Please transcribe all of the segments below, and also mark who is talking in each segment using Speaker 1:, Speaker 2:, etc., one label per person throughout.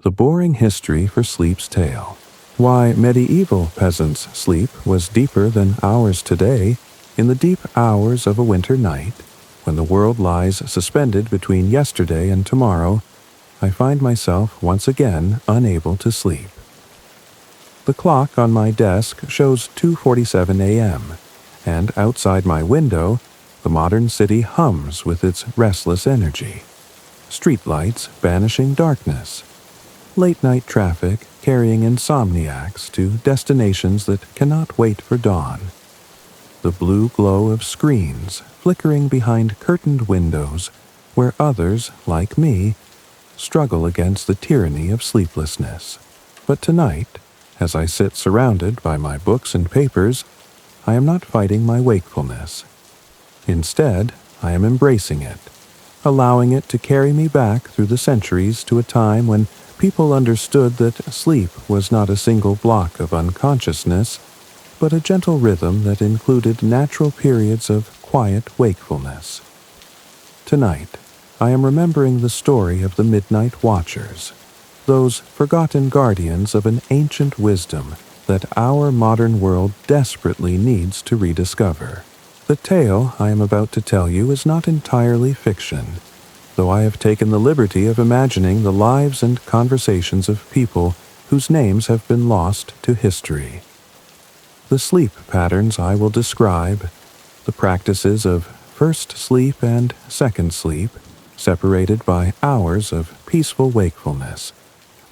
Speaker 1: The boring history for sleep's tale. Why medieval peasants' sleep was deeper than ours today in the deep hours of a winter night, when the world lies suspended between yesterday and tomorrow, I find myself once again unable to sleep. The clock on my desk shows 2:47 a.m., and outside my window, the modern city hums with its restless energy. Streetlights banishing darkness. Late-night traffic carrying insomniacs to destinations that cannot wait for dawn. The blue glow of screens flickering behind curtained windows where others, like me, struggle against the tyranny of sleeplessness. But tonight, as I sit surrounded by my books and papers, I am not fighting my wakefulness. Instead, I am embracing it, allowing it to carry me back through the centuries to a time when people understood that sleep was not a single block of unconsciousness, but a gentle rhythm that included natural periods of quiet wakefulness. Tonight, I am remembering the story of the Midnight Watchers, those forgotten guardians of an ancient wisdom that our modern world desperately needs to rediscover. The tale I am about to tell you is not entirely fiction, though I have taken the liberty of imagining the lives and conversations of people whose names have been lost to history. The sleep patterns I will describe, the practices of first sleep and second sleep, separated by hours of peaceful wakefulness,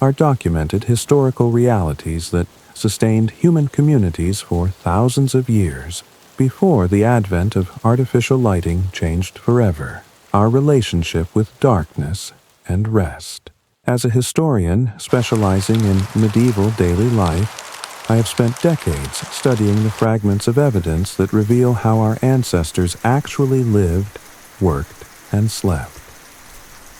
Speaker 1: are documented historical realities that sustained human communities for thousands of years before the advent of artificial lighting changed forever our relationship with darkness and rest. As a historian specializing in medieval daily life, I have spent decades studying the fragments of evidence that reveal how our ancestors actually lived, worked, and slept.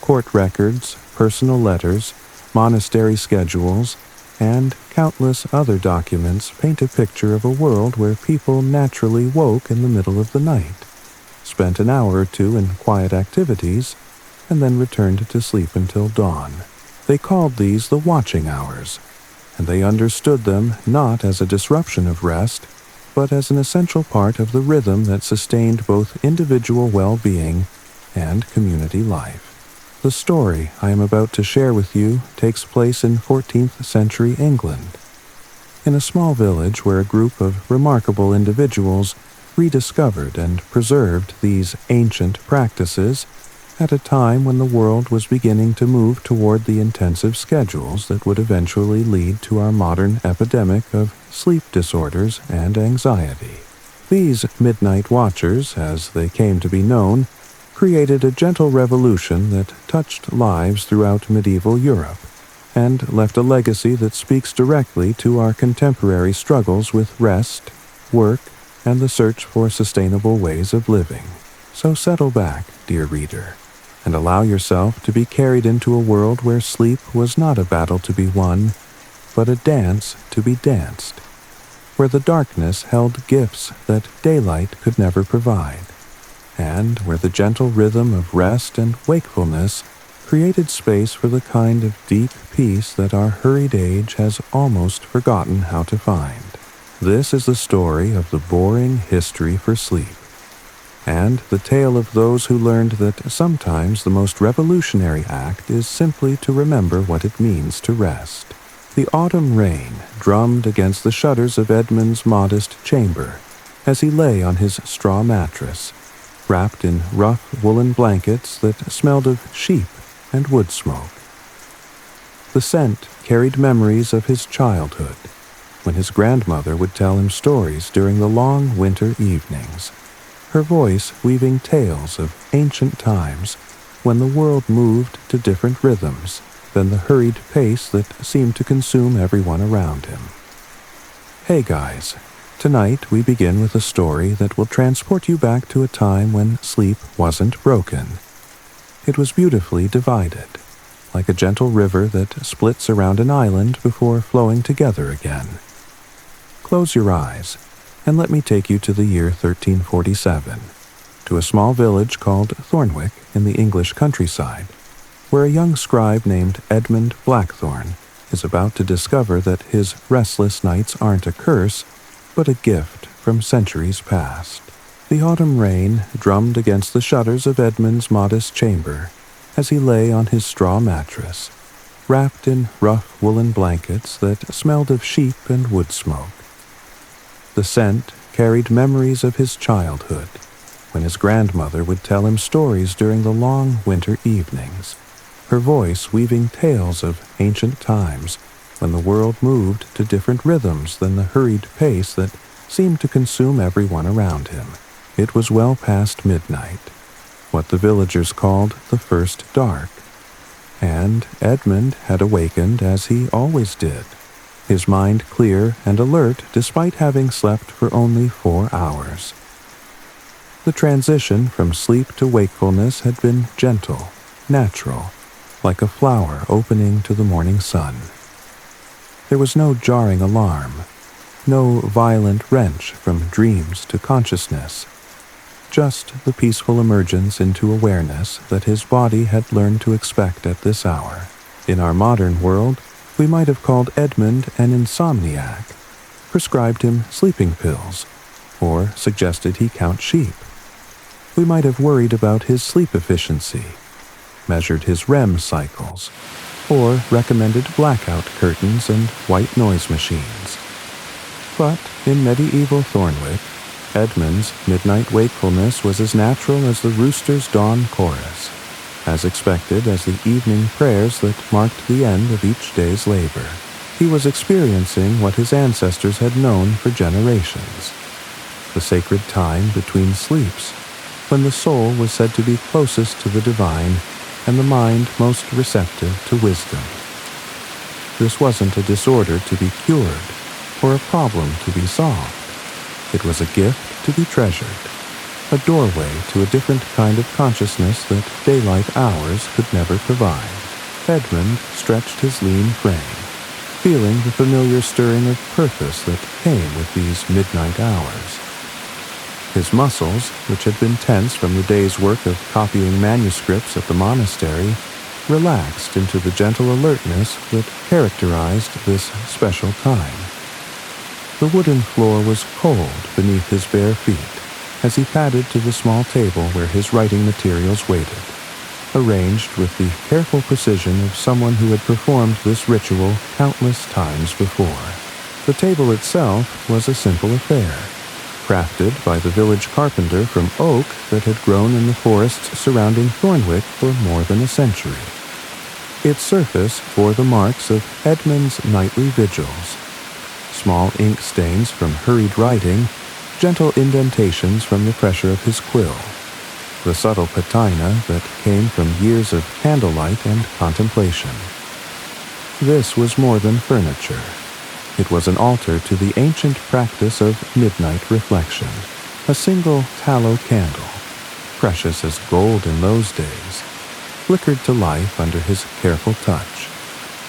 Speaker 1: Court records, personal letters, monastery schedules, and countless other documents paint a picture of a world where people naturally woke in the middle of the night, spent an hour or two in quiet activities, and then returned to sleep until dawn. They called these the watching hours, and they understood them not as a disruption of rest, but as an essential part of the rhythm that sustained both individual well-being and community life. The story I am about to share with you takes place in 14th century England, in a small village where a group of remarkable individuals rediscovered and preserved these ancient practices at a time when the world was beginning to move toward the intensive schedules that would eventually lead to our modern epidemic of sleep disorders and anxiety. These midnight watchers, as they came to be known, created a gentle revolution that touched lives throughout medieval Europe and left a legacy that speaks directly to our contemporary struggles with rest, work, and the search for sustainable ways of living. So settle back, dear reader, and allow yourself to be carried into a world where sleep was not a battle to be won, but a dance to be danced, where the darkness held gifts that daylight could never provide, and where the gentle rhythm of rest and wakefulness created space for the kind of deep peace that our hurried age has almost forgotten how to find. This is the story of the boring history for sleep, and the tale of those who learned that sometimes the most revolutionary act is simply to remember what it means to rest. The autumn rain drummed against the shutters of Edmund's modest chamber as he lay on his straw mattress, wrapped in rough woolen blankets that smelled of sheep and wood smoke. The scent carried memories of his childhood, when his grandmother would tell him stories during the long winter evenings, her voice weaving tales of ancient times when the world moved to different rhythms than the hurried pace that seemed to consume everyone around him. Hey guys, tonight we begin with a story that will transport you back to a time when sleep wasn't broken. It was beautifully divided, like a gentle river that splits around an island before flowing together again. Close your eyes, and let me take you to the year 1347, to a small village called Thornwick in the English countryside. where a young scribe named Edmund Blackthorne is about to discover that his restless nights aren't a curse, but a gift from centuries past. The autumn rain drummed against the shutters of Edmund's modest chamber as he lay on his straw mattress, wrapped in rough woolen blankets that smelled of sheep and wood smoke. The scent carried memories of his childhood, when his grandmother would tell him stories during the long winter evenings, her voice weaving tales of ancient times when the world moved to different rhythms than the hurried pace that seemed to consume everyone around him. It was well past midnight, what the villagers called the first dark, and Edmund had awakened as he always did, his mind clear and alert despite having slept for only 4 hours. The transition from sleep to wakefulness had been gentle, natural, like a flower opening to the morning sun. There was no jarring alarm, no violent wrench from dreams to consciousness, just the peaceful emergence into awareness that his body had learned to expect at this hour. In our modern world, we might have called Edmund an insomniac, prescribed him sleeping pills, or suggested he count sheep. We might have worried about his sleep efficiency, measured his REM cycles, or recommended blackout curtains and white noise machines. But in medieval Thornwick, Edmund's midnight wakefulness was as natural as the rooster's dawn chorus, as expected as the evening prayers that marked the end of each day's labor. He was experiencing what his ancestors had known for generations, the sacred time between sleeps, when the soul was said to be closest to the divine and the mind most receptive to wisdom. This wasn't a disorder to be cured or a problem to be solved. It was a gift to be treasured, a doorway to a different kind of consciousness that daylight hours could never provide. Edmund stretched his lean frame, feeling the familiar stirring of purpose that came with these midnight hours. His muscles, which had been tense from the day's work of copying manuscripts at the monastery, relaxed into the gentle alertness that characterized this special time. The wooden floor was cold beneath his bare feet as he padded to the small table where his writing materials waited, arranged with the careful precision of someone who had performed this ritual countless times before. The table itself was a simple affair, crafted by the village carpenter from oak that had grown in the forests surrounding Thornwick for more than a century. Its surface bore the marks of Edmund's nightly vigils, small ink stains from hurried writing, gentle indentations from the pressure of his quill, the subtle patina that came from years of candlelight and contemplation. This was more than furniture. It was an altar to the ancient practice of midnight reflection, a single tallow candle, precious as gold in those days, flickered to life under his careful touch,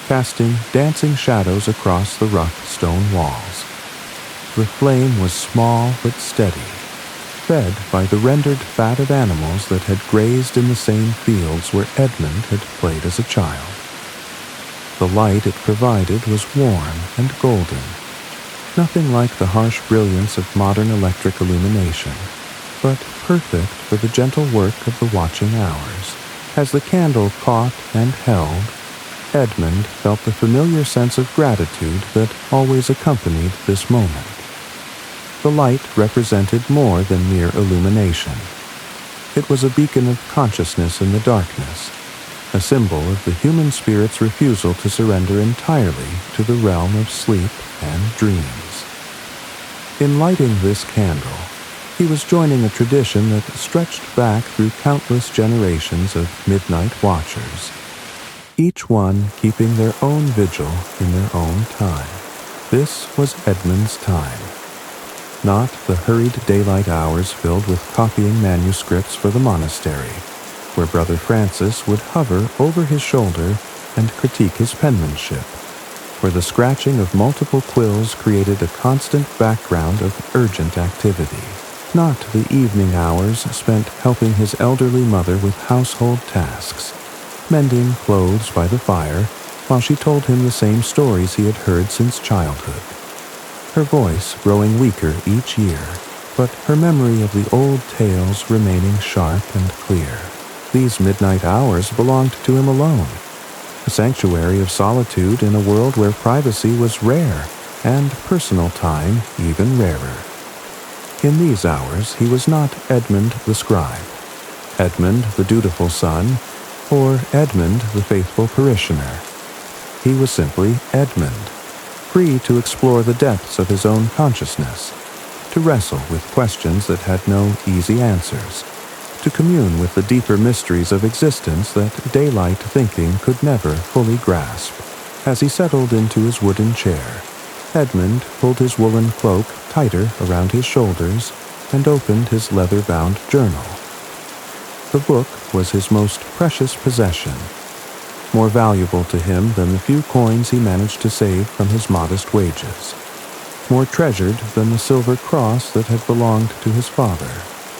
Speaker 1: casting dancing shadows across the rough stone walls. The flame was small but steady, fed by the rendered fat of animals that had grazed in the same fields where Edmund had played as a child. The light it provided was warm and golden, nothing like the harsh brilliance of modern electric illumination, but perfect for the gentle work of the watching hours. As the candle caught and held, Edmund felt the familiar sense of gratitude that always accompanied this moment. The light represented more than mere illumination. It was a beacon of consciousness in the darkness, a symbol of the human spirit's refusal to surrender entirely to the realm of sleep and dreams. In lighting this candle, he was joining a tradition that stretched back through countless generations of midnight watchers, each one keeping their own vigil in their own time. This was Edmund's time, not the hurried daylight hours filled with copying manuscripts for the monastery, where Brother Francis would hover over his shoulder and critique his penmanship, where the scratching of multiple quills created a constant background of urgent activity, not the evening hours spent helping his elderly mother with household tasks, mending clothes by the fire while she told him the same stories he had heard since childhood. Her voice growing weaker each year, but her memory of the old tales remaining sharp and clear. These midnight hours belonged to him alone, a sanctuary of solitude in a world where privacy was rare and personal time even rarer. In these hours he was not Edmund the scribe, Edmund the dutiful son, or Edmund the faithful parishioner. He was simply Edmund, free to explore the depths of his own consciousness, to wrestle with questions that had no easy answers, to commune with the deeper mysteries of existence that daylight thinking could never fully grasp. As he settled into his wooden chair, Edmund pulled his woolen cloak tighter around his shoulders and opened his leather-bound journal. The book was his most precious possession, more valuable to him than the few coins he managed to save from his modest wages, more treasured than the silver cross that had belonged to his father.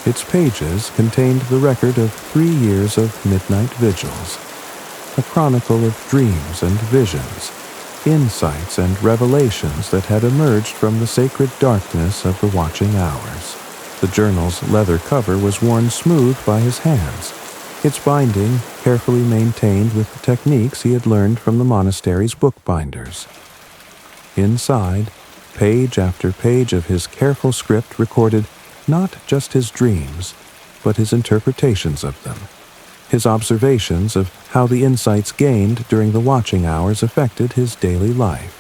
Speaker 1: Its pages contained the record of 3 years of midnight vigils, a chronicle of dreams and visions, insights and revelations that had emerged from the sacred darkness of the watching hours. The journal's leather cover was worn smooth by his hands, its binding carefully maintained with the techniques he had learned from the monastery's bookbinders. Inside, page after page of his careful script recorded not just his dreams, but his interpretations of them, his observations of how the insights gained during the watching hours affected his daily life,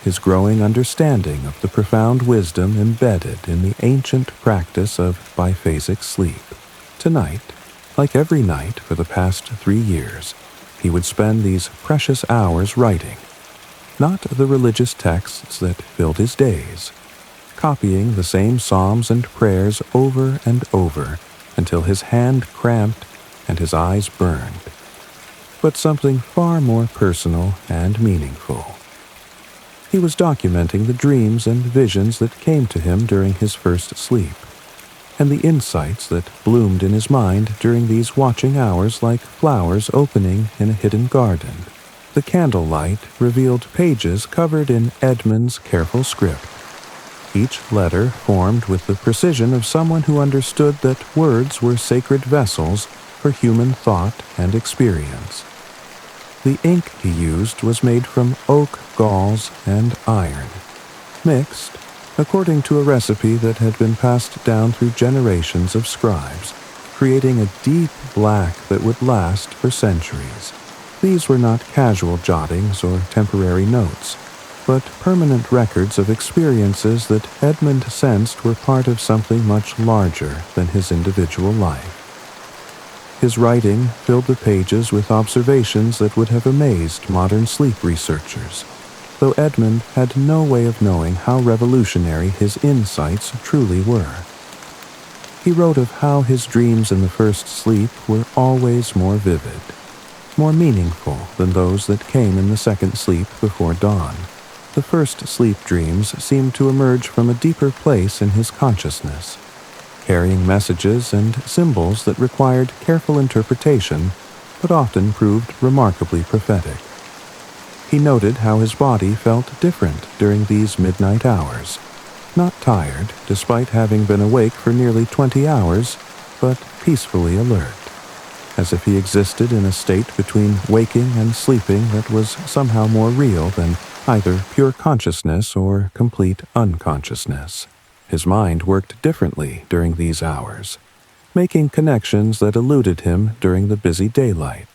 Speaker 1: his growing understanding of the profound wisdom embedded in the ancient practice of biphasic sleep. Tonight, like every night for the past 3 years, he would spend these precious hours writing, not the religious texts that filled his days, copying the same psalms and prayers over and over until his hand cramped and his eyes burned, but something far more personal and meaningful. He was documenting the dreams and visions that came to him during his first sleep, and the insights that bloomed in his mind during these watching hours like flowers opening in a hidden garden. The candlelight revealed pages covered in Edmund's careful script, each letter formed with the precision of someone who understood that words were sacred vessels for human thought and experience. The ink he used was made from oak galls and iron, mixed according to a recipe that had been passed down through generations of scribes, creating a deep black that would last for centuries. These were not casual jottings or temporary notes, but permanent records of experiences that Edmund sensed were part of something much larger than his individual life. His writing filled the pages with observations that would have amazed modern sleep researchers, though Edmund had no way of knowing how revolutionary his insights truly were. He wrote of how his dreams in the first sleep were always more vivid, more meaningful than those that came in the second sleep before dawn. The first sleep dreams seemed to emerge from a deeper place in his consciousness, carrying messages and symbols that required careful interpretation, but often proved remarkably prophetic. He noted how his body felt different during these midnight hours, not tired despite having been awake for nearly 20 hours, but peacefully alert, as if he existed in a state between waking and sleeping that was somehow more real than either pure consciousness or complete unconsciousness. His mind worked differently during these hours, making connections that eluded him during the busy daylight,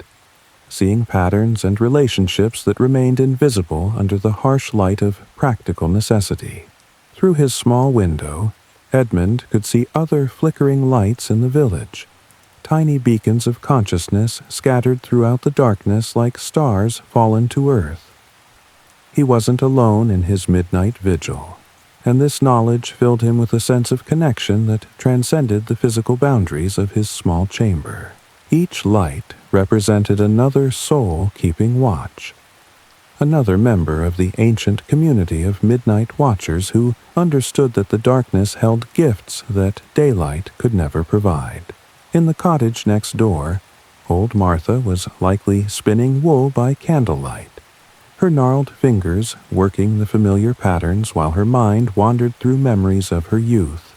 Speaker 1: seeing patterns and relationships that remained invisible under the harsh light of practical necessity. Through his small window, Edmund could see other flickering lights in the village, tiny beacons of consciousness scattered throughout the darkness like stars fallen to earth. He wasn't alone in his midnight vigil, and this knowledge filled him with a sense of connection that transcended the physical boundaries of his small chamber. Each light represented another soul keeping watch, another member of the ancient community of midnight watchers who understood that the darkness held gifts that daylight could never provide. In the cottage next door, Old Martha was likely spinning wool by candlelight, her gnarled fingers working the familiar patterns while her mind wandered through memories of her youth,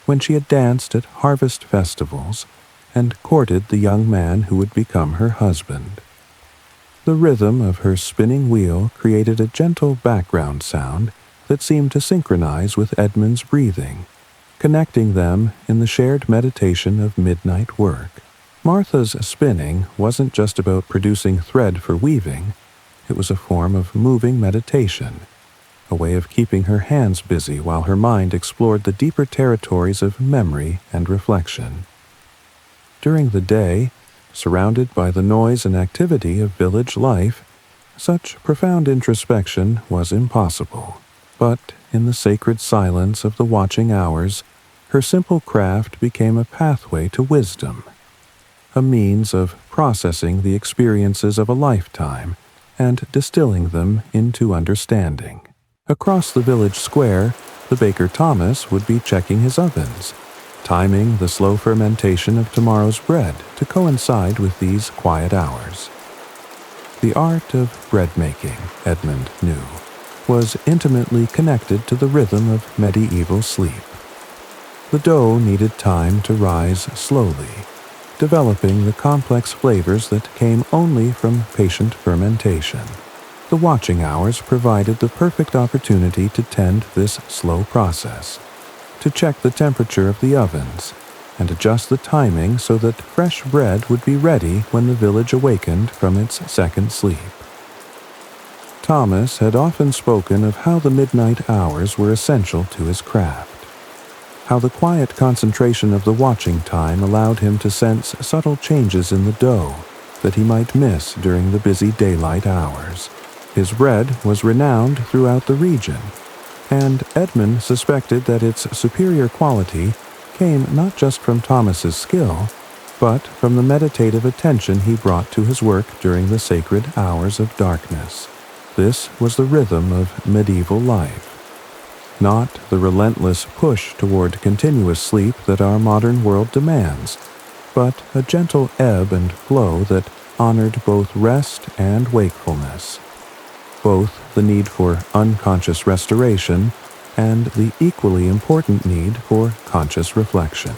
Speaker 1: when she had danced at harvest festivals and courted the young man who would become her husband. The rhythm of her spinning wheel created a gentle background sound that seemed to synchronize with Edmund's breathing, connecting them in the shared meditation of midnight work. Martha's spinning wasn't just about producing thread for weaving, it was a form of moving meditation, a way of keeping her hands busy while her mind explored the deeper territories of memory and reflection. During the day, surrounded by the noise and activity of village life, such profound introspection was impossible. But in the sacred silence of the watching hours, her simple craft became a pathway to wisdom, a means of processing the experiences of a lifetime and distilling them into understanding. Across the village square, the baker Thomas would be checking his ovens, timing the slow fermentation of tomorrow's bread to coincide with these quiet hours. The art of bread-making, Edmund knew, was intimately connected to the rhythm of medieval sleep. The dough needed time to rise slowly, developing the complex flavors that came only from patient fermentation. The watching hours provided the perfect opportunity to tend this slow process, to check the temperature of the ovens, and adjust the timing so that fresh bread would be ready when the village awakened from its second sleep. Thomas had often spoken of how the midnight hours were essential to his craft, how the quiet concentration of the watching time allowed him to sense subtle changes in the dough that he might miss during the busy daylight hours. His bread was renowned throughout the region, and Edmund suspected that its superior quality came not just from Thomas's skill, but from the meditative attention he brought to his work during the sacred hours of darkness. This was the rhythm of medieval life, not the relentless push toward continuous sleep that our modern world demands, but a gentle ebb and flow that honored both rest and wakefulness, both the need for unconscious restoration and the equally important need for conscious reflection.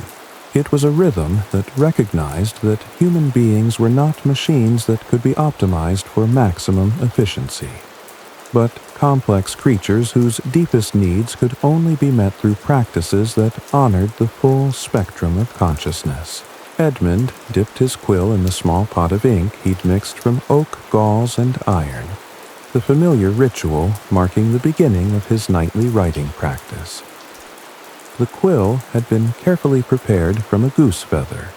Speaker 1: It was a rhythm that recognized that human beings were not machines that could be optimized for maximum efficiency, but complex creatures whose deepest needs could only be met through practices that honored the full spectrum of consciousness. Edmund dipped his quill in the small pot of ink he'd mixed from oak galls and iron, the familiar ritual marking the beginning of his nightly writing practice. The quill had been carefully prepared from a goose feather,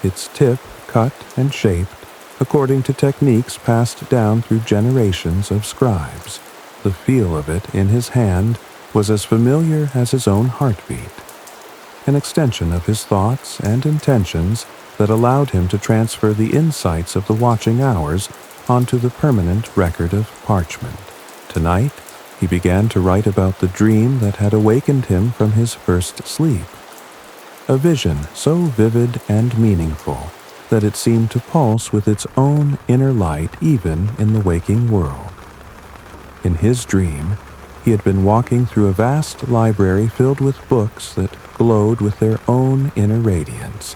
Speaker 1: its tip cut and shaped according to techniques passed down through generations of scribes. The feel of it in his hand was as familiar as his own heartbeat, an extension of his thoughts and intentions that allowed him to transfer the insights of the watching hours onto the permanent record of parchment. Tonight, he began to write about the dream that had awakened him from his first sleep, a vision so vivid and meaningful that it seemed to pulse with its own inner light even in the waking world. In his dream, he had been walking through a vast library filled with books that glowed with their own inner radiance,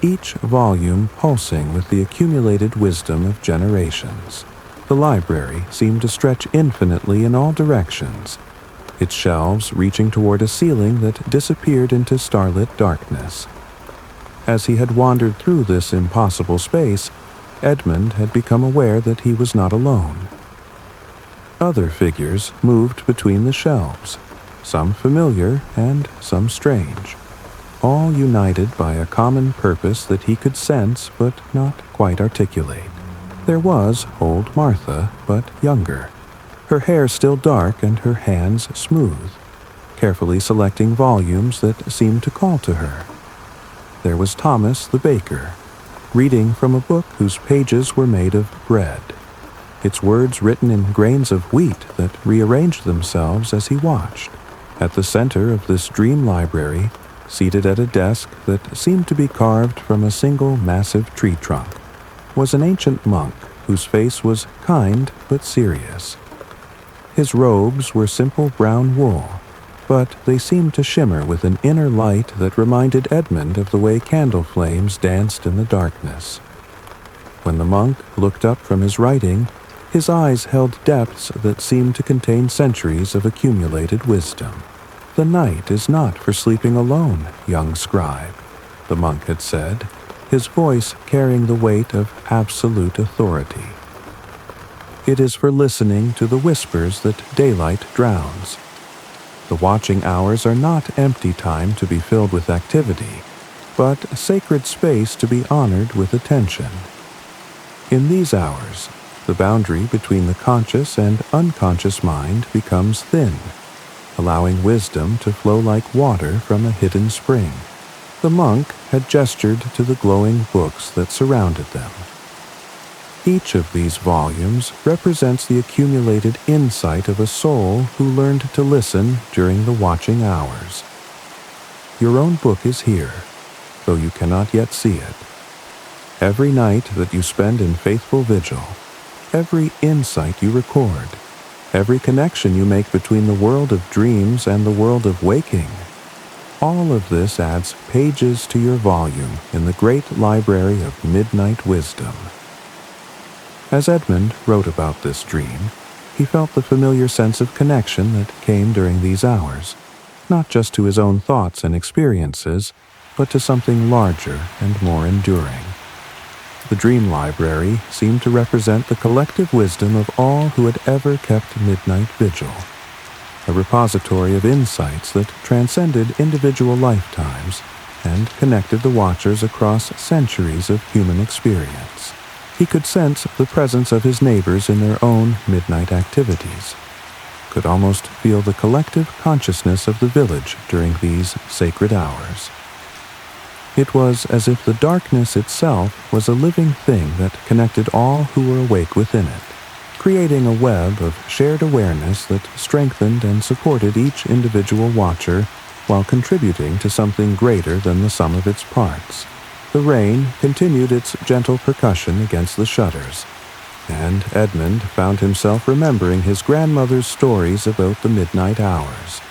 Speaker 1: each volume pulsing with the accumulated wisdom of generations. The library seemed to stretch infinitely in all directions, its shelves reaching toward a ceiling that disappeared into starlit darkness. As he had wandered through this impossible space, Edmund had become aware that he was not alone. Other figures moved between the shelves, some familiar and some strange, all united by a common purpose that he could sense but not quite articulate. There was old Martha, but younger, her hair still dark and her hands smooth, carefully selecting volumes that seemed to call to her. There was Thomas the baker, reading from a book whose pages were made of bread, its words written in grains of wheat that rearranged themselves as he watched. At the center of this dream library, seated at a desk that seemed to be carved from a single massive tree trunk, was an ancient monk whose face was kind but serious. His robes were simple brown wool, but they seemed to shimmer with an inner light that reminded Edmund of the way candle flames danced in the darkness. When the monk looked up from his writing, his eyes held depths that seemed to contain centuries of accumulated wisdom. "The night is not for sleeping alone, young scribe," the monk had said, his voice carrying the weight of absolute authority. "It is for listening to the whispers that daylight drowns. The watching hours are not empty time to be filled with activity, but sacred space to be honored with attention. In these hours, the boundary between the conscious and unconscious mind becomes thin, allowing wisdom to flow like water from a hidden spring." The monk had gestured to the glowing books that surrounded them. Each of these volumes represents the accumulated insight of a soul who learned to listen during the watching hours. Your own book is here, though you cannot yet see it. Every night that you spend in faithful vigil, every insight you record, every connection you make between the world of dreams and the world of waking, all of this adds pages to your volume in the great library of midnight wisdom. As Edmund wrote about this dream, he felt the familiar sense of connection that came during these hours, not just to his own thoughts and experiences, but to something larger and more enduring. The dream library seemed to represent the collective wisdom of all who had ever kept midnight vigil, a repository of insights that transcended individual lifetimes and connected the watchers across centuries of human experience. He could sense the presence of his neighbors in their own midnight activities, could almost feel the collective consciousness of the village during these sacred hours. It was as if the darkness itself was a living thing that connected all who were awake within it, creating a web of shared awareness that strengthened and supported each individual watcher while contributing to something greater than the sum of its parts. The rain continued its gentle percussion against the shutters, and Edmund found himself remembering his grandmother's stories about the midnight hours.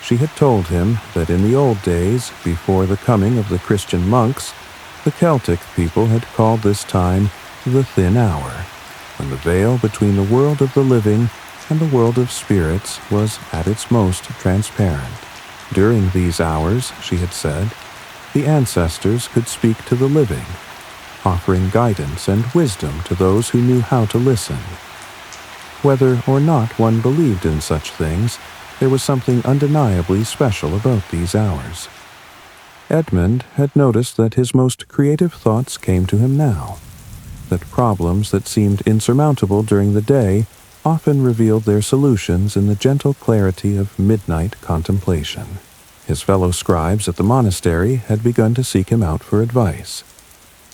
Speaker 1: She had told him that in the old days, before the coming of the Christian monks, the Celtic people had called this time the thin hour, when the veil between the world of the living and the world of spirits was at its most transparent. During these hours, she had said, the ancestors could speak to the living, offering guidance and wisdom to those who knew how to listen. Whether or not one believed in such things, there was something undeniably special about these hours. Edmund had noticed that his most creative thoughts came to him now, that problems that seemed insurmountable during the day often revealed their solutions in the gentle clarity of midnight contemplation. His fellow scribes at the monastery had begun to seek him out for advice,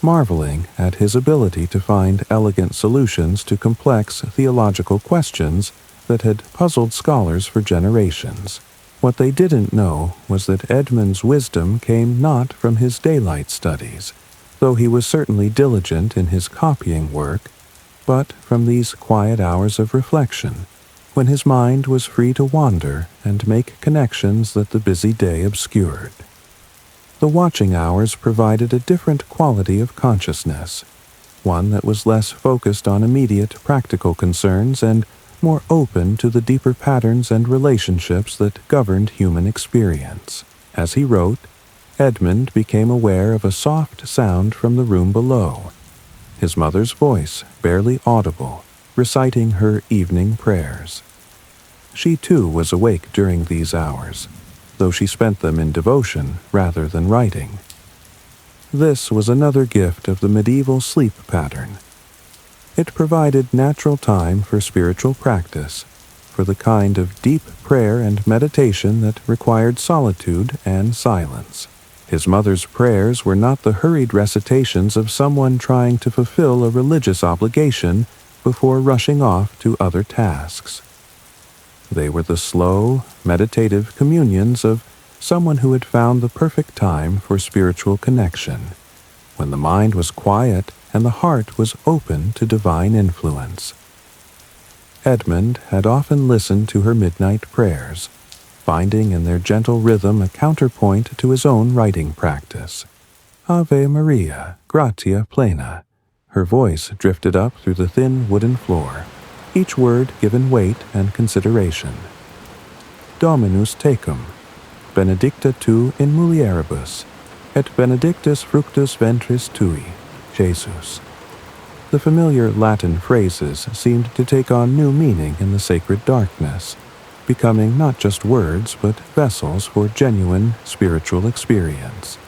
Speaker 1: marveling at his ability to find elegant solutions to complex theological questions that had puzzled scholars for generations. What they didn't know was that Edmund's wisdom came not from his daylight studies, though he was certainly diligent in his copying work, but from these quiet hours of reflection, when his mind was free to wander and make connections that the busy day obscured. The watching hours provided a different quality of consciousness, one that was less focused on immediate practical concerns and more open to the deeper patterns and relationships that governed human experience. As he wrote, Edmund became aware of a soft sound from the room below, his mother's voice barely audible, reciting her evening prayers. She too was awake during these hours, though she spent them in devotion rather than writing. This was another gift of the medieval sleep pattern. It provided natural time for spiritual practice, for the kind of deep prayer and meditation that required solitude and silence. His mother's prayers were not the hurried recitations of someone trying to fulfill a religious obligation before rushing off to other tasks. They were the slow, meditative communions of someone who had found the perfect time for spiritual connection, when the mind was quiet and the heart was open to divine influence. Edmund had often listened to her midnight prayers, finding in their gentle rhythm a counterpoint to his own writing practice. Ave Maria, gratia plena. Her voice drifted up through the thin wooden floor, each word given weight and consideration. Dominus tecum, benedicta tu in mulieribus, et benedictus fructus ventris tui, Jesus. The familiar Latin phrases seemed to take on new meaning in the sacred darkness, becoming not just words but vessels for genuine spiritual experience.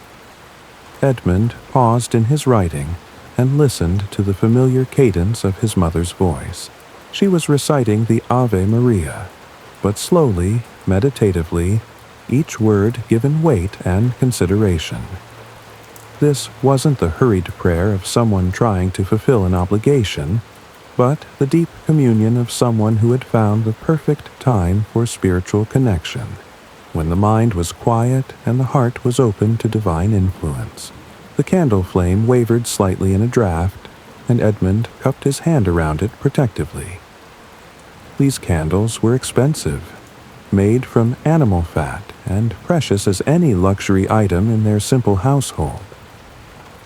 Speaker 1: Edmund paused in his writing and listened to the familiar cadence of his mother's voice. She was reciting the Ave Maria, but slowly, meditatively, each word given weight and consideration. This wasn't the hurried prayer of someone trying to fulfill an obligation, but the deep communion of someone who had found the perfect time for spiritual connection, when the mind was quiet and the heart was open to divine influence. The candle flame wavered slightly in a draught, and Edmund cupped his hand around it protectively. These candles were expensive, made from animal fat and precious as any luxury item in their simple household.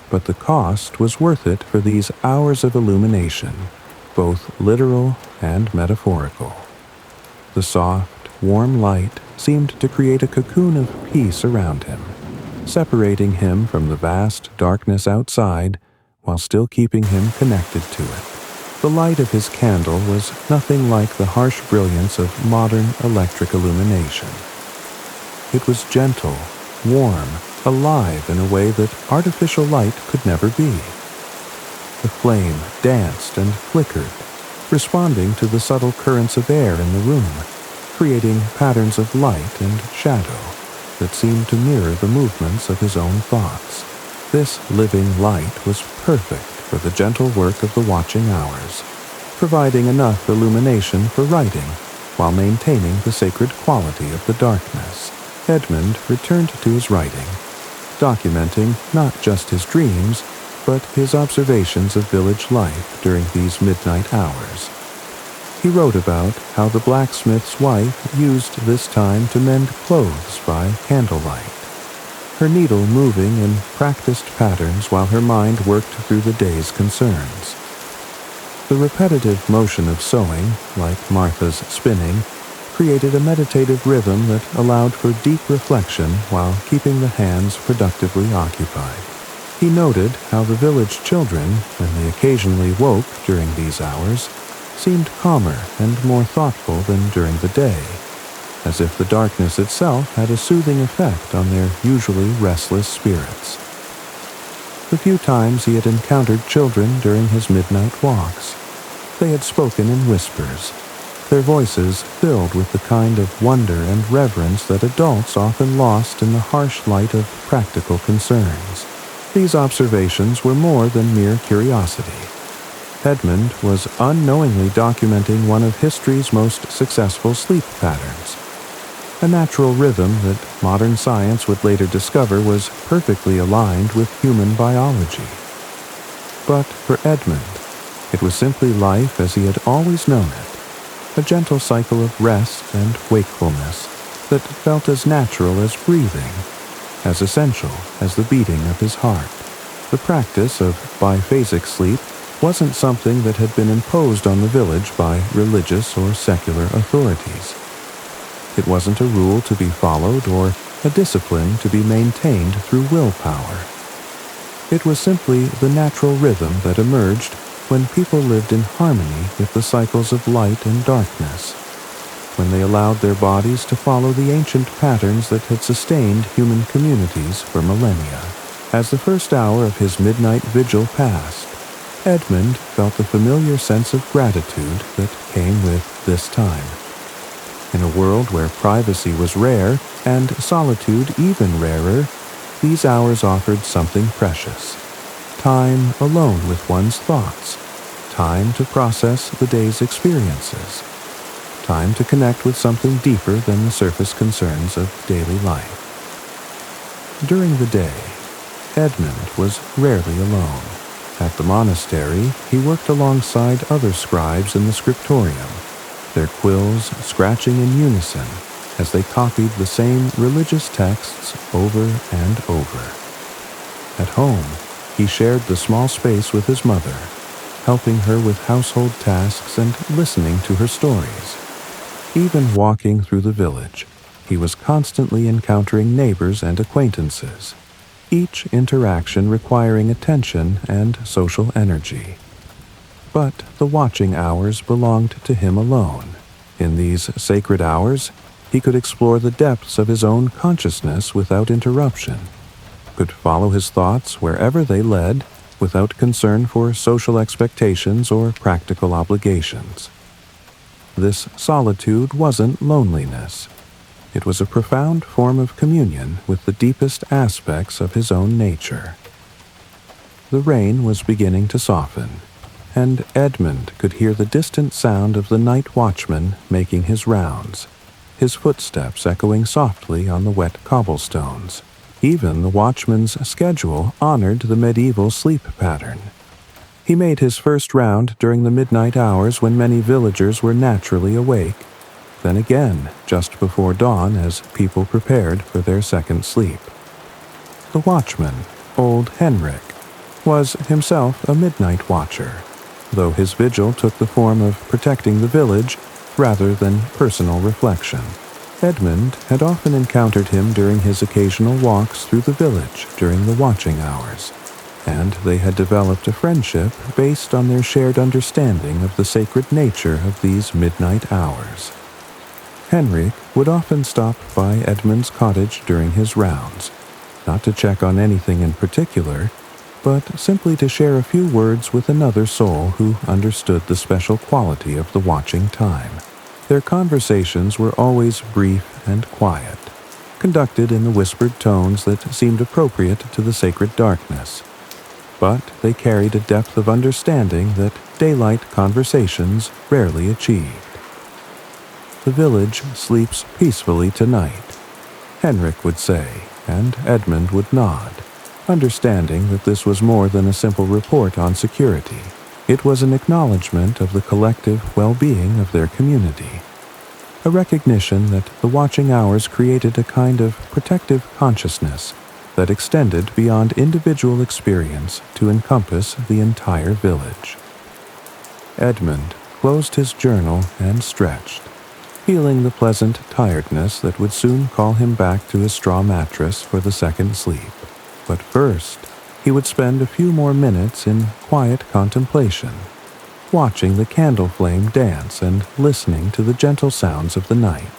Speaker 1: But the cost was worth it for these hours of illumination, both literal and metaphorical. The soft, warm light seemed to create a cocoon of peace around him, separating him from the vast darkness outside while still keeping him connected to it. The light of his candle was nothing like the harsh brilliance of modern electric illumination. It was gentle, warm, alive in a way that artificial light could never be. The flame danced and flickered, responding to the subtle currents of air in the room, creating patterns of light and shadow that seemed to mirror the movements of his own thoughts. This living light was perfect for the gentle work of the watching hours, providing enough illumination for writing while maintaining the sacred quality of the darkness. Edmund returned to his writing, documenting not just his dreams, but his observations of village life during these midnight hours. He wrote about how the blacksmith's wife used this time to mend clothes by candlelight, her needle moving in practiced patterns while her mind worked through the day's concerns. The repetitive motion of sewing, like Martha's spinning, created a meditative rhythm that allowed for deep reflection while keeping the hands productively occupied. He noted how the village children, when they occasionally woke during these hours, seemed calmer and more thoughtful than during the day, as if the darkness itself had a soothing effect on their usually restless spirits. The few times he had encountered children during his midnight walks, they had spoken in whispers, their voices filled with the kind of wonder and reverence that adults often lost in the harsh light of practical concerns. These observations were more than mere curiosity. Edmund was unknowingly documenting one of history's most successful sleep patterns, a natural rhythm that modern science would later discover was perfectly aligned with human biology. But for Edmund, it was simply life as he had always known it, a gentle cycle of rest and wakefulness that felt as natural as breathing, as essential as the beating of his heart. The practice of biphasic sleep wasn't something that had been imposed on the village by religious or secular authorities. It wasn't a rule to be followed or a discipline to be maintained through willpower. It was simply the natural rhythm that emerged when people lived in harmony with the cycles of light and darkness, when they allowed their bodies to follow the ancient patterns that had sustained human communities for millennia. As the first hour of his midnight vigil passed, Edmund felt the familiar sense of gratitude that came with this time. In a world where privacy was rare and solitude even rarer, these hours offered something precious. Time alone with one's thoughts, time to process the day's experiences, time to connect with something deeper than the surface concerns of daily life. During the day, Edmund was rarely alone. At the monastery, he worked alongside other scribes in the scriptorium, their quills scratching in unison as they copied the same religious texts over and over. At home, he shared the small space with his mother, helping her with household tasks and listening to her stories. Even walking through the village, he was constantly encountering neighbors and acquaintances, each interaction requiring attention and social energy. But the watching hours belonged to him alone. In these sacred hours, he could explore the depths of his own consciousness without interruption, could follow his thoughts wherever they led without concern for social expectations or practical obligations. This solitude wasn't loneliness. It was a profound form of communion with the deepest aspects of his own nature. The rain was beginning to soften, and Edmund could hear the distant sound of the night watchman making his rounds, his footsteps echoing softly on the wet cobblestones. Even the watchman's schedule honored the medieval sleep pattern. He made his first round during the midnight hours when many villagers were naturally awake, then again just before dawn as people prepared for their second sleep. The watchman, old Henrik, was himself a midnight watcher, though his vigil took the form of protecting the village rather than personal reflection. Edmund had often encountered him during his occasional walks through the village during the watching hours, and they had developed a friendship based on their shared understanding of the sacred nature of these midnight hours. Henrik would often stop by Edmund's cottage during his rounds, not to check on anything in particular, but simply to share a few words with another soul who understood the special quality of the watching time. Their conversations were always brief and quiet, conducted in the whispered tones that seemed appropriate to the sacred darkness, but they carried a depth of understanding that daylight conversations rarely achieved. The village sleeps peacefully tonight, Henrik would say, and Edmund would nod, understanding that this was more than a simple report on security. It was an acknowledgement of the collective well-being of their community, a recognition that the watching hours created a kind of protective consciousness that extended beyond individual experience to encompass the entire village. Edmund closed his journal and stretched, feeling the pleasant tiredness that would soon call him back to his straw mattress for the second sleep. But first, he would spend a few more minutes in quiet contemplation, watching the candle flame dance and listening to the gentle sounds of the night.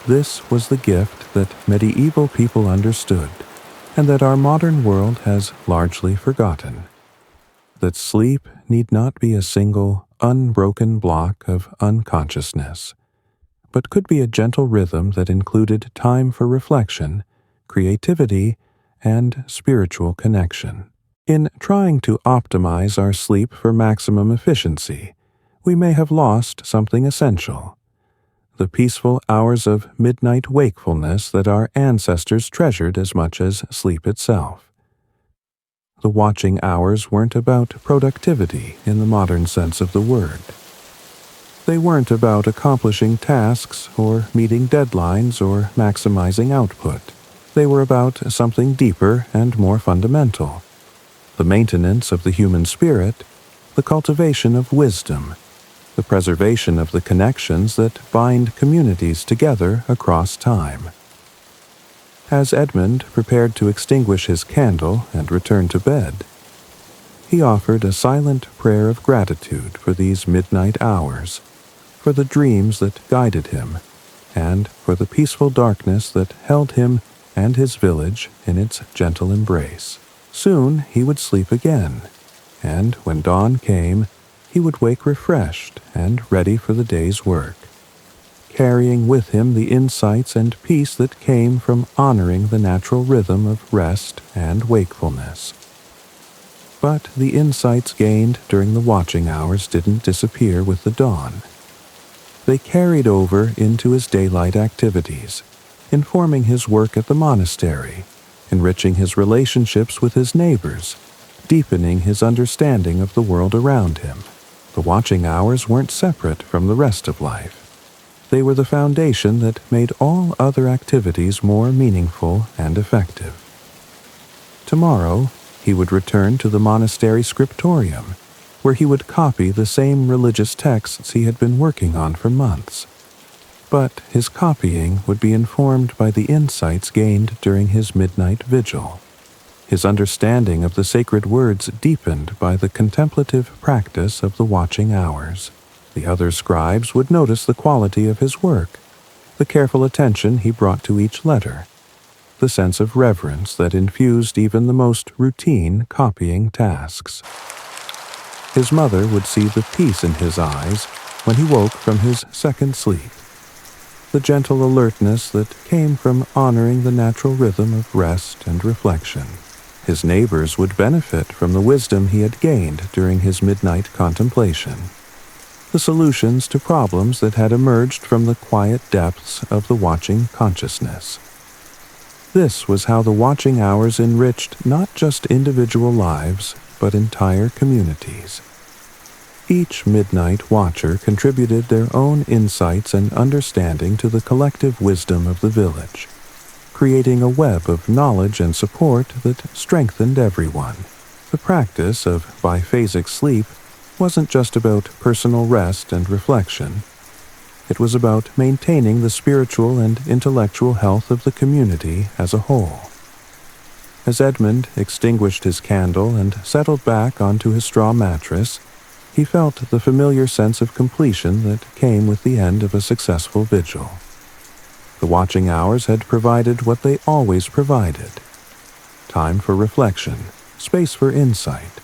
Speaker 1: This was the gift that medieval people understood, and that our modern world has largely forgotten. That sleep need not be a single, unbroken block of unconsciousness, but could be a gentle rhythm that included time for reflection, creativity, and spiritual connection. In trying to optimize our sleep for maximum efficiency, we may have lost something essential: the peaceful hours of midnight wakefulness that our ancestors treasured as much as sleep itself. The watching hours weren't about productivity in the modern sense of the word. They weren't about accomplishing tasks or meeting deadlines or maximizing output. They were about something deeper and more fundamental: the maintenance of the human spirit, the cultivation of wisdom, the preservation of the connections that bind communities together across time. As Edmund prepared to extinguish his candle and return to bed, he offered a silent prayer of gratitude for these midnight hours, for the dreams that guided him, and for the peaceful darkness that held him and his village in its gentle embrace. Soon he would sleep again, and when dawn came, he would wake refreshed and ready for the day's work, carrying with him the insights and peace that came from honoring the natural rhythm of rest and wakefulness. But the insights gained during the watching hours didn't disappear with the dawn. They carried over into his daylight activities, informing his work at the monastery, enriching his relationships with his neighbors, deepening his understanding of the world around him. The watching hours weren't separate from the rest of life. They were the foundation that made all other activities more meaningful and effective. Tomorrow, he would return to the monastery scriptorium, where he would copy the same religious texts he had been working on for months. But his copying would be informed by the insights gained during his midnight vigil. His understanding of the sacred words deepened by the contemplative practice of the watching hours. The other scribes would notice the quality of his work, the careful attention he brought to each letter, the sense of reverence that infused even the most routine copying tasks. His mother would see the peace in his eyes when he woke from his second sleep, the gentle alertness that came from honoring the natural rhythm of rest and reflection. His neighbors would benefit from the wisdom he had gained during his midnight contemplation, the solutions to problems that had emerged from the quiet depths of the watching consciousness. This was how the watching hours enriched not just individual lives, but entire communities. Each midnight watcher contributed their own insights and understanding to the collective wisdom of the village, creating a web of knowledge and support that strengthened everyone. The practice of biphasic sleep wasn't just about personal rest and reflection. It was about maintaining the spiritual and intellectual health of the community as a whole. As Edmund extinguished his candle and settled back onto his straw mattress, he felt the familiar sense of completion that came with the end of a successful vigil. The watching hours had provided what they always provided: time for reflection, space for insight,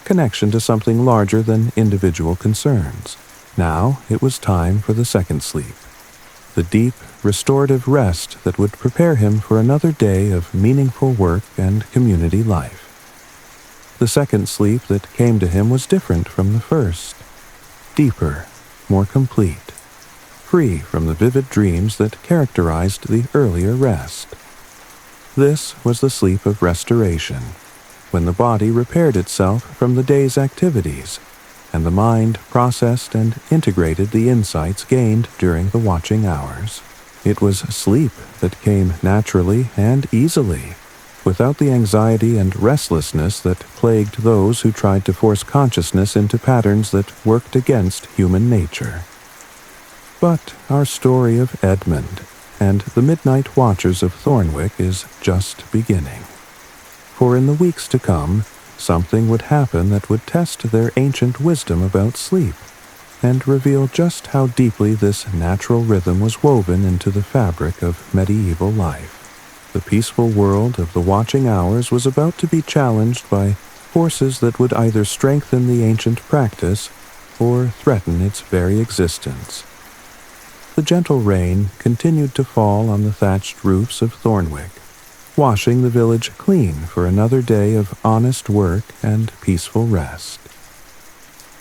Speaker 1: connection to something larger than individual concerns. Now it was time for the second sleep, the deep, restorative rest that would prepare him for another day of meaningful work and community life. The second sleep that came to him was different from the first, deeper, more complete, free from the vivid dreams that characterized the earlier rest. This was the sleep of restoration, when the body repaired itself from the day's activities, and the mind processed and integrated the insights gained during the watching hours. It was sleep that came naturally and easily, without the anxiety and restlessness that plagued those who tried to force consciousness into patterns that worked against human nature. But our story of Edmund and the Midnight Watchers of Thornwick is just beginning. For in the weeks to come, something would happen that would test their ancient wisdom about sleep and reveal just how deeply this natural rhythm was woven into the fabric of medieval life. The peaceful world of the watching hours was about to be challenged by forces that would either strengthen the ancient practice or threaten its very existence. The gentle rain continued to fall on the thatched roofs of Thornwick, washing the village clean for another day of honest work and peaceful rest.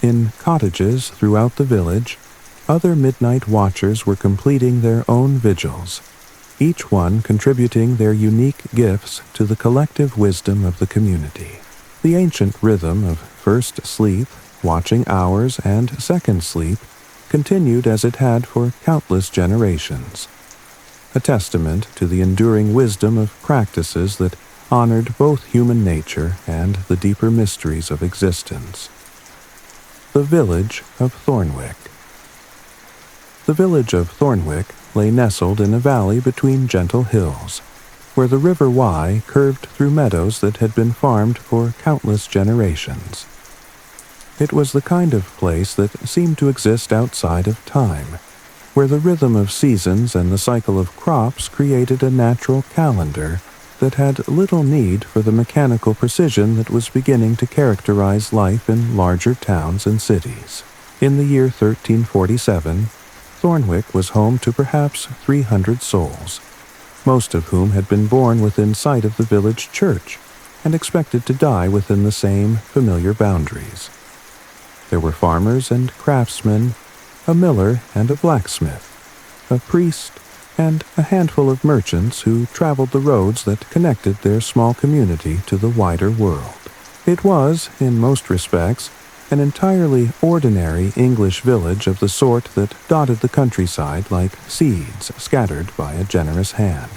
Speaker 1: In cottages throughout the village, other midnight watchers were completing their own vigils, each one contributing their unique gifts to the collective wisdom of the community. The ancient rhythm of first sleep, watching hours, and second sleep continued as it had for countless generations, a testament to the enduring wisdom of practices that honored both human nature and the deeper mysteries of existence. The village of Thornwick. The village of Thornwick lay nestled in a valley between gentle hills, where the River Wye curved through meadows that had been farmed for countless generations. It was the kind of place that seemed to exist outside of time, where the rhythm of seasons and the cycle of crops created a natural calendar that had little need for the mechanical precision that was beginning to characterize life in larger towns and cities. In the year 1347, Thornwick was home to perhaps 300 souls, most of whom had been born within sight of the village church and expected to die within the same familiar boundaries. There were farmers and craftsmen, a miller and a blacksmith, a priest, and a handful of merchants who traveled the roads that connected their small community to the wider world. It was, in most respects, an entirely ordinary English village of the sort that dotted the countryside like seeds scattered by a generous hand.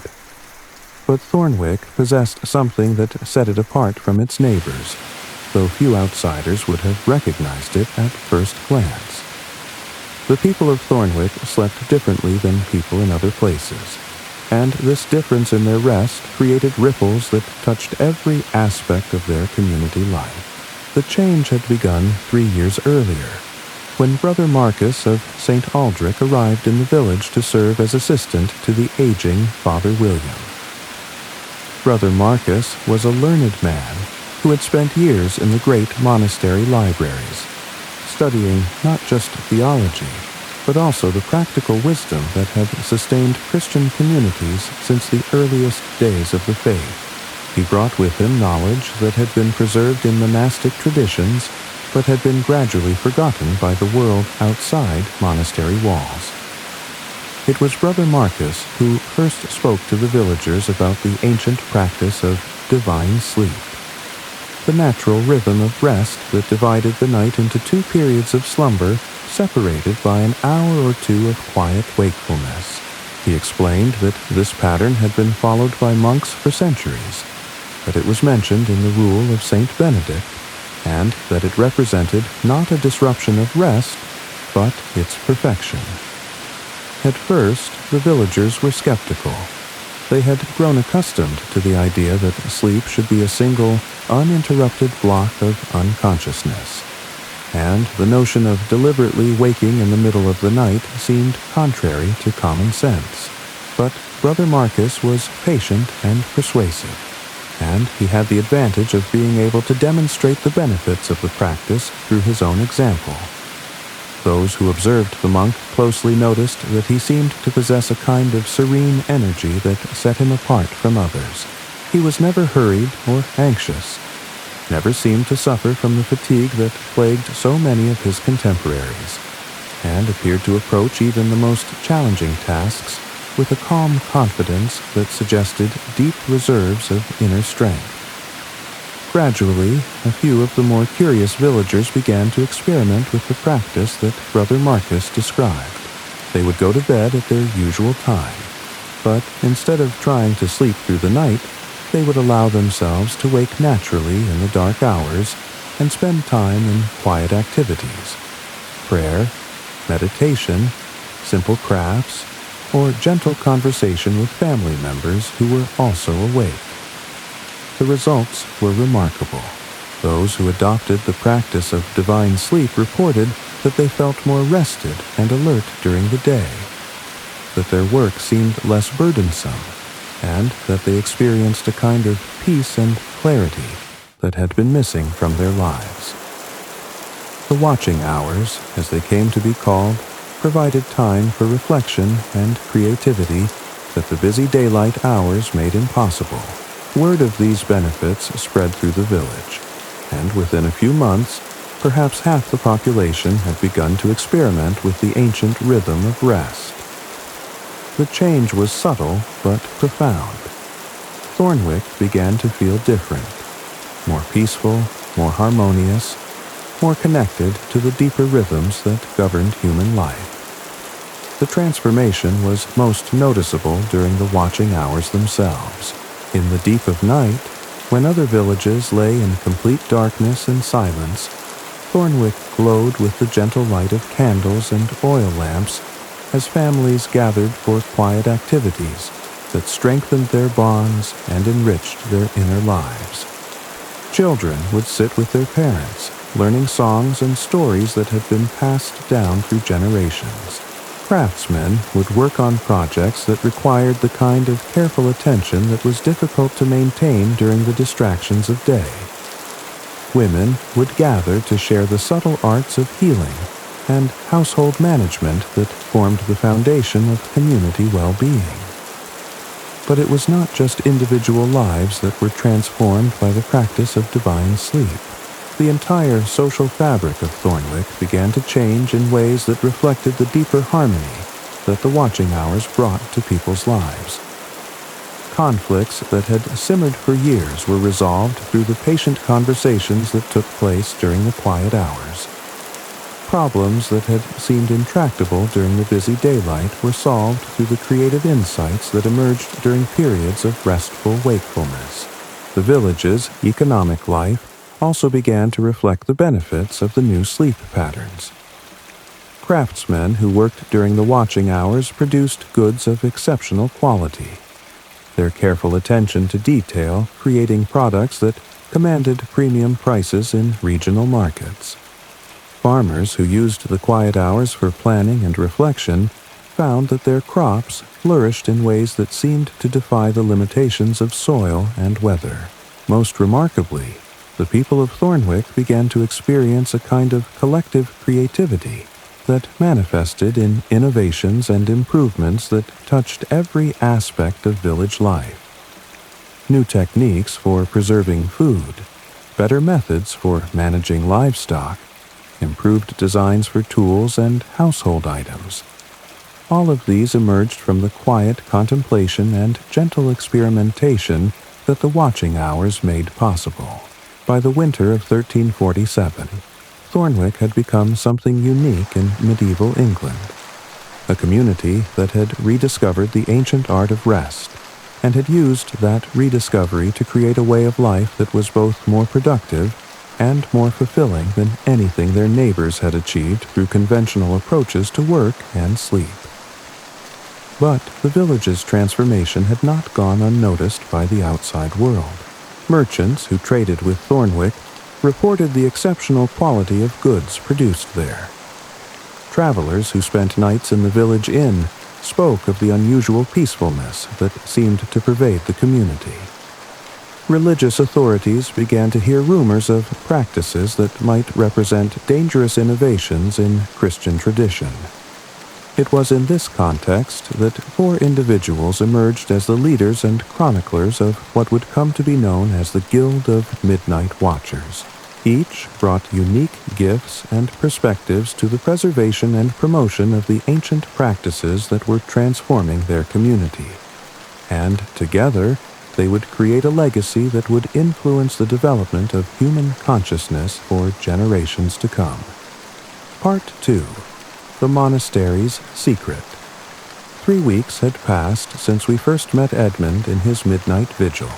Speaker 1: But Thornwick possessed something that set it apart from its neighbors, though few outsiders would have recognized it at first glance. The people of Thornwick slept differently than people in other places, and this difference in their rest created ripples that touched every aspect of their community life. The change had begun 3 years earlier, when Brother Marcus of St. Aldrich arrived in the village to serve as assistant to the aging Father William. Brother Marcus was a learned man who had spent years in the great monastery libraries, studying not just theology, but also the practical wisdom that had sustained Christian communities since the earliest days of the faith. He brought with him knowledge that had been preserved in monastic traditions, but had been gradually forgotten by the world outside monastery walls. It was Brother Marcus who first spoke to the villagers about the ancient practice of divine sleep, the natural rhythm of rest that divided the night into 2 periods of slumber separated by an hour or 2 of quiet wakefulness. He explained that this pattern had been followed by monks for centuries, that it was mentioned in the rule of Saint Benedict, and that it represented not a disruption of rest, but its perfection. At first, the villagers were skeptical. They had grown accustomed to the idea that sleep should be a single, uninterrupted block of unconsciousness, and the notion of deliberately waking in the middle of the night seemed contrary to common sense. But Brother Marcus was patient and persuasive, and he had the advantage of being able to demonstrate the benefits of the practice through his own example. Those who observed the monk closely noticed that he seemed to possess a kind of serene energy that set him apart from others. He was never hurried or anxious, never seemed to suffer from the fatigue that plagued so many of his contemporaries, and appeared to approach even the most challenging tasks with a calm confidence that suggested deep reserves of inner strength. Gradually, a few of the more curious villagers began to experiment with the practice that Brother Marcus described. They would go to bed at their usual time, but instead of trying to sleep through the night, they would allow themselves to wake naturally in the dark hours and spend time in quiet activities, prayer, meditation, simple crafts, or gentle conversation with family members who were also awake. The results were remarkable. Those who adopted the practice of divine sleep reported that they felt more rested and alert during the day, that their work seemed less burdensome, and that they experienced a kind of peace and clarity that had been missing from their lives. The watching hours, as they came to be called, provided time for reflection and creativity that the busy daylight hours made impossible. Word of these benefits spread through the village, and within a few months, perhaps half the population had begun to experiment with the ancient rhythm of rest. The change was subtle but profound. Thornwick began to feel different, more peaceful, more harmonious, more connected to the deeper rhythms that governed human life. The transformation was most noticeable during the watching hours themselves. In the deep of night, when other villages lay in complete darkness and silence, Thornwick glowed with the gentle light of candles and oil lamps as families gathered for quiet activities that strengthened their bonds and enriched their inner lives. Children would sit with their parents, learning songs and stories that had been passed down through generations. Craftsmen would work on projects that required the kind of careful attention that was difficult to maintain during the distractions of day. Women would gather to share the subtle arts of healing and household management that formed the foundation of community well-being. But it was not just individual lives that were transformed by the practice of divine sleep. The entire social fabric of Thornwick began to change in ways that reflected the deeper harmony that the watching hours brought to people's lives. conflicts that had simmered for years were resolved through the patient conversations that took place during the quiet hours. Problems that had seemed intractable during the busy daylight were solved through the creative insights that emerged during periods of restful wakefulness. The village's economic life also began to reflect the benefits of the new sleep patterns. Craftsmen who worked during the watching hours produced goods of exceptional quality, their careful attention to detail creating products that commanded premium prices in regional markets. Farmers who used the quiet hours for planning and reflection found that their crops flourished in ways that seemed to defy the limitations of soil and weather. Most remarkably, the people of Thornwick began to experience a kind of collective creativity that manifested in innovations and improvements that touched every aspect of village life. New techniques for preserving food, better methods for managing livestock, improved designs for tools and household items. All of these emerged from the quiet contemplation and gentle experimentation that the watching hours made possible. By the winter of 1347, Thornwick had become something unique in medieval England, a community that had rediscovered the ancient art of rest and had used that rediscovery to create a way of life that was both more productive and more fulfilling than anything their neighbors had achieved through conventional approaches to work and sleep. But the village's transformation had not gone unnoticed by the outside world. Merchants who traded with Thornwick reported the exceptional quality of goods produced there. Travelers who spent nights in the village inn spoke of the unusual peacefulness that seemed to pervade the community. Religious authorities began to hear rumors of practices that might represent dangerous innovations in Christian tradition. It was in this context that 4 individuals emerged as the leaders and chroniclers of what would come to be known as the Guild of Midnight Watchers. Each brought unique gifts and perspectives to the preservation and promotion of the ancient practices that were transforming their community. And together, they would create a legacy that would influence the development of human consciousness for generations to come. Part 2. The Monastery's Secret. 3 weeks had passed since we first met Edmund in his midnight vigil,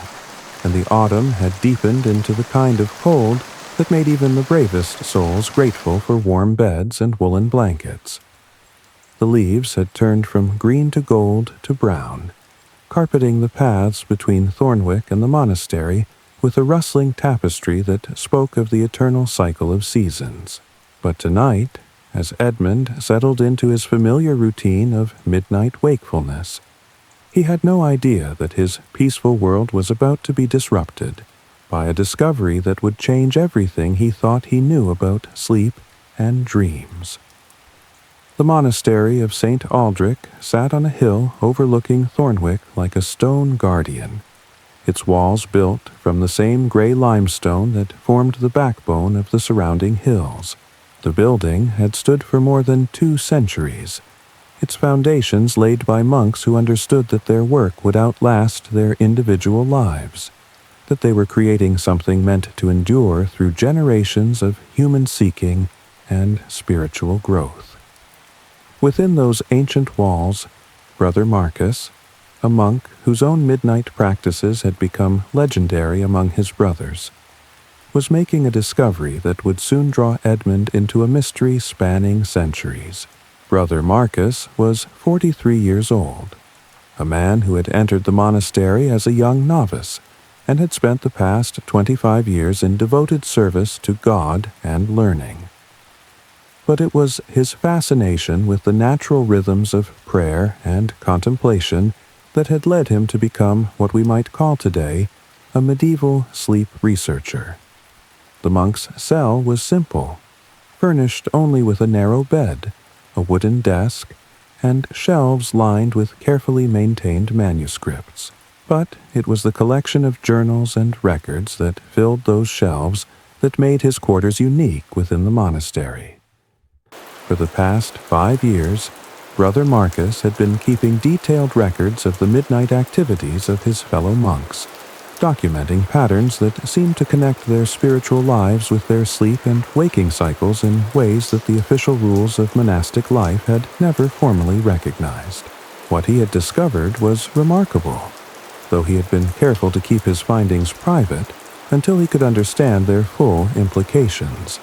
Speaker 1: and the autumn had deepened into the kind of cold that made even the bravest souls grateful for warm beds and woolen blankets. The leaves had turned from green to gold to brown, carpeting the paths between Thornwick and the monastery with a rustling tapestry that spoke of the eternal cycle of seasons. But tonight, as Edmund settled into his familiar routine of midnight wakefulness, he had no idea that his peaceful world was about to be disrupted by a discovery that would change everything he thought he knew about sleep and dreams. The monastery of St. Aldrich sat on a hill overlooking Thornwick like a stone guardian, its walls built from the same gray limestone that formed the backbone of the surrounding hills. The building had stood for more than 2 centuries, its foundations laid by monks who understood that their work would outlast their individual lives, that they were creating something meant to endure through generations of human seeking and spiritual growth. Within those ancient walls, Brother Marcus, a monk whose own midnight practices had become legendary among his brothers, was making a discovery that would soon draw Edmund into a mystery spanning centuries. Brother Marcus was 43 years old, a man who had entered the monastery as a young novice and had spent the past 25 years in devoted service to God and learning. But it was his fascination with the natural rhythms of prayer and contemplation that had led him to become what we might call today a medieval sleep researcher. The monk's cell was simple, furnished only with a narrow bed, a wooden desk, and shelves lined with carefully maintained manuscripts. But it was the collection of journals and records that filled those shelves that made his quarters unique within the monastery. For the past 5 years, Brother Marcus had been keeping detailed records of the midnight activities of his fellow monks, documenting patterns that seemed to connect their spiritual lives with their sleep and waking cycles in ways that the official rules of monastic life had never formally recognized. What he had discovered was remarkable, though he had been careful to keep his findings private until he could understand their full implications.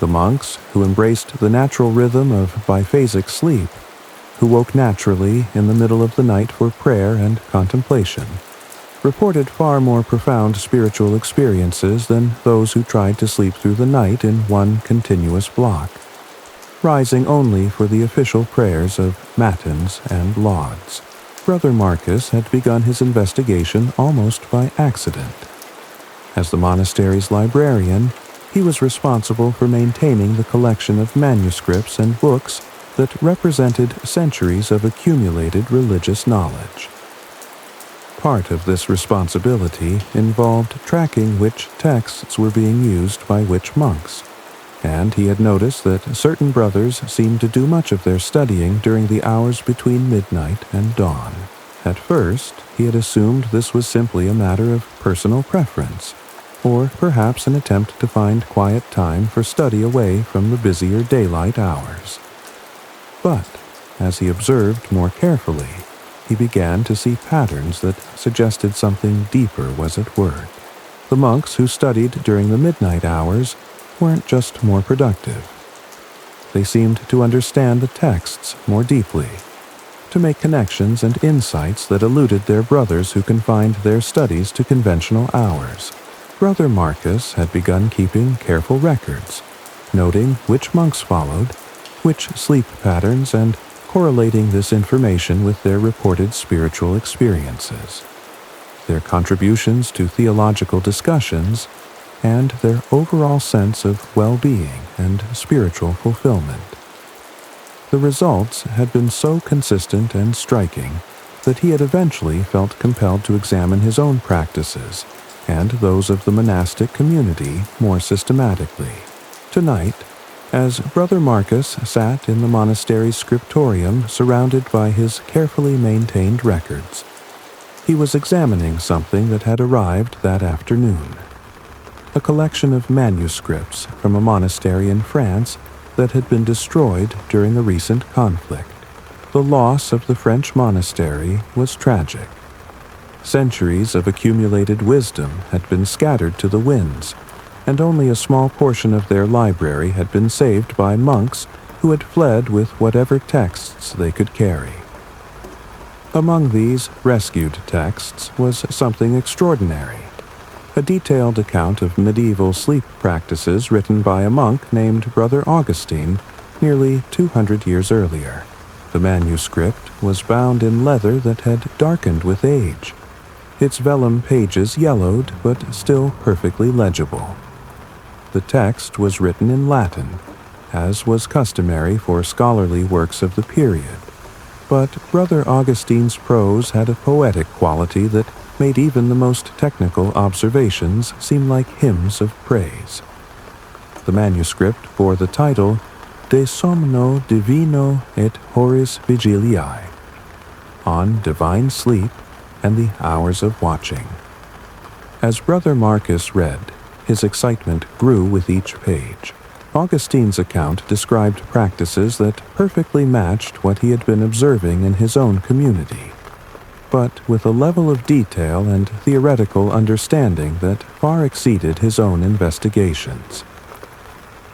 Speaker 1: The monks, who embraced the natural rhythm of biphasic sleep, who woke naturally in the middle of the night for prayer and contemplation, reported far more profound spiritual experiences than those who tried to sleep through the night in one continuous block, rising only for the official prayers of matins and lauds. Brother Marcus had begun his investigation almost by accident. As the monastery's librarian, he was responsible for maintaining the collection of manuscripts and books that represented centuries of accumulated religious knowledge. Part of this responsibility involved tracking which texts were being used by which monks, and he had noticed that certain brothers seemed to do much of their studying during the hours between midnight and dawn. At first, he had assumed this was simply a matter of personal preference, or perhaps an attempt to find quiet time for study away from the busier daylight hours. But, as he observed more carefully, he began to see patterns that suggested something deeper was at work. The monks who studied during the midnight hours weren't just more productive. They seemed to understand the texts more deeply, to make connections and insights that eluded their brothers who confined their studies to conventional hours. Brother Marcus had begun keeping careful records, noting which monks followed, which sleep patterns, and correlating this information with their reported spiritual experiences, their contributions to theological discussions, and their overall sense of well-being and spiritual fulfillment. The results had been so consistent and striking that he had eventually felt compelled to examine his own practices and those of the monastic community more systematically. Tonight, as Brother Marcus sat in the monastery's scriptorium surrounded by his carefully maintained records, he was examining something that had arrived that afternoon. A collection of manuscripts from a monastery in France that had been destroyed during a recent conflict. The loss of the French monastery was tragic. Centuries of accumulated wisdom had been scattered to the winds, and only a small portion of their library had been saved by monks who had fled with whatever texts they could carry. Among these rescued texts was something extraordinary, a detailed account of medieval sleep practices written by a monk named Brother Augustine nearly 200 years earlier. The manuscript was bound in leather that had darkened with age, its vellum pages yellowed but still perfectly legible. The text was written in Latin, as was customary for scholarly works of the period, but Brother Augustine's prose had a poetic quality that made even the most technical observations seem like hymns of praise. The manuscript bore the title De Somno Divino et Horis Vigiliae, on divine sleep and the hours of watching. As Brother Marcus read, his excitement grew with each page. Augustine's account described practices that perfectly matched what he had been observing in his own community, but with a level of detail and theoretical understanding that far exceeded his own investigations.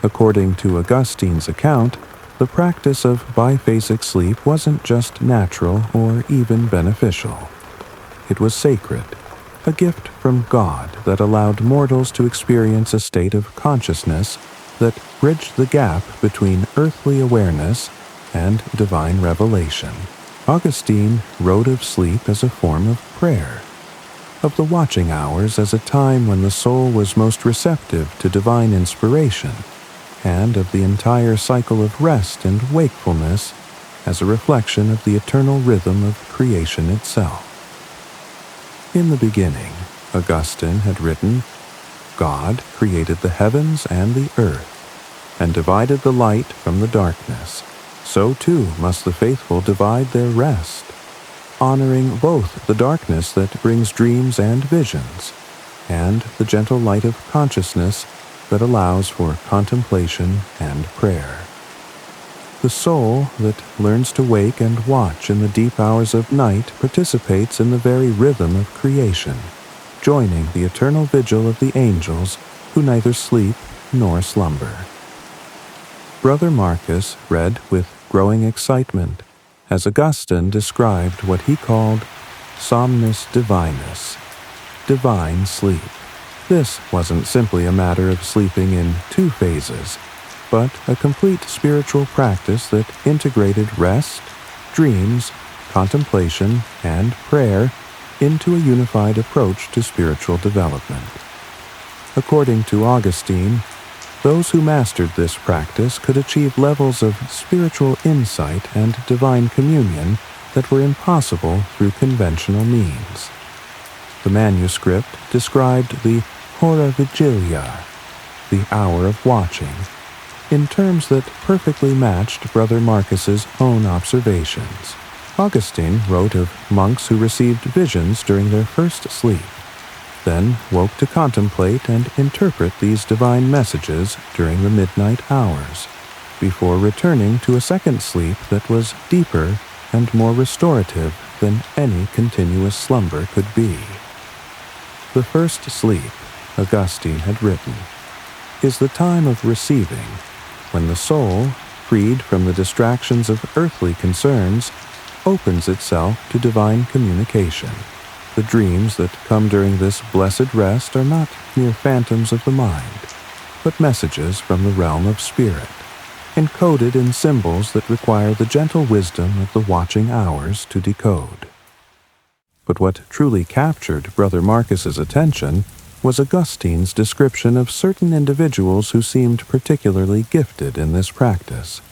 Speaker 1: According to Augustine's account, the practice of biphasic sleep wasn't just natural or even beneficial. It was sacred, a gift from God that allowed mortals to experience a state of consciousness that bridged the gap between earthly awareness and divine revelation. Augustine wrote of sleep as a form of prayer, of the watching hours as a time when the soul was most receptive to divine inspiration, and of the entire cycle of rest and wakefulness as a reflection of the eternal rhythm of creation itself. In the beginning, Augustine had written, God created the heavens and the earth, and divided the light from the darkness. so too must the faithful divide their rest, honoring both the darkness that brings dreams and visions, and the gentle light of consciousness that allows for contemplation and prayer. The soul that learns to wake and watch in the deep hours of night participates in the very rhythm of creation, joining the eternal vigil of the angels who neither sleep nor slumber. Brother Marcus read with growing excitement as Augustine described what he called somnus divinus, divine sleep. This wasn't simply a matter of sleeping in two phases, but a complete spiritual practice that integrated rest, dreams, contemplation, and prayer into a unified approach to spiritual development. According to Augustine, those who mastered this practice could achieve levels of spiritual insight and divine communion that were impossible through conventional means. The manuscript described the hora vigilia, the hour of watching, in terms that perfectly matched Brother Marcus's own observations. Augustine wrote of monks who received visions during their first sleep, then woke to contemplate and interpret these divine messages during the midnight hours, before returning to a second sleep that was deeper and more restorative than any continuous slumber could be. The first sleep, Augustine had written, is the time of receiving, when the soul, freed from the distractions of earthly concerns, opens itself to divine communication. The dreams that come during this blessed rest are not mere phantoms of the mind, but messages from the realm of spirit, encoded in symbols that require the gentle wisdom of the watching hours to decode. But what truly captured Brother Marcus's attention was Augustine's description of certain individuals who seemed particularly gifted in this practice.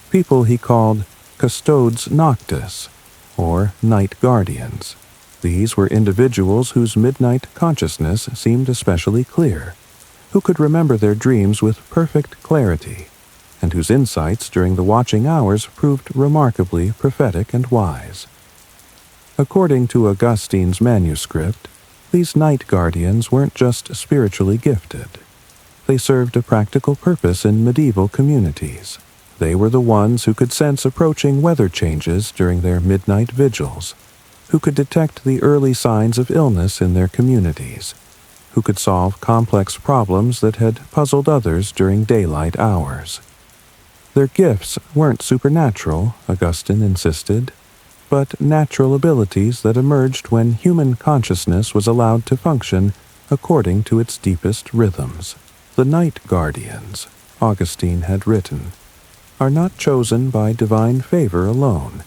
Speaker 1: People he called custodes noctis, or night guardians. These were individuals whose midnight consciousness seemed especially clear, who could remember their dreams with perfect clarity, and whose insights during the watching hours proved remarkably prophetic and wise. According to Augustine's manuscript, these night guardians weren't just spiritually gifted. They served a practical purpose in medieval communities. They were the ones who could sense approaching weather changes during their midnight vigils, who could detect the early signs of illness in their communities, who could solve complex problems that had puzzled others during daylight hours. Their gifts weren't supernatural, Augustine insisted, but natural abilities that emerged when human consciousness was allowed to function according to its deepest rhythms. The night guardians, Augustine had written, are not chosen by divine favor alone,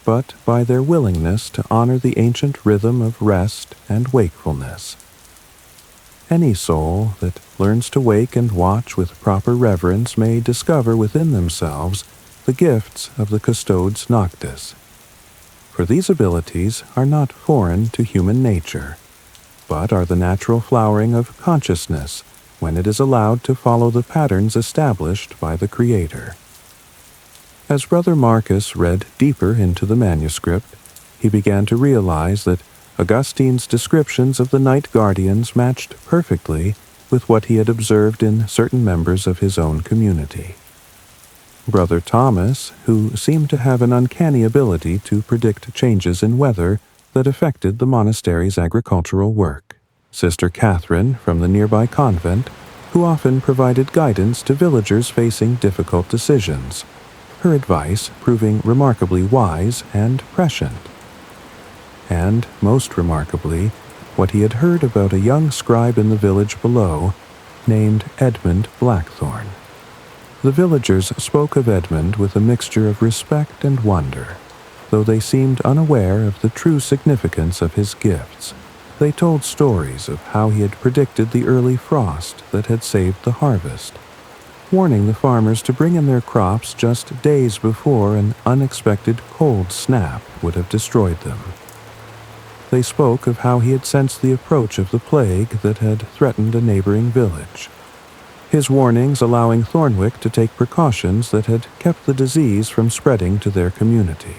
Speaker 1: but by their willingness to honor the ancient rhythm of rest and wakefulness. Any soul that learns to wake and watch with proper reverence may discover within themselves the gifts of the custodes noctis. For these abilities are not foreign to human nature, but are the natural flowering of consciousness when it is allowed to follow the patterns established by the Creator. As Brother Marcus read deeper into the manuscript, he began to realize that Augustine's descriptions of the night guardians matched perfectly with what he had observed in certain members of his own community. Brother Thomas, who seemed to have an uncanny ability to predict changes in weather that affected the monastery's agricultural work. Sister Catherine from the nearby convent, who often provided guidance to villagers facing difficult decisions, her advice proving remarkably wise and prescient. And, most remarkably, what he had heard about a young scribe in the village below, named Edmund Blackthorn. The villagers spoke of Edmund with a mixture of respect and wonder, though they seemed unaware of the true significance of his gifts. They told stories of how he had predicted the early frost that had saved the harvest, warning the farmers to bring in their crops just days before an unexpected cold snap would have destroyed them. They spoke of how he had sensed the approach of the plague that had threatened a neighboring village. his warnings allowing Thornwick to take precautions that had kept the disease from spreading to their community.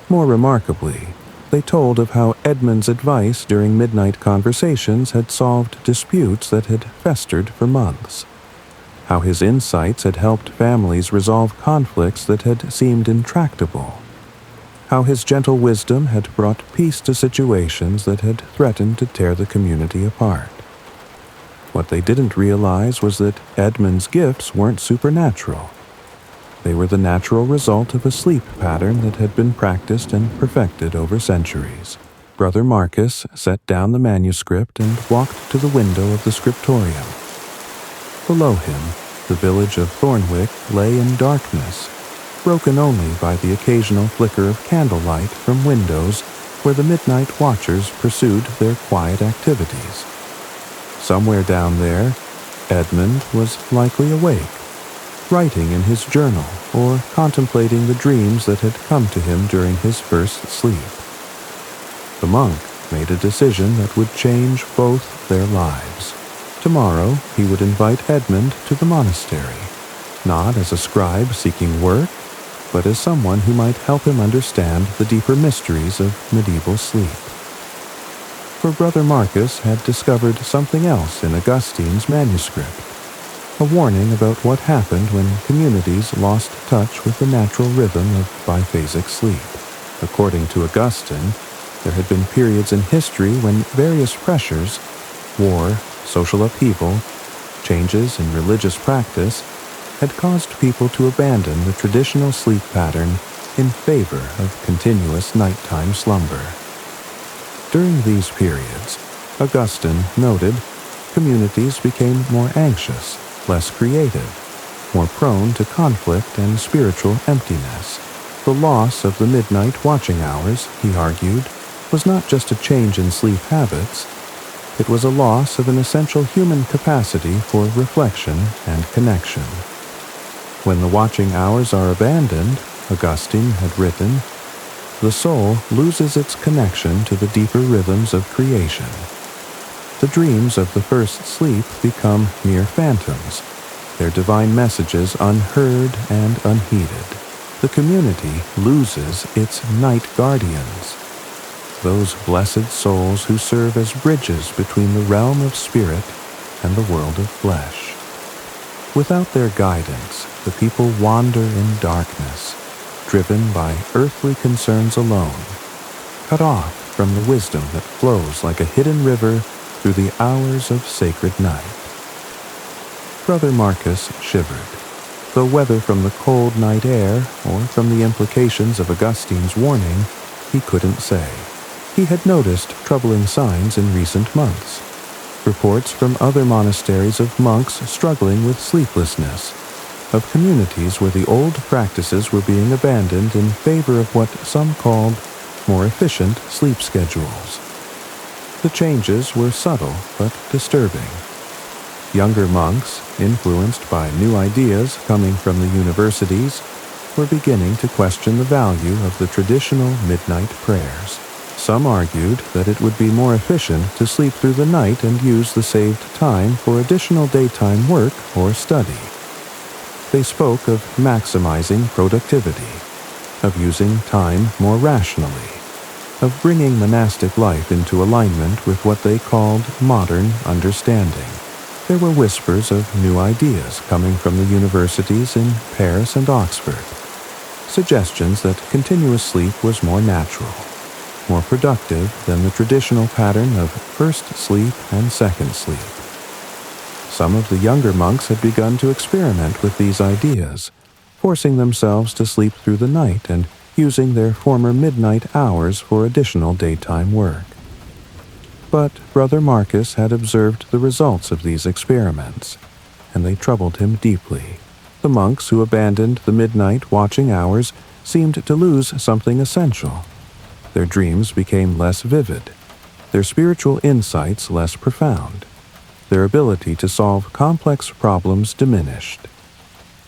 Speaker 1: More remarkably, they told of how Edmund's advice during midnight conversations had solved disputes that had festered for months, how his insights had helped families resolve conflicts that had seemed intractable, how his gentle wisdom had brought peace to situations that had threatened to tear the community apart. What they didn't realize was that Edmund's gifts weren't supernatural. They were the natural result of a sleep pattern that had been practiced and perfected over centuries. Brother Marcus set down the manuscript and walked to the window of the scriptorium. Below him, the village of Thornwick lay in darkness, broken only by the occasional flicker of candlelight from windows where the midnight watchers pursued their quiet activities. Somewhere down there, Edmund was likely awake, writing in his journal or contemplating the dreams that had come to him during his first sleep. The monk made a decision that would change both their lives. Tomorrow he would invite Edmund to the monastery, not as a scribe seeking work, but as someone who might help him understand the deeper mysteries of medieval sleep. For Brother Marcus had discovered something else in Augustine's manuscript, a warning about what happened when communities lost touch with the natural rhythm of biphasic sleep. According to Augustine, there had been periods in history when various pressures, war, social upheaval, changes in religious practice, had caused people to abandon the traditional sleep pattern in favor of continuous nighttime slumber. During these periods, Augustine noted, communities became more anxious, less creative, more prone to conflict and spiritual emptiness. The loss of the midnight watching hours, he argued, was not just a change in sleep habits, it was a loss of an essential human capacity for reflection and connection. When the watching hours are abandoned, Augustine had written, the soul loses its connection to the deeper rhythms of creation. The dreams of the first sleep become mere phantoms, their divine messages unheard and unheeded. The community loses its night guardians, those blessed souls who serve as bridges between the realm of spirit and the world of flesh. Without their guidance, the people wander in darkness, driven by earthly concerns alone, cut off from the wisdom that flows like a hidden river through the hours of sacred night. Brother Marcus shivered, though whether from the cold night air or from the implications of Augustine's warning, he couldn't say. He had noticed troubling signs in recent months. Reports from other monasteries of monks struggling with sleeplessness, of communities where the old practices were being abandoned in favor of what some called more efficient sleep schedules. The changes were subtle but disturbing. Younger monks, influenced by new ideas coming from the universities, were beginning to question the value of the traditional midnight prayers. Some argued that it would be more efficient to sleep through the night and use the saved time for additional daytime work or study. They spoke of maximizing productivity, of using time more rationally, of bringing monastic life into alignment with what they called modern understanding. There were whispers of new ideas coming from the universities in Paris and Oxford, suggestions that continuous sleep was more natural, more productive than the traditional pattern of first sleep and second sleep. Some of the younger monks had begun to experiment with these ideas, forcing themselves to sleep through the night and using their former midnight hours for additional daytime work. But Brother Marcus had observed the results of these experiments, and they troubled him deeply. The monks who abandoned the midnight watching hours seemed to lose something essential. Their dreams became less vivid, their spiritual insights less profound, their ability to solve complex problems diminished.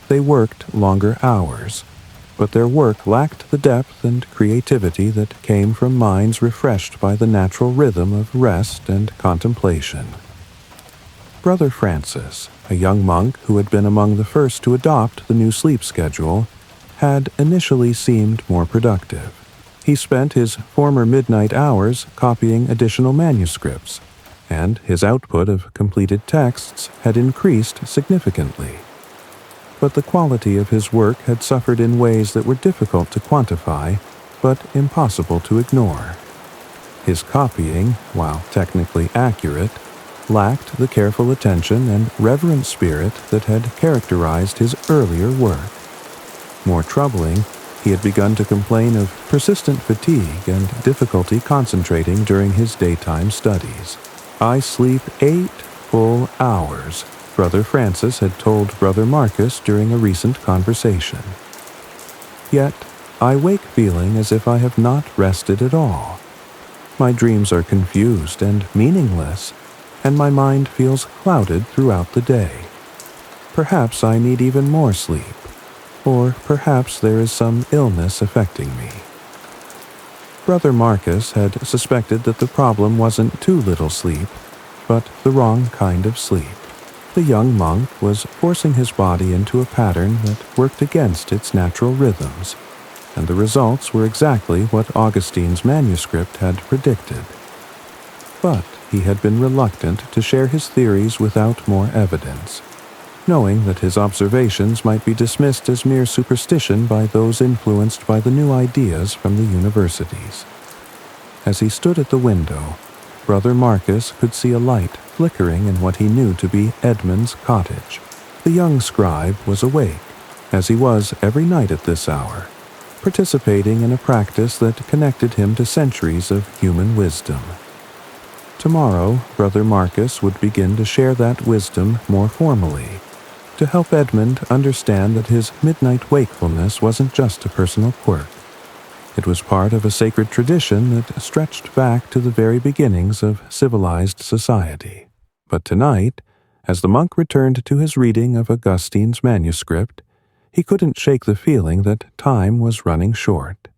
Speaker 1: They worked longer hours, but their work lacked the depth and creativity that came from minds refreshed by the natural rhythm of rest and contemplation. Brother Francis, a young monk who had been among the first to adopt the new sleep schedule, had initially seemed more productive. He spent his former midnight hours copying additional manuscripts, and his output of completed texts had increased significantly. But the quality of his work had suffered in ways that were difficult to quantify, but impossible to ignore. His copying, while technically accurate, lacked the careful attention and reverent spirit that had characterized his earlier work. More troubling, he had begun to complain of persistent fatigue and difficulty concentrating during his daytime studies. "I sleep 8 full hours," Brother Francis had told Brother Marcus during a recent conversation. "Yet, I wake feeling as if I have not rested at all. My dreams are confused and meaningless, and my mind feels clouded throughout the day. Perhaps I need even more sleep, or perhaps there is some illness affecting me." Brother Marcus had suspected that the problem wasn't too little sleep, but the wrong kind of sleep. The young monk was forcing his body into a pattern that worked against its natural rhythms, and the results were exactly what Augustine's manuscript had predicted. But he had been reluctant to share his theories without more evidence, knowing that his observations might be dismissed as mere superstition by those influenced by the new ideas from the universities. As he stood at the window, Brother Marcus could see a light flickering in what he knew to be Edmund's cottage. The young scribe was awake, as he was every night at this hour, participating in a practice that connected him to centuries of human wisdom. Tomorrow, Brother Marcus would begin to share that wisdom more formally, to help Edmund understand that his midnight wakefulness wasn't just a personal quirk. It was part of a sacred tradition that stretched back to the very beginnings of civilized society. But tonight, as the monk returned to his reading of Augustine's manuscript, he couldn't shake the feeling that time was running short.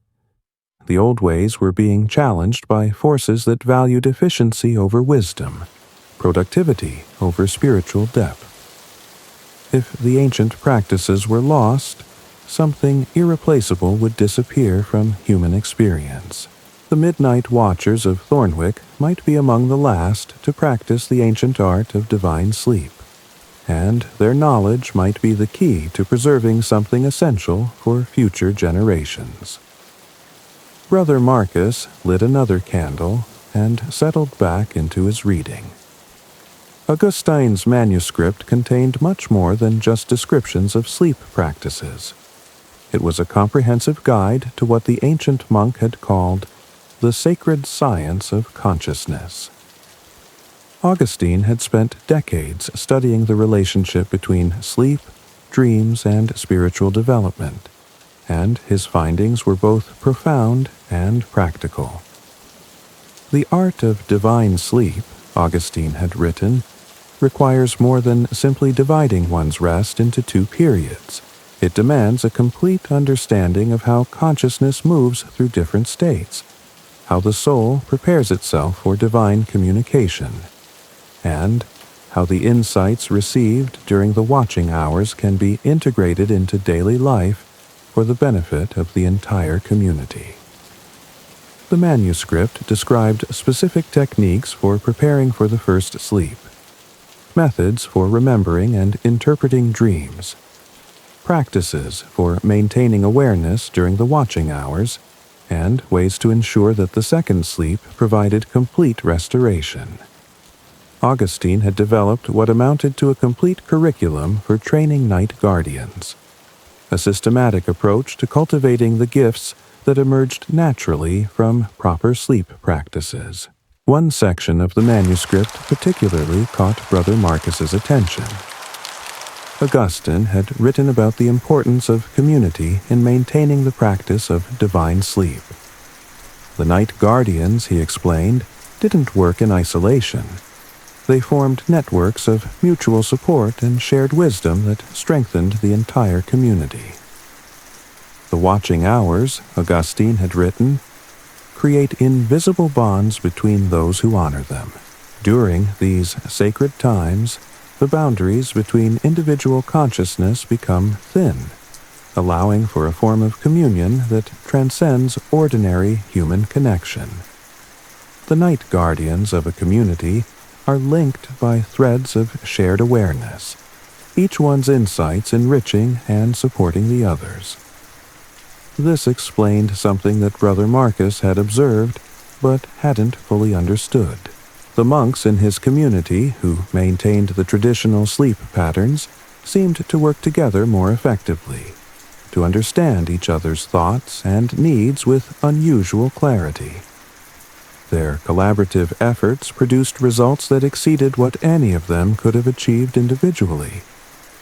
Speaker 1: The old ways were being challenged by forces that valued efficiency over wisdom, productivity over spiritual depth. If the ancient practices were lost, something irreplaceable would disappear from human experience. The midnight watchers of Thornwick might be among the last to practice the ancient art of divine sleep, and their knowledge might be the key to preserving something essential for future generations. Brother Marcus lit another candle and settled back into his reading. Augustine's manuscript contained much more than just descriptions of sleep practices. It was a comprehensive guide to what the ancient monk had called the sacred science of consciousness. Augustine had spent decades studying the relationship between sleep, dreams, and spiritual development, and his findings were both profound and practical. The art of divine sleep, Augustine had written, requires more than simply dividing one's rest into 2 periods. It demands a complete understanding of how consciousness moves through different states, how the soul prepares itself for divine communication, and how the insights received during the watching hours can be integrated into daily life for the benefit of the entire community. The manuscript described specific techniques for preparing for the first sleep, methods for remembering and interpreting dreams, practices for maintaining awareness during the watching hours, and ways to ensure that the second sleep provided complete restoration. Augustine had developed what amounted to a complete curriculum for training night guardians, a systematic approach to cultivating the gifts that emerged naturally from proper sleep practices. One section of the manuscript particularly caught Brother Marcus's attention. Augustine had written about the importance of community in maintaining the practice of divine sleep. The night guardians, he explained, didn't work in isolation. They formed networks of mutual support and shared wisdom that strengthened the entire community. The watching hours, Augustine had written, create invisible bonds between those who honor them. During these sacred times, the boundaries between individual consciousness become thin, allowing for a form of communion that transcends ordinary human connection. The night guardians of a community are linked by threads of shared awareness, each one's insights enriching and supporting the others. This explained something that Brother Marcus had observed but hadn't fully understood. The monks in his community, who maintained the traditional sleep patterns, seemed to work together more effectively, to understand each other's thoughts and needs with unusual clarity. Their collaborative efforts produced results that exceeded what any of them could have achieved individually,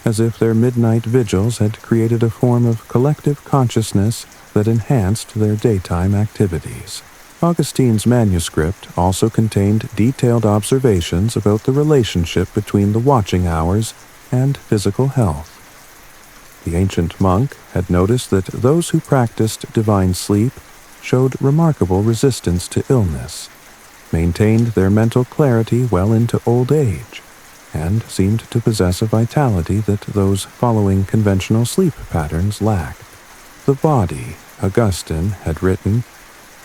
Speaker 1: as if their midnight vigils had created a form of collective consciousness that enhanced their daytime activities. Augustine's manuscript also contained detailed observations about the relationship between the watching hours and physical health. The ancient monk had noticed that those who practiced divine sleep showed remarkable resistance to illness, maintained their mental clarity well into old age, and seemed to possess a vitality that those following conventional sleep patterns lacked. The body, Augustine had written,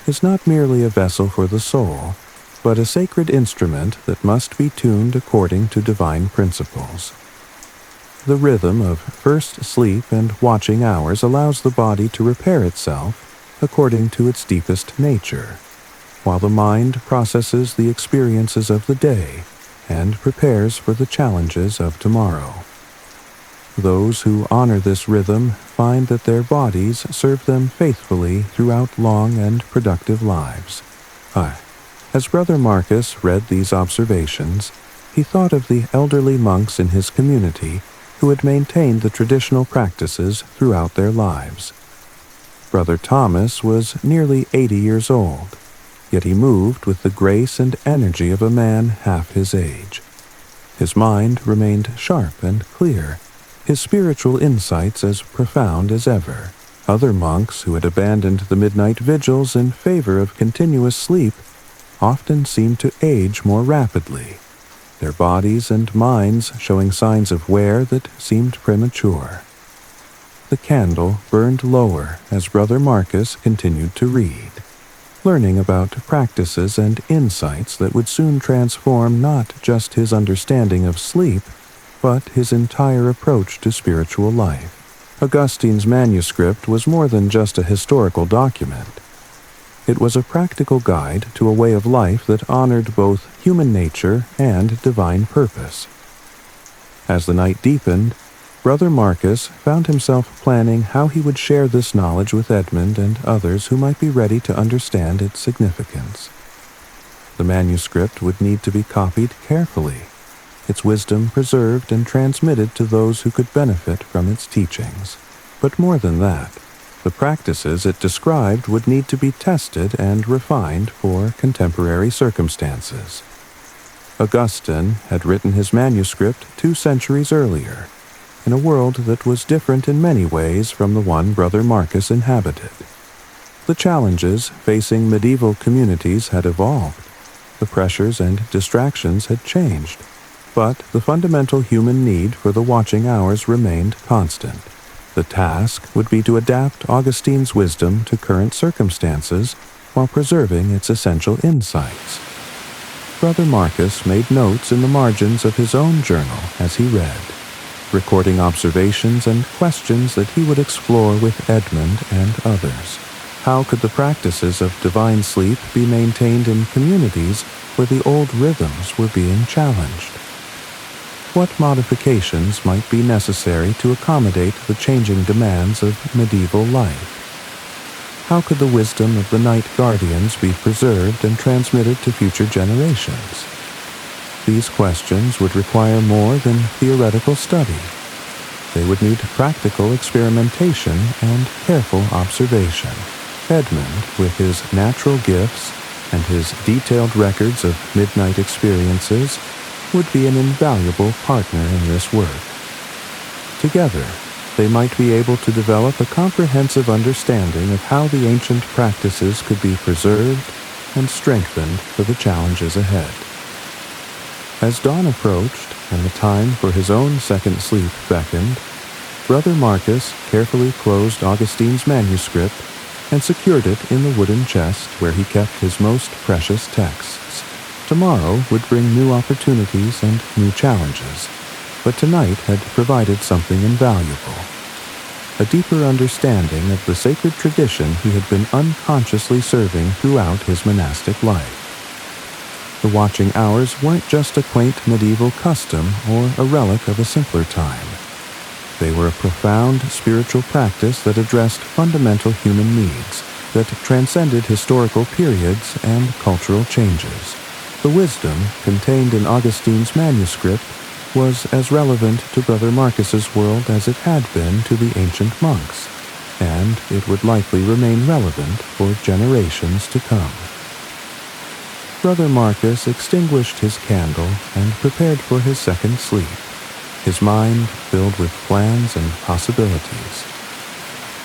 Speaker 1: is not merely a vessel for the soul, but a sacred instrument that must be tuned according to divine principles. The rhythm of first sleep and watching hours allows the body to repair itself according to its deepest nature, while the mind processes the experiences of the day and prepares for the challenges of tomorrow. Those who honor this rhythm find that their bodies serve them faithfully throughout long and productive lives. As Brother Marcus read these observations, he thought of the elderly monks in his community who had maintained the traditional practices throughout their lives. Brother Thomas was nearly 80 years old, yet he moved with the grace and energy of a man half his age. His mind remained sharp and clear, his spiritual insights as profound as ever. Other monks who had abandoned the midnight vigils in favor of continuous sleep often seemed to age more rapidly, their bodies and minds showing signs of wear that seemed premature. The candle burned lower as Brother Marcus continued to read, learning about practices and insights that would soon transform not just his understanding of sleep, but his entire approach to spiritual life. Augustine's manuscript was more than just a historical document. It was a practical guide to a way of life that honored both human nature and divine purpose. As the night deepened, Brother Marcus found himself planning how he would share this knowledge with Edmund and others who might be ready to understand its significance. The manuscript would need to be copied carefully, its wisdom preserved and transmitted to those who could benefit from its teachings. But more than that, the practices it described would need to be tested and refined for contemporary circumstances. Augustine had written his manuscript 2 centuries earlier, in a world that was different in many ways from the one Brother Marcus inhabited. The challenges facing medieval communities had evolved, the pressures and distractions had changed, but the fundamental human need for the watching hours remained constant. The task would be to adapt Augustine's wisdom to current circumstances while preserving its essential insights. Brother Marcus made notes in the margins of his own journal as he read, recording observations and questions that he would explore with Edmund and others. How could the practices of divine sleep be maintained in communities where the old rhythms were being challenged? What modifications might be necessary to accommodate the changing demands of medieval life? How could the wisdom of the night guardians be preserved and transmitted to future generations? These questions would require more than theoretical study. They would need practical experimentation and careful observation. Edmund, with his natural gifts and his detailed records of midnight experiences, would be an invaluable partner in this work. Together, they might be able to develop a comprehensive understanding of how the ancient practices could be preserved and strengthened for the challenges ahead. As dawn approached, and the time for his own second sleep beckoned, Brother Marcus carefully closed Augustine's manuscript and secured it in the wooden chest where he kept his most precious texts. Tomorrow would bring new opportunities and new challenges, but tonight had provided something invaluable. A deeper understanding of the sacred tradition he had been unconsciously serving throughout his monastic life. The watching hours weren't just a quaint medieval custom or a relic of a simpler time. They were a profound spiritual practice that addressed fundamental human needs, that transcended historical periods and cultural changes. The wisdom contained in Augustine's manuscript was as relevant to Brother Marcus's world as it had been to the ancient monks, and it would likely remain relevant for generations to come. Brother Marcus extinguished his candle and prepared for his second sleep, his mind filled with plans and possibilities.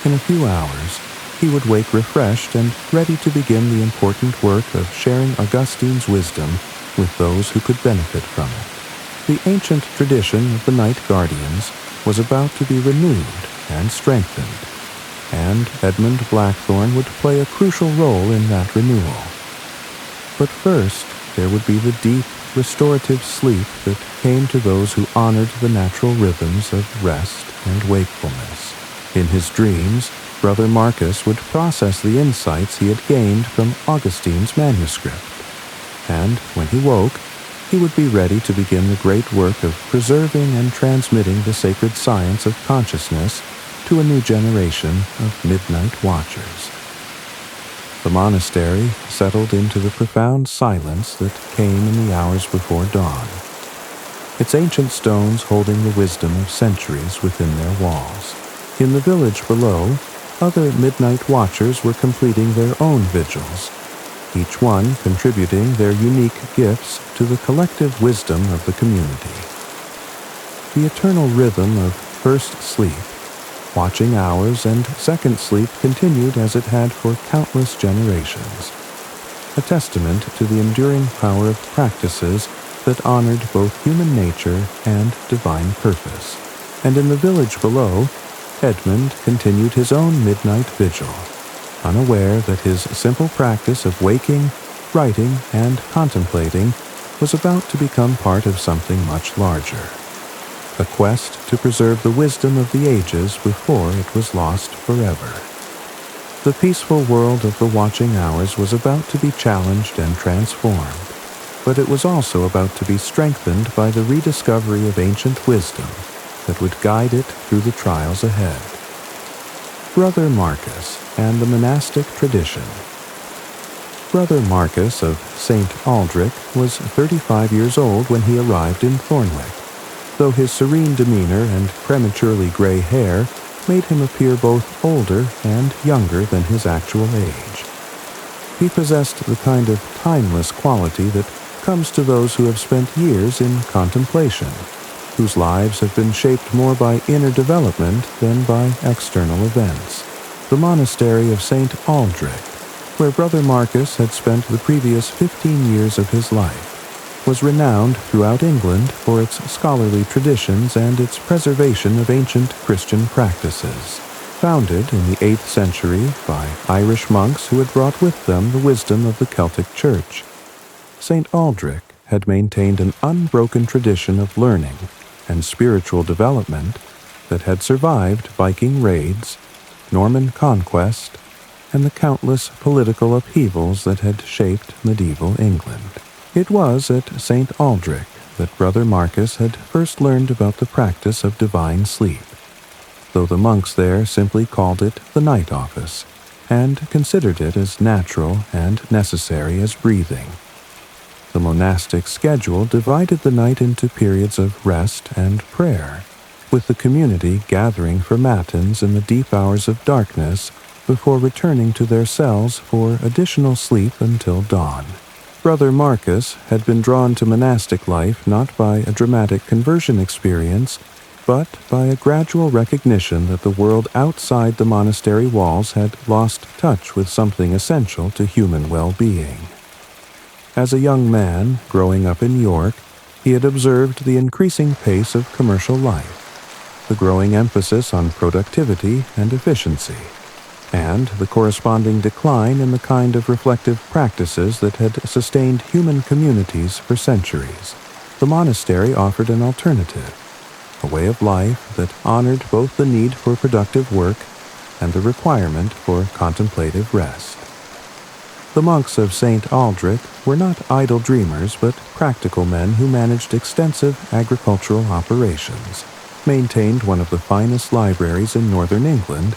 Speaker 1: In a few hours, he would wake refreshed and ready to begin the important work of sharing Augustine's wisdom with those who could benefit from it. The ancient tradition of the Night Guardians was about to be renewed and strengthened, and Edmund Blackthorne would play a crucial role in that renewal. But first, there would be the deep, restorative sleep that came to those who honored the natural rhythms of rest and wakefulness. In his dreams, Brother Marcus would process the insights he had gained from Augustine's manuscript, and when he woke, he would be ready to begin the great work of preserving and transmitting the sacred science of consciousness to a new generation of midnight watchers. The monastery settled into the profound silence that came in the hours before dawn, its ancient stones holding the wisdom of centuries within their walls. In the village below, other midnight watchers were completing their own vigils, each one contributing their unique gifts to the collective wisdom of the community. The eternal rhythm of first sleep, watching hours, and second sleep continued as it had for countless generations, a testament to the enduring power of practices that honored both human nature and divine purpose. And in the village below, Edmund continued his own midnight vigil, unaware that his simple practice of waking, writing, and contemplating was about to become part of something much larger. A quest to preserve the wisdom of the ages before it was lost forever. The peaceful world of the watching hours was about to be challenged and transformed, but it was also about to be strengthened by the rediscovery of ancient wisdom that would guide it through the trials ahead. Brother Marcus and the monastic tradition. Brother Marcus of St. Aldrich was 35 years old when he arrived in Thornwick, though his serene demeanor and prematurely gray hair made him appear both older and younger than his actual age. He possessed the kind of timeless quality that comes to those who have spent years in contemplation, whose lives have been shaped more by inner development than by external events. The monastery of St. Aldrich, where Brother Marcus had spent the previous 15 years of his life, was renowned throughout England for its scholarly traditions and its preservation of ancient Christian practices. Founded in the 8th century by Irish monks who had brought with them the wisdom of the Celtic Church, St. Aldrich had maintained an unbroken tradition of learning and spiritual development that had survived Viking raids, Norman conquest, and the countless political upheavals that had shaped medieval England. It was at St. Aldrich that Brother Marcus had first learned about the practice of divine sleep, though the monks there simply called it the night office, and considered it as natural and necessary as breathing. The monastic schedule divided the night into periods of rest and prayer, with the community gathering for matins in the deep hours of darkness before returning to their cells for additional sleep until dawn. Brother Marcus had been drawn to monastic life not by a dramatic conversion experience, but by a gradual recognition that the world outside the monastery walls had lost touch with something essential to human well-being. As a young man growing up in York, He had observed the increasing pace of commercial life, the growing emphasis on productivity and efficiency, and the corresponding decline in the kind of reflective practices that had sustained human communities for centuries. The monastery offered an alternative, a way of life that honored both the need for productive work and the requirement for contemplative rest. The monks of St. Aldrich were not idle dreamers, but practical men who managed extensive agricultural operations, maintained one of the finest libraries in northern England,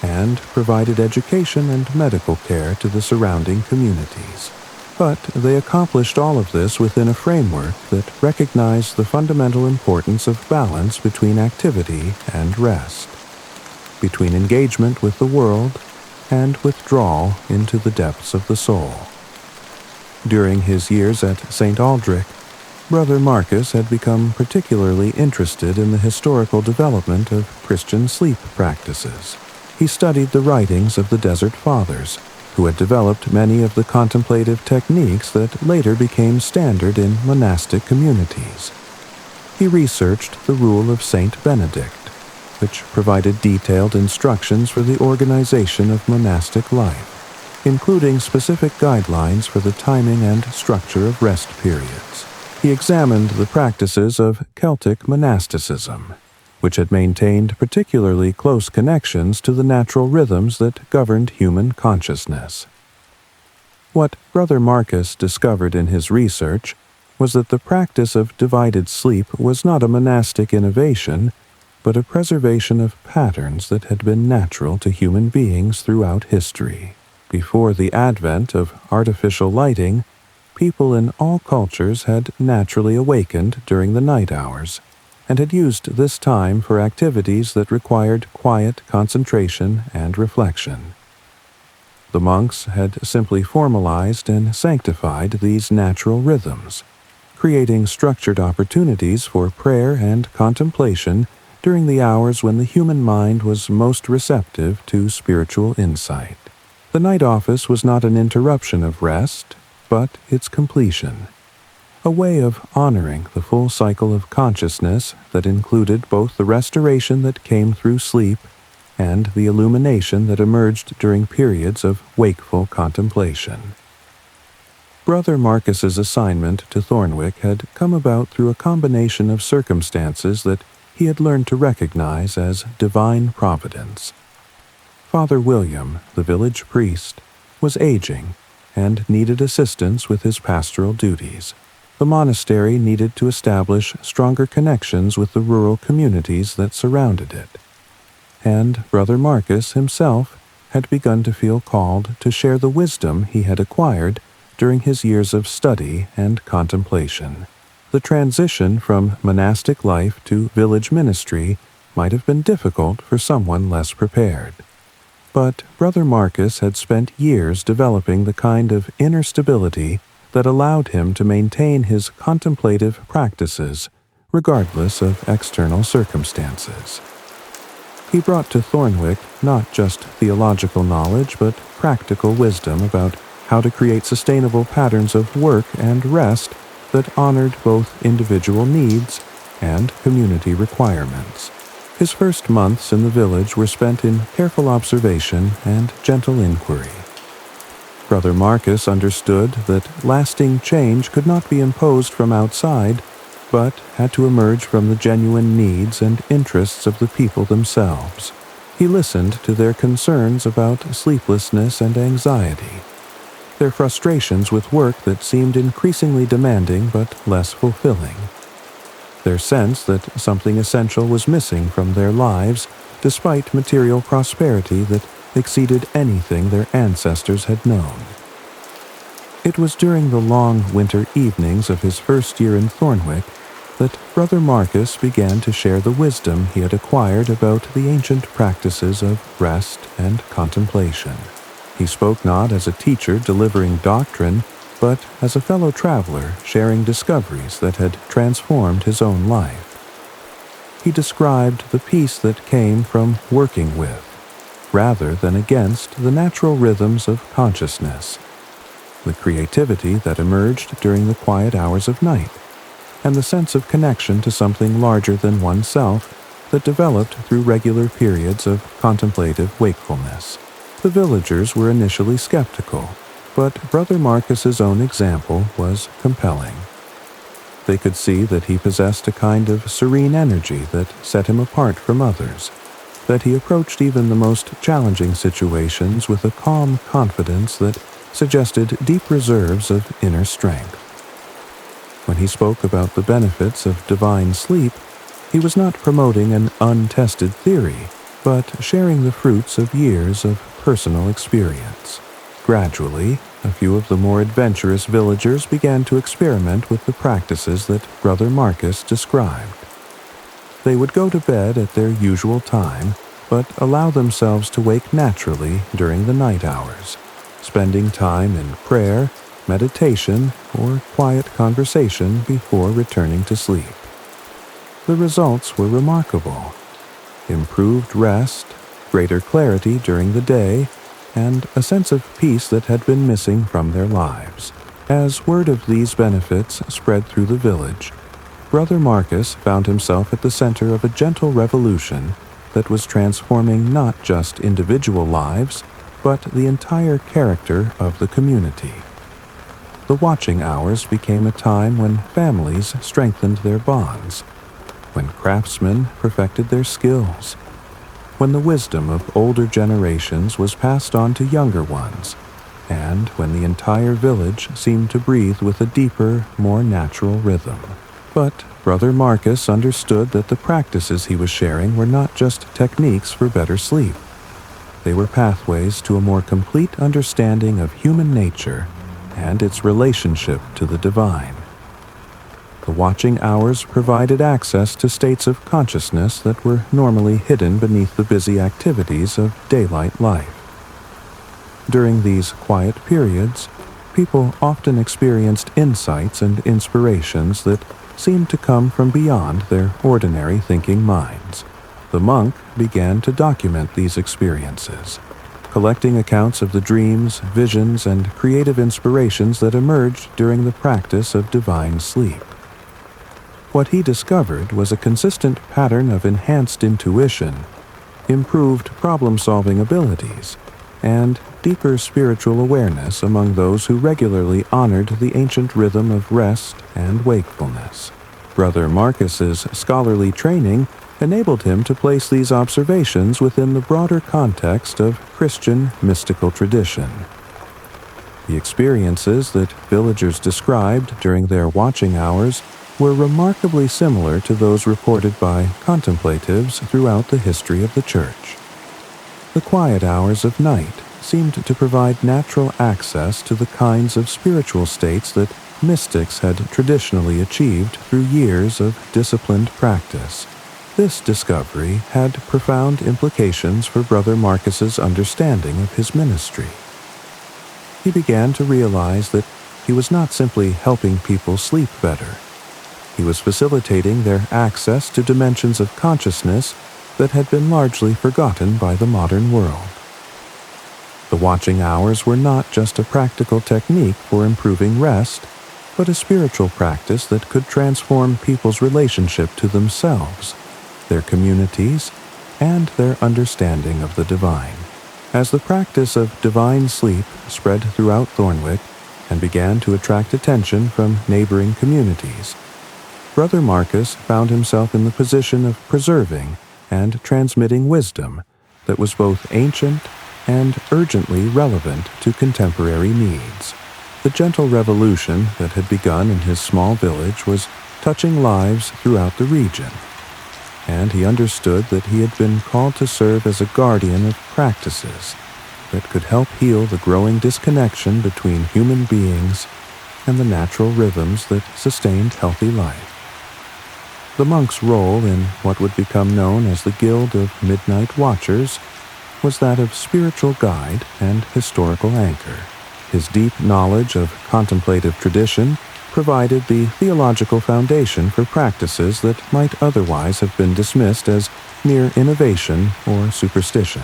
Speaker 1: and provided education and medical care to the surrounding communities. But they accomplished all of this within a framework that recognized the fundamental importance of balance between activity and rest, between engagement with the world and withdrawal into the depths of the soul. During his years at St. Aldrich, Brother Marcus had become particularly interested in the historical development of Christian sleep practices. He studied the writings of the Desert Fathers, who had developed many of the contemplative techniques that later became standard in monastic communities. He researched the Rule of Saint Benedict, which provided detailed instructions for the organization of monastic life, including specific guidelines for the timing and structure of rest periods. He examined the practices of Celtic monasticism, which had maintained particularly close connections to the natural rhythms that governed human consciousness. What Brother Marcus discovered in his research was that the practice of divided sleep was not a monastic innovation, but a preservation of patterns that had been natural to human beings throughout history. Before the advent of artificial lighting, people in all cultures had naturally awakened during the night hours, and had used this time for activities that required quiet concentration and reflection. The monks had simply formalized and sanctified these natural rhythms, creating structured opportunities for prayer and contemplation during the hours when the human mind was most receptive to spiritual insight. The night office was not an interruption of rest, but its completion, a way of honoring the full cycle of consciousness that included both the restoration that came through sleep and the illumination that emerged during periods of wakeful contemplation. Brother Marcus's assignment to Thornwick had come about through a combination of circumstances that he had learned to recognize as divine providence. Father William, the village priest, was aging and needed assistance with his pastoral duties. The monastery needed to establish stronger connections with the rural communities that surrounded it. And Brother Marcus himself had begun to feel called to share the wisdom he had acquired during his years of study and contemplation. The transition from monastic life to village ministry might have been difficult for someone less prepared. But Brother Marcus had spent years developing the kind of inner stability that allowed him to maintain his contemplative practices regardless of external circumstances. He brought to Thornwick not just theological knowledge but practical wisdom about how to create sustainable patterns of work and rest that honored both individual needs and community requirements. His first months in the village were spent in careful observation and gentle inquiry. Brother Marcus understood that lasting change could not be imposed from outside, but had to emerge from the genuine needs and interests of the people themselves. He listened to their concerns about sleeplessness and anxiety, their frustrations with work that seemed increasingly demanding but less fulfilling, their sense that something essential was missing from their lives despite material prosperity that exceeded anything their ancestors had known. It was during the long winter evenings of his first year in Thornwick that Brother Marcus began to share the wisdom he had acquired about the ancient practices of rest and contemplation. He spoke not as a teacher delivering doctrine, but as a fellow traveler sharing discoveries that had transformed his own life. He described the peace that came from working with, rather than against, the natural rhythms of consciousness, the creativity that emerged during the quiet hours of night, and the sense of connection to something larger than oneself that developed through regular periods of contemplative wakefulness. The villagers were initially skeptical, but Brother Marcus's own example was compelling. They could see that he possessed a kind of serene energy that set him apart from others, that he approached even the most challenging situations with a calm confidence that suggested deep reserves of inner strength. When he spoke about the benefits of divine sleep, he was not promoting an untested theory, but sharing the fruits of years of personal experience. Gradually, a few of the more adventurous villagers began to experiment with the practices that Brother Marcus described. They would go to bed at their usual time, but allow themselves to wake naturally during the night hours, spending time in prayer, meditation, or quiet conversation before returning to sleep. The results were remarkable. Improved rest, greater clarity during the day, and a sense of peace that had been missing from their lives. As word of these benefits spread through the village, Brother Marcus found himself at the center of a gentle revolution that was transforming not just individual lives, but the entire character of the community. The watching hours became a time when families strengthened their bonds, when craftsmen perfected their skills, when the wisdom of older generations was passed on to younger ones, and when the entire village seemed to breathe with a deeper, more natural rhythm. But Brother Marcus understood that the practices he was sharing were not just techniques for better sleep. They were pathways to a more complete understanding of human nature and its relationship to the divine. The watching hours provided access to states of consciousness that were normally hidden beneath the busy activities of daylight life. During these quiet periods, people often experienced insights and inspirations that seemed to come from beyond their ordinary thinking minds. The monk began to document these experiences, collecting accounts of the dreams, visions, and creative inspirations that emerged during the practice of divine sleep. What he discovered was a consistent pattern of enhanced intuition, improved problem-solving abilities, and deeper spiritual awareness among those who regularly honored the ancient rhythm of rest and wakefulness. Brother Marcus's scholarly training enabled him to place these observations within the broader context of Christian mystical tradition. The experiences that villagers described during their watching hours were remarkably similar to those reported by contemplatives throughout the history of the Church. The quiet hours of night seemed to provide natural access to the kinds of spiritual states that mystics had traditionally achieved through years of disciplined practice. This discovery had profound implications for Brother Marcus's understanding of his ministry. He began to realize that he was not simply helping people sleep better. He was facilitating their access to dimensions of consciousness that had been largely forgotten by the modern world. The watching hours were not just a practical technique for improving rest, but a spiritual practice that could transform people's relationship to themselves, their communities, and their understanding of the divine. As the practice of divine sleep spread throughout Thornwick and began to attract attention from neighboring communities, Brother Marcus found himself in the position of preserving and transmitting wisdom that was both ancient and urgently relevant to contemporary needs. The gentle revolution that had begun in his small village was touching lives throughout the region, and he understood that he had been called to serve as a guardian of practices that could help heal the growing disconnection between human beings and the natural rhythms that sustained healthy life. The monk's role in what would become known as the Guild of Midnight Watchers was that of spiritual guide and historical anchor. His deep knowledge of contemplative tradition provided the theological foundation for practices that might otherwise have been dismissed as mere innovation or superstition.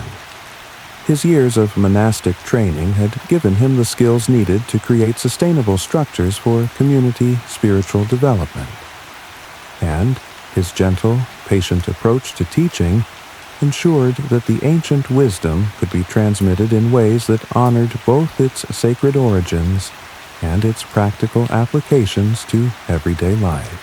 Speaker 1: His years of monastic training had given him the skills needed to create sustainable structures for community spiritual development. and his gentle, patient approach to teaching ensured that the ancient wisdom could be transmitted in ways that honored both its sacred origins and its practical applications to everyday life.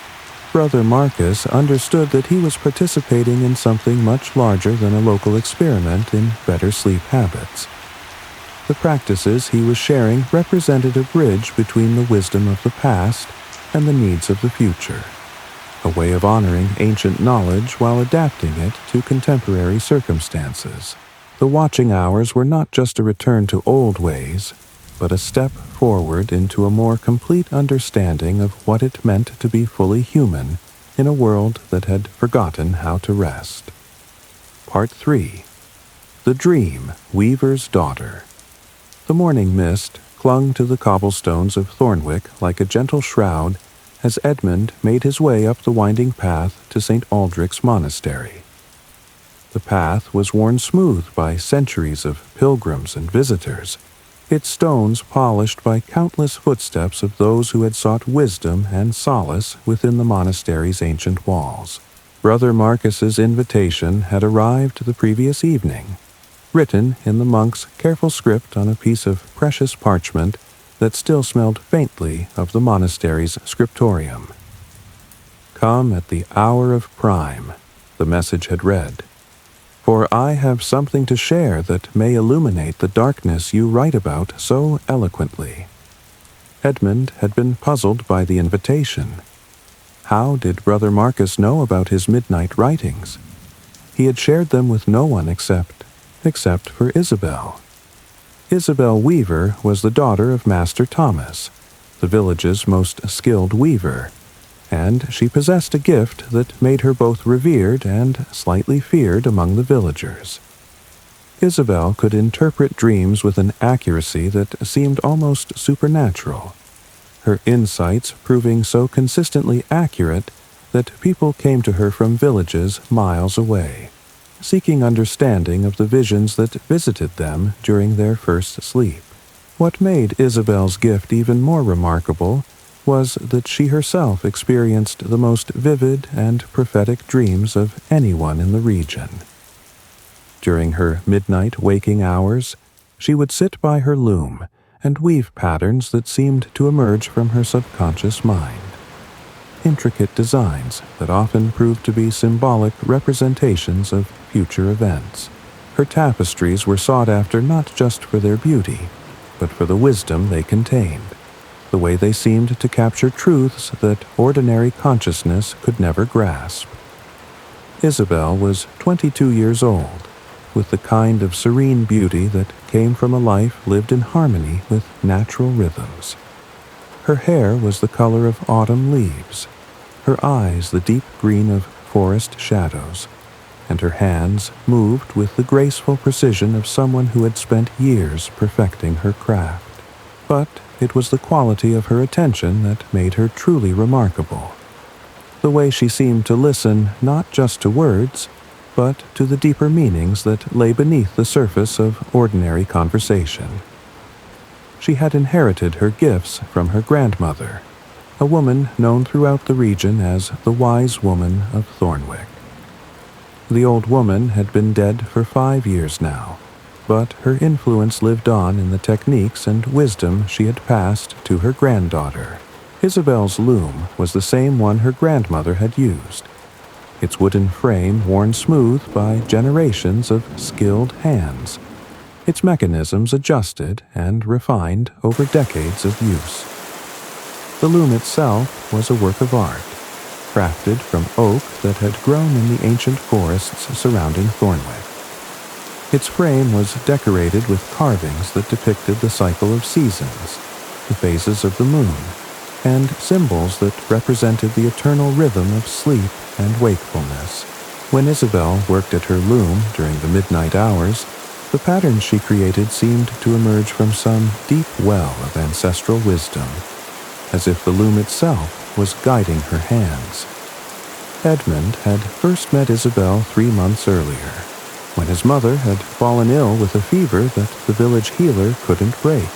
Speaker 1: Brother Marcus understood that he was participating in something much larger than a local experiment in better sleep habits. The practices he was sharing represented a bridge between the wisdom of the past and the needs of the future, a way of honoring ancient knowledge while adapting it to contemporary circumstances. The watching hours were not just a return to old ways, but a step forward into a more complete understanding of what it meant to be fully human in a world that had forgotten how to rest. Part 3. The Dream, Weaver's Daughter. The morning mist clung to the cobblestones of Thornwick like a gentle shroud as Edmund made his way up the winding path to St. Aldrich's Monastery. The path was worn smooth by centuries of pilgrims and visitors, its stones polished by countless footsteps of those who had sought wisdom and solace within the monastery's ancient walls. Brother Marcus's invitation had arrived the previous evening, written in the monk's careful script on a piece of precious parchment that still smelled faintly of the monastery's scriptorium. "Come at the hour of prime," the message had read, "for I have something to share that may illuminate the darkness you write about so eloquently." Edmund had been puzzled by the invitation. How did Brother Marcus know about his midnight writings? He had shared them with no one except for Isabel. Isabel Weaver was the daughter of Master Thomas, the village's most skilled weaver, and she possessed a gift that made her both revered and slightly feared among the villagers. Isabel could interpret dreams with an accuracy that seemed almost supernatural, her insights proving so consistently accurate that people came to her from villages miles away, seeking understanding of the visions that visited them during their first sleep. What made Isabel's gift even more remarkable was that she herself experienced the most vivid and prophetic dreams of anyone in the region. During her midnight waking hours, she would sit by her loom and weave patterns that seemed to emerge from her subconscious mind. Intricate designs that often proved to be symbolic representations of future events. Her tapestries were sought after not just for their beauty, but for the wisdom they contained, the way they seemed to capture truths that ordinary consciousness could never grasp. Isabel was 22 years old, with the kind of serene beauty that came from a life lived in harmony with natural rhythms. Her hair was the color of autumn leaves, her eyes the deep green of forest shadows, and her hands moved with the graceful precision of someone who had spent years perfecting her craft. But it was the quality of her attention that made her truly remarkable. The way she seemed to listen not just to words, but to the deeper meanings that lay beneath the surface of ordinary conversation. She had inherited her gifts from her grandmother, a woman known throughout the region as the Wise Woman of Thornwick. The old woman had been dead for 5 years now, but her influence lived on in the techniques and wisdom she had passed to her granddaughter. Isabel's loom was the same one her grandmother had used, its wooden frame worn smooth by generations of skilled hands, its mechanisms adjusted and refined over decades of use. The loom itself was a work of art, crafted from oak that had grown in the ancient forests surrounding Thornwick. Its frame was decorated with carvings that depicted the cycle of seasons, the phases of the moon, and symbols that represented the eternal rhythm of sleep and wakefulness. When Isabel worked at her loom during the midnight hours, the patterns she created seemed to emerge from some deep well of ancestral wisdom, as if the loom itself was guiding her hands. Edmund had first met Isabel 3 months earlier, when his mother had fallen ill with a fever that the village healer couldn't break.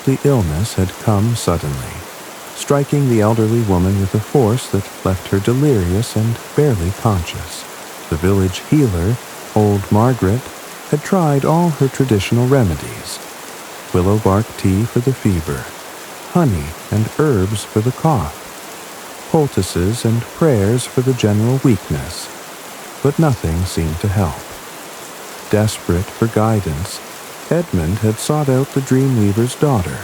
Speaker 1: The illness had come suddenly, striking the elderly woman with a force that left her delirious and barely conscious. The village healer, old Margaret, had tried all her traditional remedies: willow bark tea for the fever, honey and herbs for the cough, poultices and prayers for the general weakness, but nothing seemed to help. Desperate for guidance, Edmund had sought out the Dreamweaver's daughter,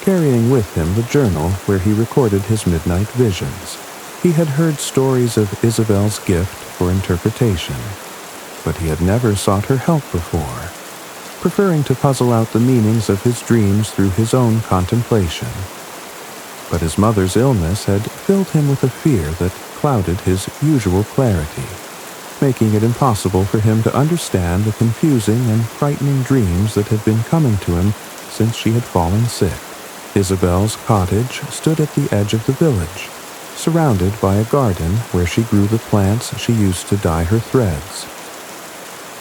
Speaker 1: carrying with him the journal where he recorded his midnight visions. He had heard stories of Isabel's gift for interpretation, but he had never sought her help before, preferring to puzzle out the meanings of his dreams through his own contemplation. But his mother's illness had filled him with a fear that clouded his usual clarity, making it impossible for him to understand the confusing and frightening dreams that had been coming to him since she had fallen sick. Isabel's cottage stood at the edge of the village, surrounded by a garden where she grew the plants she used to dye her threads.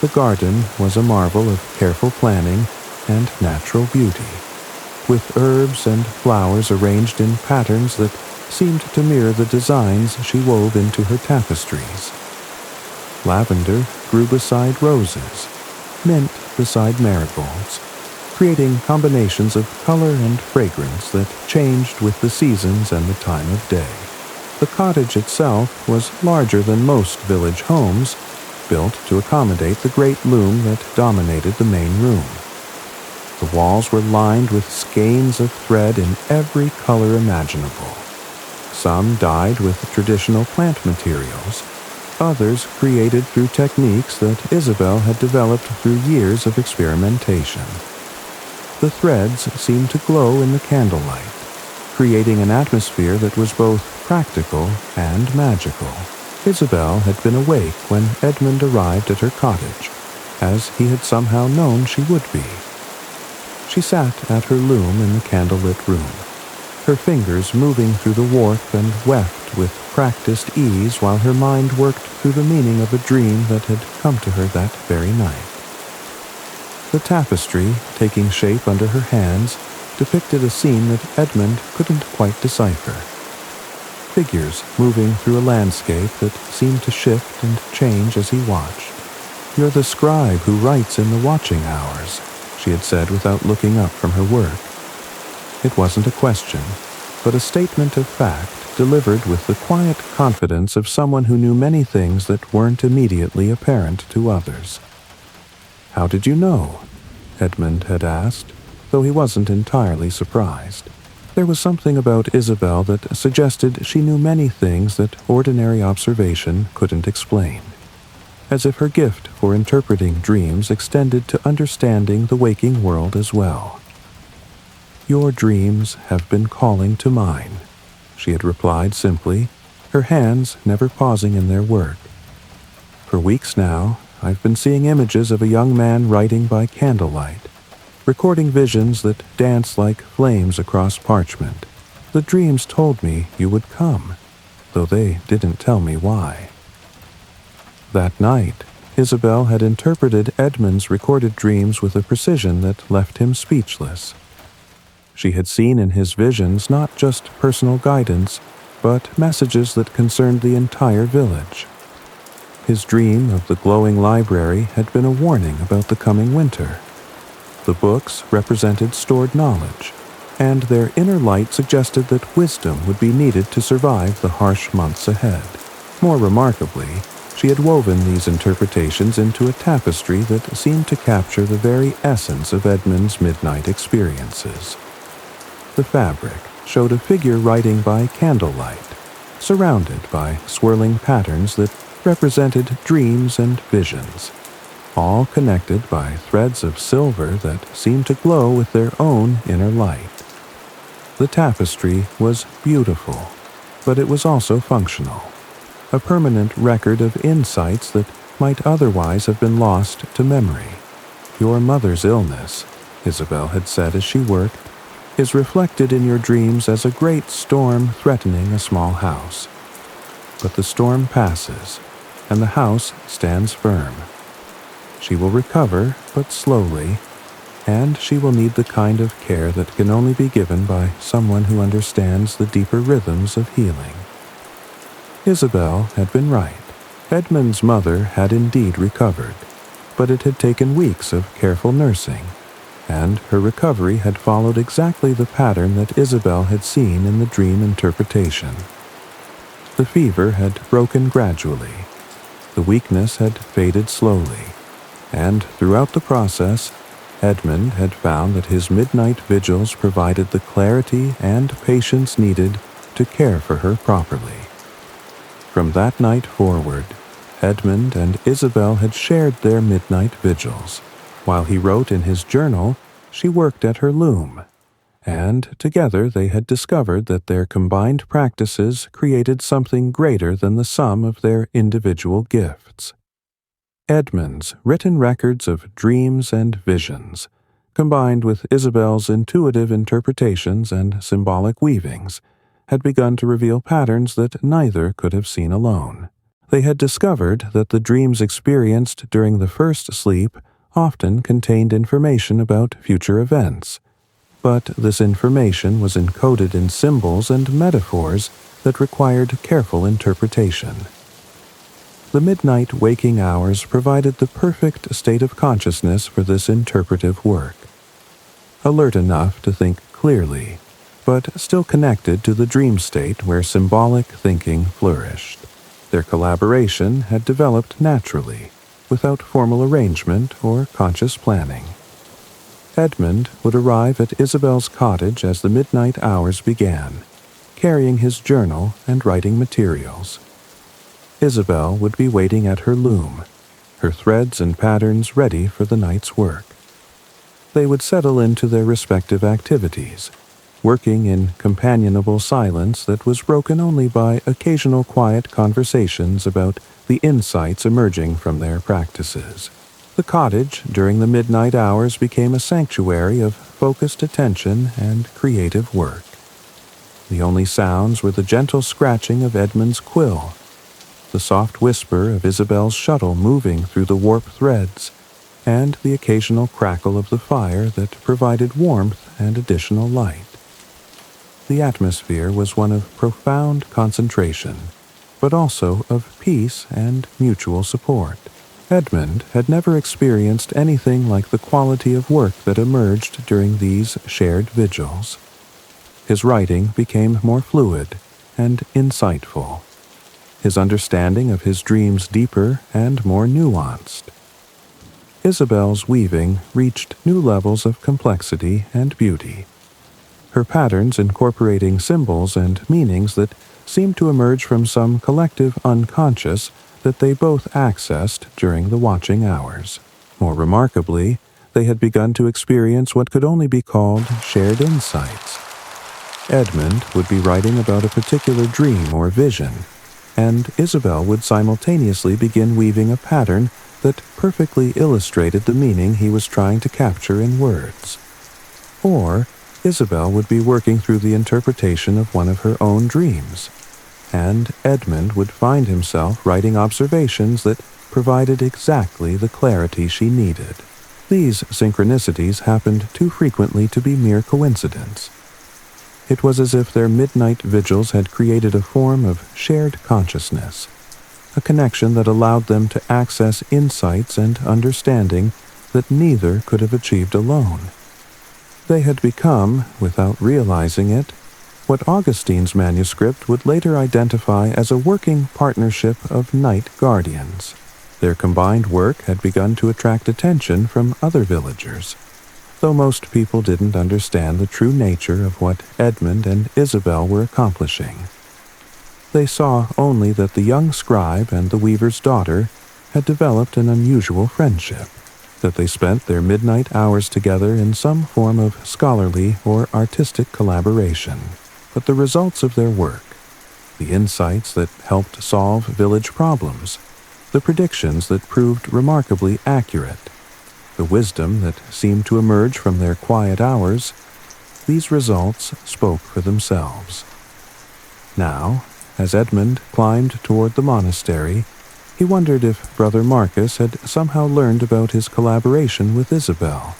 Speaker 1: The garden was a marvel of careful planning and natural beauty, with herbs and flowers arranged in patterns that seemed to mirror the designs she wove into her tapestries. Lavender grew beside roses, mint beside marigolds, creating combinations of color and fragrance that changed with the seasons and the time of day. The cottage itself was larger than most village homes, built to accommodate the great loom that dominated the main room. The walls were lined with skeins of thread in every color imaginable. Some dyed with traditional plant materials, others created through techniques that Isabel had developed through years of experimentation. The threads seemed to glow in the candlelight, creating an atmosphere that was both practical and magical. Isabel had been awake when Edmund arrived at her cottage, as he had somehow known she would be. She sat at her loom in the candlelit room, her fingers moving through the warp and weft with practiced ease while her mind worked through the meaning of a dream that had come to her that very night. The tapestry, taking shape under her hands, depicted a scene that Edmund couldn't quite decipher. Figures moving through a landscape that seemed to shift and change as he watched. "You're the scribe who writes in the watching hours," she had said without looking up from her work. It wasn't a question, but a statement of fact delivered with the quiet confidence of someone who knew many things that weren't immediately apparent to others. "How did you know?" Edmund had asked, though he wasn't entirely surprised. There was something about Isabel that suggested she knew many things that ordinary observation couldn't explain, as if her gift for interpreting dreams extended to understanding the waking world as well. "Your dreams have been calling to mine," she had replied simply, her hands never pausing in their work. "For weeks now, I've been seeing images of a young man writing by candlelight, recording visions that dance like flames across parchment. The dreams told me you would come, though they didn't tell me why." That night, Isabel had interpreted Edmund's recorded dreams with a precision that left him speechless. She had seen in his visions not just personal guidance, but messages that concerned the entire village. His dream of the glowing library had been a warning about the coming winter. The books represented stored knowledge, and their inner light suggested that wisdom would be needed to survive the harsh months ahead. More remarkably, she had woven these interpretations into a tapestry that seemed to capture the very essence of Edmund's midnight experiences. The fabric showed a figure writing by candlelight, surrounded by swirling patterns that represented dreams and visions, all connected by threads of silver that seemed to glow with their own inner light. The tapestry was beautiful, but it was also functional, a permanent record of insights that might otherwise have been lost to memory. "Your mother's illness," Isabel had said as she worked, "is reflected in your dreams as a great storm threatening a small house. But the storm passes, and the house stands firm. She will recover, but slowly, and she will need the kind of care that can only be given by someone who understands the deeper rhythms of healing. Isabel had been right. Edmund's mother had indeed recovered, but it had taken weeks of careful nursing, and her recovery had followed exactly the pattern that Isabel had seen in the dream interpretation. The fever had broken gradually. The weakness had faded slowly, and throughout the process, Edmund had found that his midnight vigils provided the clarity and patience needed to care for her properly. From that night forward, Edmund and Isabel had shared their midnight vigils. While he wrote in his journal, she worked at her loom, and together they had discovered that their combined practices created something greater than the sum of their individual gifts. Edmund's written records of dreams and visions, combined with Isabel's intuitive interpretations and symbolic weavings, had begun to reveal patterns that neither could have seen alone. They had discovered that the dreams experienced during the first sleep often contained information about future events, but this information was encoded in symbols and metaphors that required careful interpretation. The midnight waking hours provided the perfect state of consciousness for this interpretive work. Alert enough to think clearly, but still connected to the dream state where symbolic thinking flourished. Their collaboration had developed naturally, without formal arrangement or conscious planning. Edmund would arrive at Isabel's cottage as the midnight hours began, carrying his journal and writing materials. Isabel would be waiting at her loom, her threads and patterns ready for the night's work. They would settle into their respective activities, working in companionable silence that was broken only by occasional quiet conversations about the insights emerging from their practices. The cottage during the midnight hours became a sanctuary of focused attention and creative work. The only sounds were the gentle scratching of Edmund's quill, the soft whisper of Isabel's shuttle moving through the warp threads, and the occasional crackle of the fire that provided warmth and additional light. The atmosphere was one of profound concentration, but also of peace and mutual support. Edmund had never experienced anything like the quality of work that emerged during these shared vigils. His writing became more fluid and insightful, his understanding of his dreams deeper and more nuanced. Isabel's weaving reached new levels of complexity and beauty, her patterns incorporating symbols and meanings that seemed to emerge from some collective unconscious that they both accessed during the watching hours. More remarkably, they had begun to experience what could only be called shared insights. Edmund would be writing about a particular dream or vision, and Isabel would simultaneously begin weaving a pattern that perfectly illustrated the meaning he was trying to capture in words. Or Isabel would be working through the interpretation of one of her own dreams, and Edmund would find himself writing observations that provided exactly the clarity she needed. These synchronicities happened too frequently to be mere coincidence. It was as if their midnight vigils had created a form of shared consciousness, a connection that allowed them to access insights and understanding that neither could have achieved alone. They had become, without realizing it, what Augustine's manuscript would later identify as a working partnership of night guardians. Their combined work had begun to attract attention from other villagers, though most people didn't understand the true nature of what Edmund and Isabel were accomplishing. They saw only that the young scribe and the weaver's daughter had developed an unusual friendship, that they spent their midnight hours together in some form of scholarly or artistic collaboration. But the results of their work, the insights that helped solve village problems, the predictions that proved remarkably accurate, the wisdom that seemed to emerge from their quiet hours, these results spoke for themselves. Now, as Edmund climbed toward the monastery, he wondered if Brother Marcus had somehow learned about his collaboration with Isabel.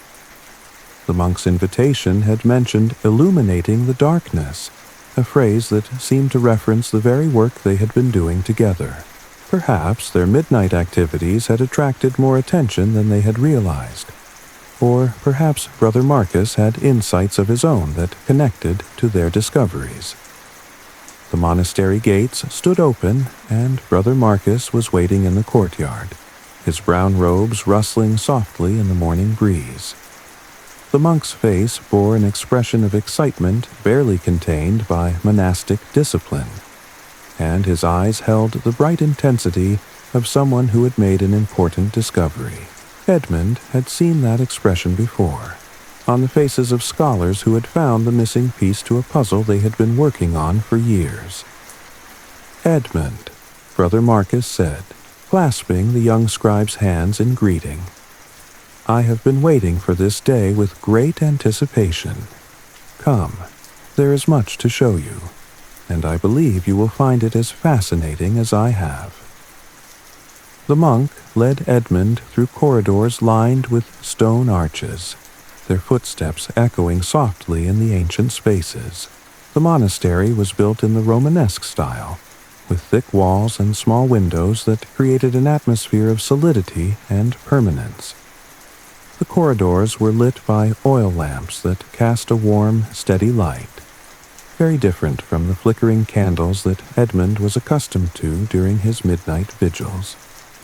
Speaker 1: The monk's invitation had mentioned illuminating the darkness, a phrase that seemed to reference the very work they had been doing together. Perhaps their midnight activities had attracted more attention than they had realized. Or perhaps Brother Marcus had insights of his own that connected to their discoveries. The monastery gates stood open, and Brother Marcus was waiting in the courtyard, his brown robes rustling softly in the morning breeze. The monk's face bore an expression of excitement barely contained by monastic discipline, and his eyes held the bright intensity of someone who had made an important discovery. Edmund had seen that expression before, on the faces of scholars who had found the missing piece to a puzzle they had been working on for years. "Edmund," Brother Marcus said, clasping the young scribe's hands in greeting. "I have been waiting for this day with great anticipation. Come, there is much to show you, and I believe you will find it as fascinating as I have." The monk led Edmund through corridors lined with stone arches, their footsteps echoing softly in the ancient spaces. The monastery was built in the Romanesque style, with thick walls and small windows that created an atmosphere of solidity and permanence. The corridors were lit by oil lamps that cast a warm, steady light, very different from the flickering candles that Edmund was accustomed to during his midnight vigils.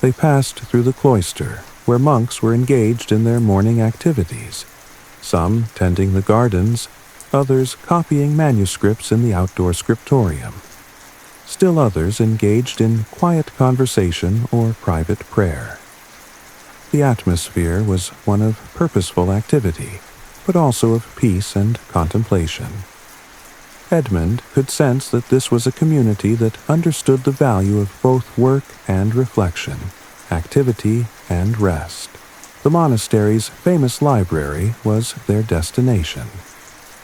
Speaker 1: They passed through the cloister, where monks were engaged in their morning activities, some tending the gardens, others copying manuscripts in the outdoor scriptorium. Still others engaged in quiet conversation or private prayer. The atmosphere was one of purposeful activity, but also of peace and contemplation. Edmund could sense that this was a community that understood the value of both work and reflection, activity and rest. The monastery's famous library was their destination,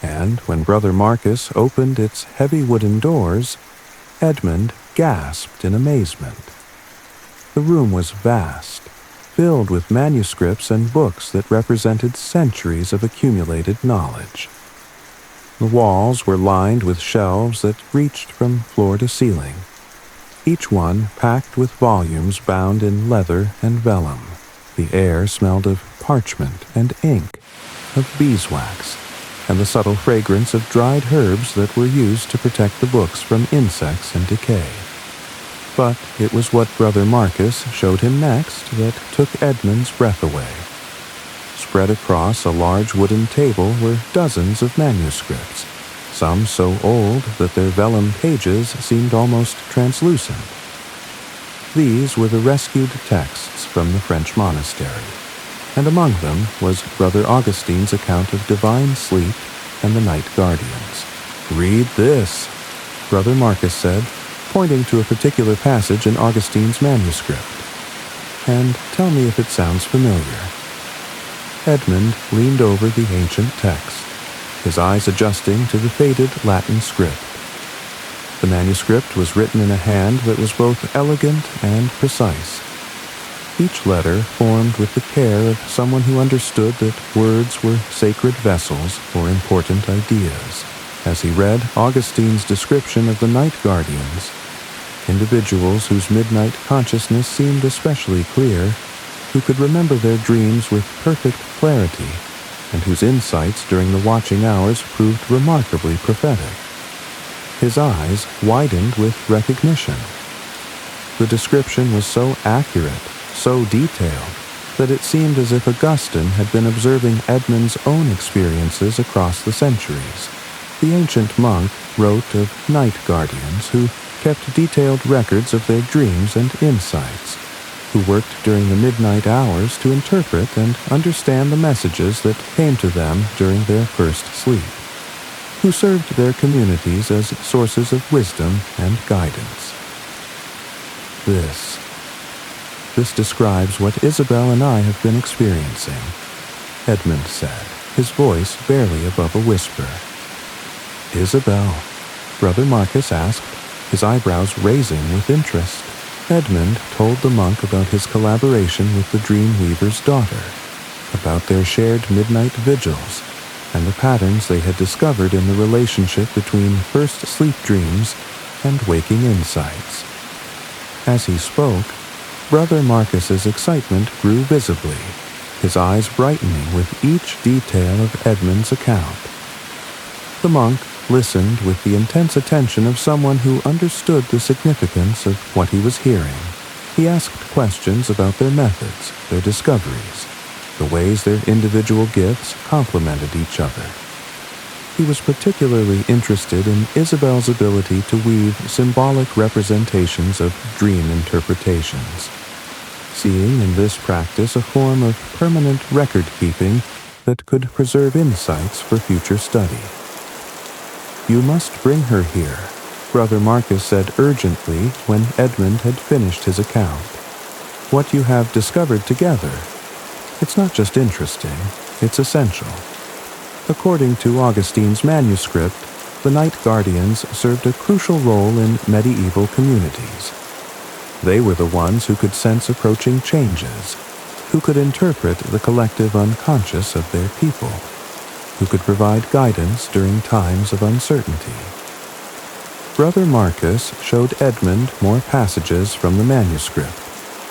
Speaker 1: and when Brother Marcus opened its heavy wooden doors, Edmund gasped in amazement. The room was vast, filled with manuscripts and books that represented centuries of accumulated knowledge. The walls were lined with shelves that reached from floor to ceiling, each one packed with volumes bound in leather and vellum. The air smelled of parchment and ink, of beeswax, and the subtle fragrance of dried herbs that were used to protect the books from insects and decay. But it was what Brother Marcus showed him next that took Edmund's breath away. Spread across a large wooden table were dozens of manuscripts, some so old that their vellum pages seemed almost translucent. These were the rescued texts from the French monastery, and among them was Brother Augustine's account of divine sleep and the night guardians. "Read this," Brother Marcus said, pointing to a particular passage in Augustine's manuscript. "And tell me if it sounds familiar." Edmund leaned over the ancient text, his eyes adjusting to the faded Latin script. The manuscript was written in a hand that was both elegant and precise, each letter formed with the care of someone who understood that words were sacred vessels for important ideas. As he read Augustine's description of the night guardians, individuals whose midnight consciousness seemed especially clear, who could remember their dreams with perfect clarity, and whose insights during the watching hours proved remarkably prophetic. His eyes widened with recognition. The description was so accurate, so detailed, that it seemed as if Augustine had been observing Edmund's own experiences across the centuries. The ancient monk wrote of night guardians who kept detailed records of their dreams and insights, who worked during the midnight hours to interpret and understand the messages that came to them during their first sleep, who served their communities as sources of wisdom and guidance. This describes what Isabel and I have been experiencing, Edmund said, his voice barely above a whisper. "Isabel?" Brother Marcus asked, his eyebrows raising with interest. Edmund told the monk about his collaboration with the Dream Weaver's daughter, about their shared midnight vigils, and the patterns they had discovered in the relationship between first sleep dreams and waking insights. As he spoke, Brother Marcus's excitement grew visibly, his eyes brightening with each detail of Edmund's account. The monk listened with the intense attention of someone who understood the significance of what he was hearing. He asked questions about their methods, their discoveries, the ways their individual gifts complemented each other. He was particularly interested in Isabel's ability to weave symbolic representations of dream interpretations, seeing in this practice a form of permanent record-keeping that could preserve insights for future study. "You must bring her here," Brother Marcus said urgently when Edmund had finished his account. "What you have discovered together, it's not just interesting, it's essential." According to Augustine's manuscript, the night guardians served a crucial role in medieval communities. They were the ones who could sense approaching changes, who could interpret the collective unconscious of their people, who could provide guidance during times of uncertainty. Brother Marcus showed Edmund more passages from the manuscript,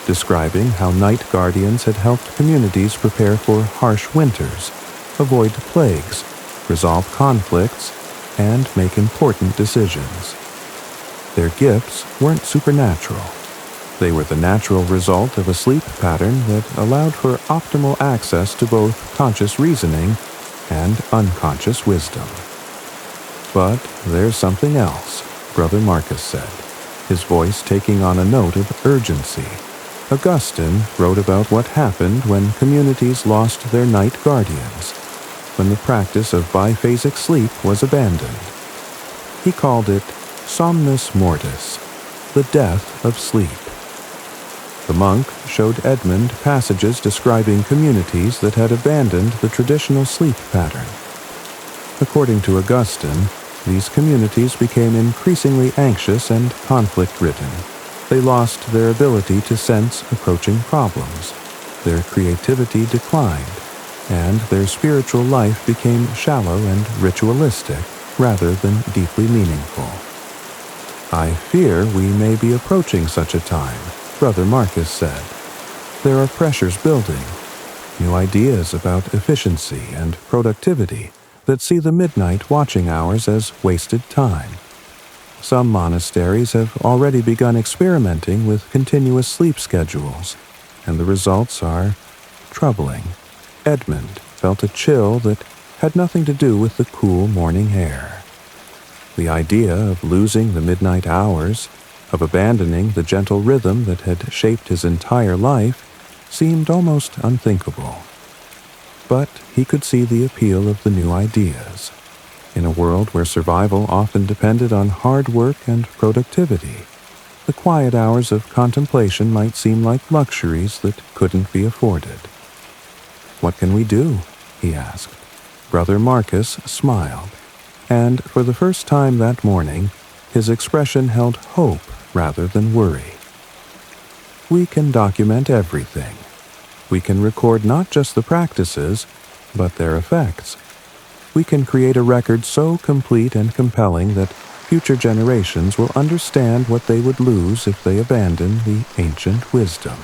Speaker 1: describing how night guardians had helped communities prepare for harsh winters, avoid plagues, resolve conflicts, and make important decisions. Their gifts weren't supernatural. They were the natural result of a sleep pattern that allowed for optimal access to both conscious reasoning and unconscious wisdom. "But there's something else," Brother Marcus said, his voice taking on a note of urgency. Augustine wrote about what happened when communities lost their night guardians, when the practice of biphasic sleep was abandoned. He called it somnus mortis, the death of sleep. The monk showed Edmund passages describing communities that had abandoned the traditional sleep pattern. According to Augustine, these communities became increasingly anxious and conflict-ridden. They lost their ability to sense approaching problems. Their creativity declined, and their spiritual life became shallow and ritualistic rather than deeply meaningful. "I fear we may be approaching such a time," Brother Marcus said. "There are pressures building, new ideas about efficiency and productivity that see the midnight watching hours as wasted time. Some monasteries have already begun experimenting with continuous sleep schedules, and the results are troubling." Edmund felt a chill that had nothing to do with the cool morning air. The idea of losing the midnight hours, of abandoning the gentle rhythm that had shaped his entire life, seemed almost unthinkable. But he could see the appeal of the new ideas. In a world where survival often depended on hard work and productivity, the quiet hours of contemplation might seem like luxuries that couldn't be afforded. "What can we do?" he asked. Brother Marcus smiled, and for the first time that morning, his expression held hope rather than worry. "We can document everything. We can record not just the practices, but their effects. We can create a record so complete and compelling that future generations will understand what they would lose if they abandoned the ancient wisdom."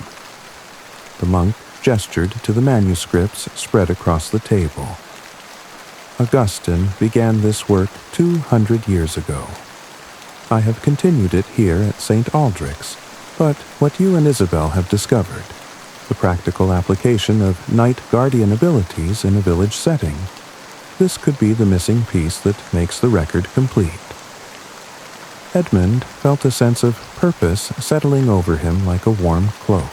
Speaker 1: The monk gestured to the manuscripts spread across the table. "Augustine began this work 200 years ago. I have continued it here at St. Aldrich's, but what you and Isabel have discovered, the practical application of night guardian abilities in a village setting, this could be the missing piece that makes the record complete." Edmund felt a sense of purpose settling over him like a warm cloak.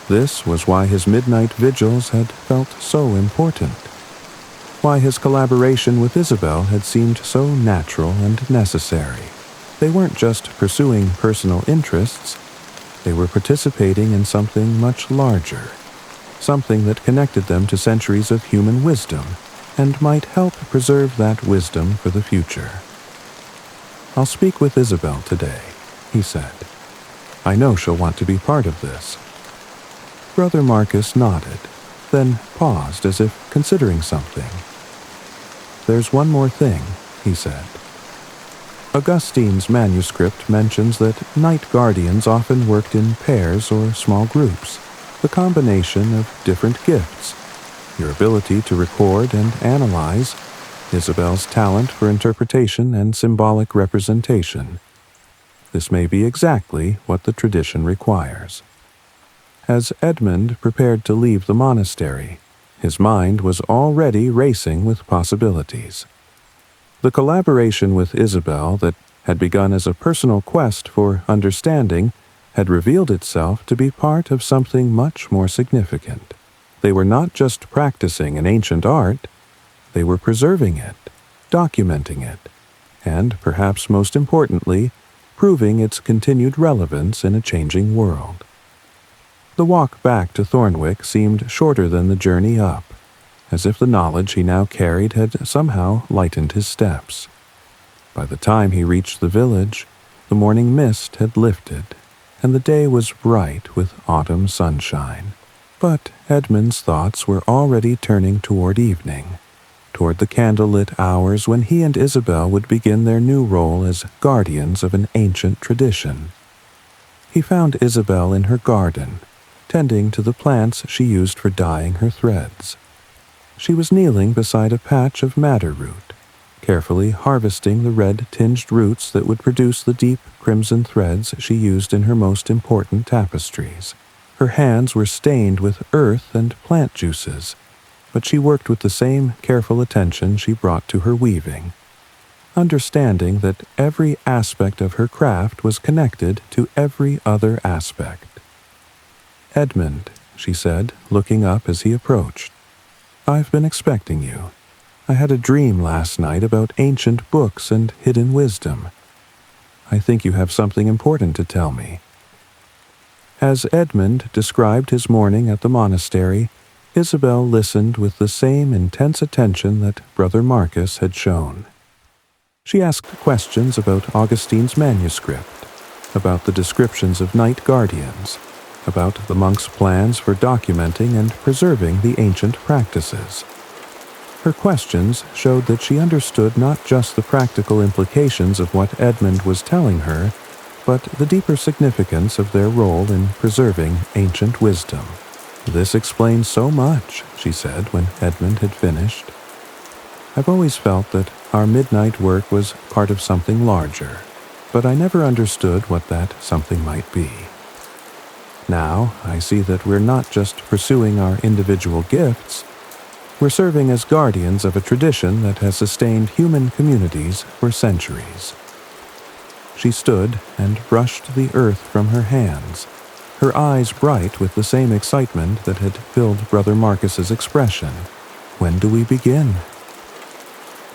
Speaker 1: This was why his midnight vigils had felt so important, why his collaboration with Isabel had seemed so natural and necessary. They weren't just pursuing personal interests, they were participating in something much larger, something that connected them to centuries of human wisdom and might help preserve that wisdom for the future. "I'll speak with Isabel today," he said. "I know she'll want to be part of this." Brother Marcus nodded, then paused as if considering something. there's one more thing," he said. Augustine's manuscript mentions that night guardians often worked in pairs or small groups, the combination of different gifts, your ability to record and analyze, Isabel's talent for interpretation and symbolic representation. This may be exactly what the tradition requires. As Edmund prepared to leave the monastery, his mind was already racing with possibilities. The collaboration with Isabel that had begun as a personal quest for understanding had revealed itself to be part of something much more significant. They were not just practicing an ancient art, they were preserving it, documenting it, and, perhaps most importantly, proving its continued relevance in a changing world. The walk back to Thornwick seemed shorter than the journey up, as if the knowledge he now carried had somehow lightened his steps. By the time he reached the village, the morning mist had lifted, and the day was bright with autumn sunshine. But Edmund's thoughts were already turning toward evening, toward the candlelit hours when he and Isabel would begin their new role as guardians of an ancient tradition. He found Isabel in her garden, tending to the plants she used for dyeing her threads. She was kneeling beside a patch of madder root, carefully harvesting the red-tinged roots that would produce the deep crimson threads she used in her most important tapestries. Her hands were stained with earth and plant juices, but she worked with the same careful attention she brought to her weaving, understanding that every aspect of her craft was connected to every other aspect. "Edmund," she said, looking up as he approached, "I've been expecting you. I had a dream last night about ancient books and hidden wisdom. I think you have something important to tell me." As Edmund described his morning at the monastery, Isabel listened with the same intense attention that Brother Marcus had shown. She asked questions about Augustine's manuscript, about the descriptions of night guardians, about the monks' plans for documenting and preserving the ancient practices. Her questions showed that she understood not just the practical implications of what Edmund was telling her, but the deeper significance of their role in preserving ancient wisdom. "This explains so much," she said when Edmund had finished. "I've always felt that our midnight work was part of something larger, but I never understood what that something might be. Now I see that we're not just pursuing our individual gifts, we're serving as guardians of a tradition that has sustained human communities for centuries." She stood and brushed the earth from her hands, her eyes bright with the same excitement that had filled Brother Marcus's expression. "When do we begin?"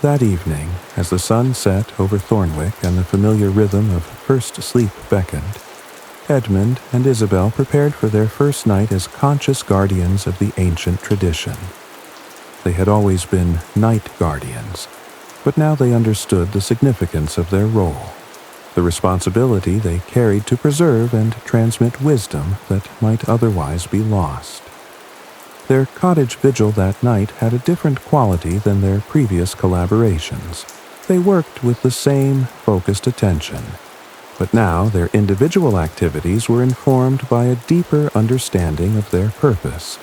Speaker 1: That evening, as the sun set over Thornwick and the familiar rhythm of first sleep beckoned, Edmund and Isabel prepared for their first night as conscious guardians of the ancient tradition. They had always been night guardians, but now they understood the significance of their role, the responsibility they carried to preserve and transmit wisdom that might otherwise be lost. Their cottage vigil that night had a different quality than their previous collaborations. They worked with the same focused attention, but now their individual activities were informed by a deeper understanding of their purpose.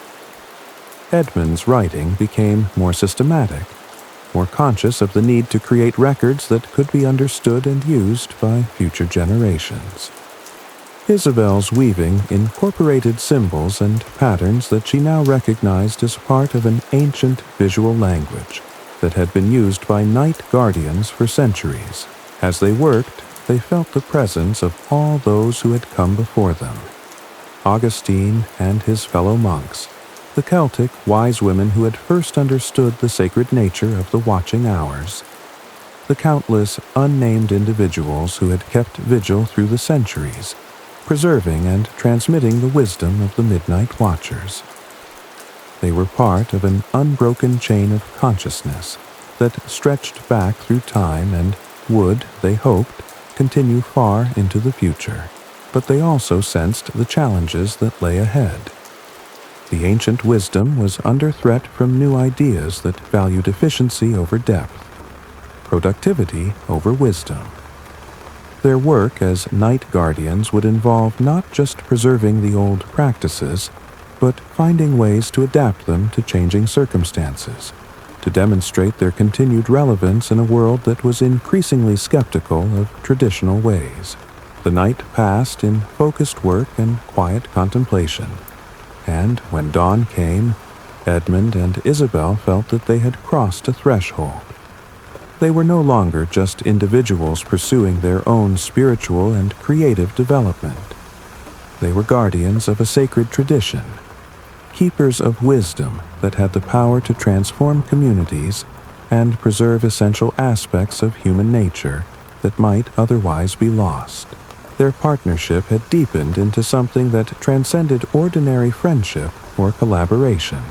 Speaker 1: Edmund's writing became more systematic, more conscious of the need to create records that could be understood and used by future generations. Isabel's weaving incorporated symbols and patterns that she now recognized as part of an ancient visual language that had been used by night guardians for centuries. As they worked, they felt the presence of all those who had come before them. Augustine and his fellow monks, the Celtic wise women who had first understood the sacred nature of the watching hours, the countless unnamed individuals who had kept vigil through the centuries, preserving and transmitting the wisdom of the midnight watchers. They were part of an unbroken chain of consciousness that stretched back through time and would, they hoped, continue far into the future, but they also sensed the challenges that lay ahead. The ancient wisdom was under threat from new ideas that valued efficiency over depth, productivity over wisdom. Their work as night guardians would involve not just preserving the old practices, but finding ways to adapt them to changing circumstances, to demonstrate their continued relevance in a world that was increasingly skeptical of traditional ways. The night passed in focused work and quiet contemplation, and when dawn came, Edmund and Isabel felt that they had crossed a threshold. They were no longer just individuals pursuing their own spiritual and creative development. They were guardians of a sacred tradition, keepers of wisdom that had the power to transform communities and preserve essential aspects of human nature that might otherwise be lost. Their partnership had deepened into something that transcended ordinary friendship or collaboration.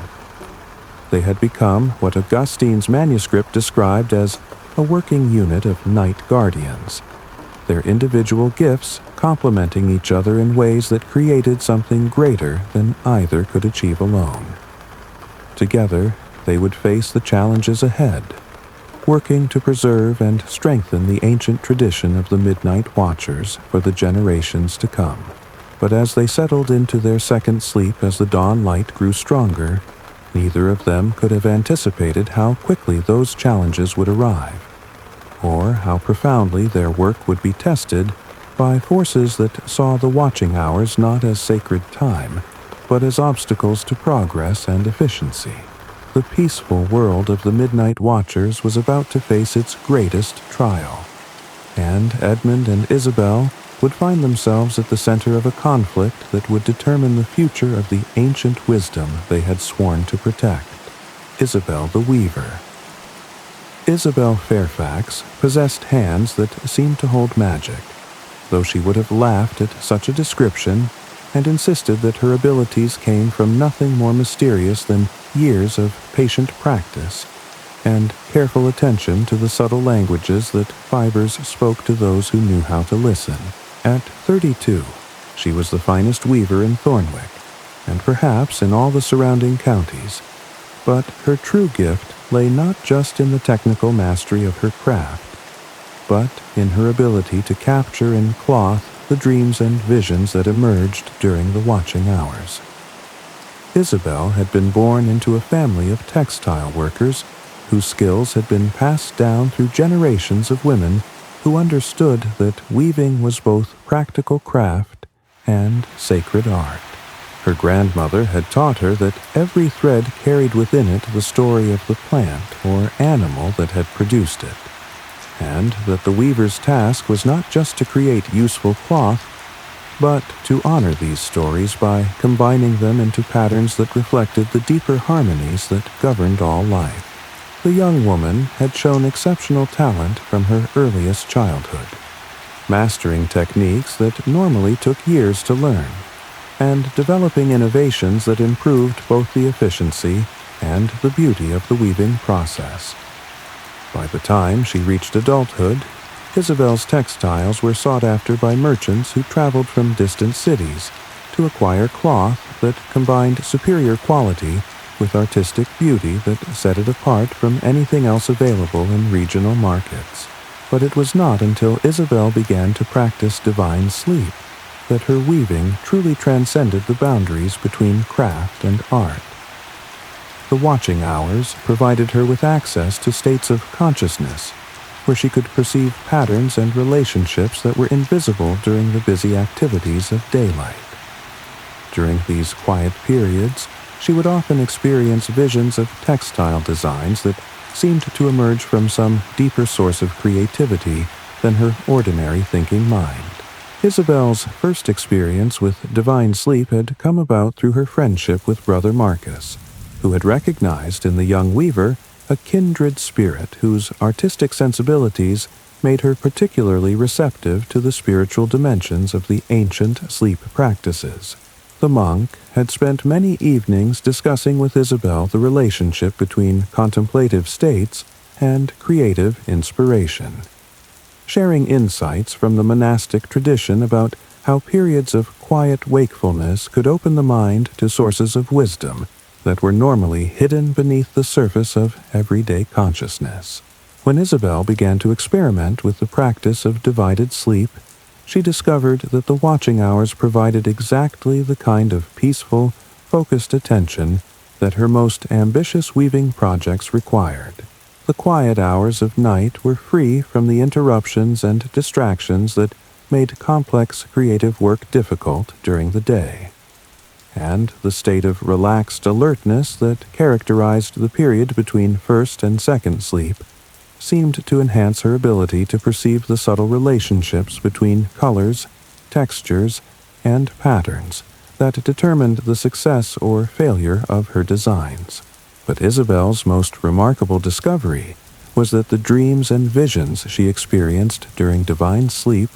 Speaker 1: They had become what Augustine's manuscript described as a working unit of night guardians, their individual gifts complementing each other in ways that created something greater than either could achieve alone. Together, they would face the challenges ahead, working to preserve and strengthen the ancient tradition of the Midnight Watchers for the generations to come. But as they settled into their second sleep as the dawn light grew stronger, neither of them could have anticipated how quickly those challenges would arrive, or how profoundly their work would be tested by forces that saw the watching hours not as sacred time, but as obstacles to progress and efficiency. The peaceful world of the Midnight Watchers was about to face its greatest trial, and Edmund and Isabel would find themselves at the center of a conflict that would determine the future of the ancient wisdom they had sworn to protect. Isabel the Weaver. Isabel Fairfax possessed hands that seemed to hold magic, though she would have laughed at such a description and insisted that her abilities came from nothing more mysterious than years of patient practice and careful attention to the subtle languages that fibers spoke to those who knew how to listen. At 32, she was the finest weaver in Thornwick, and perhaps in all the surrounding counties, but her true gift lay not just in the technical mastery of her craft, but in her ability to capture in cloth the dreams and visions that emerged during the watching hours. Isabel had been born into a family of textile workers whose skills had been passed down through generations of women who understood that weaving was both practical craft and sacred art. Her grandmother had taught her that every thread carried within it the story of the plant or animal that had produced it, and that the weaver's task was not just to create useful cloth, but to honor these stories by combining them into patterns that reflected the deeper harmonies that governed all life. The young woman had shown exceptional talent from her earliest childhood, mastering techniques that normally took years to learn, and developing innovations that improved both the efficiency and the beauty of the weaving process. By the time she reached adulthood, Isabel's textiles were sought after by merchants who traveled from distant cities to acquire cloth that combined superior quality with artistic beauty that set it apart from anything else available in regional markets. But it was not until Isabel began to practice divine sleep that her weaving truly transcended the boundaries between craft and art. The watching hours provided her with access to states of consciousness, where she could perceive patterns and relationships that were invisible during the busy activities of daylight. During these quiet periods, she would often experience visions of textile designs that seemed to emerge from some deeper source of creativity than her ordinary thinking mind. Isabel's first experience with divine sleep had come about through her friendship with Brother Marcus, who had recognized in the young weaver a kindred spirit whose artistic sensibilities made her particularly receptive to the spiritual dimensions of the ancient sleep practices. The monk had spent many evenings discussing with Isabel the relationship between contemplative states and creative inspiration, sharing insights from the monastic tradition about how periods of quiet wakefulness could open the mind to sources of wisdom that were normally hidden beneath the surface of everyday consciousness. When Isabel began to experiment with the practice of divided sleep, she discovered that the watching hours provided exactly the kind of peaceful, focused attention that her most ambitious weaving projects required. The quiet hours of night were free from the interruptions and distractions that made complex creative work difficult during the day, and the state of relaxed alertness that characterized the period between first and second sleep seemed to enhance her ability to perceive the subtle relationships between colors, textures, and patterns that determined the success or failure of her designs. But Isabel's most remarkable discovery was that the dreams and visions she experienced during divine sleep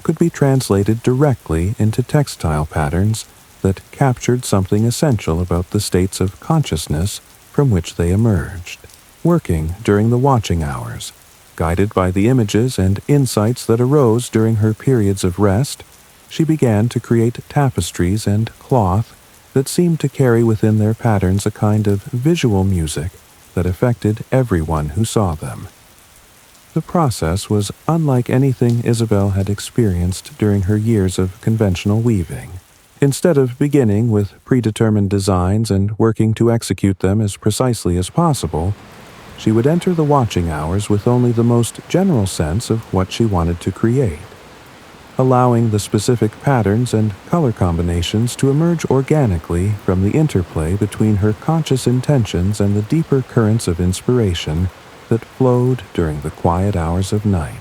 Speaker 1: could be translated directly into textile patterns that captured something essential about the states of consciousness from which they emerged. Working during the watching hours, guided by the images and insights that arose during her periods of rest, she began to create tapestries and cloth that seemed to carry within their patterns a kind of visual music that affected everyone who saw them. The process was unlike anything Isabel had experienced during her years of conventional weaving. Instead of beginning with predetermined designs and working to execute them as precisely as possible, she would enter the watching hours with only the most general sense of what she wanted to create, allowing the specific patterns and color combinations to emerge organically from the interplay between her conscious intentions and the deeper currents of inspiration that flowed during the quiet hours of night.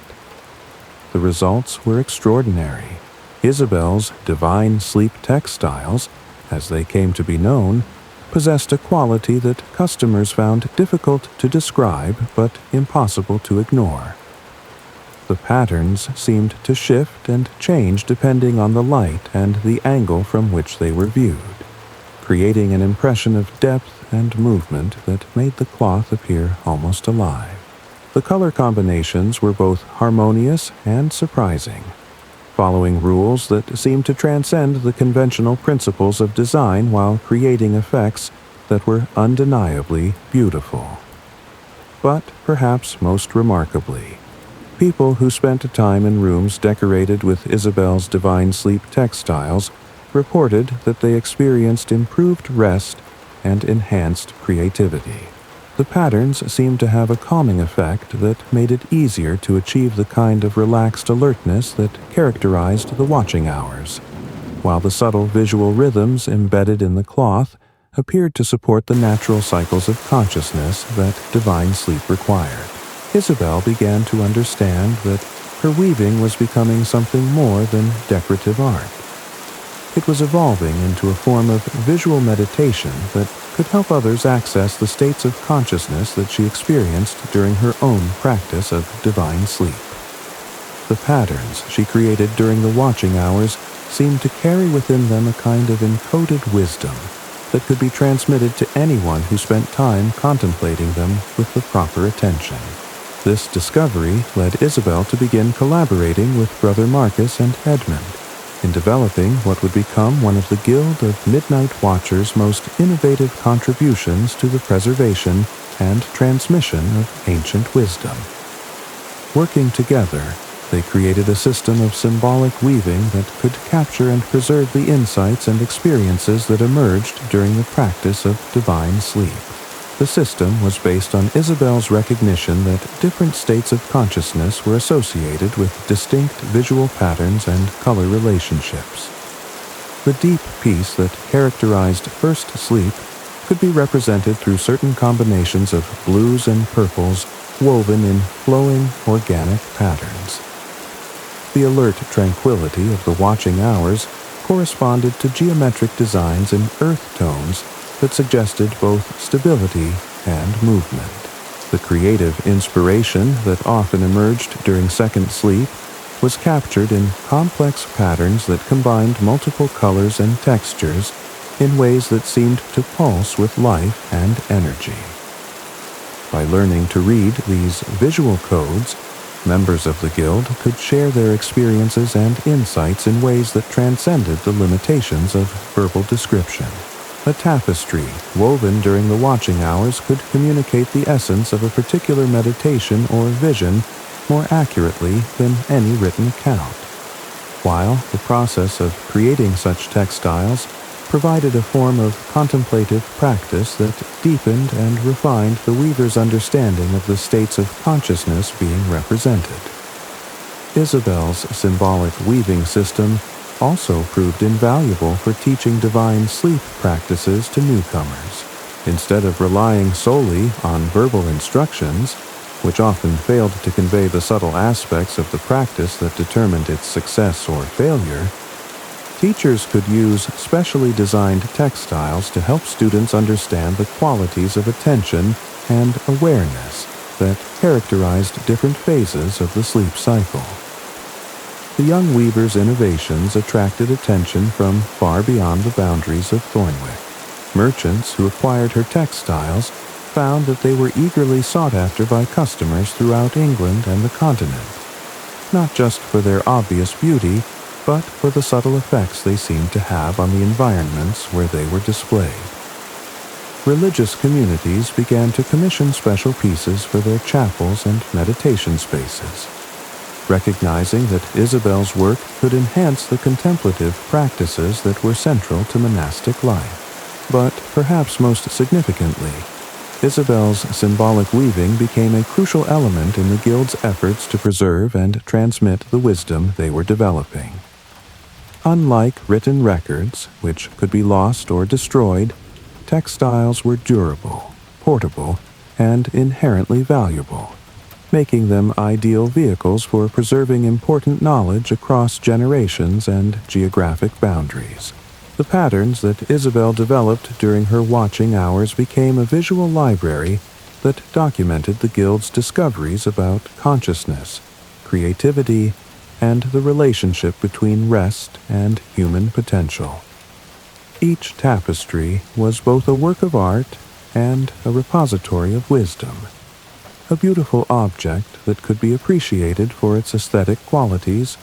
Speaker 1: The results were extraordinary. Isabel's divine sleep textiles, as they came to be known, possessed a quality that customers found difficult to describe but impossible to ignore. The patterns seemed to shift and change depending on the light and the angle from which they were viewed, creating an impression of depth and movement that made the cloth appear almost alive. The color combinations were both harmonious and surprising, following rules that seemed to transcend the conventional principles of design while creating effects that were undeniably beautiful. But perhaps most remarkably, people who spent time in rooms decorated with Isabel's divine sleep textiles reported that they experienced improved rest and enhanced creativity. The patterns seemed to have a calming effect that made it easier to achieve the kind of relaxed alertness that characterized the watching hours, while the subtle visual rhythms embedded in the cloth appeared to support the natural cycles of consciousness that divine sleep required. Isabel began to understand that her weaving was becoming something more than decorative art. It was evolving into a form of visual meditation that could help others access the states of consciousness that she experienced during her own practice of divine sleep. The patterns she created during the watching hours seemed to carry within them a kind of encoded wisdom that could be transmitted to anyone who spent time contemplating them with the proper attention. This discovery led Isabel to begin collaborating with Brother Marcus and Edmund in developing what would become one of the Guild of Midnight Watchers' most innovative contributions to the preservation and transmission of ancient wisdom. Working together, they created a system of symbolic weaving that could capture and preserve the insights and experiences that emerged during the practice of divine sleep. The system was based on Isabel's recognition that different states of consciousness were associated with distinct visual patterns and color relationships. The deep peace that characterized first sleep could be represented through certain combinations of blues and purples woven in flowing, organic patterns. The alert tranquility of the watching hours corresponded to geometric designs in earth tones that suggested both stability and movement. The creative inspiration that often emerged during second sleep was captured in complex patterns that combined multiple colors and textures in ways that seemed to pulse with life and energy. By learning to read these visual codes, Members of the guild could share their experiences and insights in ways that transcended the limitations of verbal description. A tapestry woven during the watching hours could communicate the essence of a particular meditation or vision more accurately than any written account, while the process of creating such textiles provided a form of contemplative practice that deepened and refined the weaver's understanding of the states of consciousness being represented. Isabel's symbolic weaving system also proved invaluable for teaching divine sleep practices to newcomers. Instead of relying solely on verbal instructions, which often failed to convey the subtle aspects of the practice that determined its success or failure, teachers could use specially designed textiles to help students understand the qualities of attention and awareness that characterized different phases of the sleep cycle. The young weaver's innovations attracted attention from far beyond the boundaries of Thornwick. Merchants who acquired her textiles found that they were eagerly sought after by customers throughout England and the continent, not just for their obvious beauty, but for the subtle effects they seemed to have on the environments where they were displayed. Religious communities began to commission special pieces for their chapels and meditation spaces, recognizing that Isabel's work could enhance the contemplative practices that were central to monastic life. But perhaps most significantly, Isabel's symbolic weaving became a crucial element in the guild's efforts to preserve and transmit the wisdom they were developing. Unlike written records, which could be lost or destroyed, textiles were durable, portable, and inherently valuable, making them ideal vehicles for preserving important knowledge across generations and geographic boundaries. The patterns that Isabel developed during her watching hours became a visual library that documented the guild's discoveries about consciousness, creativity, and the relationship between rest and human potential. Each tapestry was both a work of art and a repository of wisdom, a beautiful object that could be appreciated for its aesthetic qualities,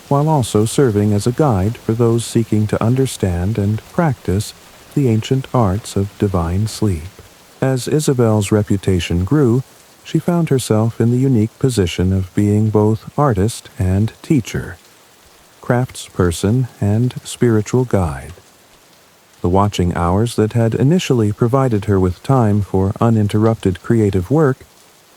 Speaker 1: while also serving as a guide for those seeking to understand and practice the ancient arts of divine sleep. As Isabel's reputation grew, she found herself in the unique position of being both artist and teacher, craftsperson and spiritual guide. The watching hours that had initially provided her with time for uninterrupted creative work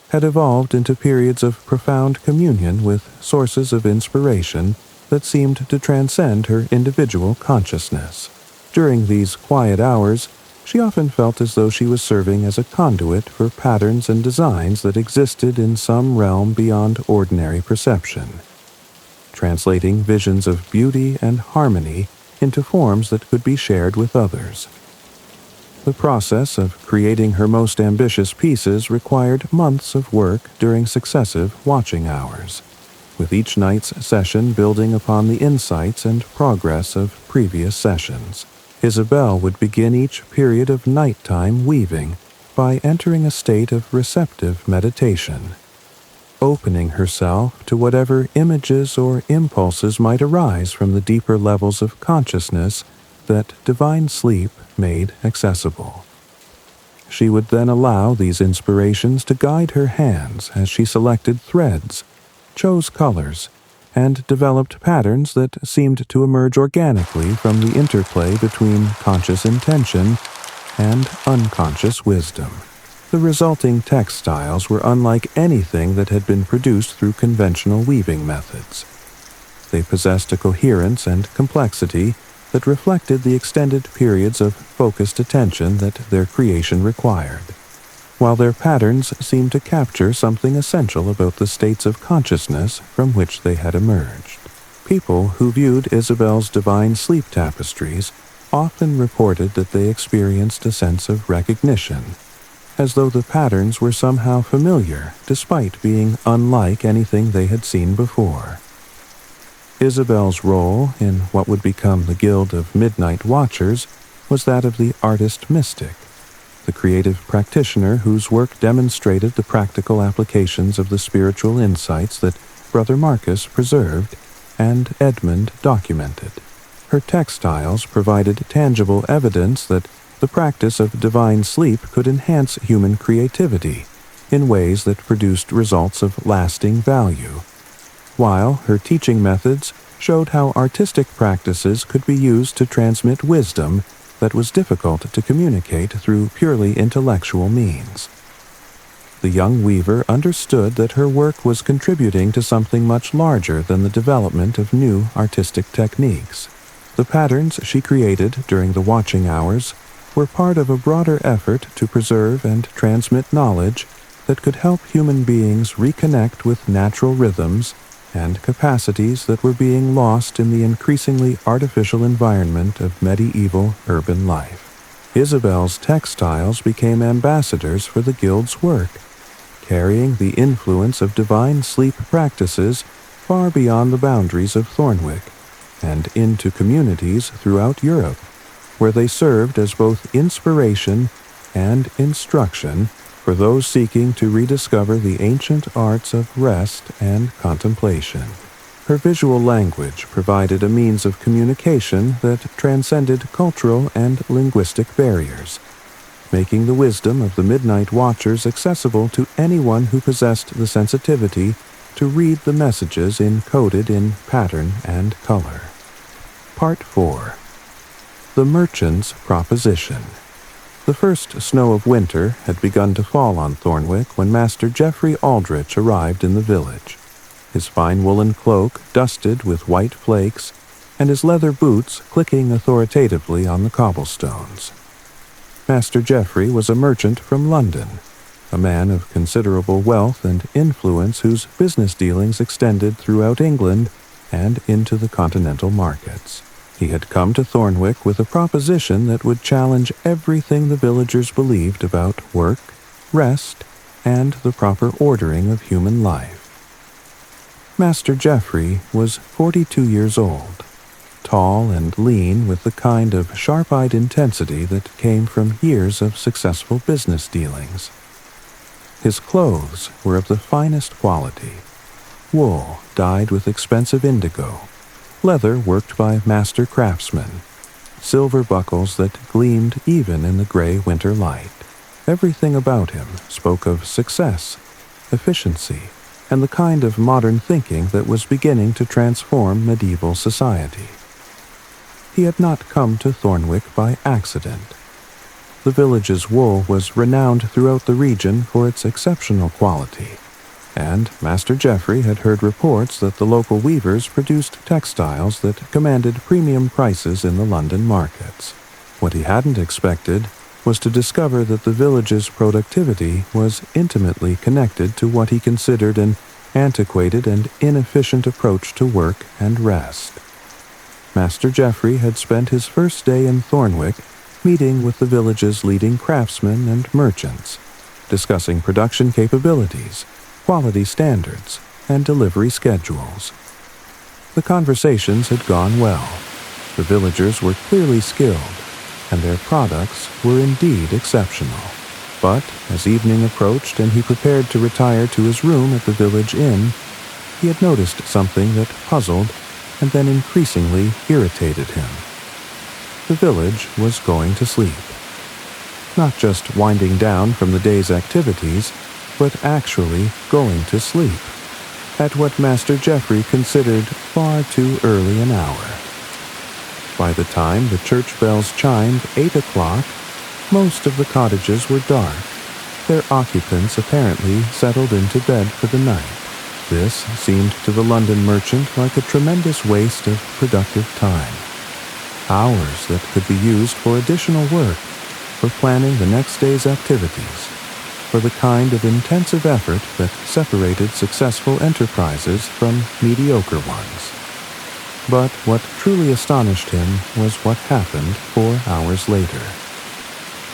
Speaker 1: had evolved into periods of profound communion with sources of inspiration that seemed to transcend her individual consciousness. During these quiet hours, she often felt as though she was serving as a conduit for patterns and designs that existed in some realm beyond ordinary perception, translating visions of beauty and harmony into forms that could be shared with others. The process of creating her most ambitious pieces required months of work during successive watching hours, with each night's session building upon the insights and progress of previous sessions. Isabel would begin each period of nighttime weaving by entering a state of receptive meditation, opening herself to whatever images or impulses might arise from the deeper levels of consciousness that divine sleep made accessible. She would then allow these inspirations to guide her hands as she selected threads, chose colors, and developed patterns that seemed to emerge organically from the interplay between conscious intention and unconscious wisdom. The resulting textiles were unlike anything that had been produced through conventional weaving methods. They possessed a coherence and complexity that reflected the extended periods of focused attention that their creation required, while their patterns seemed to capture something essential about the states of consciousness from which they had emerged. People who viewed Isabel's divine sleep tapestries often reported that they experienced a sense of recognition, as though the patterns were somehow familiar despite being unlike anything they had seen before. Isabel's role in what would become the Guild of Midnight Watchers was that of the artist mystic, the creative practitioner whose work demonstrated the practical applications of the spiritual insights that Brother Marcus preserved and Edmund documented. Her textiles provided tangible evidence that the practice of divine sleep could enhance human creativity in ways that produced results of lasting value, while her teaching methods showed how artistic practices could be used to transmit wisdom that was difficult to communicate through purely intellectual means. The young weaver understood that her work was contributing to something much larger than the development of new artistic techniques. The patterns she created during the watching hours were part of a broader effort to preserve and transmit knowledge that could help human beings reconnect with natural rhythms and capacities that were being lost in the increasingly artificial environment of medieval urban life. Isabel's textiles became ambassadors for the Guild's work, carrying the influence of divine sleep practices far beyond the boundaries of Thornwick and into communities throughout Europe, where they served as both inspiration and instruction for those seeking to rediscover the ancient arts of rest and contemplation. Her visual language provided a means of communication that transcended cultural and linguistic barriers, making the wisdom of the Midnight Watchers accessible to anyone who possessed the sensitivity to read the messages encoded in pattern and color. Part 4. The Merchant's Proposition. The first snow of winter had begun to fall on Thornwick when Master Geoffrey Aldrich arrived in the village, his fine woolen cloak dusted with white flakes and his leather boots clicking authoritatively on the cobblestones. Master Geoffrey was a merchant from London, a man of considerable wealth and influence whose business dealings extended throughout England and into the continental markets. He had come to Thornwick with a proposition that would challenge everything the villagers believed about work, rest, and the proper ordering of human life. Master Geoffrey was 42 years old, tall and lean with the kind of sharp-eyed intensity that came from years of successful business dealings. His clothes were of the finest quality, wool dyed with expensive indigo, leather worked by master craftsmen, silver buckles that gleamed even in the gray winter light. Everything about him spoke of success, efficiency, and the kind of modern thinking that was beginning to transform medieval society. He had not come to Thornwick by accident. The village's wool was renowned throughout the region for its exceptional quality, and Master Geoffrey had heard reports that the local weavers produced textiles that commanded premium prices in the London markets. What he hadn't expected was to discover that the village's productivity was intimately connected to what he considered an antiquated and inefficient approach to work and rest. Master Geoffrey had spent his first day in Thornwick meeting with the village's leading craftsmen and merchants, discussing production capabilities, quality standards, and delivery schedules. The conversations had gone well. The villagers were clearly skilled, and their products were indeed exceptional. But as evening approached and he prepared to retire to his room at the village inn, he had noticed something that puzzled and then increasingly irritated him. The village was going to sleep. Not just winding down from the day's activities, but actually going to sleep, at what Master Geoffrey considered far too early an hour. By the time the church bells chimed 8 o'clock, most of the cottages were dark, their occupants apparently settled into bed for the night. This seemed to the London merchant like a tremendous waste of productive time. Hours that could be used for additional work, for planning the next day's activities, for the kind of intensive effort that separated successful enterprises from mediocre ones. But what truly astonished him was what happened 4 hours later.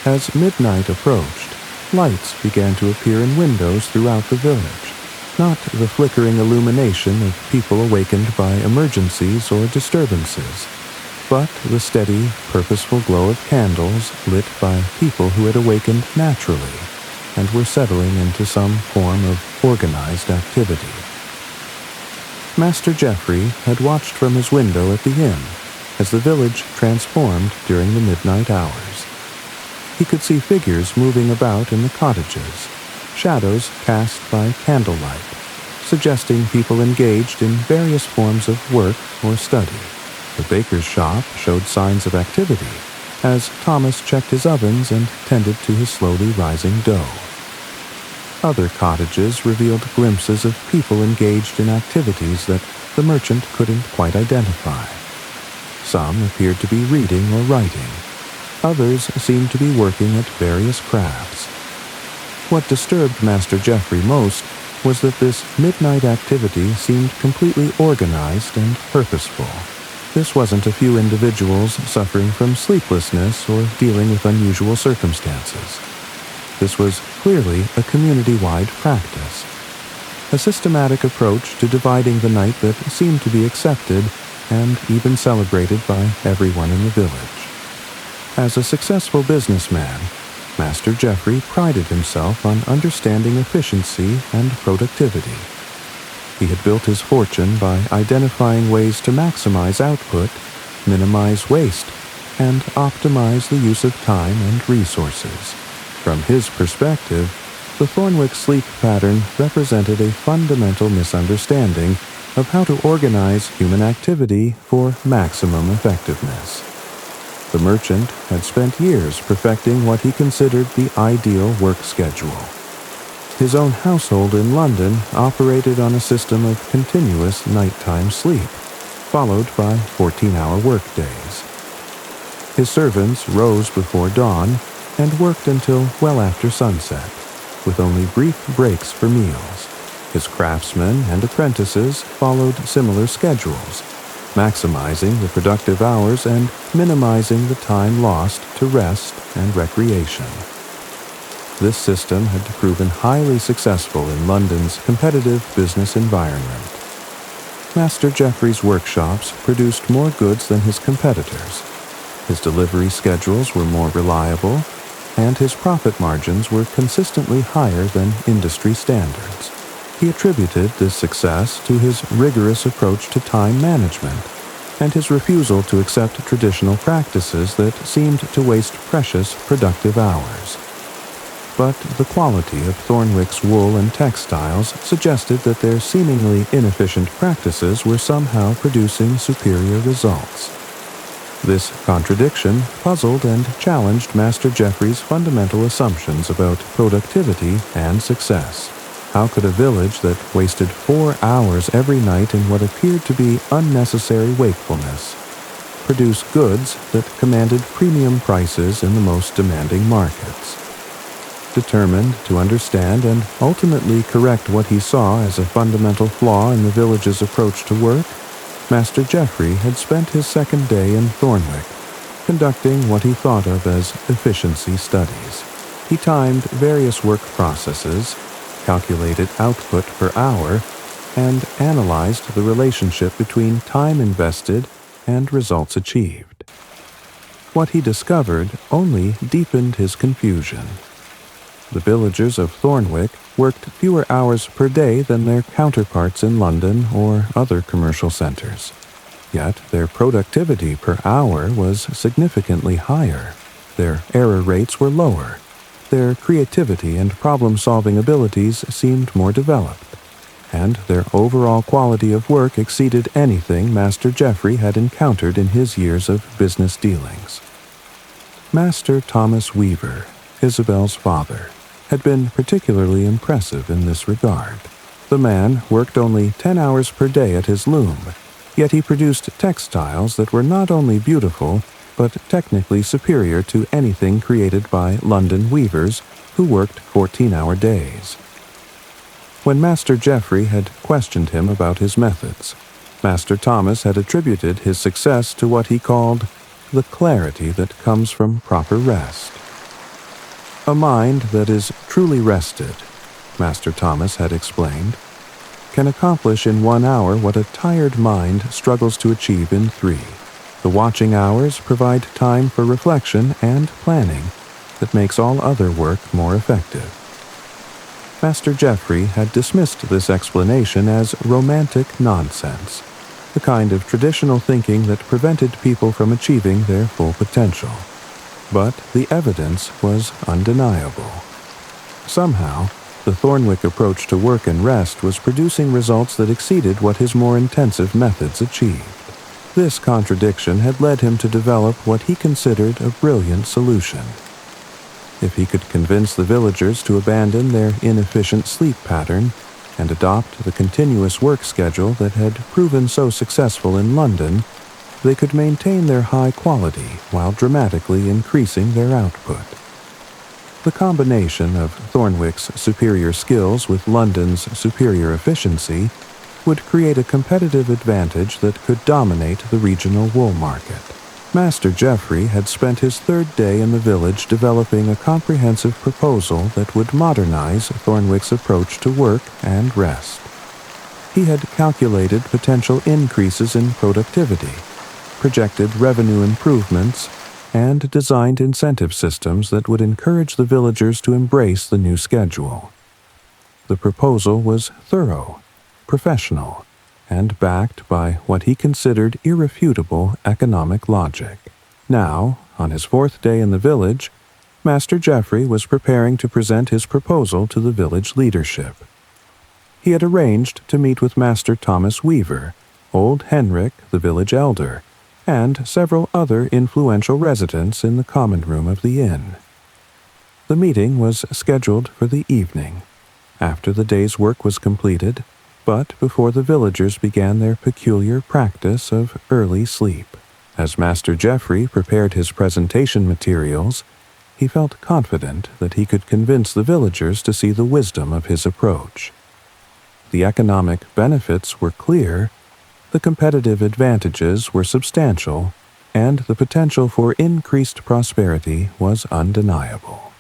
Speaker 1: As midnight approached, lights began to appear in windows throughout the village, not the flickering illumination of people awakened by emergencies or disturbances, but the steady, purposeful glow of candles lit by people who had awakened naturally and were settling into some form of organized activity. Master Geoffrey had watched from his window at the inn as the village transformed during the midnight hours. He could see figures moving about in the cottages, shadows cast by candlelight, suggesting people engaged in various forms of work or study. The baker's shop showed signs of activity as Thomas checked his ovens and tended to his slowly rising dough. Other cottages revealed glimpses of people engaged in activities that the merchant couldn't quite identify. Some appeared to be reading or writing. Others seemed to be working at various crafts. What disturbed Master Geoffrey most was that this midnight activity seemed completely organized and purposeful. This wasn't a few individuals suffering from sleeplessness or dealing with unusual circumstances. This was clearly a community-wide practice, a systematic approach to dividing the night that seemed to be accepted and even celebrated by everyone in the village. As a successful businessman, Master Geoffrey prided himself on understanding efficiency and productivity. He had built his fortune by identifying ways to maximize output, minimize waste, and optimize the use of time and resources. From his perspective, the Thornwick sleep pattern represented a fundamental misunderstanding of how to organize human activity for maximum effectiveness. The merchant had spent years perfecting what he considered the ideal work schedule. His own household in London operated on a system of continuous nighttime sleep, followed by 14-hour workdays. His servants rose before dawn and worked until well after sunset, with only brief breaks for meals. His craftsmen and apprentices followed similar schedules, maximizing the productive hours and minimizing the time lost to rest and recreation. This system had proven highly successful in London's competitive business environment. Master Geoffrey's workshops produced more goods than his competitors. His delivery schedules were more reliable, and his profit margins were consistently higher than industry standards. He attributed this success to his rigorous approach to time management and his refusal to accept traditional practices that seemed to waste precious productive hours. But the quality of Thornwick's wool and textiles suggested that their seemingly inefficient practices were somehow producing superior results. This contradiction puzzled and challenged Master Geoffrey's fundamental assumptions about productivity and success. How could a village that wasted 4 hours every night in what appeared to be unnecessary wakefulness produce goods that commanded premium prices in the most demanding markets? Determined to understand and ultimately correct what he saw as a fundamental flaw in the village's approach to work, Master Geoffrey had spent his second day in Thornwick, conducting what he thought of as efficiency studies. He timed various work processes, calculated output per hour, and analyzed the relationship between time invested and results achieved. What he discovered only deepened his confusion. The villagers of Thornwick worked fewer hours per day than their counterparts in London or other commercial centers. Yet their productivity per hour was significantly higher. Their error rates were lower. Their creativity and problem-solving abilities seemed more developed, and their overall quality of work exceeded anything Master Geoffrey had encountered in his years of business dealings. Master Thomas Weaver, Isabel's father, had been particularly impressive in this regard. The man worked only 10 hours per day at his loom, yet he produced textiles that were not only beautiful, but technically superior to anything created by London weavers who worked 14-hour days. When Master Geoffrey had questioned him about his methods, Master Thomas had attributed his success to what he called the clarity that comes from proper rest. A mind that is truly rested, Master Thomas had explained, can accomplish in 1 hour what a tired mind struggles to achieve in 3. The watching hours provide time for reflection and planning that makes all other work more effective. Master Geoffrey had dismissed this explanation as romantic nonsense, the kind of traditional thinking that prevented people from achieving their full potential. But the evidence was undeniable. Somehow, the Thornwick approach to work and rest was producing results that exceeded what his more intensive methods achieved. This contradiction had led him to develop what he considered a brilliant solution. If he could convince the villagers to abandon their inefficient sleep pattern and adopt the continuous work schedule that had proven so successful in London, they could maintain their high quality while dramatically increasing their output. The combination of Thornwick's superior skills with London's superior efficiency would create a competitive advantage that could dominate the regional wool market. Master Geoffrey had spent his third day in the village developing a comprehensive proposal that would modernize Thornwick's approach to work and rest. He had calculated potential increases in productivity, projected revenue improvements, and designed incentive systems that would encourage the villagers to embrace the new schedule. The proposal was thorough, professional, and backed by what he considered irrefutable economic logic. Now, on his fourth day in the village, Master Geoffrey was preparing to present his proposal to the village leadership. He had arranged to meet with Master Thomas Weaver, old Henrik, the village elder, and several other influential residents in the common room of the inn. The meeting was scheduled for the evening, after the day's work was completed, but before the villagers began their peculiar practice of early sleep. As Master Geoffrey prepared his presentation materials, he felt confident that he could convince the villagers to see the wisdom of his approach. The economic benefits were clear, the competitive advantages were substantial, and the potential for increased prosperity was undeniable.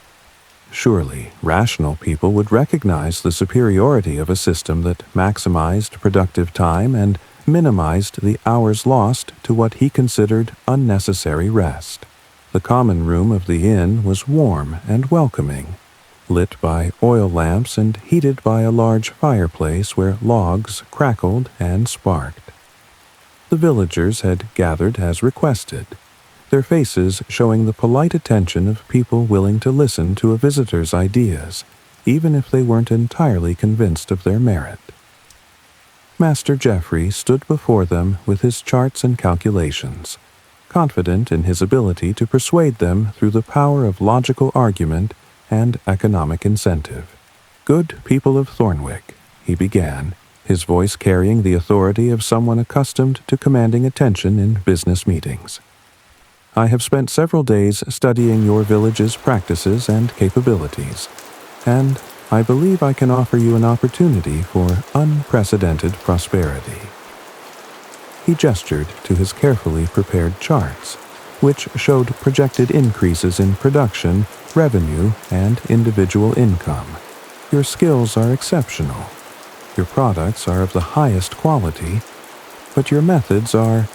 Speaker 1: Surely, rational people would recognize the superiority of a system that maximized productive time and minimized the hours lost to what he considered unnecessary rest. The common room of the inn was warm and welcoming, lit by oil lamps and heated by a large fireplace where logs crackled and sparked. The villagers had gathered as requested, their faces showing the polite attention of people willing to listen to a visitor's ideas, even if they weren't entirely convinced of their merit. Master Geoffrey stood before them with his charts and calculations, confident in his ability to persuade them through the power of logical argument and economic incentive. "Good people of Thornwick," he began, his voice carrying the authority of someone accustomed to commanding attention in business meetings. "I have spent several days studying your village's practices and capabilities, and I believe I can offer you an opportunity for unprecedented prosperity." He gestured to his carefully prepared charts, which showed projected increases in production, revenue, and individual income. "Your skills are exceptional. Your products are of the highest quality, but your methods are,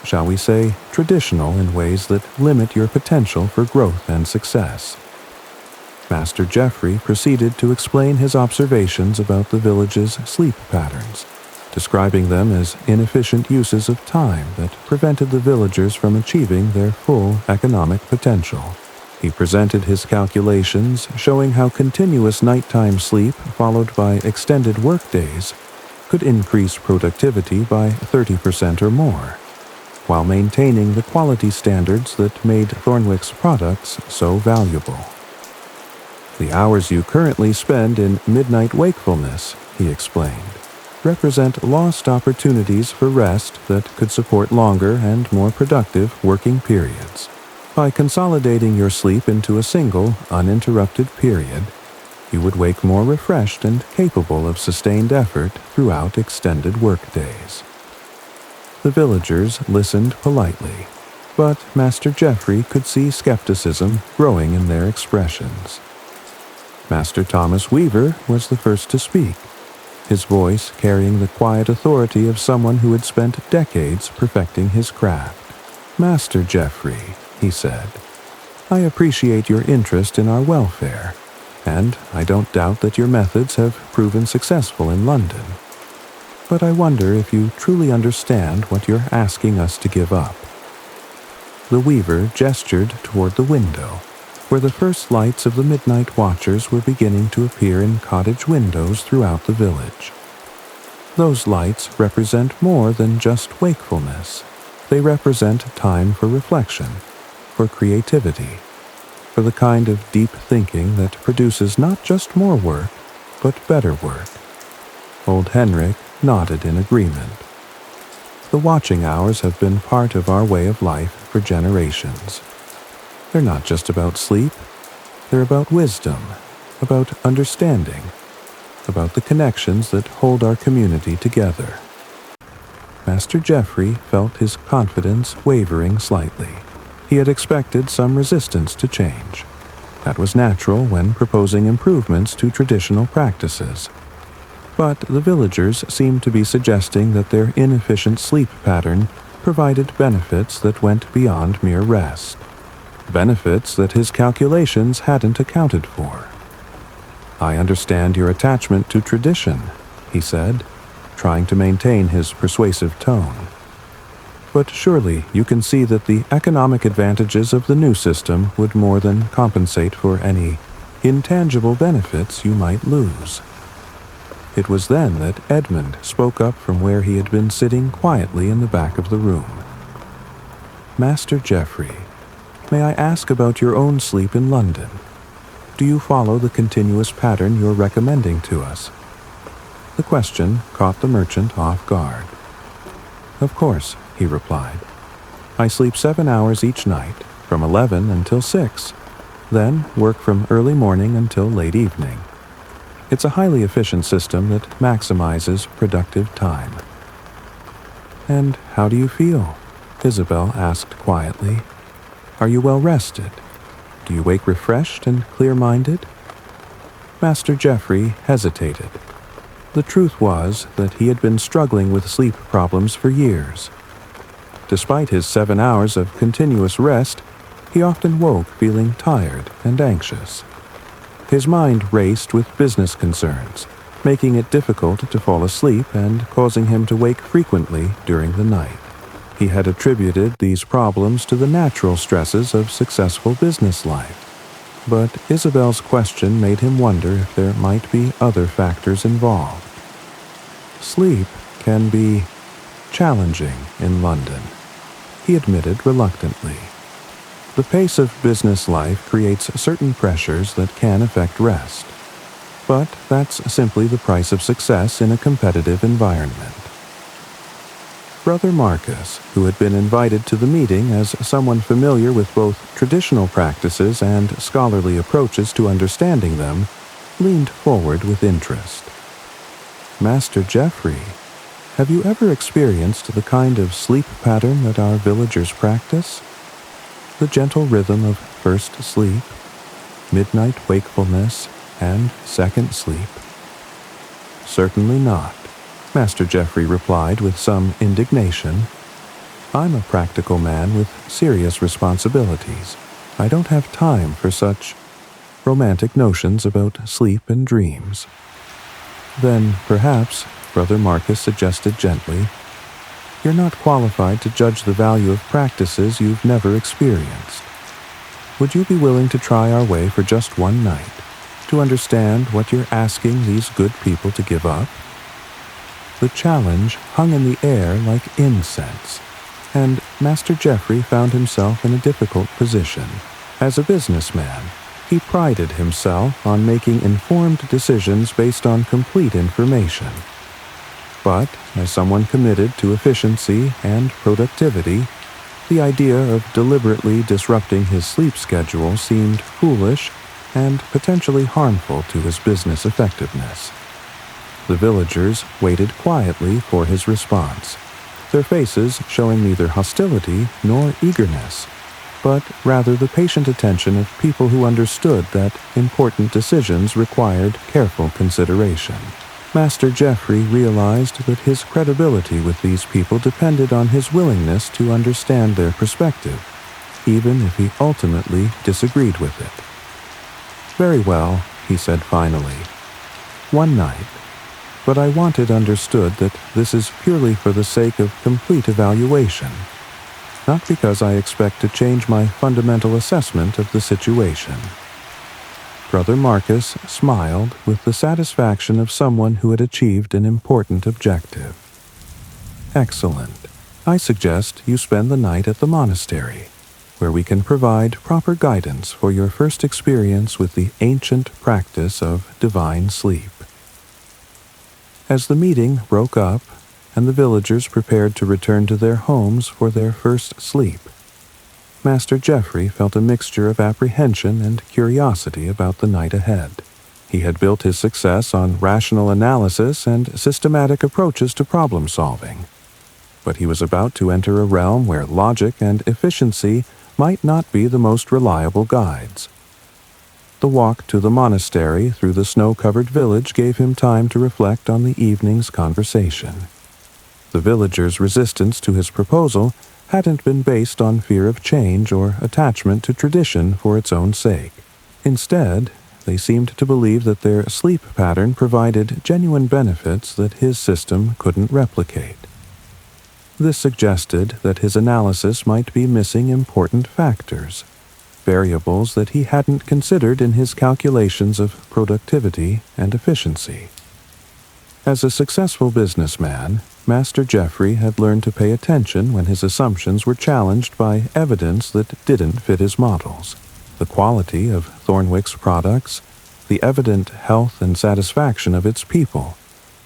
Speaker 1: shall we say, traditional in ways that limit your potential for growth and success." Master Geoffrey proceeded to explain his observations about the village's sleep patterns, describing them as inefficient uses of time that prevented the villagers from achieving their full economic potential. He presented his calculations showing how continuous nighttime sleep followed by extended workdays could increase productivity by 30% or more, while maintaining the quality standards that made Thornwick's products so valuable. "The hours you currently spend in midnight wakefulness," he explained, "represent lost opportunities for rest that could support longer and more productive working periods. By consolidating your sleep into a single, uninterrupted period, you would wake more refreshed and capable of sustained effort throughout extended workdays." The villagers listened politely, but Master Geoffrey could see skepticism growing in their expressions. Master Thomas Weaver was the first to speak, his voice carrying the quiet authority of someone who had spent decades perfecting his craft. "Master Geoffrey," he said, "I appreciate your interest in our welfare, and I don't doubt that your methods have proven successful in London. But I wonder if you truly understand what you're asking us to give up." The weaver gestured toward the window, where the first lights of the midnight watchers were beginning to appear in cottage windows throughout the village. Those lights represent more than just wakefulness. They represent time for reflection, for creativity, for the kind of deep thinking that produces not just more work, but better work. Old Henrik nodded in agreement. The watching hours have been part of our way of life for generations. They're not just about sleep, they're about wisdom, about understanding, about the connections that hold our community together. Master Geoffrey felt his confidence wavering slightly. He had expected some resistance to change. That was natural when proposing improvements to traditional practices. But the villagers seemed to be suggesting that their inefficient sleep pattern provided benefits that went beyond mere rest. Benefits that his calculations hadn't accounted for. "I understand your attachment to tradition," he said, trying to maintain his persuasive tone. "But surely you can see that the economic advantages of the new system would more than compensate for any intangible benefits you might lose." It was then that Edmund spoke up from where he had been sitting quietly in the back of the room. "Master Geoffrey, may I ask about your own sleep in London? Do you follow the continuous pattern you're recommending to us?" The question caught the merchant off guard. "Of course," he replied. "I sleep 7 hours each night, from 11 until 6, then work from early morning until late evening. It's a highly efficient system that maximizes productive time." "And how do you feel?" Isabel asked quietly. "Are you well rested? Do you wake refreshed and clear-minded?" Master Geoffrey hesitated. The truth was that he had been struggling with sleep problems for years. Despite his 7 hours of continuous rest, he often woke feeling tired and anxious. His mind raced with business concerns, making it difficult to fall asleep and causing him to wake frequently during the night. He had attributed these problems to the natural stresses of successful business life. But Isabel's question made him wonder if there might be other factors involved. "Sleep can be challenging in London," he admitted reluctantly. "The pace of business life creates certain pressures that can affect rest. But that's simply the price of success in a competitive environment." Brother Marcus, who had been invited to the meeting as someone familiar with both traditional practices and scholarly approaches to understanding them, leaned forward with interest. "Master Geoffrey, have you ever experienced the kind of sleep pattern that our villagers practice? The gentle rhythm of first sleep, midnight wakefulness, and second sleep?" "Certainly not," Master Geoffrey replied with some indignation. "I'm a practical man with serious responsibilities. I don't have time for such romantic notions about sleep and dreams." "Then, perhaps," Brother Marcus suggested gently, "you're not qualified to judge the value of practices you've never experienced. Would you be willing to try our way for just one night, to understand what you're asking these good people to give up?" The challenge hung in the air like incense, and Master Geoffrey found himself in a difficult position. As a businessman, he prided himself on making informed decisions based on complete information. But, as someone committed to efficiency and productivity, the idea of deliberately disrupting his sleep schedule seemed foolish and potentially harmful to his business effectiveness. The villagers waited quietly for his response, their faces showing neither hostility nor eagerness, but rather the patient attention of people who understood that important decisions required careful consideration. Master Geoffrey realized that his credibility with these people depended on his willingness to understand their perspective, even if he ultimately disagreed with it. "Very well," he said finally. "One night. But I want it understood that this is purely for the sake of complete evaluation, not because I expect to change my fundamental assessment of the situation." Brother Marcus smiled with the satisfaction of someone who had achieved an important objective. "Excellent. I suggest you spend the night at the monastery, where we can provide proper guidance for your first experience with the ancient practice of divine sleep." As the meeting broke up and the villagers prepared to return to their homes for their first sleep, Master Geoffrey felt a mixture of apprehension and curiosity about the night ahead. He had built his success on rational analysis and systematic approaches to problem solving, but he was about to enter a realm where logic and efficiency might not be the most reliable guides. The walk to the monastery through the snow-covered village gave him time to reflect on the evening's conversation. The villagers' resistance to his proposal hadn't been based on fear of change or attachment to tradition for its own sake. Instead, they seemed to believe that their sleep pattern provided genuine benefits that his system couldn't replicate. This suggested that his analysis might be missing important factors, variables that he hadn't considered in his calculations of productivity and efficiency. As a successful businessman, Master Geoffrey had learned to pay attention when his assumptions were challenged by evidence that didn't fit his models. The quality of Thornwick's products, the evident health and satisfaction of its people,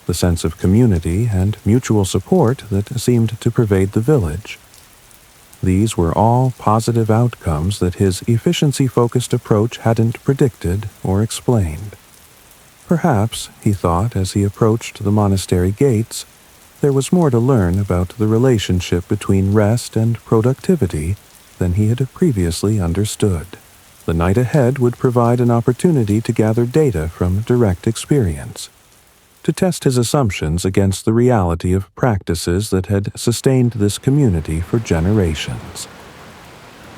Speaker 1: the sense of community and mutual support that seemed to pervade the village. These were all positive outcomes that his efficiency-focused approach hadn't predicted or explained. Perhaps, he thought as he approached the monastery gates, there was more to learn about the relationship between rest and productivity than he had previously understood. The night ahead would provide an opportunity to gather data from direct experience, to test his assumptions against the reality of practices that had sustained this community for generations.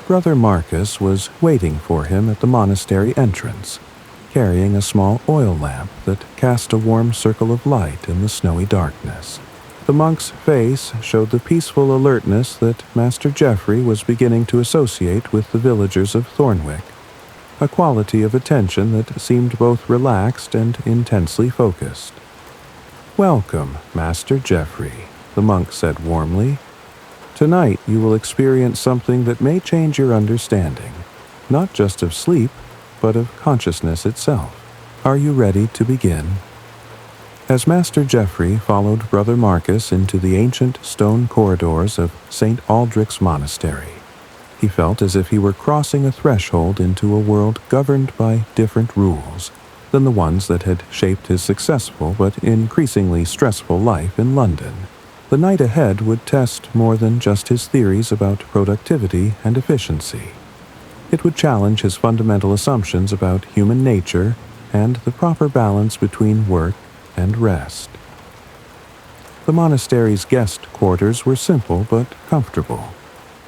Speaker 1: Brother Marcus was waiting for him at the monastery entrance, carrying a small oil lamp that cast a warm circle of light in the snowy darkness. The monk's face showed the peaceful alertness that Master Geoffrey was beginning to associate with the villagers of Thornwick, a quality of attention that seemed both relaxed and intensely focused. "Welcome, Master Geoffrey," the monk said warmly. "Tonight you will experience something that may change your understanding, not just of sleep, but of consciousness itself. Are you ready to begin?" As Master Geoffrey followed Brother Marcus into the ancient stone corridors of St. Aldrich's Monastery, he felt as if he were crossing a threshold into a world governed by different rules than the ones that had shaped his successful but increasingly stressful life in London. The night ahead would test more than just his theories about productivity and efficiency. It would challenge his fundamental assumptions about human nature and the proper balance between work and rest. The monastery's guest quarters were simple but comfortable,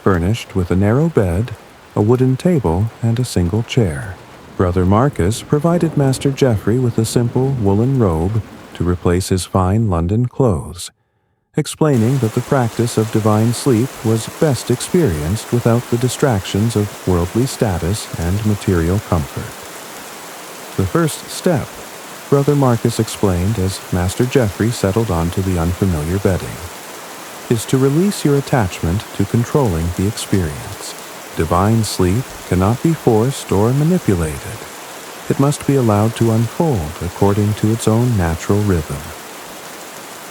Speaker 1: furnished with a narrow bed, a wooden table, and a single chair. Brother Marcus provided Master Geoffrey with a simple woolen robe to replace his fine London clothes, explaining that the practice of divine sleep was best experienced without the distractions of worldly status and material comfort. The first step, Brother Marcus explained as Master Geoffrey settled onto the unfamiliar bedding, is to release your attachment to controlling the experience. Divine sleep cannot be forced or manipulated. It must be allowed to unfold according to its own natural rhythm.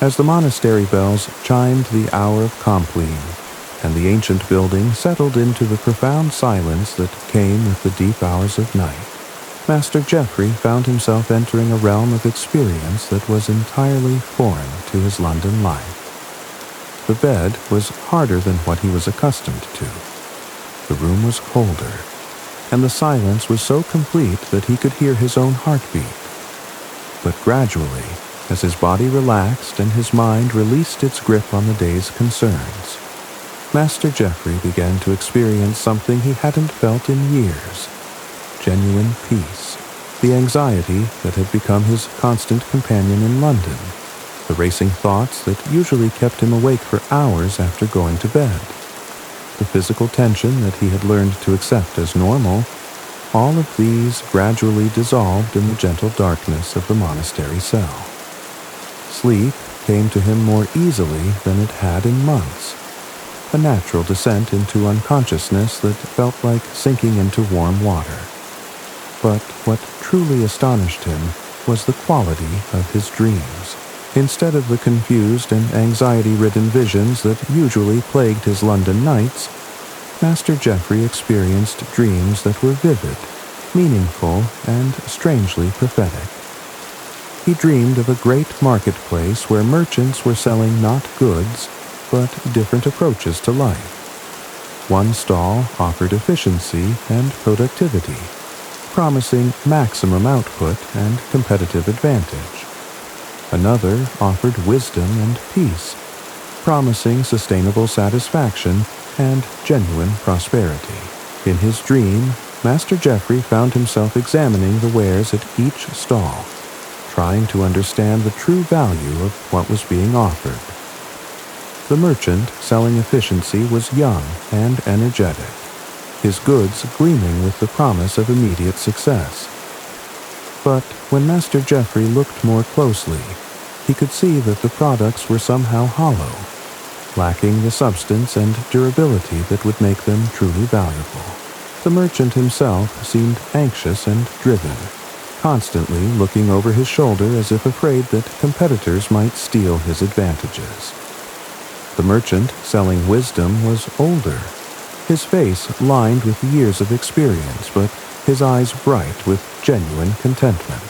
Speaker 1: As the monastery bells chimed the hour of compline, and the ancient building settled into the profound silence that came with the deep hours of night, Master Geoffrey found himself entering a realm of experience that was entirely foreign to his London life. The bed was harder than what he was accustomed to. The room was colder, and the silence was so complete that he could hear his own heartbeat. But gradually, as his body relaxed and his mind released its grip on the day's concerns. Master Geoffrey began to experience something he hadn't felt in years: genuine peace. The anxiety that had become his constant companion in London, the racing thoughts that usually kept him awake for hours after going to bed, the physical tension that he had learned to accept as normal, all of these gradually dissolved in the gentle darkness of the monastery cell. Sleep came to him more easily than it had in months, a natural descent into unconsciousness that felt like sinking into warm water. But what truly astonished him was the quality of his dreams. Instead of the confused and anxiety-ridden visions that usually plagued his London nights, Master Geoffrey experienced dreams that were vivid, meaningful, and strangely prophetic. He dreamed of a great marketplace where merchants were selling not goods, but different approaches to life. One stall offered efficiency and productivity, promising maximum output and competitive advantage. Another offered wisdom and peace, promising sustainable satisfaction and genuine prosperity. In his dream, Master Geoffrey found himself examining the wares at each stall, trying to understand the true value of what was being offered. The merchant selling efficiency was young and energetic, his goods gleaming with the promise of immediate success. But when Master Geoffrey looked more closely, he could see that the products were somehow hollow, lacking the substance and durability that would make them truly valuable. The merchant himself seemed anxious and driven, constantly looking over his shoulder as if afraid that competitors might steal his advantages. The merchant selling wisdom was older, his face lined with years of experience, but his eyes bright with genuine contentment.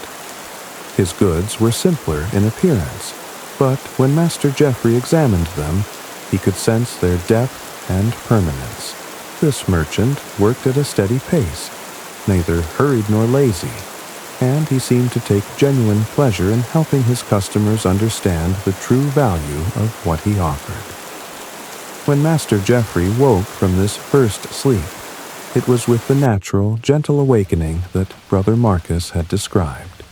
Speaker 1: His goods were simpler in appearance, but when Master Geoffrey examined them, he could sense their depth and permanence. This merchant worked at a steady pace, neither hurried nor lazy, and he seemed to take genuine pleasure in helping his customers understand the true value of what he offered. When Master Geoffrey woke from this first sleep, it was with the natural, gentle awakening that Brother Marcus had described.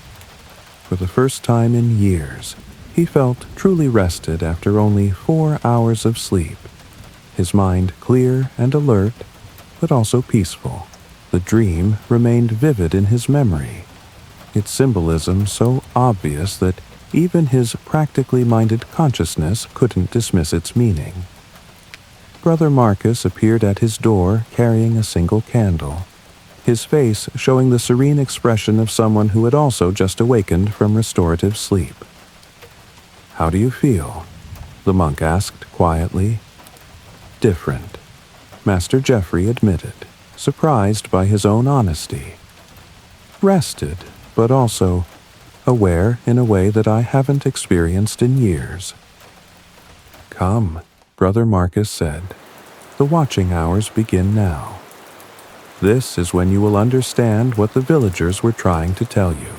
Speaker 1: For the first time in years, he felt truly rested after only 4 hours of sleep, his mind clear and alert, but also peaceful. The dream remained vivid in his memory, its symbolism so obvious that even his practically minded consciousness couldn't dismiss its meaning. Brother Marcus appeared at his door carrying a single candle, his face showing the serene expression of someone who had also just awakened from restorative sleep. "How do you feel?" the monk asked quietly. "Different," Master Geoffrey admitted, surprised by his own honesty. "Rested, but also aware in a way that I haven't experienced in years." "Come," Brother Marcus said. "The watching hours begin now. This is when you will understand what the villagers were trying to tell you."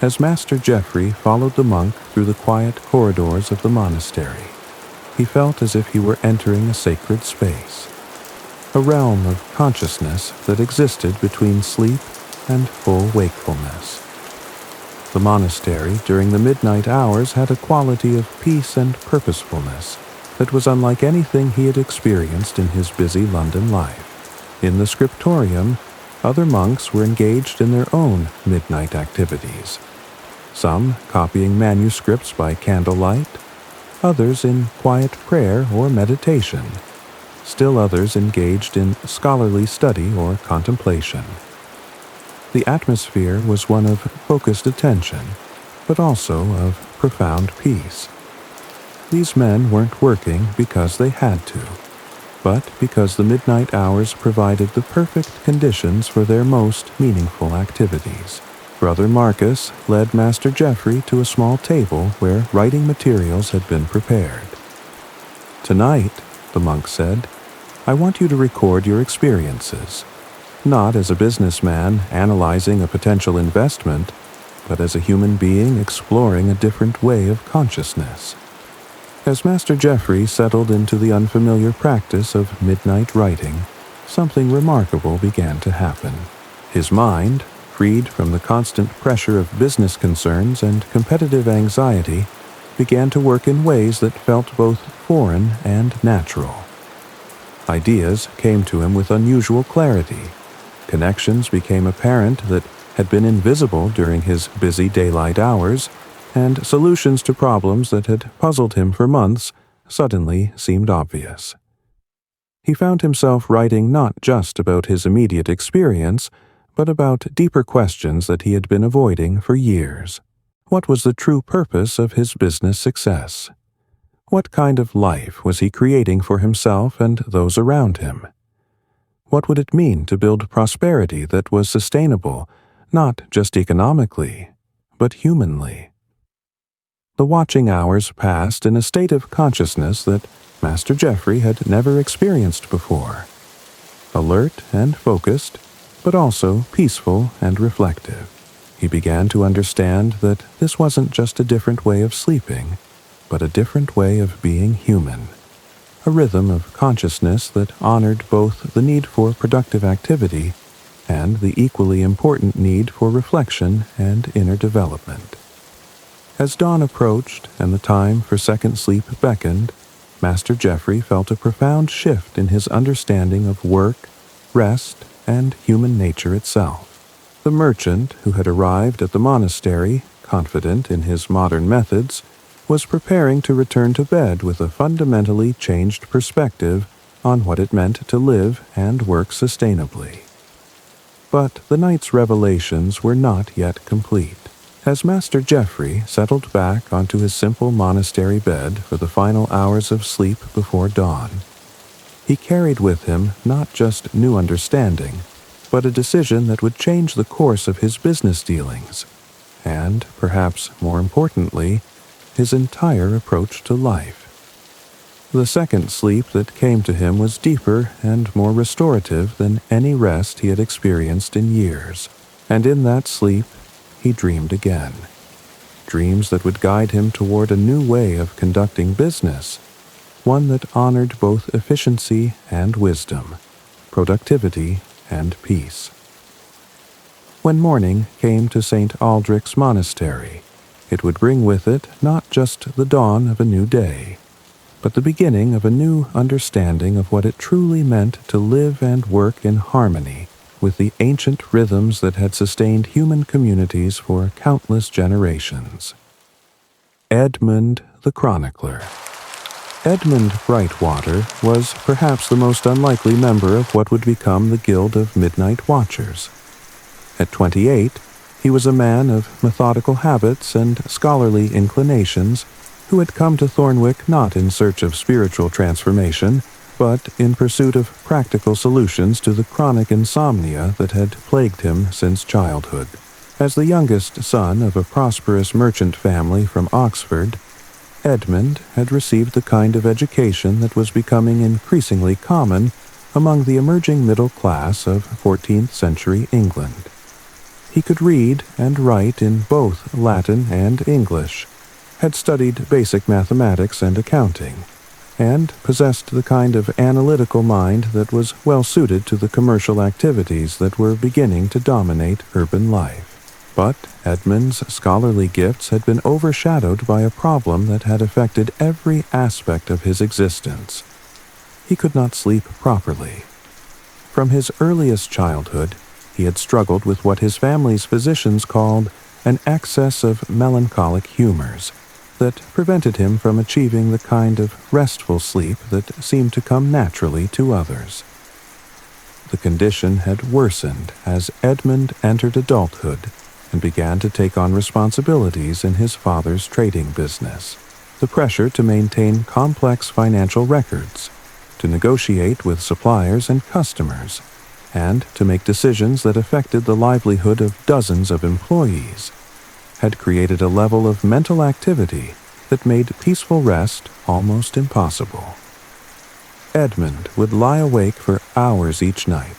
Speaker 1: As Master Geoffrey followed the monk through the quiet corridors of the monastery, he felt as if he were entering a sacred space, a realm of consciousness that existed between sleep and full wakefulness. The monastery during the midnight hours had a quality of peace and purposefulness that was unlike anything he had experienced in his busy London life. In the scriptorium, other monks were engaged in their own midnight activities, some copying manuscripts by candlelight, others in quiet prayer or meditation, still others engaged in scholarly study or contemplation. The atmosphere was one of focused attention, but also of profound peace. These men weren't working because they had to, but because the midnight hours provided the perfect conditions for their most meaningful activities. Brother Marcus led Master Geoffrey to a small table where writing materials had been prepared. "Tonight," the monk said, "I want you to record your experiences, not as a businessman analyzing a potential investment, but as a human being exploring a different way of consciousness. As Master Geoffrey settled into the unfamiliar practice of midnight writing, something remarkable began to happen. His mind, freed from the constant pressure of business concerns and competitive anxiety, began to work in ways that felt both foreign and natural. Ideas came to him with unusual clarity. Connections became apparent that had been invisible during his busy daylight hours, and solutions to problems that had puzzled him for months suddenly seemed obvious. He found himself writing not just about his immediate experience, but about deeper questions that he had been avoiding for years. What was the true purpose of his business success? What kind of life was he creating for himself and those around him? What would it mean to build prosperity that was sustainable, not just economically, but humanly? The watching hours passed in a state of consciousness that Master Geoffrey had never experienced before. Alert and focused, but also peaceful and reflective. He began to understand that this wasn't just a different way of sleeping, but a different way of being human. A rhythm of consciousness that honored both the need for productive activity and the equally important need for reflection and inner development. As dawn approached and the time for second sleep beckoned, Master Geoffrey felt a profound shift in his understanding of work, rest, and human nature itself. The merchant who had arrived at the monastery, confident in his modern methods, was preparing to return to bed with a fundamentally changed perspective on what it meant to live and work sustainably. But the night's revelations were not yet complete. As Master Geoffrey settled back onto his simple monastery bed for the final hours of sleep before dawn, he carried with him not just new understanding, but a decision that would change the course of his business dealings, and, perhaps more importantly, his entire approach to life. The second sleep that came to him was deeper and more restorative than any rest he had experienced in years, and in that sleep he dreamed again. Dreams that would guide him toward a new way of conducting business, one that honored both efficiency and wisdom, productivity and peace. When morning came to St. Aldrich's Monastery, it would bring with it not just the dawn of a new day, but the beginning of a new understanding of what it truly meant to live and work in harmony with the ancient rhythms that had sustained human communities for countless generations. Edmund the Chronicler. Edmund Brightwater was perhaps the most unlikely member of what would become the Guild of Midnight Watchers. At 28, he was a man of methodical habits and scholarly inclinations who had come to Thornwick not in search of spiritual transformation, but in pursuit of practical solutions to the chronic insomnia that had plagued him since childhood. As the youngest son of a prosperous merchant family from Oxford, Edmund had received the kind of education that was becoming increasingly common among the emerging middle class of 14th century England. He could read and write in both Latin and English, had studied basic mathematics and accounting, and possessed the kind of analytical mind that was well suited to the commercial activities that were beginning to dominate urban life. But Edmund's scholarly gifts had been overshadowed by a problem that had affected every aspect of his existence. He could not sleep properly. From his earliest childhood, he had struggled with what his family's physicians called an excess of melancholic humors that prevented him from achieving the kind of restful sleep that seemed to come naturally to others. The condition had worsened as Edmund entered adulthood and began to take on responsibilities in his father's trading business. The pressure to maintain complex financial records, to negotiate with suppliers and customers, and to make decisions that affected the livelihood of dozens of employees, had created a level of mental activity that made peaceful rest almost impossible. Edmund would lie awake for hours each night,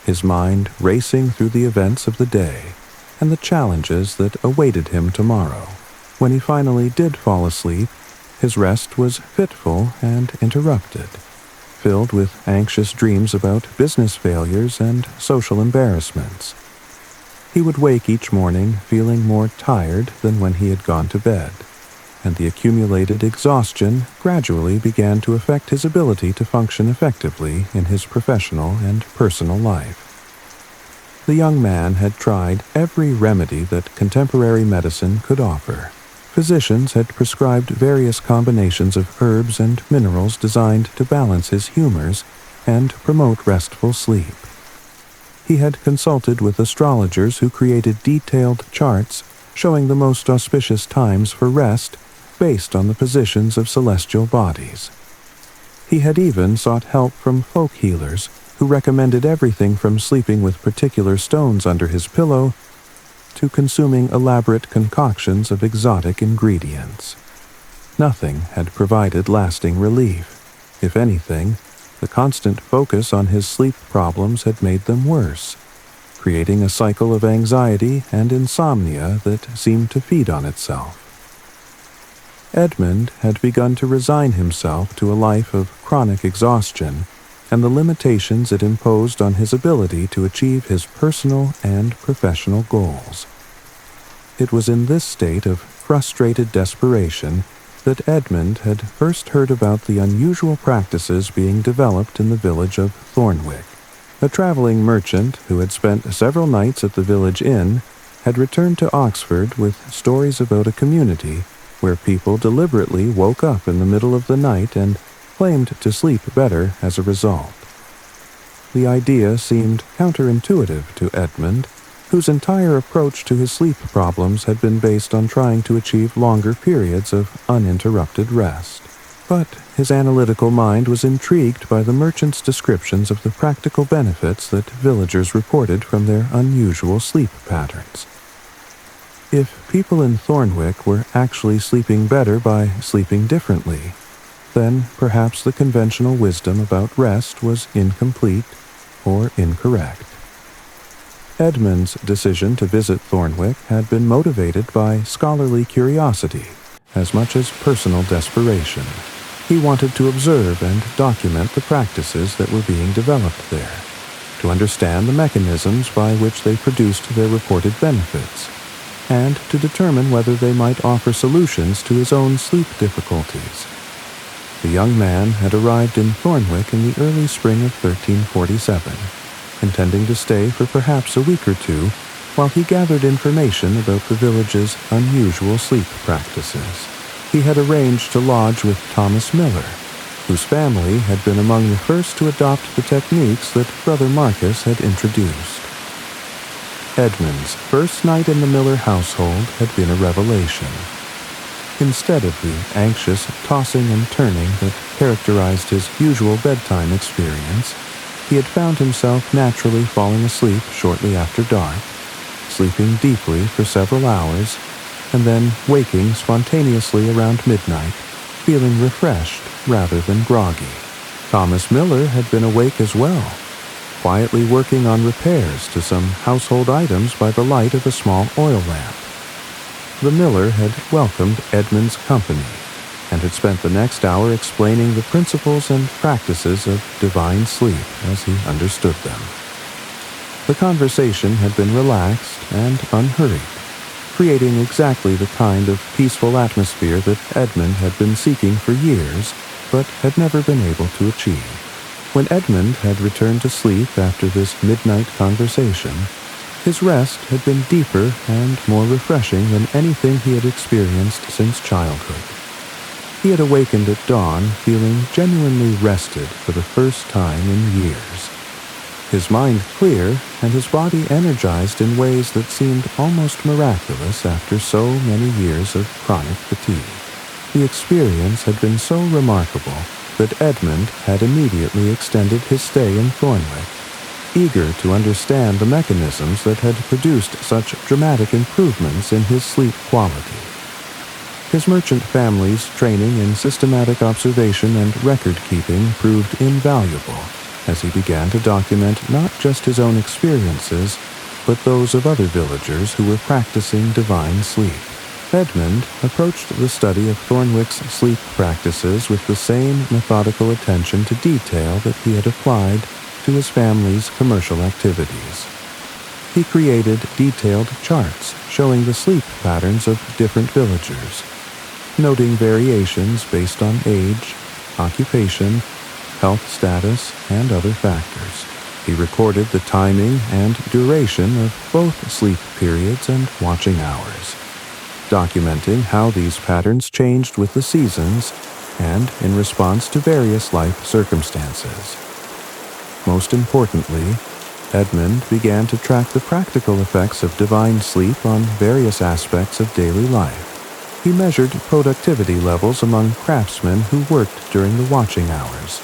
Speaker 1: his mind racing through the events of the day, and the challenges that awaited him tomorrow. When he finally did fall asleep, his rest was fitful and interrupted, filled with anxious dreams about business failures and social embarrassments. He would wake each morning feeling more tired than when he had gone to bed, and the accumulated exhaustion gradually began to affect his ability to function effectively in his professional and personal life. The young man had tried every remedy that contemporary medicine could offer. Physicians had prescribed various combinations of herbs and minerals designed to balance his humors and promote restful sleep. He had consulted with astrologers who created detailed charts showing the most auspicious times for rest based on the positions of celestial bodies. He had even sought help from folk healers who recommended everything from sleeping with particular stones under his pillow to consuming elaborate concoctions of exotic ingredients. Nothing had provided lasting relief. If anything, the constant focus on his sleep problems had made them worse, creating a cycle of anxiety and insomnia that seemed to feed on itself. Edmund had begun to resign himself to a life of chronic exhaustion and the limitations it imposed on his ability to achieve his personal and professional goals. It was in this state of frustrated desperation that Edmund had first heard about the unusual practices being developed in the village of Thornwick. A traveling merchant who had spent several nights at the village inn had returned to Oxford with stories about a community where people deliberately woke up in the middle of the night and claimed to sleep better as a result. The idea seemed counterintuitive to Edmund, whose entire approach to his sleep problems had been based on trying to achieve longer periods of uninterrupted rest. But his analytical mind was intrigued by the merchant's descriptions of the practical benefits that villagers reported from their unusual sleep patterns. If people in Thornwick were actually sleeping better by sleeping differently, then perhaps the conventional wisdom about rest was incomplete or incorrect. Edmund's decision to visit Thornwick had been motivated by scholarly curiosity as much as personal desperation. He wanted to observe and document the practices that were being developed there, to understand the mechanisms by which they produced their reported benefits, and to determine whether they might offer solutions to his own sleep difficulties. The young man had arrived in Thornwick in the early spring of 1347, intending to stay for perhaps a week or two while he gathered information about the village's unusual sleep practices. He had arranged to lodge with Thomas Miller, whose family had been among the first to adopt the techniques that Brother Marcus had introduced. Edmund's first night in the Miller household had been a revelation. Instead of the anxious tossing and turning that characterized his usual bedtime experience, he had found himself naturally falling asleep shortly after dark, sleeping deeply for several hours, and then waking spontaneously around midnight, feeling refreshed rather than groggy. Thomas Miller had been awake as well, quietly working on repairs to some household items by the light of a small oil lamp. The miller had welcomed Edmund's company and had spent the next hour explaining the principles and practices of divine sleep as he understood them. The conversation had been relaxed and unhurried, creating exactly the kind of peaceful atmosphere that Edmund had been seeking for years, but had never been able to achieve. When Edmund had returned to sleep after this midnight conversation, his rest had been deeper and more refreshing than anything he had experienced since childhood. He had awakened at dawn feeling genuinely rested for the first time in years. His mind clear and his body energized in ways that seemed almost miraculous after so many years of chronic fatigue. The experience had been so remarkable that Edmund had immediately extended his stay in Thornwick, eager to understand the mechanisms that had produced such dramatic improvements in his sleep quality. His merchant family's training in systematic observation and record-keeping proved invaluable as he began to document not just his own experiences, but those of other villagers who were practicing divine sleep. Edmund approached the study of Thornwick's sleep practices with the same methodical attention to detail that he had applied to his family's commercial activities. He created detailed charts showing the sleep patterns of different villagers, noting variations based on age, occupation, health status, and other factors. He recorded the timing and duration of both sleep periods and watching hours, documenting how these patterns changed with the seasons and in response to various life circumstances. Most importantly, Edmund began to track the practical effects of divine sleep on various aspects of daily life. He measured productivity levels among craftsmen who worked during the watching hours,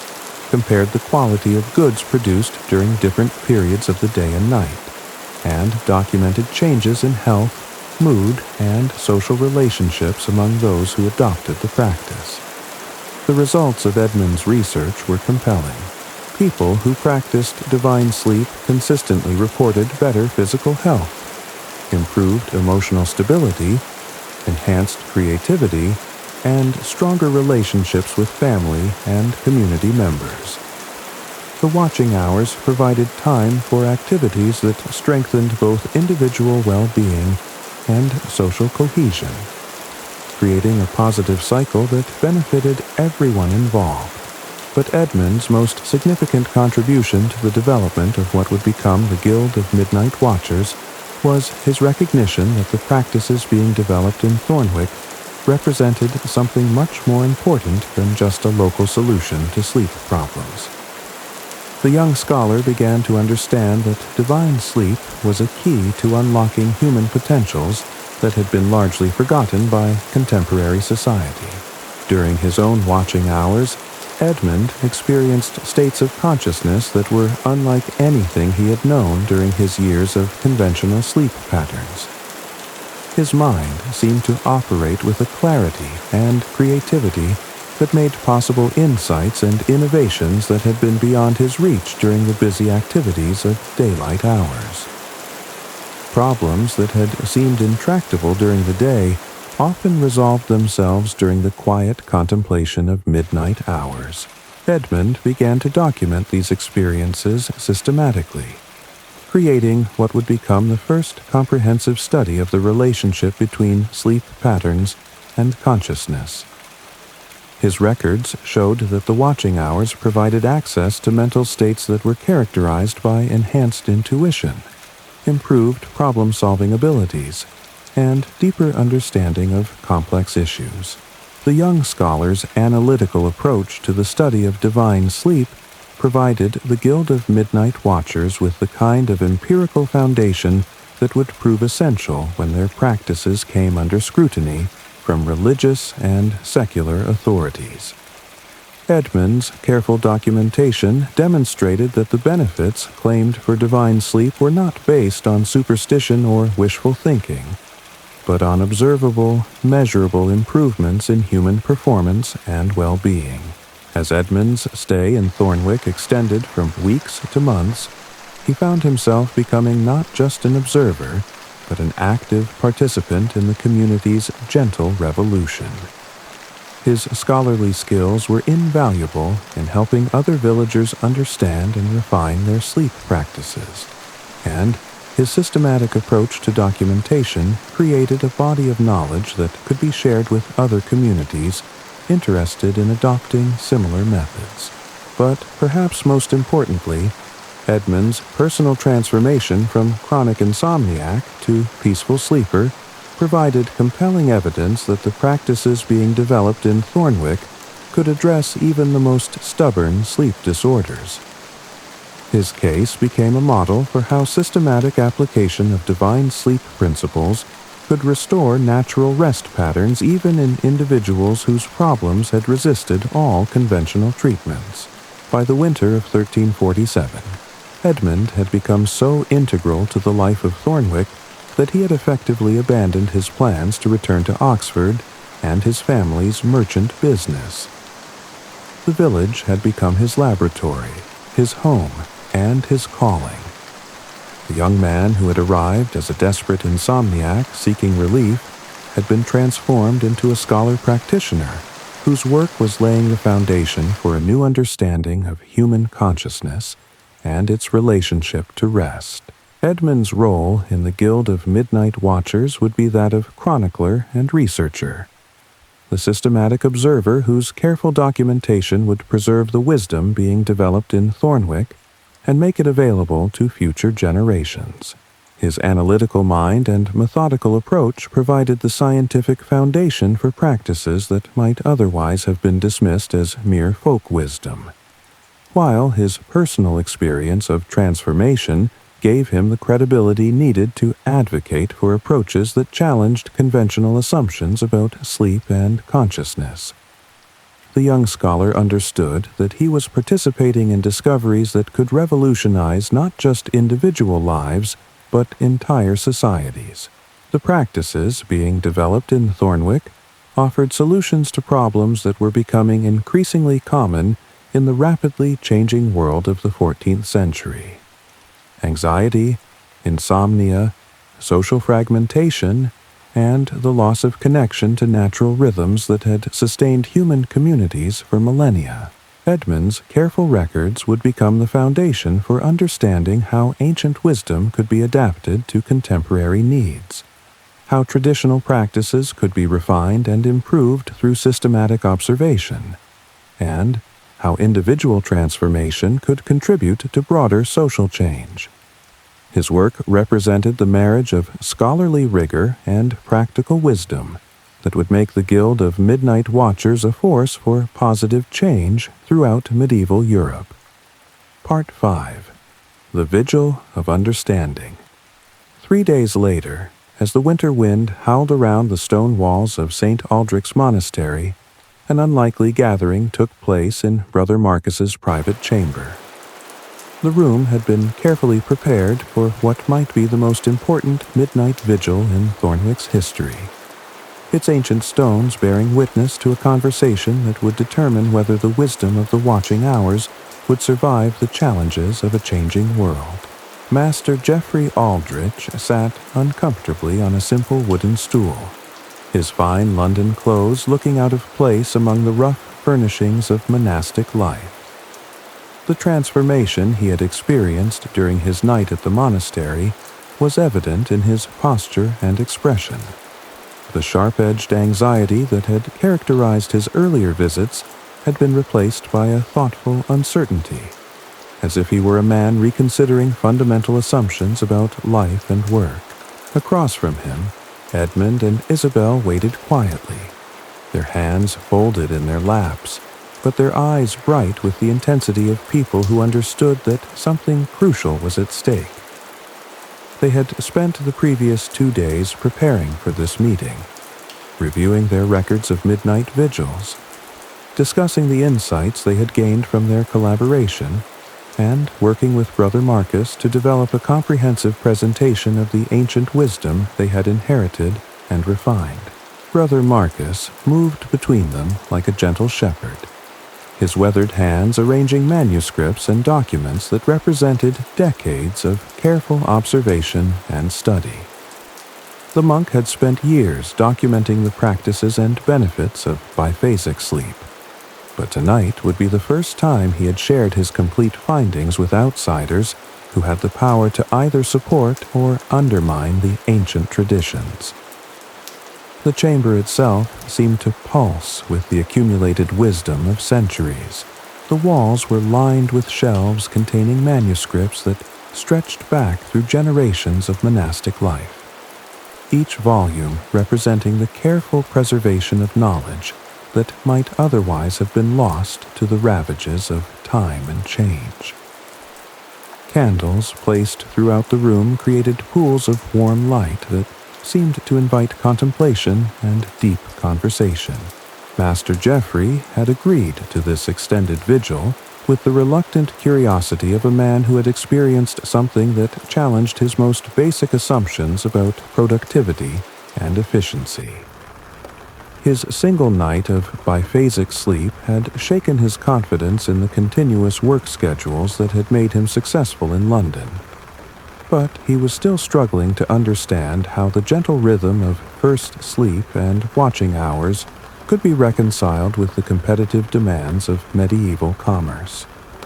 Speaker 1: compared the quality of goods produced during different periods of the day and night, and documented changes in health, mood, and social relationships among those who adopted the practice. The results of Edmund's research were compelling. People who practiced divine sleep consistently reported better physical health, improved emotional stability, enhanced creativity, and stronger relationships with family and community members. The watching hours provided time for activities that strengthened both individual well-being and social cohesion, creating a positive cycle that benefited everyone involved. But Edmund's most significant contribution to the development of what would become the Guild of Midnight Watchers was his recognition that the practices being developed in Thornwick represented something much more important than just a local solution to sleep problems. The young scholar began to understand that divine sleep was a key to unlocking human potentials that had been largely forgotten by contemporary society. During his own watching hours, Edmund experienced states of consciousness that were unlike anything he had known during his years of conventional sleep patterns. His mind seemed to operate with a clarity and creativity that made possible insights and innovations that had been beyond his reach during the busy activities of daylight hours. Problems that had seemed intractable during the day often resolved themselves during the quiet contemplation of midnight hours. Edmund began to document these experiences systematically, creating what would become the first comprehensive study of the relationship between sleep patterns and consciousness. His records showed that the watching hours provided access to mental states that were characterized by enhanced intuition, improved problem-solving abilities, and deeper understanding of complex issues. The young scholar's analytical approach to the study of divine sleep provided the Guild of Midnight Watchers with the kind of empirical foundation that would prove essential when their practices came under scrutiny from religious and secular authorities. Edmund's careful documentation demonstrated that the benefits claimed for divine sleep were not based on superstition or wishful thinking, but on observable, measurable improvements in human performance and well-being. As Edmund's stay in Thornwick extended from weeks to months, he found himself becoming not just an observer, but an active participant in the community's gentle revolution. His scholarly skills were invaluable in helping other villagers understand and refine their sleep practices, and his systematic approach to documentation created a body of knowledge that could be shared with other communities interested in adopting similar methods. But perhaps most importantly, Edmund's personal transformation from chronic insomniac to peaceful sleeper provided compelling evidence that the practices being developed in Thornwick could address even the most stubborn sleep disorders. His case became a model for how systematic application of divine sleep principles could restore natural rest patterns even in individuals whose problems had resisted all conventional treatments. By the winter of 1347, Edmund had become so integral to the life of Thornwick that he had effectively abandoned his plans to return to Oxford and his family's merchant business. The village had become his laboratory, his home, and his calling. The young man who had arrived as a desperate insomniac seeking relief had been transformed into a scholar practitioner whose work was laying the foundation for a new understanding of human consciousness and its relationship to rest. Edmund's role in the Guild of Midnight Watchers would be that of chronicler and researcher, the systematic observer whose careful documentation would preserve the wisdom being developed in Thornwick and make it available to future generations. His analytical mind and methodical approach provided the scientific foundation for practices that might otherwise have been dismissed as mere folk wisdom, while his personal experience of transformation gave him the credibility needed to advocate for approaches that challenged conventional assumptions about sleep and consciousness. The young scholar understood that he was participating in discoveries that could revolutionize not just individual lives, but entire societies. The practices being developed in Thornwick offered solutions to problems that were becoming increasingly common in the rapidly changing world of the 14th century. Anxiety, insomnia, social fragmentation, and the loss of connection to natural rhythms that had sustained human communities for millennia. Edmund's careful records would become the foundation for understanding how ancient wisdom could be adapted to contemporary needs, how traditional practices could be refined and improved through systematic observation, and how individual transformation could contribute to broader social change. His work represented the marriage of scholarly rigor and practical wisdom that would make the Guild of Midnight Watchers a force for positive change throughout medieval Europe. Part 5. The Vigil of Understanding. 3 days later, as the winter wind howled around the stone walls of St. Aldrich's Monastery, an unlikely gathering took place in Brother Marcus's private chamber. The room had been carefully prepared for what might be the most important midnight vigil in Thornwick's history, its ancient stones bearing witness to a conversation that would determine whether the wisdom of the watching hours would survive the challenges of a changing world. Master Geoffrey Aldrich sat uncomfortably on a simple wooden stool, his fine London clothes looking out of place among the rough furnishings of monastic life. The transformation he had experienced during his night at the monastery was evident in his posture and expression. The sharp-edged anxiety that had characterized his earlier visits had been replaced by a thoughtful uncertainty, as if he were a man reconsidering fundamental assumptions about life and work. Across from him, Edmund and Isabel waited quietly, their hands folded in their laps, but their eyes bright with the intensity of people who understood that something crucial was at stake. They had spent the previous 2 days preparing for this meeting, reviewing their records of midnight vigils, discussing the insights they had gained from their collaboration, and working with Brother Marcus to develop a comprehensive presentation of the ancient wisdom they had inherited and refined. Brother Marcus moved between them like a gentle shepherd, his weathered hands arranging manuscripts and documents that represented decades of careful observation and study. The monk had spent years documenting the practices and benefits of biphasic sleep, but tonight would be the first time he had shared his complete findings with outsiders who had the power to either support or undermine the ancient traditions. The chamber itself seemed to pulse with the accumulated wisdom of centuries. The walls were lined with shelves containing manuscripts that stretched back through generations of monastic life, each volume representing the careful preservation of knowledge that might otherwise have been lost to the ravages of time and change. Candles placed throughout the room created pools of warm light that seemed to invite contemplation and deep conversation. Master Geoffrey had agreed to this extended vigil with the reluctant curiosity of a man who had experienced something that challenged his most basic assumptions about productivity and efficiency. His single night of biphasic sleep had shaken his confidence in the continuous work schedules that had made him successful in London. but he was still struggling to understand how the gentle rhythm of first sleep and watching hours could be reconciled with the competitive demands of medieval commerce.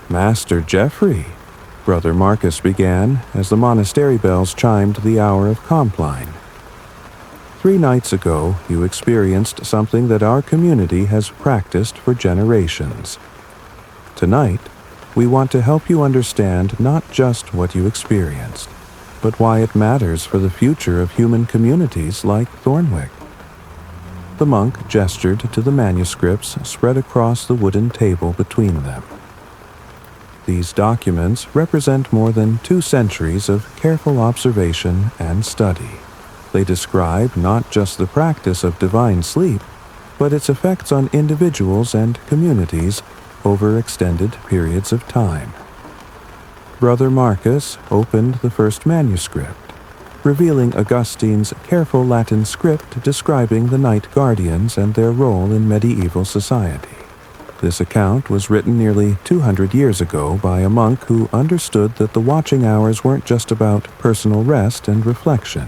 Speaker 1: "Master Geoffrey," Brother Marcus began as the monastery bells chimed the hour of compline. "3 nights ago, you experienced something that our community has practiced for generations. Tonight, we want to help you understand not just what you experienced, but why it matters for the future of human communities like Thornwick." The monk gestured to the manuscripts spread across the wooden table between them. These documents represent more than 2 centuries of careful observation and study. They describe not just the practice of divine sleep, but its effects on individuals and communities over extended periods of time. Brother Marcus opened the first manuscript, revealing Augustine's careful Latin script describing the night guardians and their role in medieval society. This account was written nearly 200 years ago by a monk who understood that the watching hours weren't just about personal rest and reflection.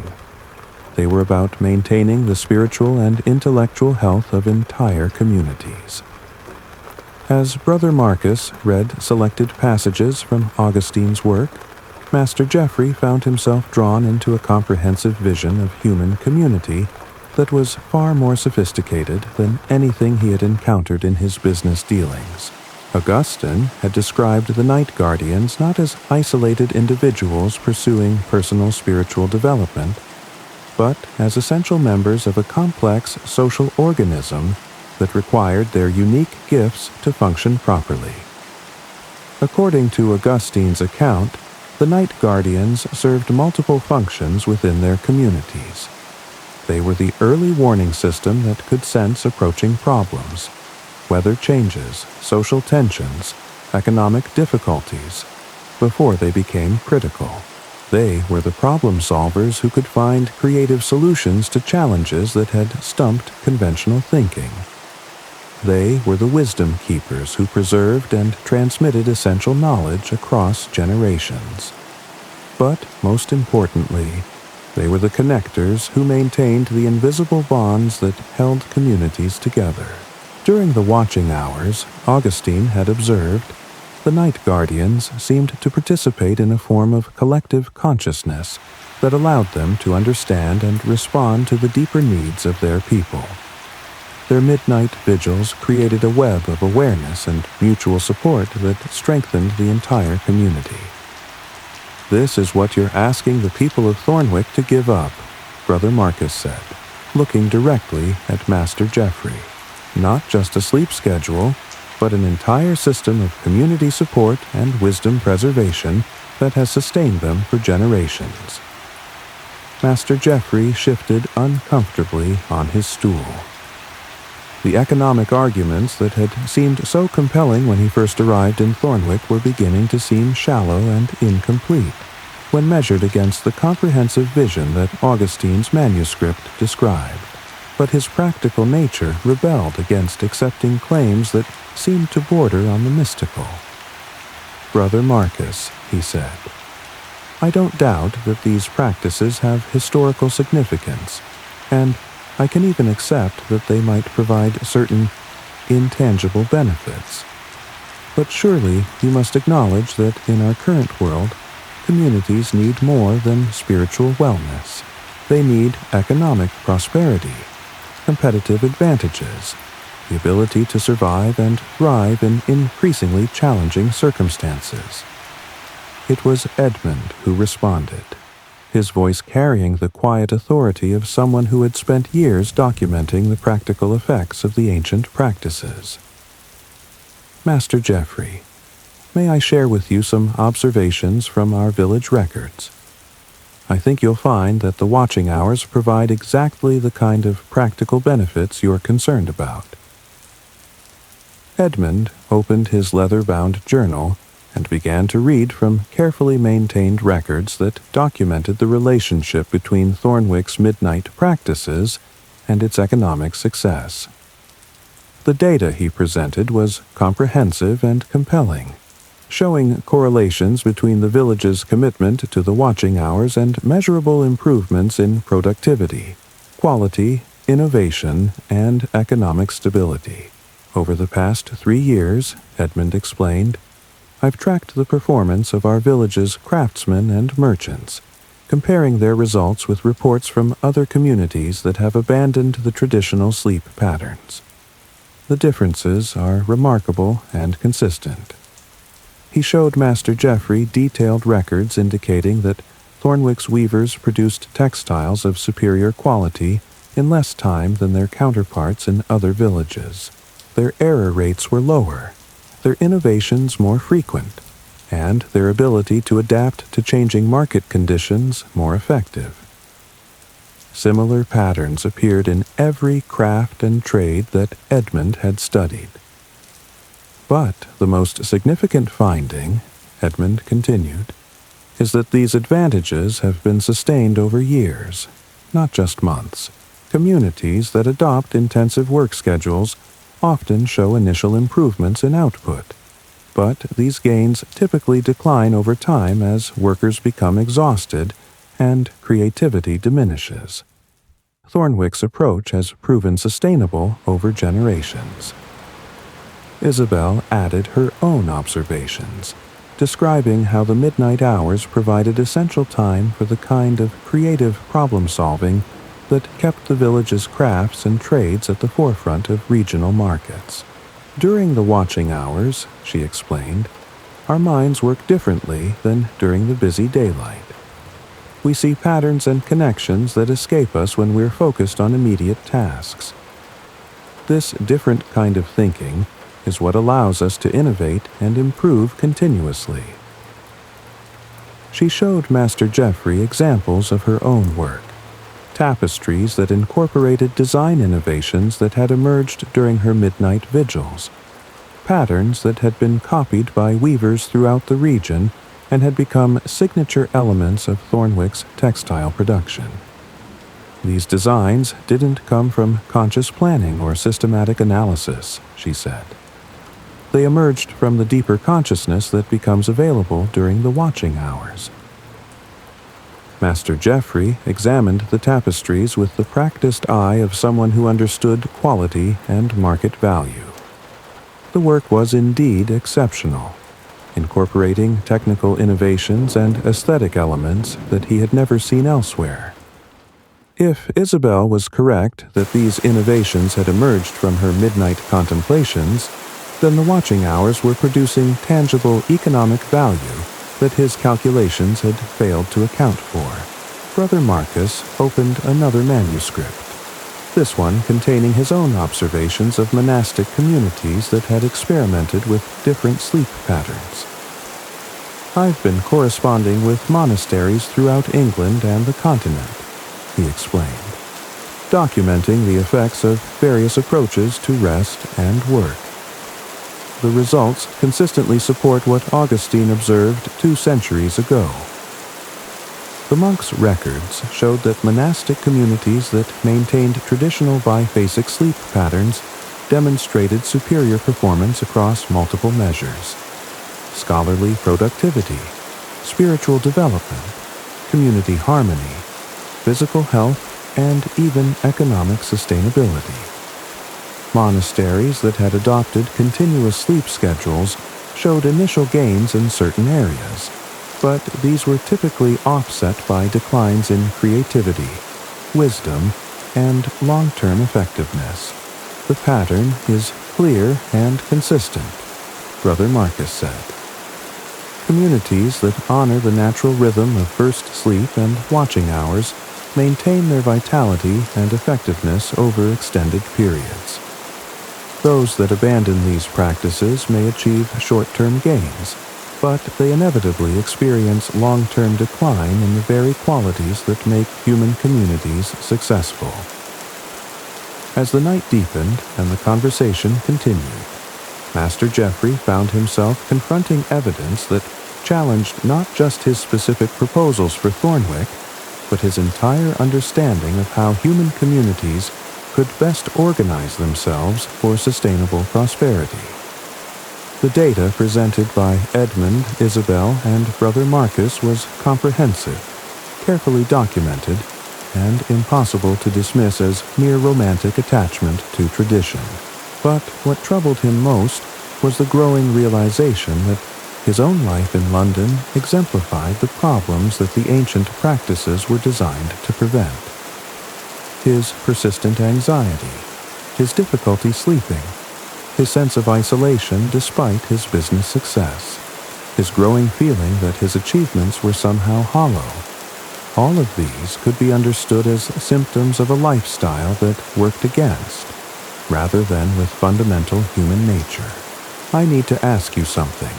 Speaker 1: They were about maintaining the spiritual and intellectual health of entire communities. As Brother Marcus read selected passages from Augustine's work, Master Geoffrey found himself drawn into a comprehensive vision of human community that was far more sophisticated than anything he had encountered in his business dealings. Augustine had described the night guardians not as isolated individuals pursuing personal spiritual development, but as essential members of a complex social organism that required their unique gifts to function properly. According to Augustine's account, the night guardians served multiple functions within their communities. They were the early warning system that could sense approaching problems, weather changes, social tensions, economic difficulties, before they became critical. They were the problem solvers who could find creative solutions to challenges that had stumped conventional thinking. They were the wisdom keepers who preserved and transmitted essential knowledge across generations. But most importantly, they were the connectors who maintained the invisible bonds that held communities together. During the watching hours, Augustine had observed, the night guardians seemed to participate in a form of collective consciousness that allowed them to understand and respond to the deeper needs of their people. Their midnight vigils created a web of awareness and mutual support that strengthened the entire community. "This is what you're asking the people of Thornwick to give up," Brother Marcus said, looking directly at Master Geoffrey. "Not just a sleep schedule, but an entire system of community support and wisdom preservation that has sustained them for generations." Master Geoffrey shifted uncomfortably on his stool. The economic arguments that had seemed so compelling when he first arrived in Thornwick were beginning to seem shallow and incomplete when measured against the comprehensive vision that Augustine's manuscript described. But his practical nature rebelled against accepting claims that seemed to border on the mystical. "Brother Marcus," he said, "I don't doubt that these practices have historical significance, and I can even accept that they might provide certain intangible benefits. But surely you must acknowledge that in our current world, communities need more than spiritual wellness. They need economic prosperity, competitive advantages, the ability to survive and thrive in increasingly challenging circumstances." It was Edmund who responded, his voice carrying the quiet authority of someone who had spent years documenting the practical effects of the ancient practices. "Master Geoffrey, may I share with you some observations from our village records? I think you'll find that the watching hours provide exactly the kind of practical benefits you're concerned about." Edmund opened his leather-bound journal and began to read from carefully maintained records that documented the relationship between Thornwick's midnight practices and its economic success. The data he presented was comprehensive and compelling, showing correlations between the village's commitment to the watching hours and measurable improvements in productivity, quality, innovation, and economic stability. Over the past 3 years, Edmund explained, I've tracked the performance of our village's craftsmen and merchants, comparing their results with reports from other communities that have abandoned the traditional sleep patterns. The differences are remarkable and consistent. He showed Master Geoffrey detailed records indicating that Thornwick's weavers produced textiles of superior quality in less time than their counterparts in other villages. Their error rates were lower, their innovations more frequent, and their ability to adapt to changing market conditions more effective. Similar patterns appeared in every craft and trade that Edmund had studied. But the most significant finding, Edmund continued, is that these advantages have been sustained over years, not just months. Communities that adopt intensive work schedules often show initial improvements in output, but these gains typically decline over time as workers become exhausted and creativity diminishes. Thornwick's approach has proven sustainable over generations. Isabel added her own observations, describing how the midnight hours provided essential time for the kind of creative problem-solving that kept the village's crafts and trades at the forefront of regional markets. During the watching hours, she explained, our minds work differently than during the busy daylight. We see patterns and connections that escape us when we're focused on immediate tasks. This different kind of thinking is what allows us to innovate and improve continuously. She showed Master Geoffrey examples of her own work, tapestries that incorporated design innovations that had emerged during her midnight vigils, patterns that had been copied by weavers throughout the region and had become signature elements of Thornwick's textile production. These designs didn't come from conscious planning or systematic analysis, she said. They emerged from the deeper consciousness that becomes available during the watching hours. Master Geoffrey examined the tapestries with the practiced eye of someone who understood quality and market value. The work was indeed exceptional, incorporating technical innovations and aesthetic elements that he had never seen elsewhere. If Isabel was correct that these innovations had emerged from her midnight contemplations, then the watching hours were producing tangible economic value that his calculations had failed to account for. Brother Marcus opened another manuscript, this one containing his own observations of monastic communities that had experimented with different sleep patterns. I've been corresponding with monasteries throughout England and the continent, he explained, documenting the effects of various approaches to rest and work. The results consistently support what Augustine observed 2 centuries ago. The monks' records showed that monastic communities that maintained traditional biphasic sleep patterns demonstrated superior performance across multiple measures: scholarly productivity, spiritual development, community harmony, physical health, and even economic sustainability. Monasteries that had adopted continuous sleep schedules showed initial gains in certain areas, but these were typically offset by declines in creativity, wisdom, and long-term effectiveness. The pattern is clear and consistent, Brother Marcus said. Communities that honor the natural rhythm of first sleep and watching hours maintain their vitality and effectiveness over extended periods. Those that abandon these practices may achieve short-term gains, but they inevitably experience long-term decline in the very qualities that make human communities successful. As the night deepened and the conversation continued, Master Geoffrey found himself confronting evidence that challenged not just his specific proposals for Thornwick, but his entire understanding of how human communities could best organize themselves for sustainable prosperity. The data presented by Edmund, Isabel, and Brother Marcus was comprehensive, carefully documented, and impossible to dismiss as mere romantic attachment to tradition. But what troubled him most was the growing realization that his own life in London exemplified the problems that the ancient practices were designed to prevent. His persistent anxiety, his difficulty sleeping, his sense of isolation despite his business success, his growing feeling that his achievements were somehow hollow. All of these could be understood as symptoms of a lifestyle that worked against, rather than with fundamental human nature. "I need to ask you something,"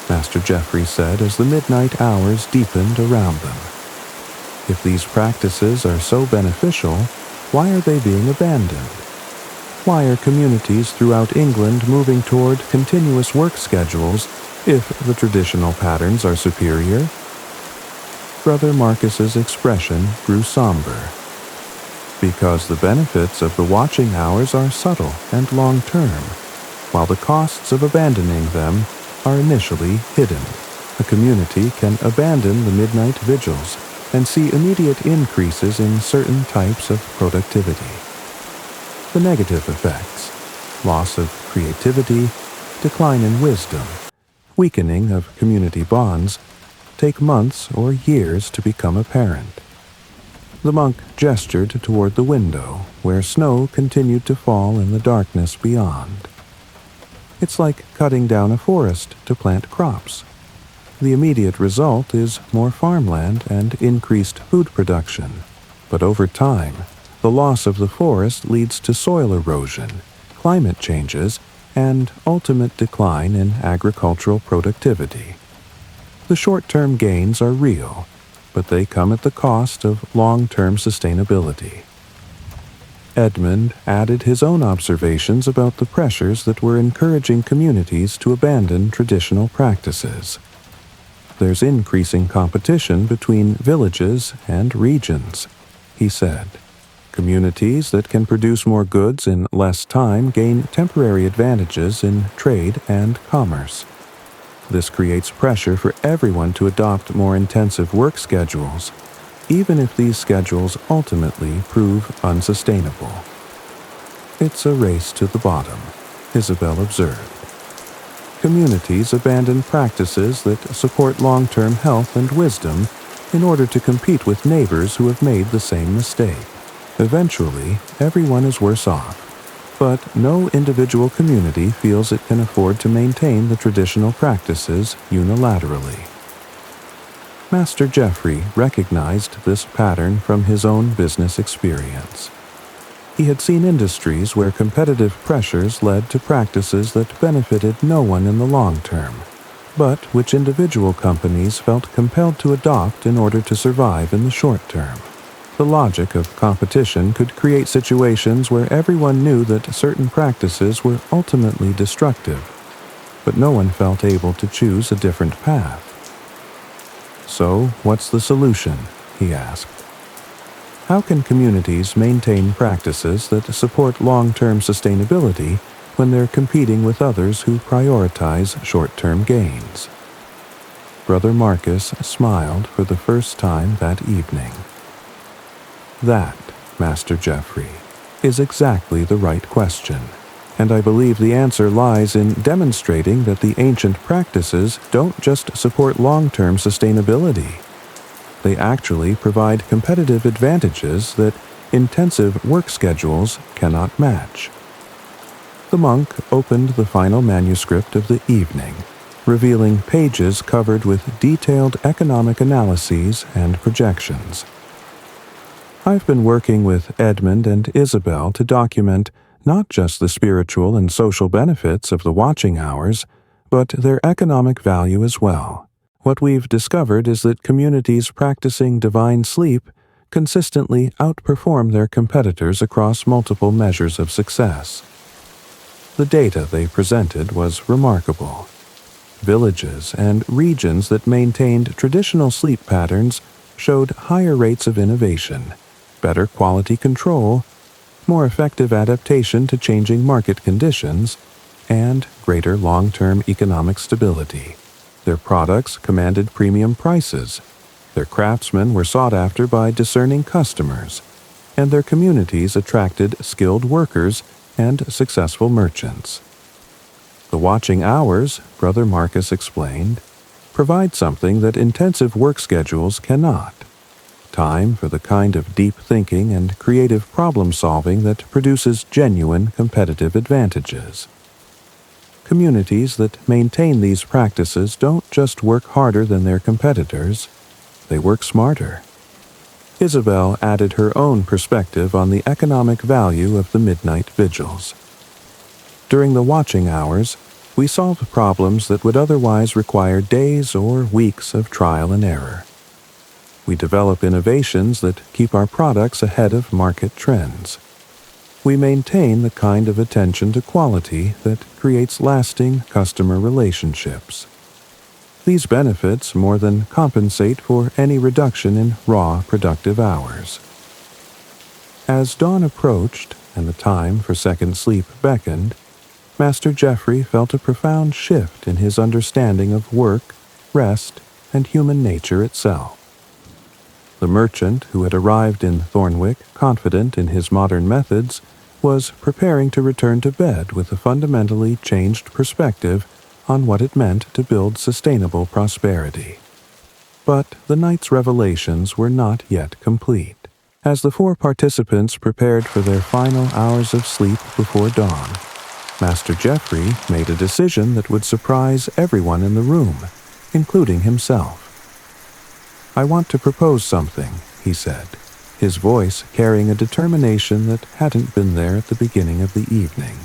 Speaker 1: Master Geoffrey said as the midnight hours deepened around them. "If these practices are so beneficial, why are they being abandoned? Why are communities throughout England moving toward continuous work schedules if the traditional patterns are superior?" Brother Marcus's expression grew somber. "Because the benefits of the watching hours are subtle and long-term, while the costs of abandoning them are initially hidden. A community can abandon the midnight vigils and see immediate increases in certain types of productivity. The negative effects, loss of creativity, decline in wisdom, weakening of community bonds, take months or years to become apparent." The monk gestured toward the window, where snow continued to fall in the darkness beyond. "It's like cutting down a forest to plant crops. The immediate result is more farmland and increased food production. But over time, the loss of the forest leads to soil erosion, climate changes, and ultimate decline in agricultural productivity. The short-term gains are real, but they come at the cost of long-term sustainability." Edmund added his own observations about the pressures that were encouraging communities to abandon traditional practices. "There's increasing competition between villages and regions," he said. "Communities that can produce more goods in less time gain temporary advantages in trade and commerce. This creates pressure for everyone to adopt more intensive work schedules, even if these schedules ultimately prove unsustainable." "It's a race to the bottom," Isabel observed. "Communities abandon practices that support long-term health and wisdom in order to compete with neighbors who have made the same mistake. Eventually, everyone is worse off, but no individual community feels it can afford to maintain the traditional practices unilaterally." Master Geoffrey recognized this pattern from his own business experience. He had seen industries where competitive pressures led to practices that benefited no one in the long term, but which individual companies felt compelled to adopt in order to survive in the short term. The logic of competition could create situations where everyone knew that certain practices were ultimately destructive, but no one felt able to choose a different path. "So, what's the solution?" he asked. "How can communities maintain practices that support long-term sustainability when they're competing with others who prioritize short-term gains?" Brother Marcus smiled for the first time that evening. "That, Master Geoffrey, is exactly the right question, and I believe the answer lies in demonstrating that the ancient practices don't just support long-term sustainability. They actually provide competitive advantages that intensive work schedules cannot match." The monk opened the final manuscript of the evening, revealing pages covered with detailed economic analyses and projections. "I've been working with Edmund and Isabel to document not just the spiritual and social benefits of the watching hours, but their economic value as well. What we've discovered is that communities practicing divine sleep consistently outperform their competitors across multiple measures of success." The data they presented was remarkable. Villages and regions that maintained traditional sleep patterns showed higher rates of innovation, better quality control, more effective adaptation to changing market conditions, and greater long-term economic stability. Their products commanded premium prices. Their craftsmen were sought after by discerning customers, and their communities attracted skilled workers and successful merchants. The watching hours, Brother Marcus explained, provide something that intensive work schedules cannot. Time for the kind of deep thinking and creative problem-solving that produces genuine competitive advantages. Communities that maintain these practices don't just work harder than their competitors, they work smarter. Isabel added her own perspective on the economic value of the midnight vigils. During the watching hours, we solve problems that would otherwise require days or weeks of trial and error. We develop innovations that keep our products ahead of market trends. We maintain the kind of attention to quality that creates lasting customer relationships. These benefits more than compensate for any reduction in raw productive hours. As dawn approached and the time for second sleep beckoned, Master Geoffrey felt a profound shift in his understanding of work, rest, and human nature itself. The merchant who had arrived in Thornwick, confident in his modern methods, was preparing to return to bed with a fundamentally changed perspective on what it meant to build sustainable prosperity. But the night's revelations were not yet complete. As the 4 participants prepared for their final hours of sleep before dawn, Master Geoffrey made a decision that would surprise everyone in the room, including himself. "I want to propose something," he said, his voice carrying a determination that hadn't been there at the beginning of the evening.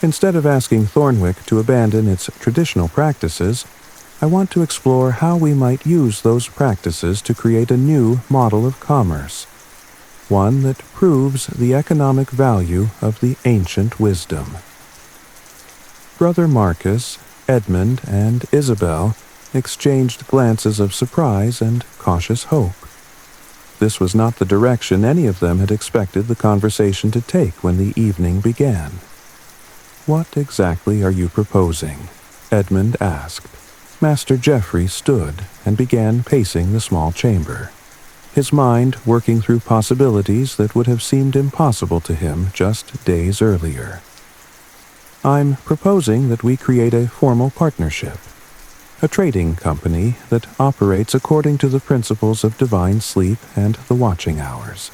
Speaker 1: "Instead of asking Thornwick to abandon its traditional practices, I want to explore how we might use those practices to create a new model of commerce, one that proves the economic value of the ancient wisdom." Brother Marcus, Edmund, and Isabel exchanged glances of surprise and cautious hope. This was not the direction any of them had expected the conversation to take when the evening began. "What exactly are you proposing?" Edmund asked. Master Geoffrey stood and began pacing the small chamber, his mind working through possibilities that would have seemed impossible to him just days earlier. "I'm proposing that we create a formal partnership, a trading company that operates according to the principles of divine sleep and the watching hours.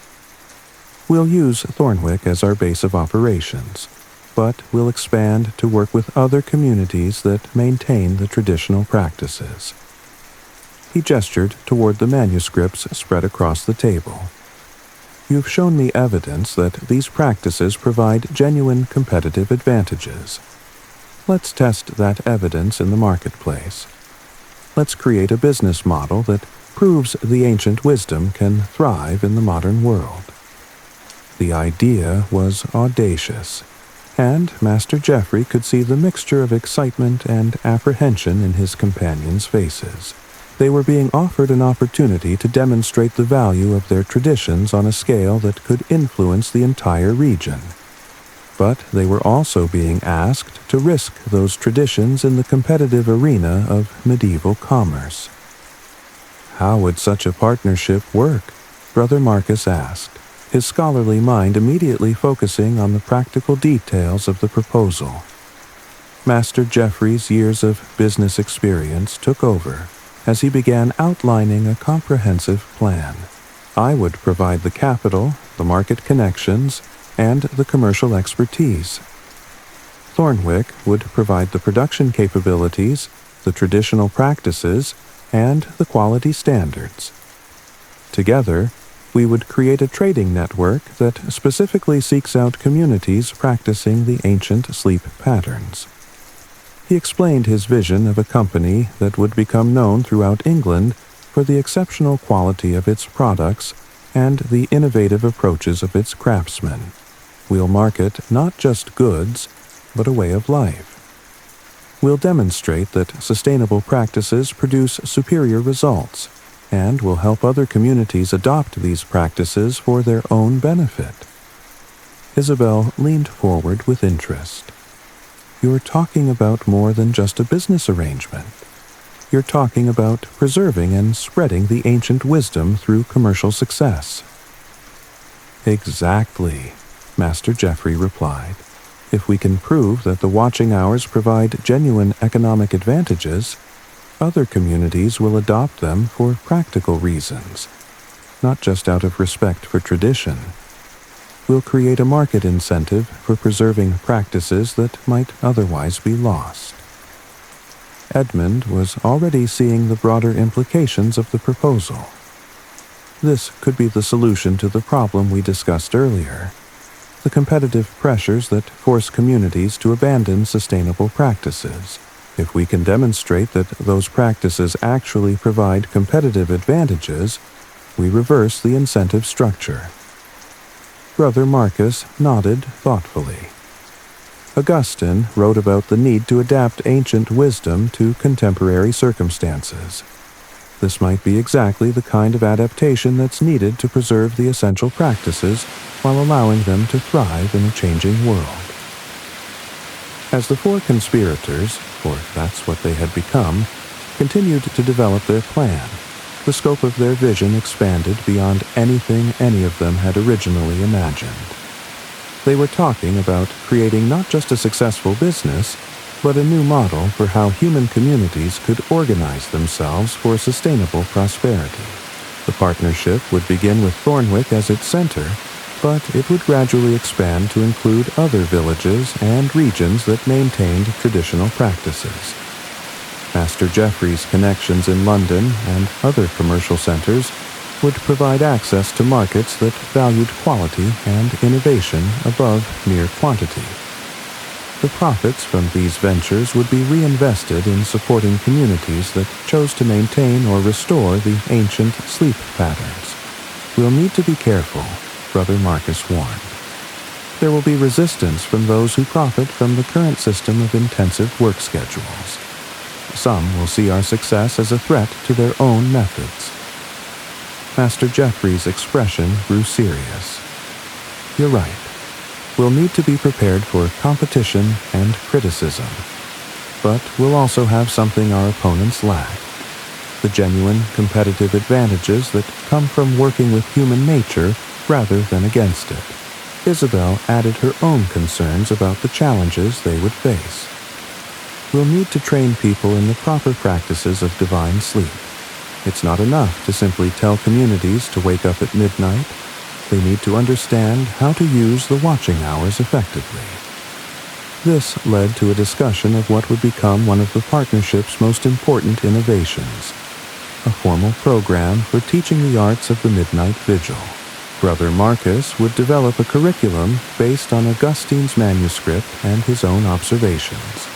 Speaker 1: We'll use Thornwick as our base of operations, but we'll expand to work with other communities that maintain the traditional practices." He gestured toward the manuscripts spread across the table. "You've shown me evidence that these practices provide genuine competitive advantages. Let's test that evidence in the marketplace. Let's create a business model that proves the ancient wisdom can thrive in the modern world." The idea was audacious, and Master Geoffrey could see the mixture of excitement and apprehension in his companions' faces. They were being offered an opportunity to demonstrate the value of their traditions on a scale that could influence the entire region. But they were also being asked to risk those traditions in the competitive arena of medieval commerce. How would such a partnership work? Brother Marcus asked, his scholarly mind immediately focusing on the practical details of the proposal. Master Geoffrey's years of business experience took over as he began outlining a comprehensive plan. "I would provide the capital, the market connections, and the commercial expertise. Thornwick would provide the production capabilities, the traditional practices, and the quality standards. Together, we would create a trading network that specifically seeks out communities practicing the ancient sleep patterns." He explained his vision of a company that would become known throughout England for the exceptional quality of its products and the innovative approaches of its craftsmen. "We'll market not just goods, but a way of life. We'll demonstrate that sustainable practices produce superior results, and will help other communities adopt these practices for their own benefit." Isabel leaned forward with interest. you're talking about more than just a business arrangement. You're talking about preserving and spreading the ancient wisdom through commercial success. Exactly, Master Geoffrey replied. If we can prove that the watching hours provide genuine economic advantages, other communities will adopt them for practical reasons, not just out of respect for tradition. We'll create a market incentive for preserving practices that might otherwise be lost. Edmund was already seeing the broader implications of the proposal. This could be the solution to the problem we discussed earlier, the competitive pressures that force communities to abandon sustainable practices. If we can demonstrate that those practices actually provide competitive advantages, we reverse the incentive structure. Brother Marcus nodded thoughtfully. Augustine wrote about the need to adapt ancient wisdom to contemporary circumstances. This might be exactly the kind of adaptation that's needed to preserve the essential practices while allowing them to thrive in a changing world. As the four conspirators, for that's what they had become, continued to develop their plan, the scope of their vision expanded beyond anything any of them had originally imagined. They were talking about creating not just a successful business, but a new model for how human communities could organize themselves for sustainable prosperity. The partnership would begin with Thornwick as its center, but it would gradually expand to include other villages and regions that maintained traditional practices. Master Geoffrey's connections in London and other commercial centers would provide access to markets that valued quality and innovation above mere quantity. The profits from these ventures would be reinvested in supporting communities that chose to maintain or restore the ancient sleep patterns. We'll need to be careful, Brother Marcus warned. There will be resistance from those who profit from the current system of intensive work schedules. Some will see our success as a threat to their own methods. Master Geoffrey's expression grew serious. You're right. We'll need to be prepared for competition and criticism. But we'll also have something our opponents lack: the genuine competitive advantages that come from working with human nature rather than against it. Isabel added her own concerns about the challenges they would face. We'll need to train people in the proper practices of divine sleep. It's not enough to simply tell communities to wake up at midnight. They need to understand how to use the watching hours effectively. This led to a discussion of what would become one of the partnership's most important innovations: a formal program for teaching the arts of the midnight vigil. Brother Marcus would develop a curriculum based on Augustine's manuscript and his own observations,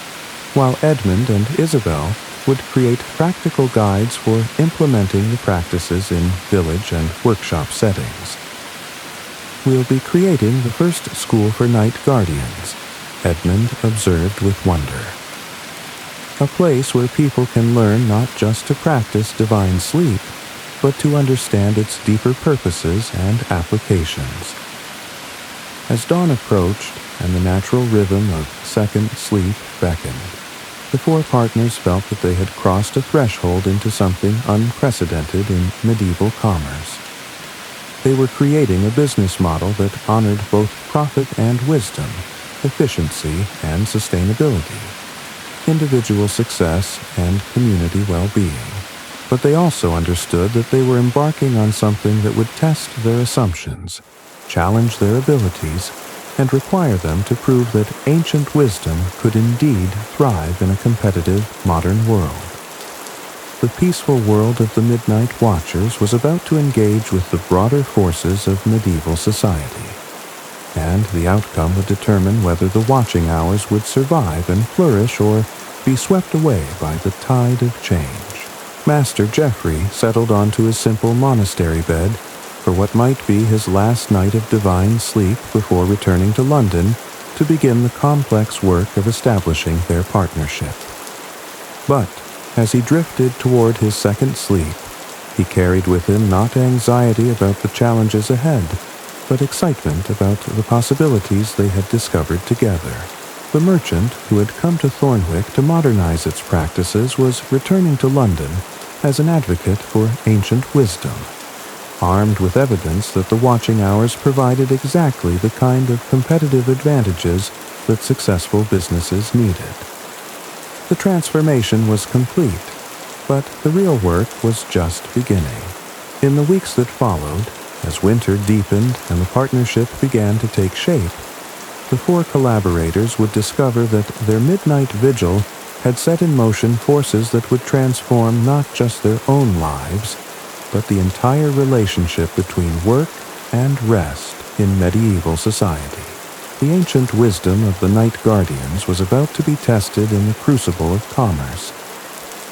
Speaker 1: while Edmund and Isabel would create practical guides for implementing the practices in village and workshop settings. We'll be creating the first school for night guardians, Edmund observed with wonder. A place where people can learn not just to practice divine sleep, but to understand its deeper purposes and applications. As dawn approached and the natural rhythm of second sleep beckoned, the four partners felt that they had crossed a threshold into something unprecedented in medieval commerce. They were creating a business model that honored both profit and wisdom, efficiency and sustainability, individual success and community well-being. But they also understood that they were embarking on something that would test their assumptions, challenge their abilities, and require them to prove that ancient wisdom could indeed thrive in a competitive modern world. The peaceful world of the Midnight Watchers was about to engage with the broader forces of medieval society, and the outcome would determine whether the watching hours would survive and flourish or be swept away by the tide of change. Master Geoffrey settled onto his simple monastery bed for what might be his last night of divine sleep before returning to London to begin the complex work of establishing their partnership. But as he drifted toward his second sleep, he carried with him not anxiety about the challenges ahead, but excitement about the possibilities they had discovered together. The merchant who had come to Thornwick to modernize its practices was returning to London as an advocate for ancient wisdom, armed with evidence that the watching hours provided exactly the kind of competitive advantages that successful businesses needed. The transformation was complete, but the real work was just beginning. In the weeks that followed, as winter deepened and the partnership began to take shape, the four collaborators would discover that their midnight vigil had set in motion forces that would transform not just their own lives, but the entire relationship between work and rest in medieval society. The ancient wisdom of the Night Guardians was about to be tested in the crucible of commerce,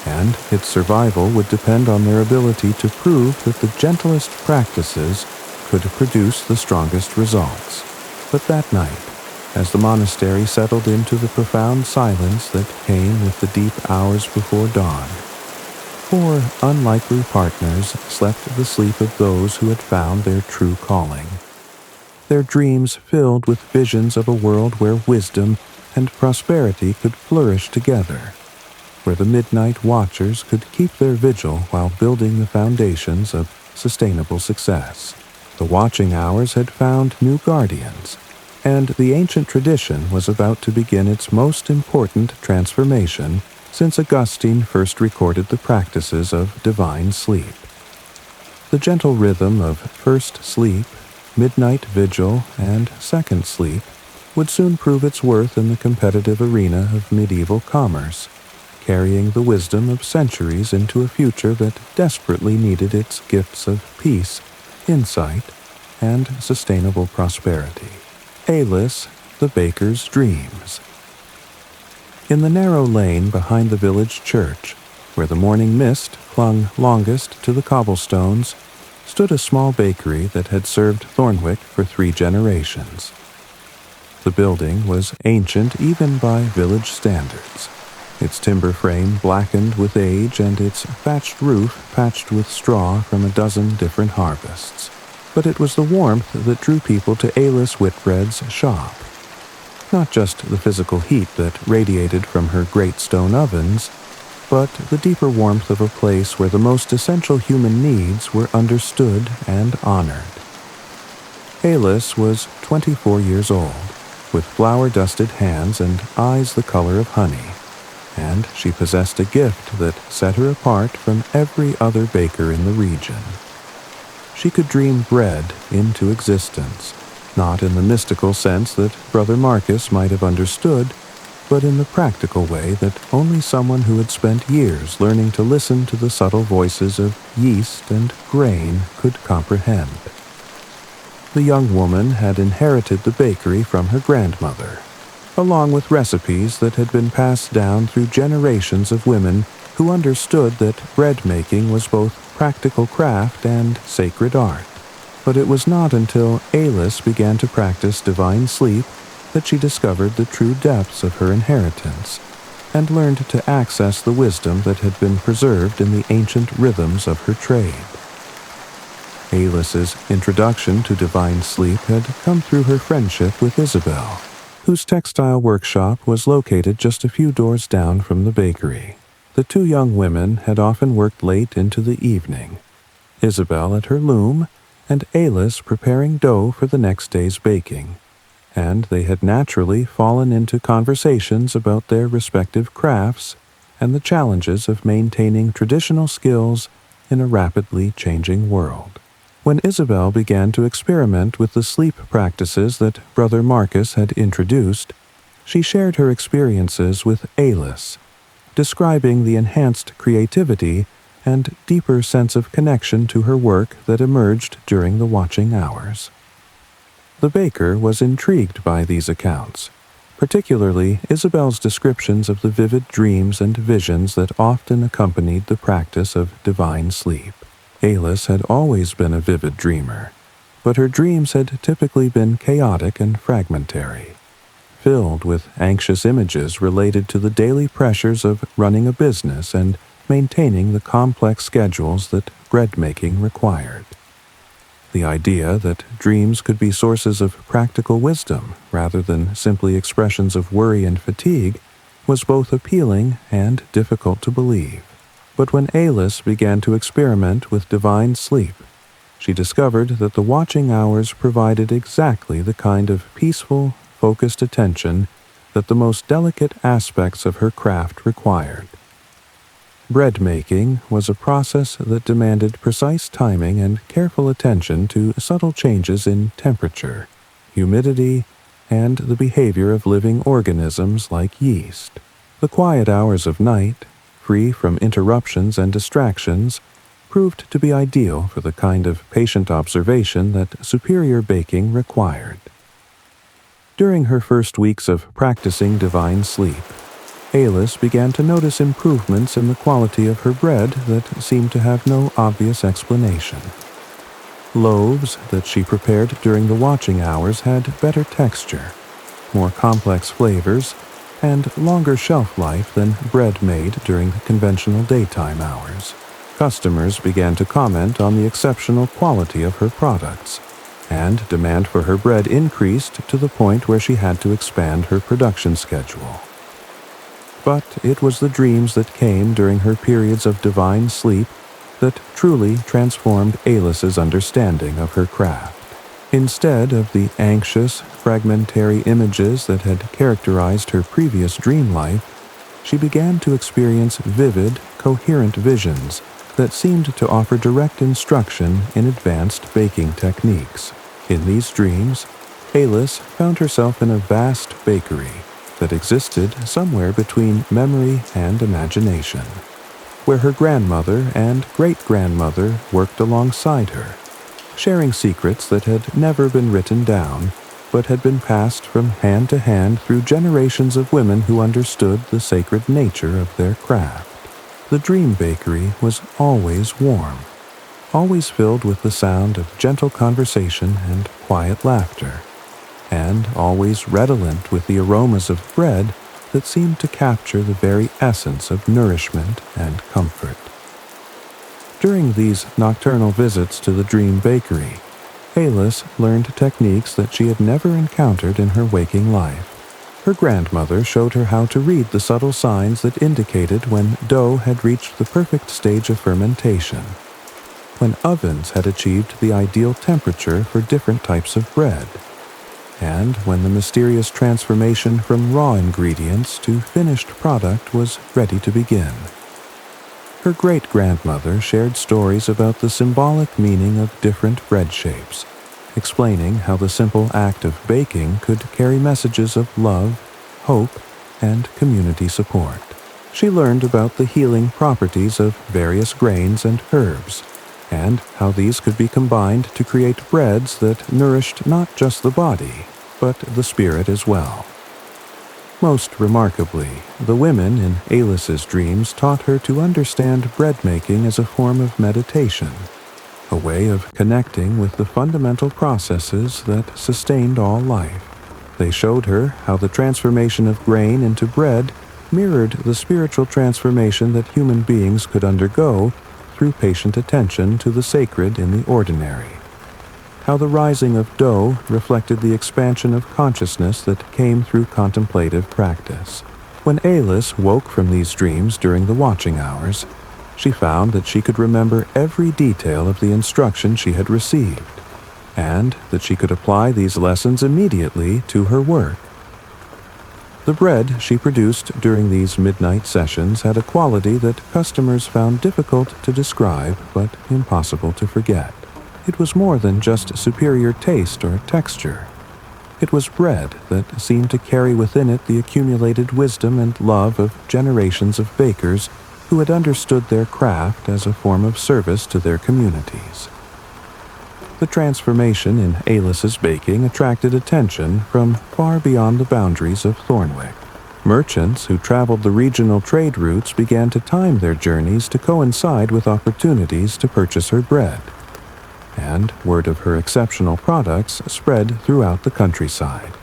Speaker 1: and its survival would depend on their ability to prove that the gentlest practices could produce the strongest results. But that night, as the monastery settled into the profound silence that came with the deep hours before dawn, four unlikely partners slept the sleep of those who had found their true calling. Their dreams filled with visions of a world where wisdom and prosperity could flourish together, where the midnight watchers could keep their vigil while building the foundations of sustainable success. The watching hours had found new guardians, and the ancient tradition was about to begin its most important transformation since Augustine first recorded the practices of divine sleep. The gentle rhythm of first sleep, midnight vigil, and second sleep would soon prove its worth in the competitive arena of medieval commerce, carrying the wisdom of centuries into a future that desperately needed its gifts of peace, insight, and sustainable prosperity. Alice, the baker's dreams. In the narrow lane behind the village church, where the morning mist clung longest to the cobblestones, stood a small bakery that had served Thornwick for 3 generations. The building was ancient even by village standards, its timber frame blackened with age and its thatched roof patched with straw from a dozen different harvests. But it was the warmth that drew people to Alice Whitbread's shop. Not just the physical heat that radiated from her great stone ovens, but the deeper warmth of a place where the most essential human needs were understood and honored. Alice was 24 years old, with flour-dusted hands and eyes the color of honey, and she possessed a gift that set her apart from every other baker in the region. She could dream bread into existence, not in the mystical sense that Brother Marcus might have understood, but in the practical way that only someone who had spent years learning to listen to the subtle voices of yeast and grain could comprehend. The young woman had inherited the bakery from her grandmother, along with recipes that had been passed down through generations of women who understood that bread making was both practical craft and sacred art. But it was not until Alice began to practice divine sleep that she discovered the true depths of her inheritance and learned to access the wisdom that had been preserved in the ancient rhythms of her trade. Alice's introduction to divine sleep had come through her friendship with Isabel, whose textile workshop was located just a few doors down from the bakery. The 2 young women had often worked late into the evening, Isabel at her loom and Alice preparing dough for the next day's baking, and they had naturally fallen into conversations about their respective crafts and the challenges of maintaining traditional skills in a rapidly changing world. When Isabel began to experiment with the sleep practices that Brother Marcus had introduced, she shared her experiences with Alice, describing the enhanced creativity and deeper sense of connection to her work that emerged during the watching hours. The baker was intrigued by these accounts, particularly Isabel's descriptions of the vivid dreams and visions that often accompanied the practice of divine sleep. Alice had always been a vivid dreamer, but her dreams had typically been chaotic and fragmentary, filled with anxious images related to the daily pressures of running a business and maintaining the complex schedules that bread-making required. The idea that dreams could be sources of practical wisdom rather than simply expressions of worry and fatigue was both appealing and difficult to believe. But when Alice began to experiment with divine sleep, she discovered that the watching hours provided exactly the kind of peaceful, focused attention that the most delicate aspects of her craft required. Bread making was a process that demanded precise timing and careful attention to subtle changes in temperature, humidity, and the behavior of living organisms like yeast. The quiet hours of night, free from interruptions and distractions, proved to be ideal for the kind of patient observation that superior baking required. During her first weeks of practicing divine sleep, Alice began to notice improvements in the quality of her bread that seemed to have no obvious explanation. Loaves that she prepared during the watching hours had better texture, more complex flavors, and longer shelf life than bread made during the conventional daytime hours. Customers began to comment on the exceptional quality of her products, and demand for her bread increased to the point where she had to expand her production schedule. But it was the dreams that came during her periods of divine sleep that truly transformed Alice's understanding of her craft. Instead of the anxious, fragmentary images that had characterized her previous dream life, she began to experience vivid, coherent visions that seemed to offer direct instruction in advanced baking techniques. In these dreams, Alice found herself in a vast bakery that existed somewhere between memory and imagination, where her grandmother and great-grandmother worked alongside her, sharing secrets that had never been written down, but had been passed from hand to hand through generations of women who understood the sacred nature of their craft. The dream bakery was always warm, always filled with the sound of gentle conversation and quiet laughter, and always redolent with the aromas of bread that seemed to capture the very essence of nourishment and comfort. During these nocturnal visits to the dream bakery, Alice learned techniques that she had never encountered in her waking life. Her grandmother showed her how to read the subtle signs that indicated when dough had reached the perfect stage of fermentation, when ovens had achieved the ideal temperature for different types of bread, and when the mysterious transformation from raw ingredients to finished product was ready to begin. Her great-grandmother shared stories about the symbolic meaning of different bread shapes, explaining how the simple act of baking could carry messages of love, hope, and community support. She learned about the healing properties of various grains and herbs, and how these could be combined to create breads that nourished not just the body, but the spirit as well. Most remarkably, the women in Alice's dreams taught her to understand bread making as a form of meditation, a way of connecting with the fundamental processes that sustained all life. They showed her how the transformation of grain into bread mirrored the spiritual transformation that human beings could undergo through patient attention to the sacred in the ordinary. How the rising of dough reflected the expansion of consciousness that came through contemplative practice. When Alice woke from these dreams during the watching hours, she found that she could remember every detail of the instruction she had received, and that she could apply these lessons immediately to her work. The bread she produced during these midnight sessions had a quality that customers found difficult to describe but impossible to forget. It was more than just superior taste or texture. It was bread that seemed to carry within it the accumulated wisdom and love of generations of bakers who had understood their craft as a form of service to their communities. The transformation in Alice's baking attracted attention from far beyond the boundaries of Thornwick. Merchants who traveled the regional trade routes began to time their journeys to coincide with opportunities to purchase her bread, and word of her exceptional products spread throughout the countryside.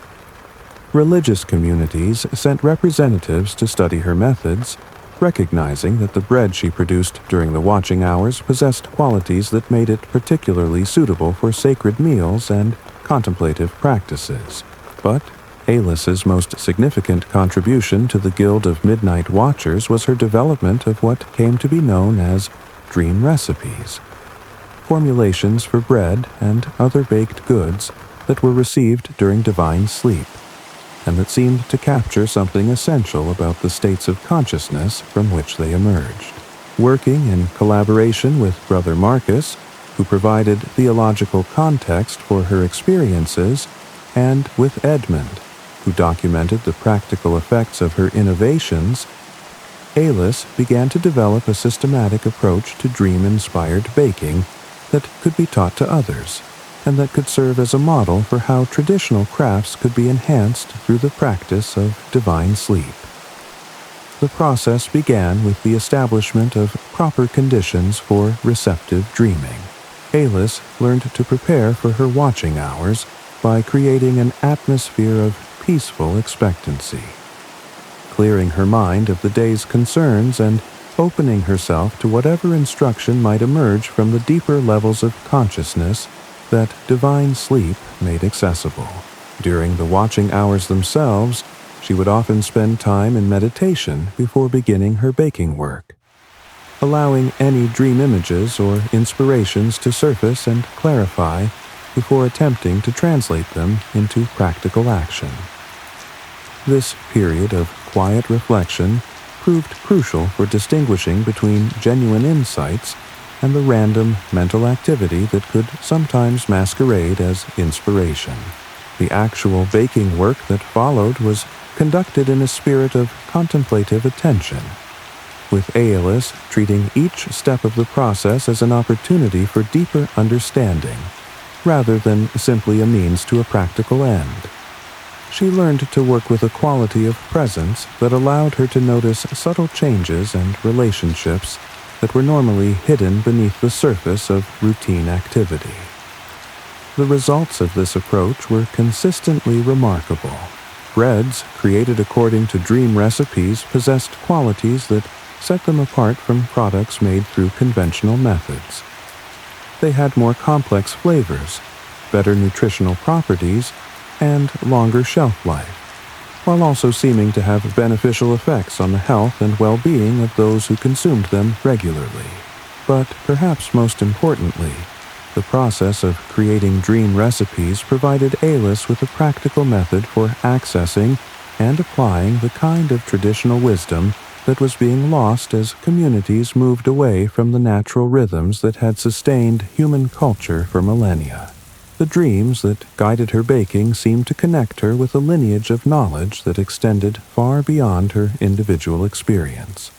Speaker 1: Religious communities sent representatives to study her methods, recognizing that the bread she produced during the watching hours possessed qualities that made it particularly suitable for sacred meals and contemplative practices. But Alis's most significant contribution to the Guild of Midnight Watchers was her development of what came to be known as dream recipes, formulations for bread and other baked goods that were received during divine sleep, and that seemed to capture something essential about the states of consciousness from which they emerged. Working in collaboration with Brother Marcus, who provided theological context for her experiences, and with Edmund, who documented the practical effects of her innovations, Alis began to develop a systematic approach to dream-inspired baking that could be taught to others, and that could serve as a model for how traditional crafts could be enhanced through the practice of divine sleep. The process began with the establishment of proper conditions for receptive dreaming. Alis learned to prepare for her watching hours by creating an atmosphere of peaceful expectancy, clearing her mind of the day's concerns and opening herself to whatever instruction might emerge from the deeper levels of consciousness that divine sleep made accessible. During the watching hours themselves, she would often spend time in meditation before beginning her baking work, allowing any dream images or inspirations to surface and clarify before attempting to translate them into practical action. This period of quiet reflection proved crucial for distinguishing between genuine insights and the random mental activity that could sometimes masquerade as inspiration. The actual baking work that followed was conducted in a spirit of contemplative attention, with Aeolus treating each step of the process as an opportunity for deeper understanding, rather than simply a means to a practical end. She learned to work with a quality of presence that allowed her to notice subtle changes and relationships that were normally hidden beneath the surface of routine activity. The results of this approach were consistently remarkable. Breads created according to dream recipes possessed qualities that set them apart from products made through conventional methods. They had more complex flavors, better nutritional properties, and longer shelf life, while also seeming to have beneficial effects on the health and well-being of those who consumed them regularly. But perhaps most importantly, the process of creating dream recipes provided Alis with a practical method for accessing and applying the kind of traditional wisdom that was being lost as communities moved away from the natural rhythms that had sustained human culture for millennia. The dreams that guided her baking seemed to connect her with a lineage of knowledge that extended far beyond her individual experience,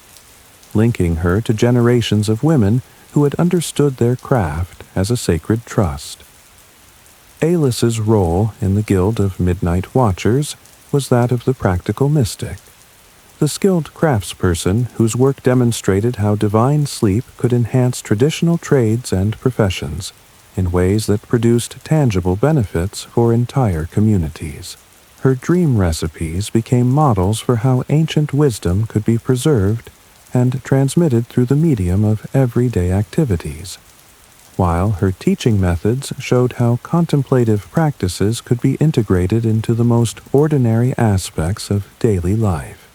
Speaker 1: linking her to generations of women who had understood their craft as a sacred trust. Alis's role in the Guild of Midnight Watchers was that of the practical mystic, the skilled craftsperson whose work demonstrated how divine sleep could enhance traditional trades and professions in ways that produced tangible benefits for entire communities. Her dream recipes became models for how ancient wisdom could be preserved and transmitted through the medium of everyday activities, while her teaching methods showed how contemplative practices could be integrated into the most ordinary aspects of daily life.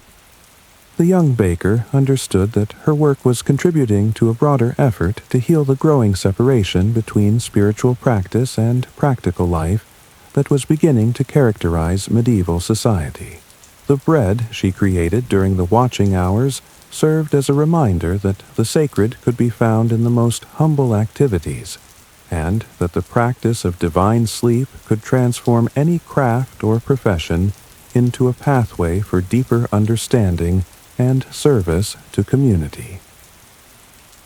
Speaker 1: The young baker understood that her work was contributing to a broader effort to heal the growing separation between spiritual practice and practical life that was beginning to characterize medieval society. The bread she created during the watching hours served as a reminder that the sacred could be found in the most humble activities, and that the practice of divine sleep could transform any craft or profession into a pathway for deeper understanding and service to community.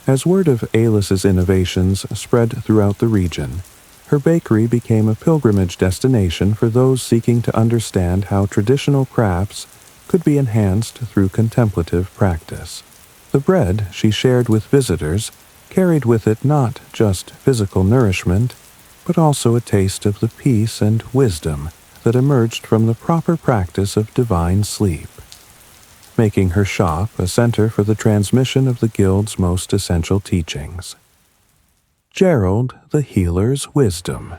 Speaker 1: As word of Alis's innovations spread throughout the region, her bakery became a pilgrimage destination for those seeking to understand how traditional crafts could be enhanced through contemplative practice. The bread she shared with visitors carried with it not just physical nourishment, but also a taste of the peace and wisdom that emerged from the proper practice of divine sleep. making her shop a center for the transmission of the Guild's most essential teachings. Gerald the Healer's Wisdom.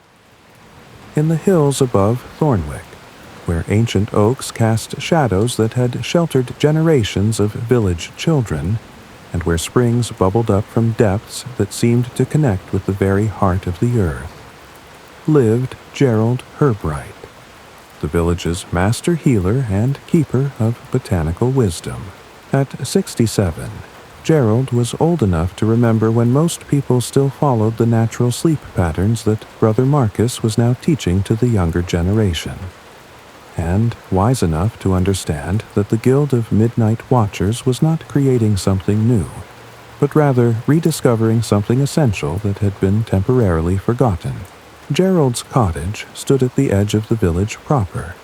Speaker 1: In the hills above Thornwick, where ancient oaks cast shadows that had sheltered generations of village children, and where springs bubbled up from depths that seemed to connect with the very heart of the earth, lived Gerald Herbright, the village's master healer and keeper of botanical wisdom. At 67, Gerald was old enough to remember when most people still followed the natural sleep patterns that Brother Marcus was now teaching to the younger generation, and wise enough to understand that the Guild of Midnight Watchers was not creating something new, but rather rediscovering something essential that had been temporarily forgotten. Gerald's cottage stood at the edge of the village proper,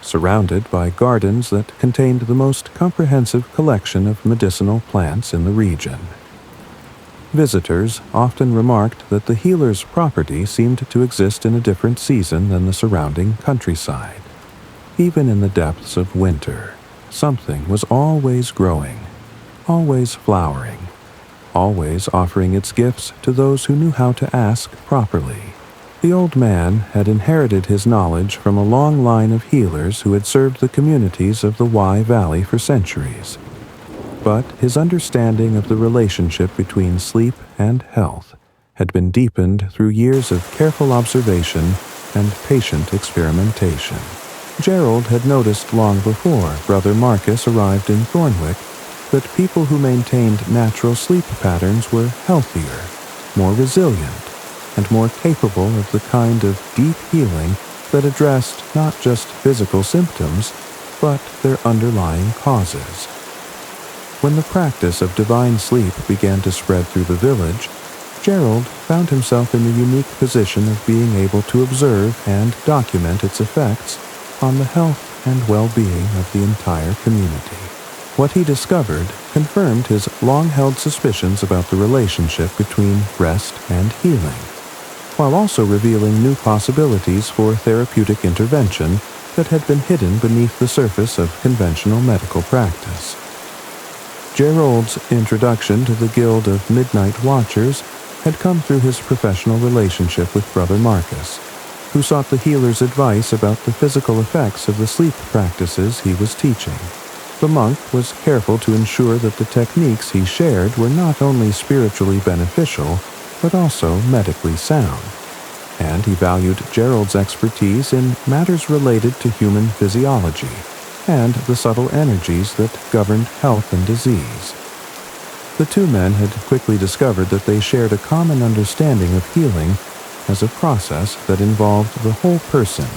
Speaker 1: surrounded by gardens that contained the most comprehensive collection of medicinal plants in the region. Visitors often remarked that the healer's property seemed to exist in a different season than the surrounding countryside. Even in the depths of winter, something was always growing, always flowering, always offering its gifts to those who knew how to ask properly. The old man had inherited his knowledge from a long line of healers who had served the communities of the Wye Valley for centuries. But his understanding of the relationship between sleep and health had been deepened through years of careful observation and patient experimentation. Gerald had noticed long before Brother Marcus arrived in Thornwick that people who maintained natural sleep patterns were healthier, more resilient, and more capable of the kind of deep healing that addressed not just physical symptoms, but their underlying causes. When the practice of divine sleep began to spread through the village, Gerald found himself in the unique position of being able to observe and document its effects on the health and well-being of the entire community. What he discovered confirmed his long-held suspicions about the relationship between rest and healing, while also revealing new possibilities for therapeutic intervention that had been hidden beneath the surface of conventional medical practice. Gerald's introduction to the Guild of Midnight Watchers had come through his professional relationship with Brother Marcus, who sought the healer's advice about the physical effects of the sleep practices he was teaching. The monk was careful to ensure that the techniques he shared were not only spiritually beneficial, but also medically sound, and he valued Gerald's expertise in matters related to human physiology and the subtle energies that governed health and disease. The two men had quickly discovered that they shared a common understanding of healing as a process that involved the whole person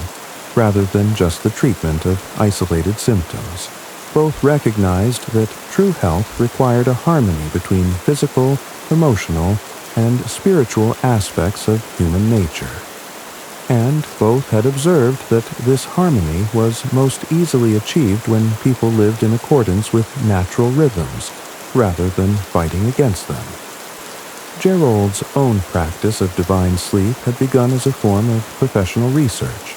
Speaker 1: rather than just the treatment of isolated symptoms. Both recognized that true health required a harmony between physical, emotional, and spiritual aspects of human nature. And both had observed that this harmony was most easily achieved when people lived in accordance with natural rhythms, rather than fighting against them. Gerald's own practice of divine sleep had begun as a form of professional research,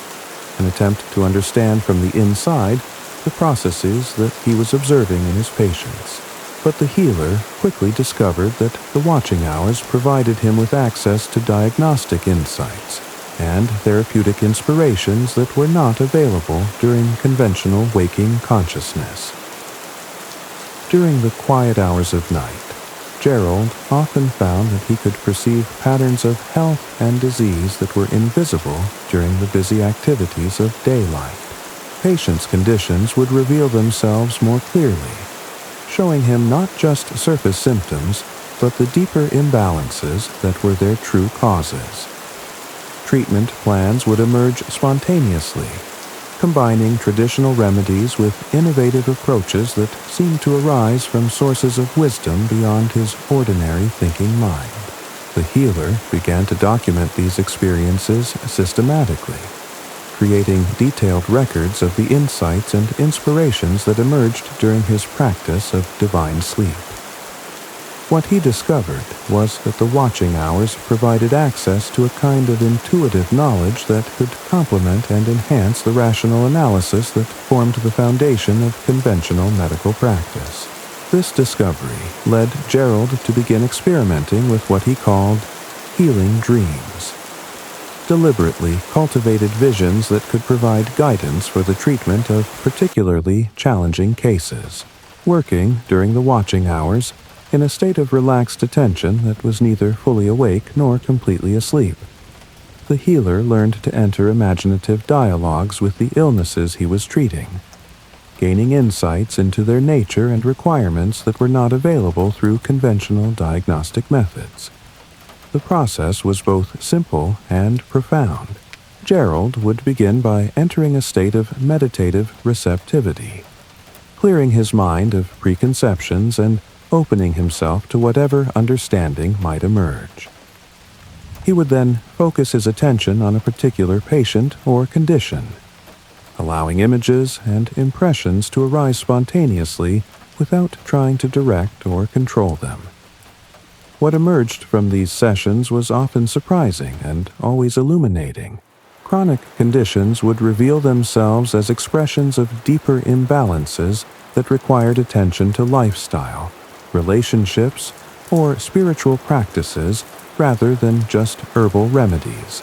Speaker 1: an attempt to understand from the inside the processes that he was observing in his patients. But the healer quickly discovered that the watching hours provided him with access to diagnostic insights and therapeutic inspirations that were not available during conventional waking consciousness. During the quiet hours of night, Gerald often found that he could perceive patterns of health and disease that were invisible during the busy activities of daylight. Patients' conditions would reveal themselves more clearly, showing him not just surface symptoms, but the deeper imbalances that were their true causes. Treatment plans would emerge spontaneously, combining traditional remedies with innovative approaches that seemed to arise from sources of wisdom beyond his ordinary thinking mind. The healer began to document these experiences systematically, creating detailed records of the insights and inspirations that emerged during his practice of divine sleep. What he discovered was that the watching hours provided access to a kind of intuitive knowledge that could complement and enhance the rational analysis that formed the foundation of conventional medical practice. This discovery led Gerald to begin experimenting with what he called healing dreams, deliberately cultivated visions that could provide guidance for the treatment of particularly challenging cases. Working during the watching hours, in a state of relaxed attention that was neither fully awake nor completely asleep, the healer learned to enter imaginative dialogues with the illnesses he was treating, gaining insights into their nature and requirements that were not available through conventional diagnostic methods. The process was both simple and profound. Gerald would begin by entering a state of meditative receptivity, clearing his mind of preconceptions and opening himself to whatever understanding might emerge. He would then focus his attention on a particular patient or condition, allowing images and impressions to arise spontaneously without trying to direct or control them. What emerged from these sessions was often surprising and always illuminating. Chronic conditions would reveal themselves as expressions of deeper imbalances that required attention to lifestyle, relationships, or spiritual practices rather than just herbal remedies.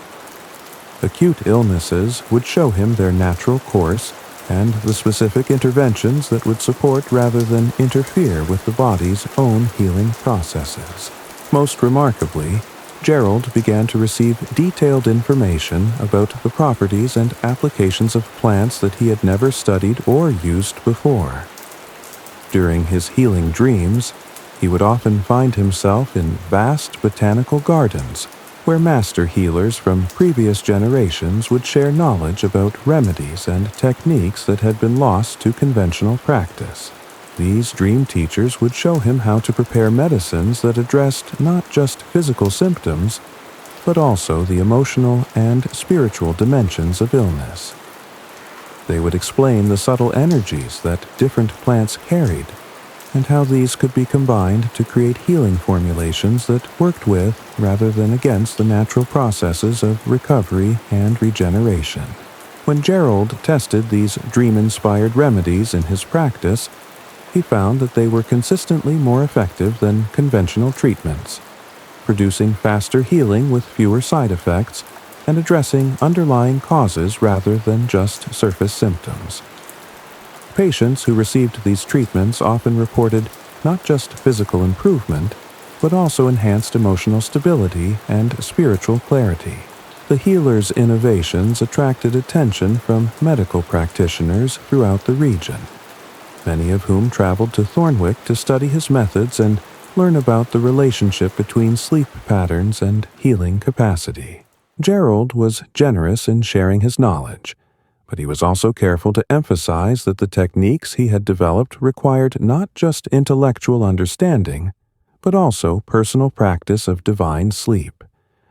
Speaker 1: Acute illnesses would show him their natural course and the specific interventions that would support rather than interfere with the body's own healing processes. Most remarkably, Gerald began to receive detailed information about the properties and applications of plants that he had never studied or used before. During his healing dreams, he would often find himself in vast botanical gardens, where master healers from previous generations would share knowledge about remedies and techniques that had been lost to conventional practice. These dream teachers would show him how to prepare medicines that addressed not just physical symptoms, but also the emotional and spiritual dimensions of illness. They would explain the subtle energies that different plants carried, and how these could be combined to create healing formulations that worked with rather than against the natural processes of recovery and regeneration. When Gerald tested these dream-inspired remedies in his practice, he found that they were consistently more effective than conventional treatments, producing faster healing with fewer side effects and addressing underlying causes rather than just surface symptoms. Patients who received these treatments often reported not just physical improvement, but also enhanced emotional stability and spiritual clarity. The healer's innovations attracted attention from medical practitioners throughout the region, many of whom traveled to Thornwick to study his methods and learn about the relationship between sleep patterns and healing capacity. Gerald was generous in sharing his knowledge, but he was also careful to emphasize that the techniques he had developed required not just intellectual understanding, but also personal practice of divine sleep,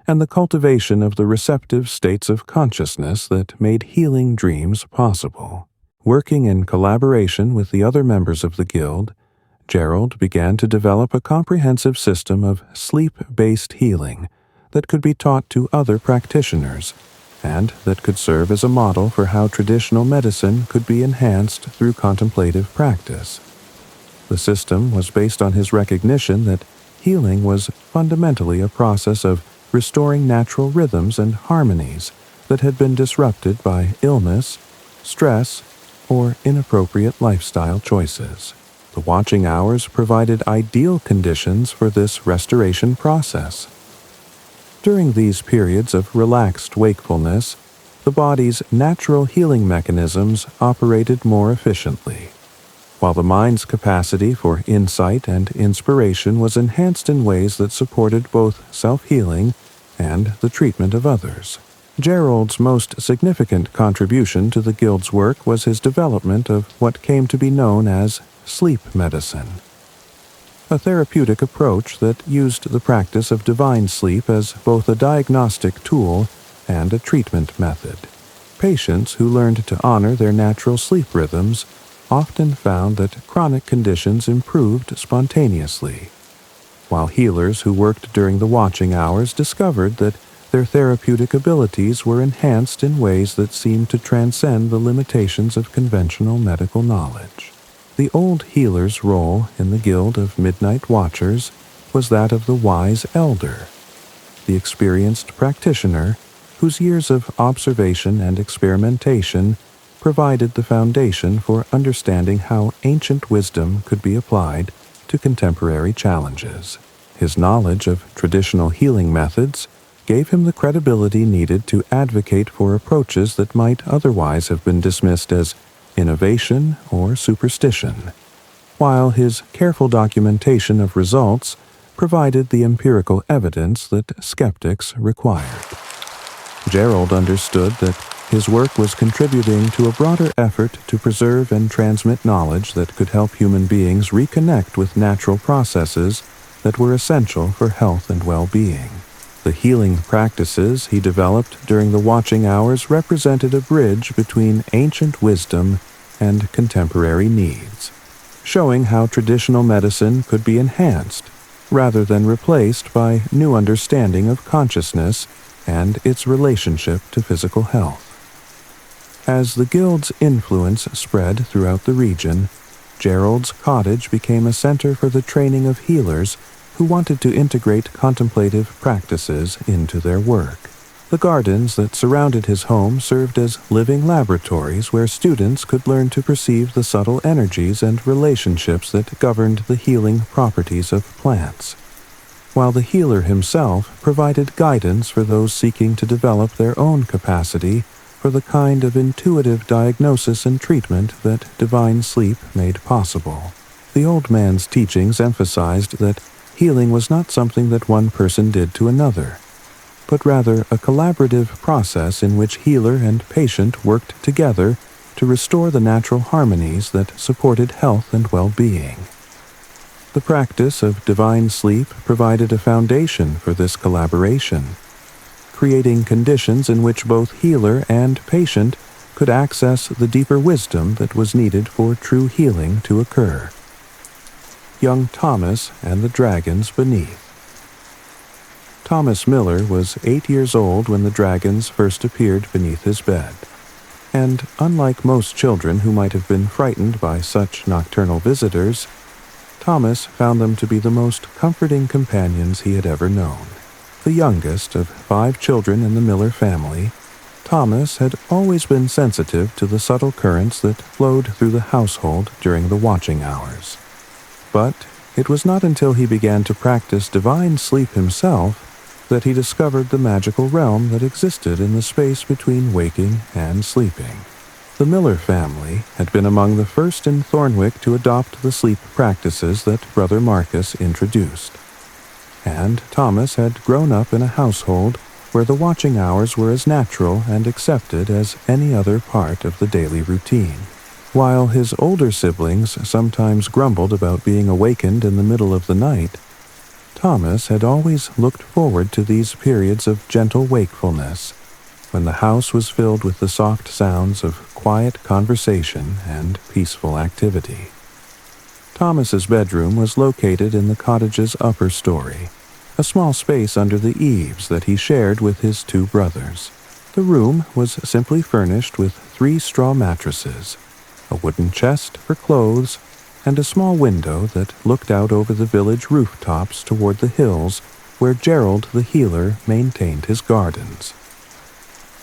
Speaker 1: and the cultivation of the receptive states of consciousness that made healing dreams possible. Working in collaboration with the other members of the guild, Gerald began to develop a comprehensive system of sleep-based healing that could be taught to other practitioners, and that could serve as a model for how traditional medicine could be enhanced through contemplative practice. The system was based on his recognition that healing was fundamentally a process of restoring natural rhythms and harmonies that had been disrupted by illness, stress, or inappropriate lifestyle choices. The watching hours provided ideal conditions for this restoration process. During these periods of relaxed wakefulness, the body's natural healing mechanisms operated more efficiently, while the mind's capacity for insight and inspiration was enhanced in ways that supported both self-healing and the treatment of others. Gerald's most significant contribution to the Guild's work was his development of what came to be known as sleep medicine, a therapeutic approach that used the practice of divine sleep as both a diagnostic tool and a treatment method. Patients who learned to honor their natural sleep rhythms often found that chronic conditions improved spontaneously, while healers who worked during the watching hours discovered that their therapeutic abilities were enhanced in ways that seemed to transcend the limitations of conventional medical knowledge. The old healer's role in the Guild of Midnight Watchers was that of the wise elder, the experienced practitioner whose years of observation and experimentation provided the foundation for understanding how ancient wisdom could be applied to contemporary challenges. His knowledge of traditional healing methods gave him the credibility needed to advocate for approaches that might otherwise have been dismissed as innovation or superstition, while his careful documentation of results provided the empirical evidence that skeptics required. Gerald understood that his work was contributing to a broader effort to preserve and transmit knowledge that could help human beings reconnect with natural processes that were essential for health and well-being. The healing practices he developed during the watching hours represented a bridge between ancient wisdom and contemporary needs, showing how traditional medicine could be enhanced rather than replaced by new understanding of consciousness and its relationship to physical health. As the Guild's influence spread throughout the region, Gerald's cottage became a center for the training of healers who wanted to integrate contemplative practices into their work. The gardens that surrounded his home served as living laboratories where students could learn to perceive the subtle energies and relationships that governed the healing properties of plants, while the healer himself provided guidance for those seeking to develop their own capacity for the kind of intuitive diagnosis and treatment that divine sleep made possible. The old man's teachings emphasized that healing was not something that one person did to another, but rather a collaborative process in which healer and patient worked together to restore the natural harmonies that supported health and well-being. The practice of divine sleep provided a foundation for this collaboration, creating conditions in which both healer and patient could access the deeper wisdom that was needed for true healing to occur. Young Thomas and the Dragons Beneath. Thomas Miller was 8 years old when the dragons first appeared beneath his bed, and unlike most children who might have been frightened by such nocturnal visitors, Thomas found them to be the most comforting companions he had ever known. The youngest of 5 children in the Miller family, Thomas had always been sensitive to the subtle currents that flowed through the household during the watching hours. But it was not until he began to practice divine sleep himself that he discovered the magical realm that existed in the space between waking and sleeping. The Miller family had been among the first in Thornwick to adopt the sleep practices that Brother Marcus introduced, and Thomas had grown up in a household where the watching hours were as natural and accepted as any other part of the daily routine. While his older siblings sometimes grumbled about being awakened in the middle of the night, Thomas had always looked forward to these periods of gentle wakefulness, when the house was filled with the soft sounds of quiet conversation and peaceful activity. Thomas's bedroom was located in the cottage's upper story, a small space under the eaves that he shared with his 2 brothers. The room was simply furnished with 3 straw mattresses, a wooden chest for clothes, and a small window that looked out over the village rooftops toward the hills where Gerald the healer maintained his gardens.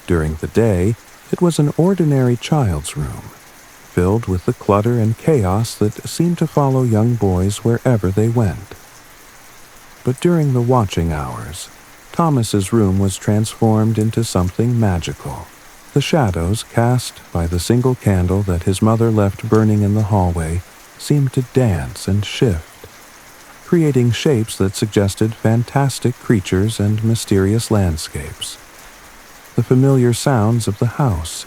Speaker 1: During the day, it was an ordinary child's room, filled with the clutter and chaos that seemed to follow young boys wherever they went. But during the watching hours, Thomas's room was transformed into something magical. The shadows cast by the single candle that his mother left burning in the hallway seemed to dance and shift, creating shapes that suggested fantastic creatures and mysterious landscapes. The familiar sounds of the house,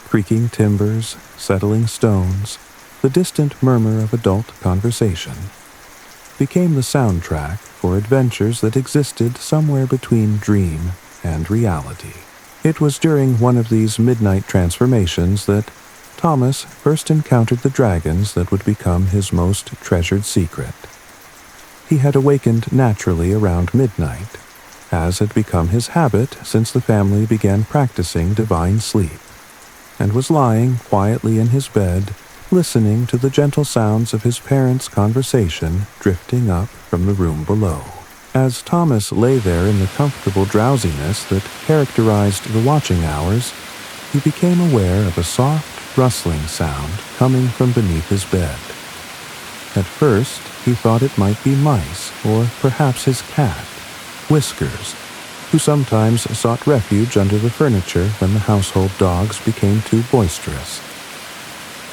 Speaker 1: creaking timbers, settling stones, the distant murmur of adult conversation, became the soundtrack for adventures that existed somewhere between dream and reality. It was during one of these midnight transformations that Thomas first encountered the dragons that would become his most treasured secret. He had awakened naturally around midnight, as had become his habit since the family began practicing divine sleep, and was lying quietly in his bed, listening to the gentle sounds of his parents' conversation drifting up from the room below. As Thomas lay there in the comfortable drowsiness that characterized the watching hours, he became aware of a soft, rustling sound coming from beneath his bed. At first, he thought it might be mice, or perhaps his cat, Whiskers, who sometimes sought refuge under the furniture when the household dogs became too boisterous.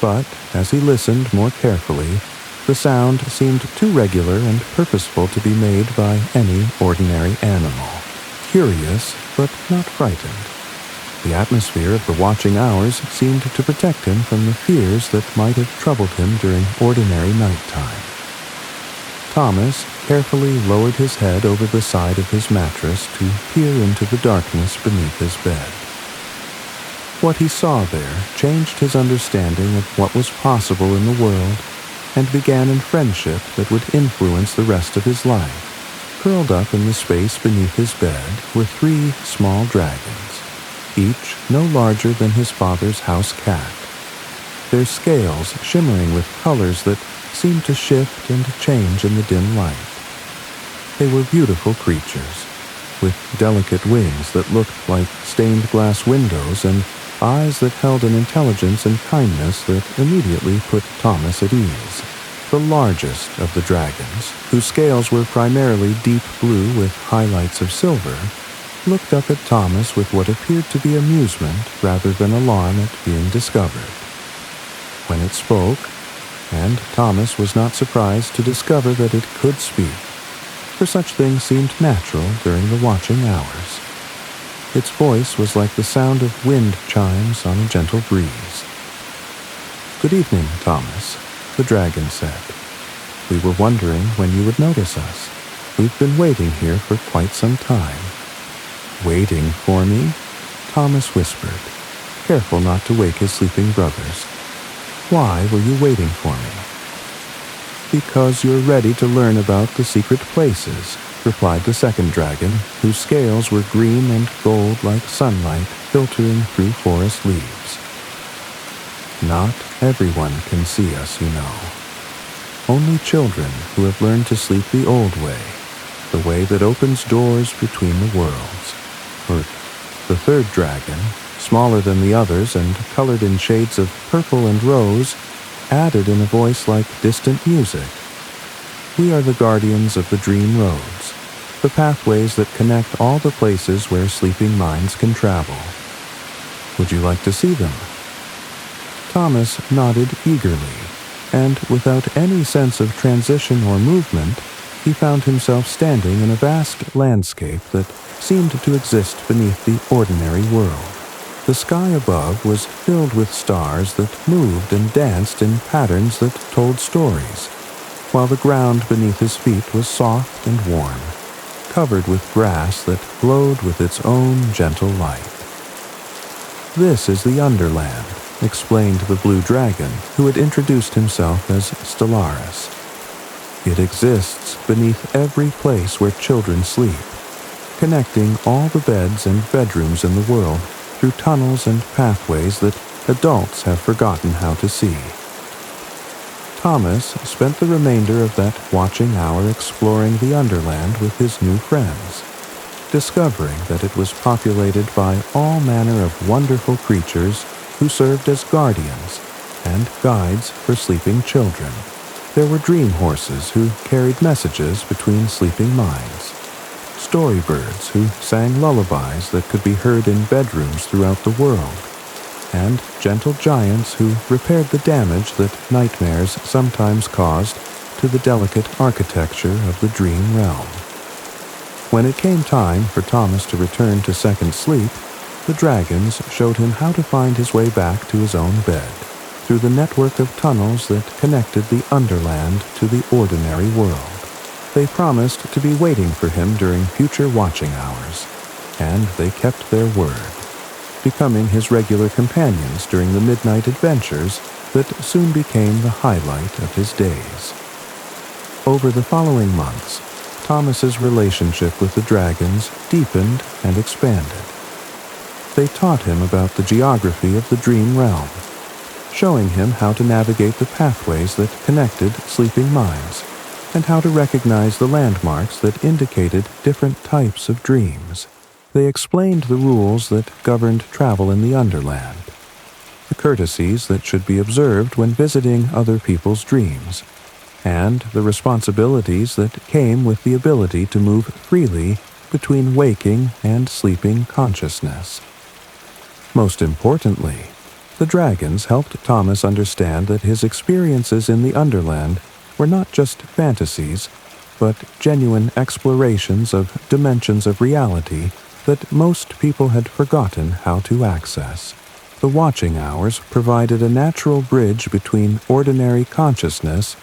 Speaker 1: But, as he listened more carefully, the sound seemed too regular and purposeful to be made by any ordinary animal. Curious, but not frightened. The atmosphere of the watching hours seemed to protect him from the fears that might have troubled him during ordinary nighttime. Thomas carefully lowered his head over the side of his mattress to peer into the darkness beneath his bed. What he saw there changed his understanding of what was possible in the world and began in friendship that would influence the rest of his life. Curled up in the space beneath his bed were 3 small dragons, each no larger than his father's house cat, their scales shimmering with colors that seemed to shift and change in the dim light. They were beautiful creatures, with delicate wings that looked like stained glass windows and eyes that held an intelligence and kindness that immediately put Thomas at ease. The largest of the dragons, whose scales were primarily deep blue with highlights of silver, looked up at Thomas with what appeared to be amusement rather than alarm at being discovered. When it spoke, and Thomas was not surprised to discover that it could speak, for such things seemed natural during the watching hours. Its voice was like the sound of wind chimes on a gentle breeze. "Good evening, Thomas," the dragon said. "We were wondering when you would notice us. We've been waiting here for quite some time." "Waiting for me?" Thomas whispered, careful not to wake his sleeping brothers. "Why were you waiting for me?" "Because you're ready to learn about the secret places," replied the second dragon, whose scales were green and gold like sunlight filtering through forest leaves. "Not everyone can see us, you know. Only children who have learned to sleep the old way, the way that opens doors between the worlds." Or the third dragon, smaller than the others and colored in shades of purple and rose, added in a voice like distant music. "We are the guardians of the dream roads, the pathways that connect all the places where sleeping minds can travel. Would you like to see them?" Thomas nodded eagerly, and without any sense of transition or movement, he found himself standing in a vast landscape that seemed to exist beneath the ordinary world. The sky above was filled with stars that moved and danced in patterns that told stories, while the ground beneath his feet was soft and warm, covered with grass that glowed with its own gentle light. "This is the Underland," explained the blue dragon, who had introduced himself as Stellaris. "It exists beneath every place where children sleep, connecting all the beds and bedrooms in the world through tunnels and pathways that adults have forgotten how to see." Thomas spent the remainder of that watching hour exploring the Underland with his new friends, discovering that it was populated by all manner of wonderful creatures who served as guardians and guides for sleeping children. There were dream horses who carried messages between sleeping minds, storybirds who sang lullabies that could be heard in bedrooms throughout the world, and gentle giants who repaired the damage that nightmares sometimes caused to the delicate architecture of the dream realm. When it came time for Thomas to return to second sleep, the dragons showed him how to find his way back to his own bed, through the network of tunnels that connected the Underland to the ordinary world. They promised to be waiting for him during future watching hours, and they kept their word, becoming his regular companions during the midnight adventures that soon became the highlight of his days. Over the following months, Thomas's relationship with the dragons deepened and expanded. They taught him about the geography of the dream realm, showing him how to navigate the pathways that connected sleeping minds, and how to recognize the landmarks that indicated different types of dreams. They explained the rules that governed travel in the Underland, the courtesies that should be observed when visiting other people's dreams, and the responsibilities that came with the ability to move freely between waking and sleeping consciousness. Most importantly, the dragons helped Thomas understand that his experiences in the Underland were not just fantasies, but genuine explorations of dimensions of reality that most people had forgotten how to access. The watching hours provided a natural bridge between ordinary consciousness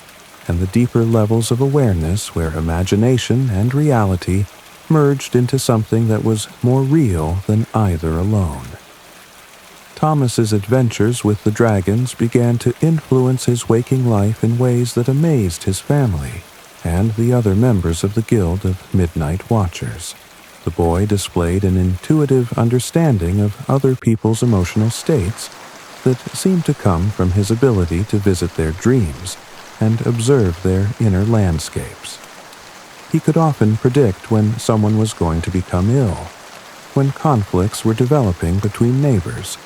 Speaker 1: and the deeper levels of awareness where imagination and reality merged into something that was more real than either alone. Thomas's adventures with the dragons began to influence his waking life in ways that amazed his family and the other members of the Guild of Midnight Watchers. The boy displayed an intuitive understanding of other people's emotional states that seemed to come from his ability to visit their dreams and observe their inner landscapes. He could often predict when someone was going to become ill, when conflicts were developing between neighbors,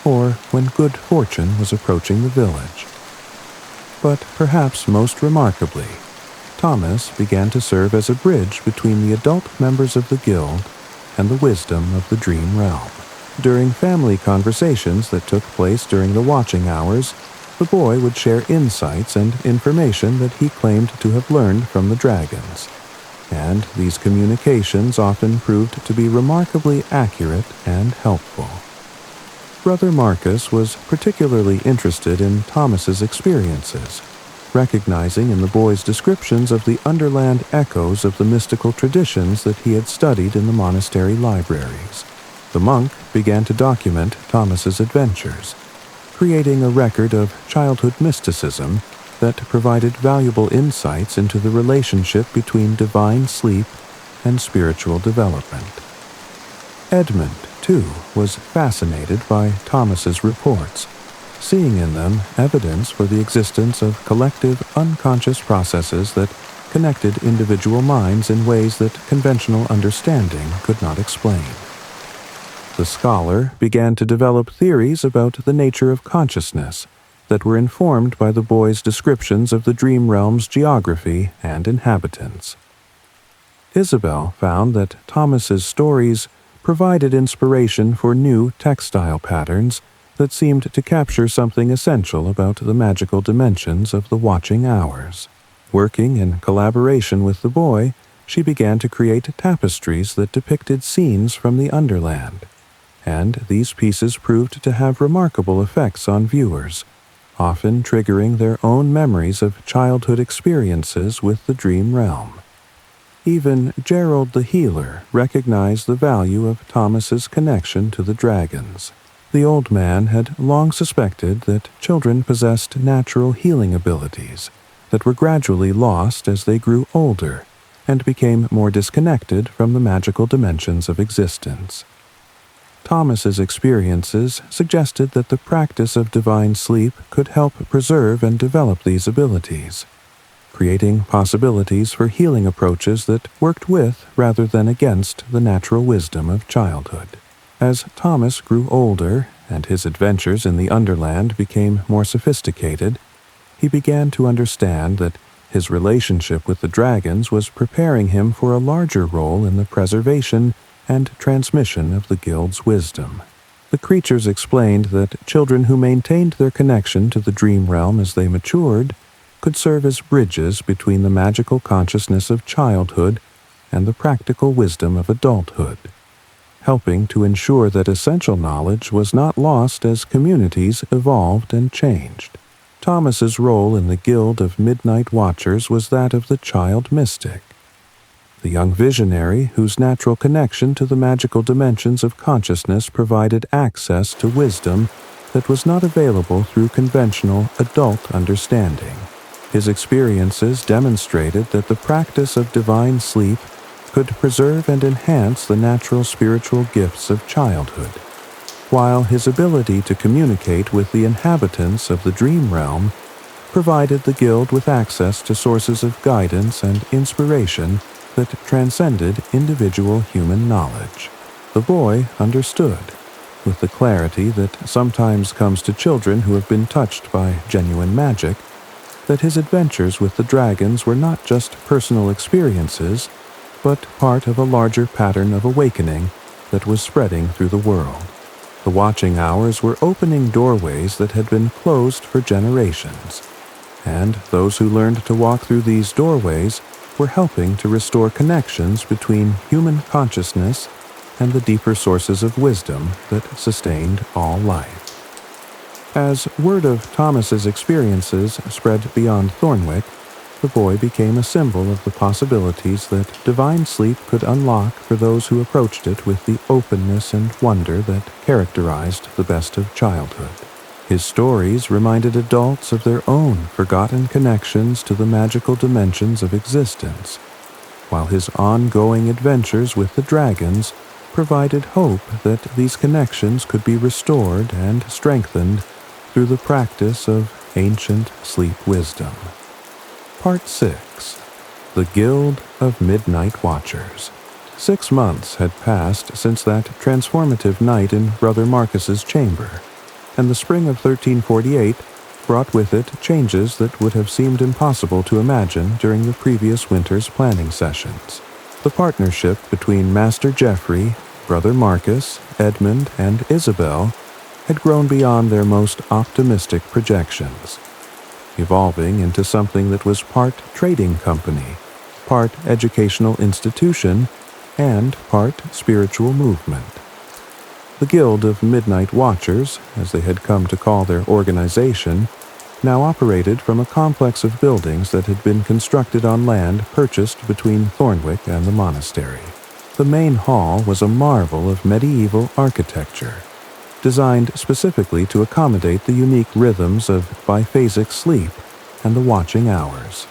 Speaker 1: or when good fortune was approaching the village. But perhaps most remarkably, Thomas began to serve as a bridge between the adult members of the guild and the wisdom of the dream realm. During family conversations that took place during the watching hours, the boy would share insights and information that he claimed to have learned from the dragons, and these communications often proved to be remarkably accurate and helpful. Brother Marcus was particularly interested in Thomas's experiences, recognizing in the boy's descriptions of the Underland echoes of the mystical traditions that he had studied in the monastery libraries. The monk began to document Thomas's adventures, creating a record of childhood mysticism that provided valuable insights into the relationship between divine sleep and spiritual development. Edmund, too, was fascinated by Thomas's reports, seeing in them evidence for the existence of collective unconscious processes that connected individual minds in ways that conventional understanding could not explain. The scholar began to develop theories about the nature of consciousness that were informed by the boy's descriptions of the dream realm's geography and inhabitants. Isabel found that Thomas's stories provided inspiration for new textile patterns that seemed to capture something essential about the magical dimensions of the watching hours. Working in collaboration with the boy, she began to create tapestries that depicted scenes from the Underland, and these pieces proved to have remarkable effects on viewers, often triggering their own memories of childhood experiences with the dream realm. Even Gerald the healer recognized the value of Thomas's connection to the dragons. The old man had long suspected that children possessed natural healing abilities that were gradually lost as they grew older and became more disconnected from the magical dimensions of existence. Thomas's experiences suggested that the practice of divine sleep could help preserve and develop these abilities, creating possibilities for healing approaches that worked with rather than against the natural wisdom of childhood. As Thomas grew older and his adventures in the Underland became more sophisticated, he began to understand that his relationship with the dragons was preparing him for a larger role in the preservation and transmission of the guild's wisdom. The creatures explained that children who maintained their connection to the dream realm as they matured could serve as bridges between the magical consciousness of childhood and the practical wisdom of adulthood, helping to ensure that essential knowledge was not lost as communities evolved and changed. Thomas's role in the Guild of Midnight Watchers was that of the child mystic, the young visionary whose natural connection to the magical dimensions of consciousness provided access to wisdom that was not available through conventional adult understanding. His experiences demonstrated that the practice of divine sleep could preserve and enhance the natural spiritual gifts of childhood, while his ability to communicate with the inhabitants of the dream realm provided the guild with access to sources of guidance and inspiration that transcended individual human knowledge. The boy understood, with the clarity that sometimes comes to children who have been touched by genuine magic, that his adventures with the dragons were not just personal experiences, but part of a larger pattern of awakening that was spreading through the world. The watching hours were opening doorways that had been closed for generations, and those who learned to walk through these doorways were helping to restore connections between human consciousness and the deeper sources of wisdom that sustained all life. As word of Thomas's experiences spread beyond Thornwick, the boy became a symbol of the possibilities that divine sleep could unlock for those who approached it with the openness and wonder that characterized the best of childhood. His stories reminded adults of their own forgotten connections to the magical dimensions of existence, while his ongoing adventures with the dragons provided hope that these connections could be restored and strengthened through the practice of ancient sleep wisdom. Part 6. The Guild of Midnight Watchers. 6 months had passed since that transformative night in Brother Marcus's chamber, and the spring of 1348 brought with it changes that would have seemed impossible to imagine during the previous winter's planning sessions. The partnership between Master Geoffrey, Brother Marcus, Edmund, and Isabel had grown beyond their most optimistic projections, evolving into something that was part trading company, part educational institution, and part spiritual movement. The Guild of Midnight Watchers, as they had come to call their organization, now operated from a complex of buildings that had been constructed on land purchased between Thornwick and the monastery. The main hall was a marvel of medieval architecture, designed specifically to accommodate the unique rhythms of biphasic sleep and the watching hours.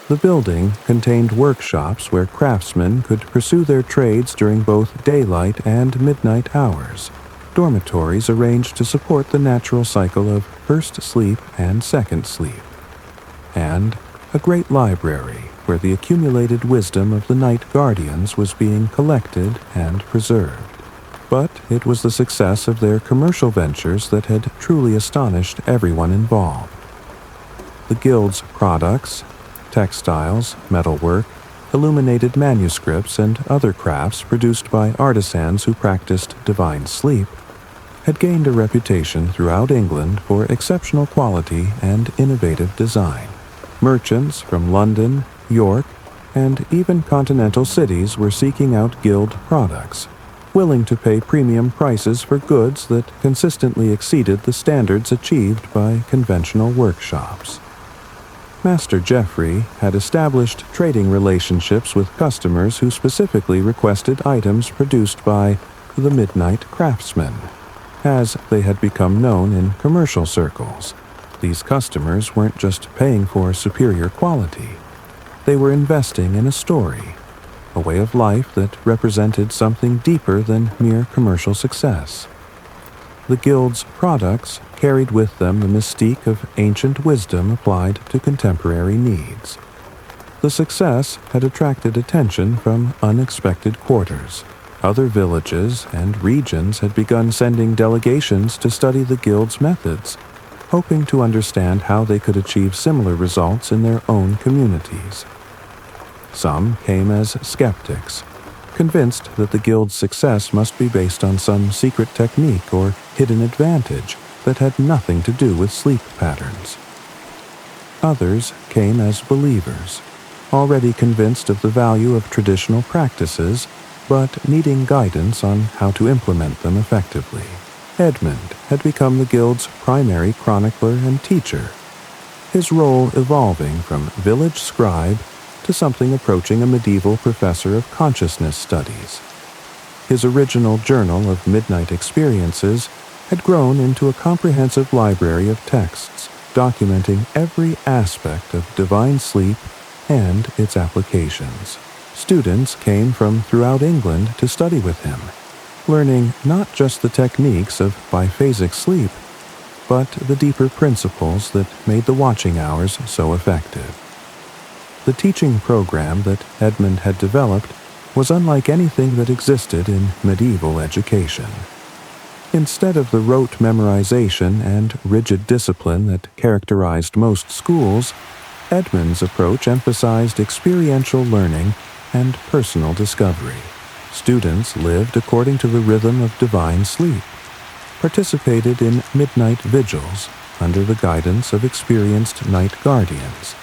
Speaker 1: The building contained workshops where craftsmen could pursue their trades during both daylight and midnight hours, dormitories arranged to support the natural cycle of first sleep and second sleep, and a great library where the accumulated wisdom of the night guardians was being collected and preserved. But it was the success of their commercial ventures that had truly astonished everyone involved. The guild's products, textiles, metalwork, illuminated manuscripts, and other crafts produced by artisans who practiced divine sleep had gained a reputation throughout England for exceptional quality and innovative design. Merchants from London, York, and even continental cities were seeking out guild products, willing to pay premium prices for goods that consistently exceeded the standards achieved by conventional workshops. Master Geoffrey had established trading relationships with customers who specifically requested items produced by the Midnight Craftsmen, as they had become known in commercial circles. These customers weren't just paying for superior quality. They were investing in a story, a way of life that represented something deeper than mere commercial success. The guild's products carried with them the mystique of ancient wisdom applied to contemporary needs. The success had attracted attention from unexpected quarters. Other villages and regions had begun sending delegations to study the guild's methods, hoping to understand how they could achieve similar results in their own communities. Some came as skeptics, convinced that the guild's success must be based on some secret technique or hidden advantage that had nothing to do with sleep patterns. Others came as believers, already convinced of the value of traditional practices, but needing guidance on how to implement them effectively. Edmund had become the guild's primary chronicler and teacher, his role evolving from village scribe to something approaching a medieval professor of consciousness studies. His original journal of midnight experiences had grown into a comprehensive library of texts documenting every aspect of divine sleep and its applications. Students came from throughout England to study with him, learning not just the techniques of biphasic sleep, but the deeper principles that made the watching hours so effective. The teaching program that Edmund had developed was unlike anything that existed in medieval education. Instead of the rote memorization and rigid discipline that characterized most schools, Edmund's approach emphasized experiential learning and personal discovery. Students lived according to the rhythm of divine sleep, participated in midnight vigils under the guidance of experienced night guardians,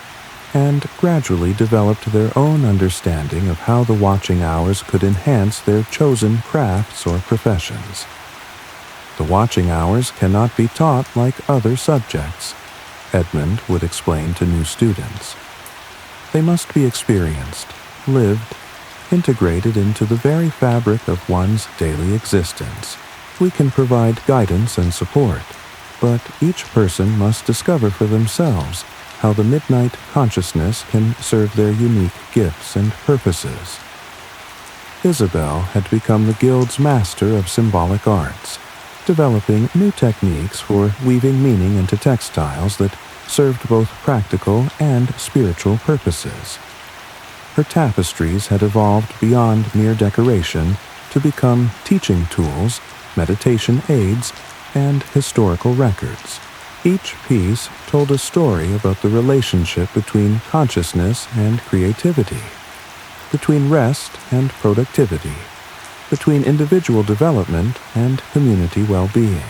Speaker 1: and gradually developed their own understanding of how the watching hours could enhance their chosen crafts or professions. The watching hours cannot be taught like other subjects, Edmund would explain to new students. They must be experienced, lived, integrated into the very fabric of one's daily existence. We can provide guidance and support, but each person must discover for themselves how the midnight consciousness can serve their unique gifts and purposes. Isabel had become the Guild's master of symbolic arts, developing new techniques for weaving meaning into textiles that served both practical and spiritual purposes. Her tapestries had evolved beyond mere decoration to become teaching tools, meditation aids, and historical records. Each piece told a story about the relationship between consciousness and creativity, between rest and productivity, between individual development and community well-being.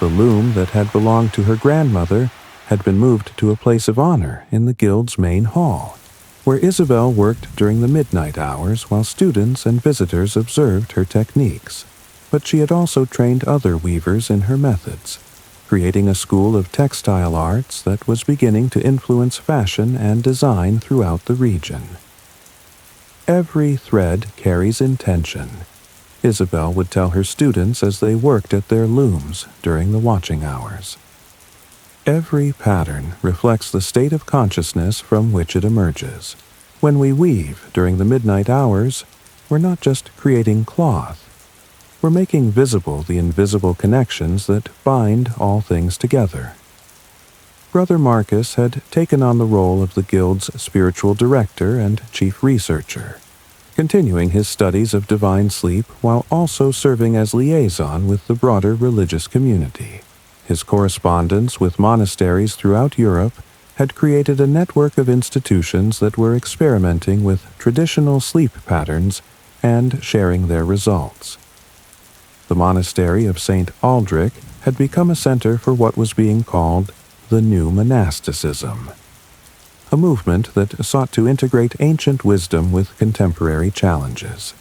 Speaker 1: The loom that had belonged to her grandmother had been moved to a place of honor in the Guild's main hall, where Isabel worked during the midnight hours while students and visitors observed her techniques. But she had also trained other weavers in her methods, creating a school of textile arts that was beginning to influence fashion and design throughout the region. Every thread carries intention, Isabel would tell her students as they worked at their looms during the watching hours. Every pattern reflects the state of consciousness from which it emerges. When we weave during the midnight hours, we're not just creating cloth. We're making visible the invisible connections that bind all things together. Brother Marcus had taken on the role of the Guild's spiritual director and chief researcher, continuing his studies of divine sleep while also serving as liaison with the broader religious community. His correspondence with monasteries throughout Europe had created a network of institutions that were experimenting with traditional sleep patterns and sharing their results. The monastery of St. Aldrich had become a center for what was being called the New Monasticism, a movement that sought to integrate ancient wisdom with contemporary challenges.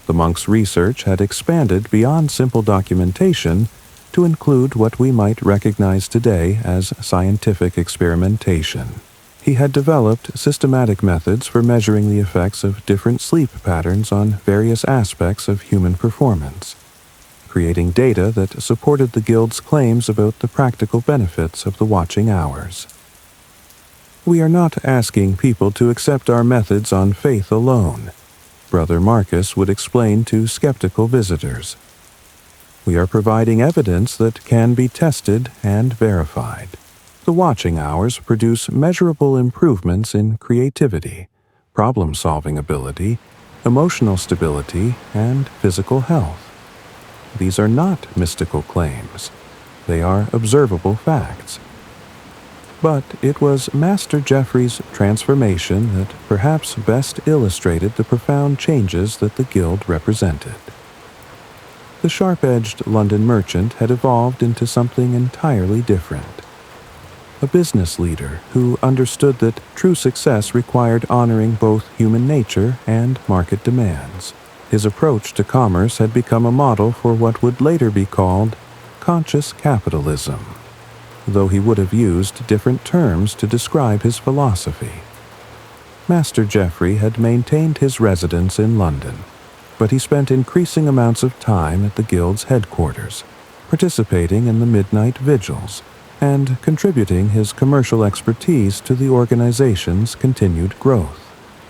Speaker 1: The monks' research had expanded beyond simple documentation to include what we might recognize today as scientific experimentation. He had developed systematic methods for measuring the effects of different sleep patterns on various aspects of human performance, creating data that supported the Guild's claims about the practical benefits of the watching hours. We are not asking people to accept our methods on faith alone, Brother Marcus would explain to skeptical visitors. We are providing evidence that can be tested and verified. The watching hours produce measurable improvements in creativity, problem-solving ability, emotional stability, and physical health. These are not mystical claims. They are observable facts. But it was Master Geoffrey's transformation that perhaps best illustrated the profound changes that the Guild represented. The sharp-edged London merchant had evolved into something entirely different. A business leader who understood that true success required honoring both human nature and market demands. His approach to commerce had become a model for what would later be called conscious capitalism, though he would have used different terms to describe his philosophy. Master Geoffrey had maintained his residence in London, but he spent increasing amounts of time at the Guild's headquarters, participating in the midnight vigils, and contributing his commercial expertise to the organization's continued growth.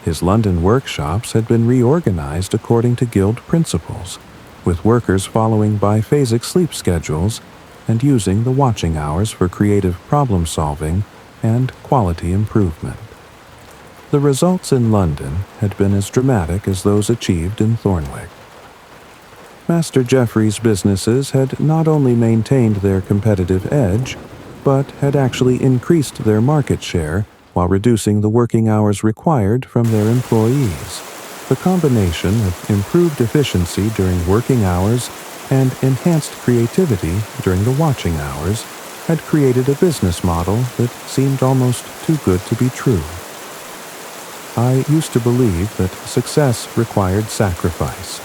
Speaker 1: His London workshops had been reorganized according to guild principles, with workers following biphasic sleep schedules and using the watching hours for creative problem-solving and quality improvement. The results in London had been as dramatic as those achieved in Thornwick. Master Geoffrey's businesses had not only maintained their competitive edge, but had actually increased their market share while reducing the working hours required from their employees. The combination of improved efficiency during working hours and enhanced creativity during the watching hours had created a business model that seemed almost too good to be true. I used to believe that success required sacrifice,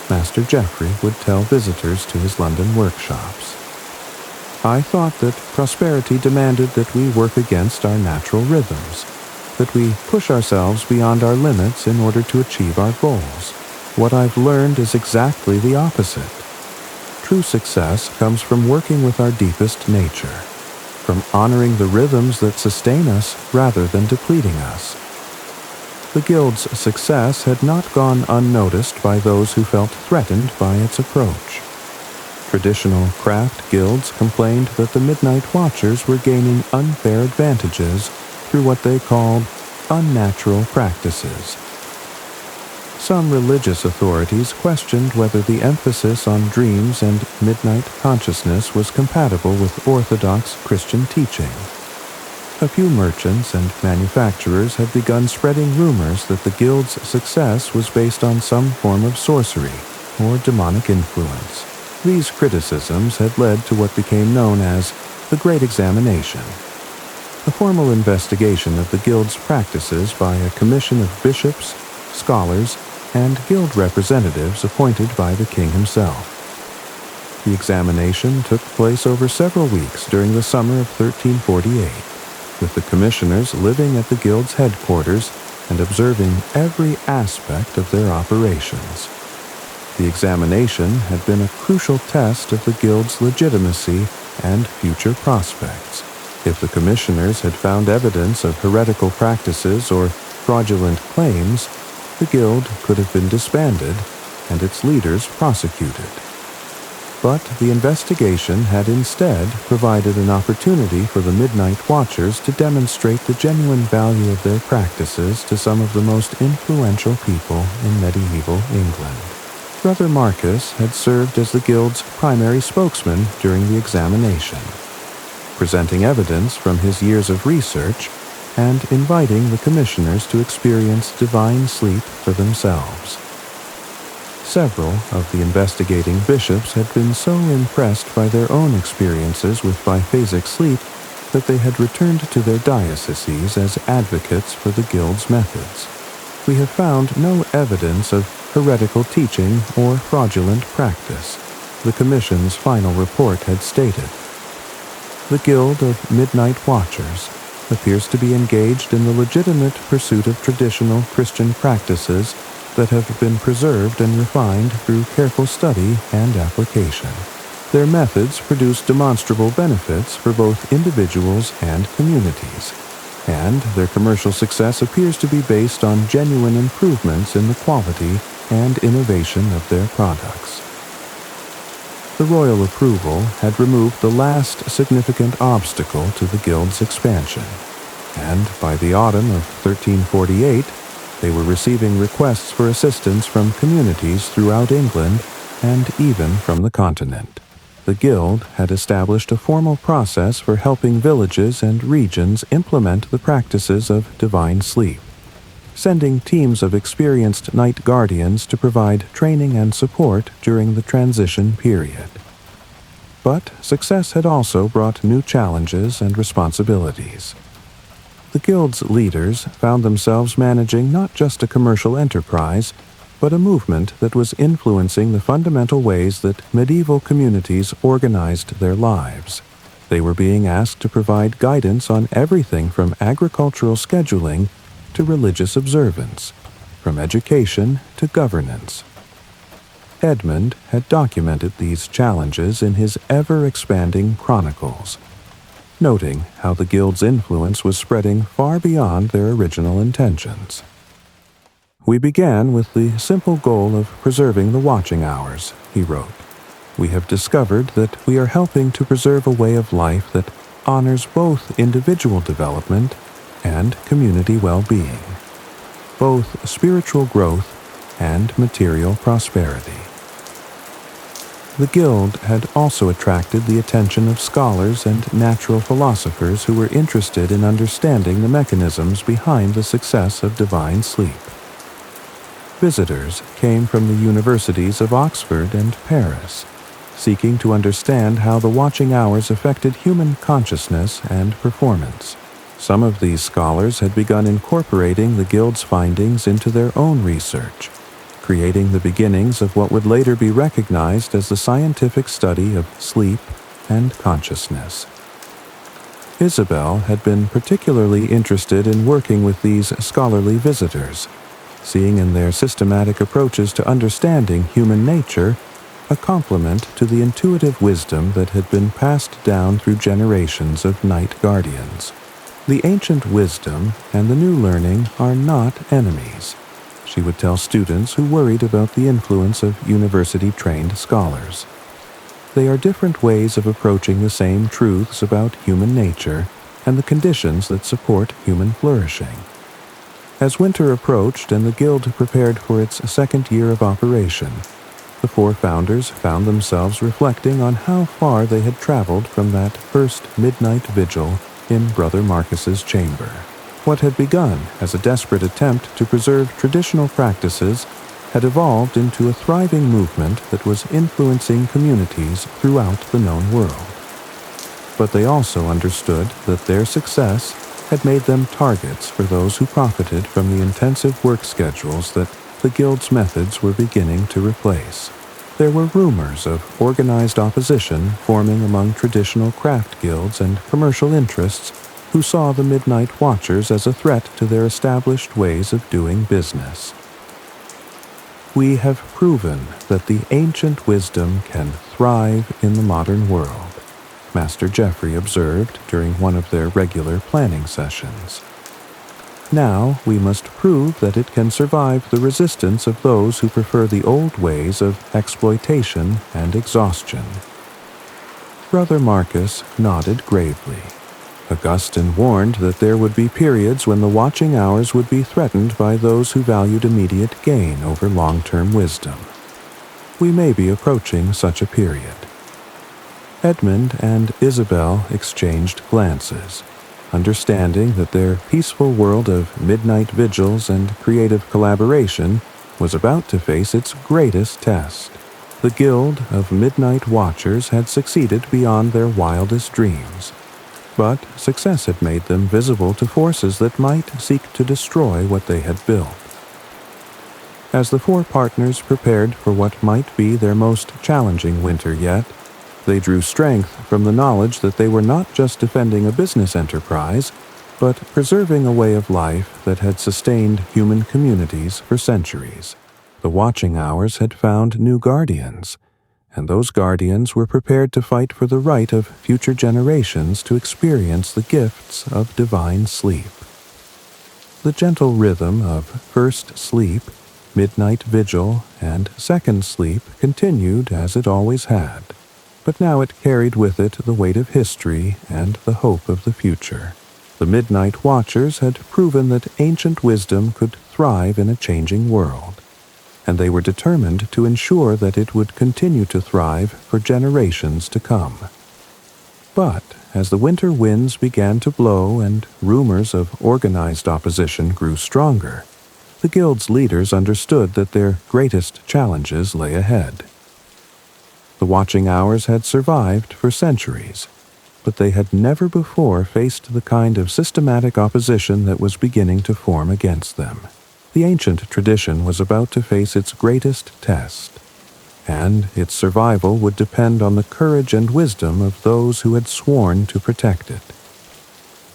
Speaker 1: Master Geoffrey would tell visitors to his London workshops. I thought that prosperity demanded that we work against our natural rhythms, that we push ourselves beyond our limits in order to achieve our goals. What I've learned is exactly the opposite. True success comes from working with our deepest nature, from honoring the rhythms that sustain us rather than depleting us. The Guild's success had not gone unnoticed by those who felt threatened by its approach. Traditional craft guilds complained that the Midnight Watchers were gaining unfair advantages through what they called unnatural practices. Some religious authorities questioned whether the emphasis on dreams and midnight consciousness was compatible with orthodox Christian teaching. A few merchants and manufacturers had begun spreading rumors that the Guild's success was based on some form of sorcery or demonic influence. These criticisms had led to what became known as the Great Examination, a formal investigation of the Guild's practices by a commission of bishops, scholars, and Guild representatives appointed by the king himself. The examination took place over several weeks during the summer of 1348. With the commissioners living at the Guild's headquarters and observing every aspect of their operations. The examination had been a crucial test of the Guild's legitimacy and future prospects. If the commissioners had found evidence of heretical practices or fraudulent claims, the Guild could have been disbanded and its leaders prosecuted. But the investigation had instead provided an opportunity for the Midnight Watchers to demonstrate the genuine value of their practices to some of the most influential people in medieval England. Brother Marcus had served as the Guild's primary spokesman during the examination, presenting evidence from his years of research and inviting the commissioners to experience divine sleep for themselves. Several of the investigating bishops had been so impressed by their own experiences with biphasic sleep that they had returned to their dioceses as advocates for the Guild's methods. We have found no evidence of heretical teaching or fraudulent practice, the Commission's final report had stated. The Guild of Midnight Watchers appears to be engaged in the legitimate pursuit of traditional Christian practices that have been preserved and refined through careful study and application. Their methods produce demonstrable benefits for both individuals and communities, and their commercial success appears to be based on genuine improvements in the quality and innovation of their products. The royal approval had removed the last significant obstacle to the Guild's expansion, and by the autumn of 1348, they were receiving requests for assistance from communities throughout England and even from the continent. The Guild had established a formal process for helping villages and regions implement the practices of divine sleep, sending teams of experienced night guardians to provide training and support during the transition period. But success had also brought new challenges and responsibilities. The Guild's leaders found themselves managing not just a commercial enterprise, but a movement that was influencing the fundamental ways that medieval communities organized their lives. They were being asked to provide guidance on everything from agricultural scheduling to religious observance, from education to governance. Edmund had documented these challenges in his ever-expanding chronicles. noting how the guild's influence was spreading far beyond their original intentions. "We began with the simple goal of preserving the watching hours," he wrote. "We have discovered that we are helping to preserve a way of life that honors both individual development and community well-being, both spiritual growth and material prosperity." The guild had also attracted the attention of scholars and natural philosophers who were interested in understanding the mechanisms behind the success of divine sleep. Visitors came from the universities of Oxford and Paris, seeking to understand how the watching hours affected human consciousness and performance. Some of these scholars had begun incorporating the guild's findings into their own research, creating the beginnings of what would later be recognized as the scientific study of sleep and consciousness. Isabel had been particularly interested in working with these scholarly visitors, seeing in their systematic approaches to understanding human nature a complement to the intuitive wisdom that had been passed down through generations of night guardians. The ancient wisdom and the new learning are not enemies, she would tell students who worried about the influence of university-trained scholars. They are different ways of approaching the same truths about human nature and the conditions that support human flourishing. As winter approached and the guild prepared for its second year of operation, the four founders found themselves reflecting on how far they had traveled from that first midnight vigil in Brother Marcus's chamber. What had begun as a desperate attempt to preserve traditional practices had evolved into a thriving movement that was influencing communities throughout the known world. But they also understood that their success had made them targets for those who profited from the intensive work schedules that the guild's methods were beginning to replace. There were rumors of organized opposition forming among traditional craft guilds and commercial interests who saw the Midnight Watchers as a threat to their established ways of doing business. "We have proven that the ancient wisdom can thrive in the modern world," Master Geoffrey observed during one of their regular planning sessions. "Now we must prove that it can survive the resistance of those who prefer the old ways of exploitation and exhaustion." Brother Marcus nodded gravely. Augustine warned that there would be periods when the watching hours would be threatened by those who valued immediate gain over long-term wisdom. We may be approaching such a period. Edmund and Isabel exchanged glances, understanding that their peaceful world of midnight vigils and creative collaboration was about to face its greatest test. The Guild of Midnight Watchers had succeeded beyond their wildest dreams, but success had made them visible to forces that might seek to destroy what they had built. As the four partners prepared for what might be their most challenging winter yet, they drew strength from the knowledge that they were not just defending a business enterprise, but preserving a way of life that had sustained human communities for centuries. The watching hours had found new guardians, and those guardians were prepared to fight for the right of future generations to experience the gifts of divine sleep. The gentle rhythm of first sleep, midnight vigil, and second sleep continued as it always had, but now it carried with it the weight of history and the hope of the future. The Midnight Watchers had proven that ancient wisdom could thrive in a changing world, and they were determined to ensure that it would continue to thrive for generations to come. But as the winter winds began to blow and rumors of organized opposition grew stronger, the guild's leaders understood that their greatest challenges lay ahead. The watching hours had survived for centuries, but they had never before faced the kind of systematic opposition that was beginning to form against them. The ancient tradition was about to face its greatest test, and its survival would depend on the courage and wisdom of those who had sworn to protect it.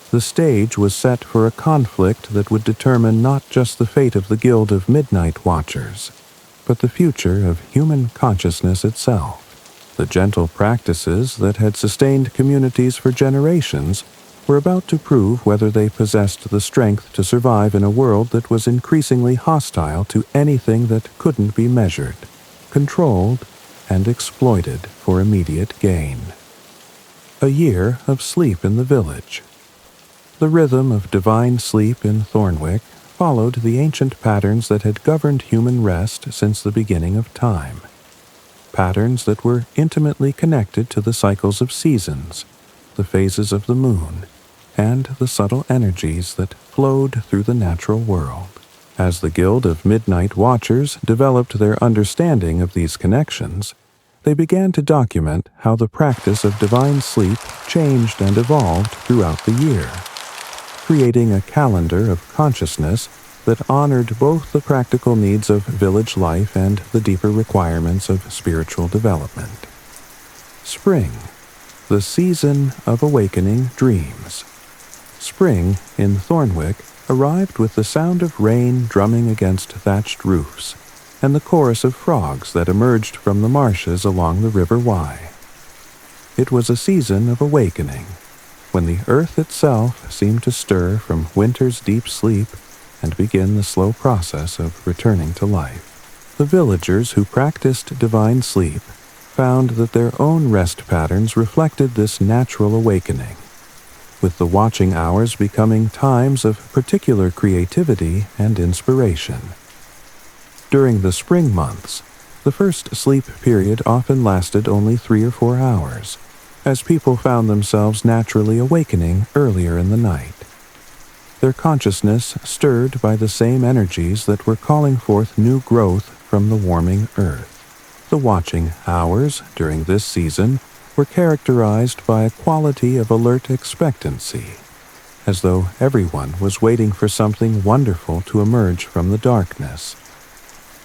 Speaker 1: The stage was set for a conflict that would determine not just the fate of the Guild of Midnight Watchers, but the future of human consciousness itself. The gentle practices that had sustained communities for generations were about to prove whether they possessed the strength to survive in a world that was increasingly hostile to anything that couldn't be measured, controlled, and exploited for immediate gain. A year of sleep in the village. The rhythm of divine sleep in Thornwick followed the ancient patterns that had governed human rest since the beginning of time. Patterns that were intimately connected to the cycles of seasons, the phases of the moon, and the subtle energies that flowed through the natural world. As the Guild of Midnight Watchers developed their understanding of these connections, they began to document how the practice of divine sleep changed and evolved throughout the year, creating a calendar of consciousness that honored both the practical needs of village life and the deeper requirements of spiritual development. Spring, the season of awakening dreams. Spring in Thornwick arrived with the sound of rain drumming against thatched roofs and the chorus of frogs that emerged from the marshes along the River Wye. It was a season of awakening, when the earth itself seemed to stir from winter's deep sleep and begin the slow process of returning to life. The villagers who practiced divine sleep found that their own rest patterns reflected this natural awakening, with the watching hours becoming times of particular creativity and inspiration. During the spring months, the first sleep period often lasted only 3 or 4 hours, as people found themselves naturally awakening earlier in the night. Their consciousness stirred by the same energies that were calling forth new growth from the warming earth. The watching hours during this season were characterized by a quality of alert expectancy, as though everyone was waiting for something wonderful to emerge from the darkness.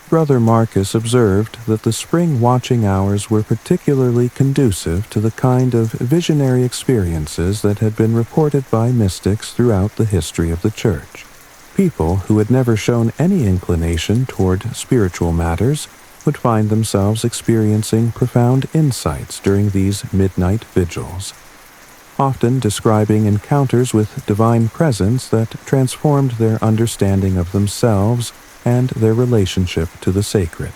Speaker 1: Brother Marcus observed that the spring watching hours were particularly conducive to the kind of visionary experiences that had been reported by mystics throughout the history of the Church. People who had never shown any inclination toward spiritual matters would find themselves experiencing profound insights during these midnight vigils, often describing encounters with divine presence that transformed their understanding of themselves and their relationship to the sacred.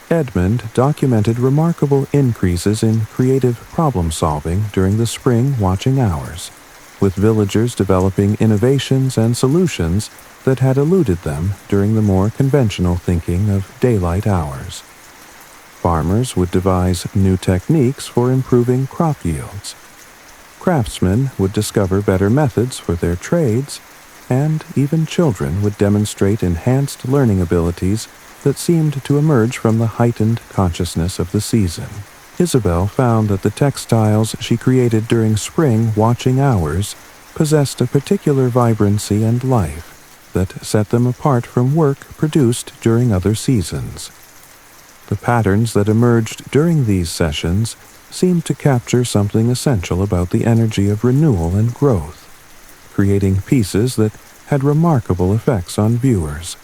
Speaker 1: Edmund documented remarkable increases in creative problem-solving during the spring watching hours, with villagers developing innovations and solutions that had eluded them during the more conventional thinking of daylight hours. Farmers would devise new techniques for improving crop yields. Craftsmen would discover better methods for their trades, and even children would demonstrate enhanced learning abilities that seemed to emerge from the heightened consciousness of the season. Isabel found that the textiles she created during spring watching hours possessed a particular vibrancy and life that set them apart from work produced during other seasons. The patterns that emerged during these sessions seemed to capture something essential about the energy of renewal and growth, creating pieces that had remarkable effects on viewers,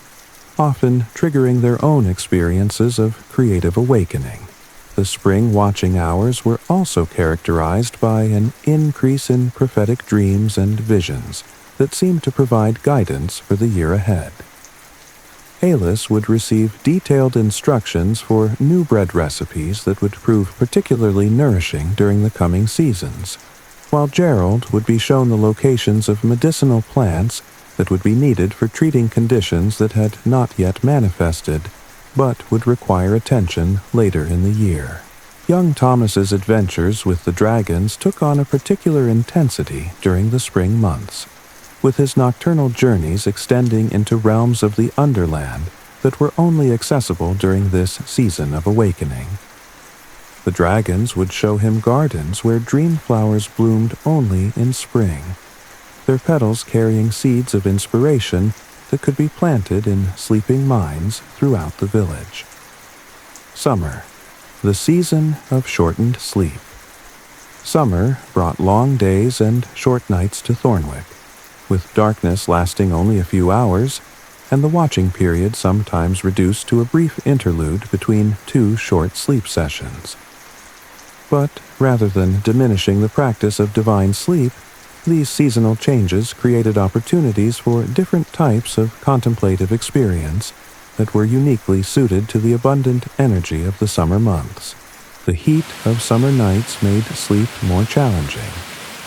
Speaker 1: often triggering their own experiences of creative awakening. The spring watching hours were also characterized by an increase in prophetic dreams and visions that seemed to provide guidance for the year ahead. Alice would receive detailed instructions for new bread recipes that would prove particularly nourishing during the coming seasons, while Gerald would be shown the locations of medicinal plants that would be needed for treating conditions that had not yet manifested, but would require attention later in the year. Young Thomas's adventures with the dragons took on a particular intensity during the spring months, with his nocturnal journeys extending into realms of the underland that were only accessible during this season of awakening. The dragons would show him gardens where dream flowers bloomed only in spring, their petals carrying seeds of inspiration that could be planted in sleeping minds throughout the village. Summer, the season of shortened sleep. Summer brought long days and short nights to Thornwick, with darkness lasting only a few hours, and the watching period sometimes reduced to a brief interlude between 2 short sleep sessions. But rather than diminishing the practice of divine sleep, these seasonal changes created opportunities for different types of contemplative experience that were uniquely suited to the abundant energy of the summer months. The heat of summer nights made sleep more challenging,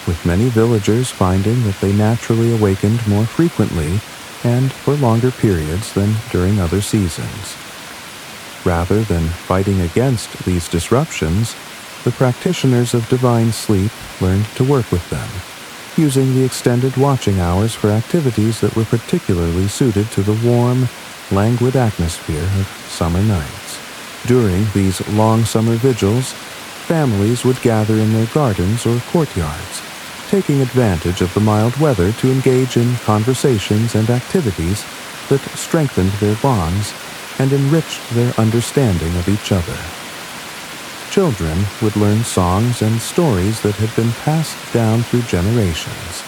Speaker 1: with many villagers finding that they naturally awakened more frequently and for longer periods than during other seasons. Rather than fighting against these disruptions, the practitioners of divine sleep learned to work with them, using the extended watching hours for activities that were particularly suited to the warm, languid atmosphere of summer nights. During these long summer vigils, families would gather in their gardens or courtyards, taking advantage of the mild weather to engage in conversations and activities that strengthened their bonds and enriched their understanding of each other. Children would learn songs and stories that had been passed down through generations,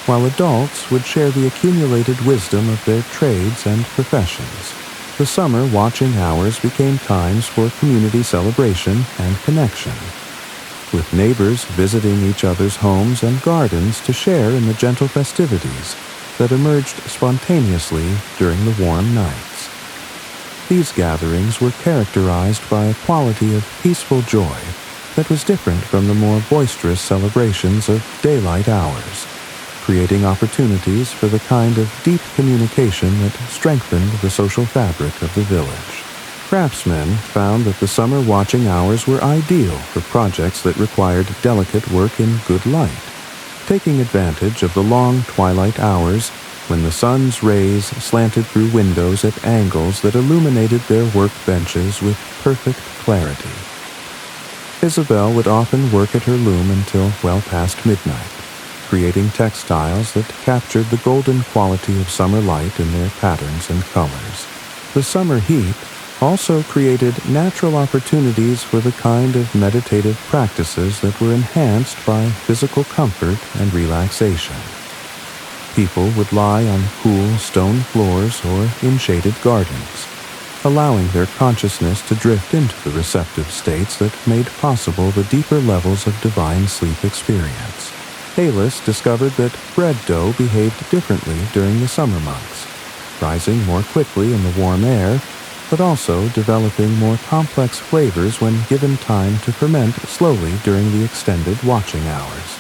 Speaker 1: while adults would share the accumulated wisdom of their trades and professions. The summer watching hours became times for community celebration and connection, with neighbors visiting each other's homes and gardens to share in the gentle festivities that emerged spontaneously during the warm nights. These gatherings were characterized by a quality of peaceful joy that was different from the more boisterous celebrations of daylight hours, creating opportunities for the kind of deep communication that strengthened the social fabric of the village. Craftsmen found that the summer watching hours were ideal for projects that required delicate work in good light, taking advantage of the long twilight hours when the sun's rays slanted through windows at angles that illuminated their workbenches with perfect clarity. Isabel would often work at her loom until well past midnight, creating textiles that captured the golden quality of summer light in their patterns and colors. The summer heat also created natural opportunities for the kind of meditative practices that were enhanced by physical comfort and relaxation. People would lie on cool stone floors or in shaded gardens, allowing their consciousness to drift into the receptive states that made possible the deeper levels of divine sleep experience. Alis discovered that bread dough behaved differently during the summer months, rising more quickly in the warm air, but also developing more complex flavors when given time to ferment slowly during the extended watching hours.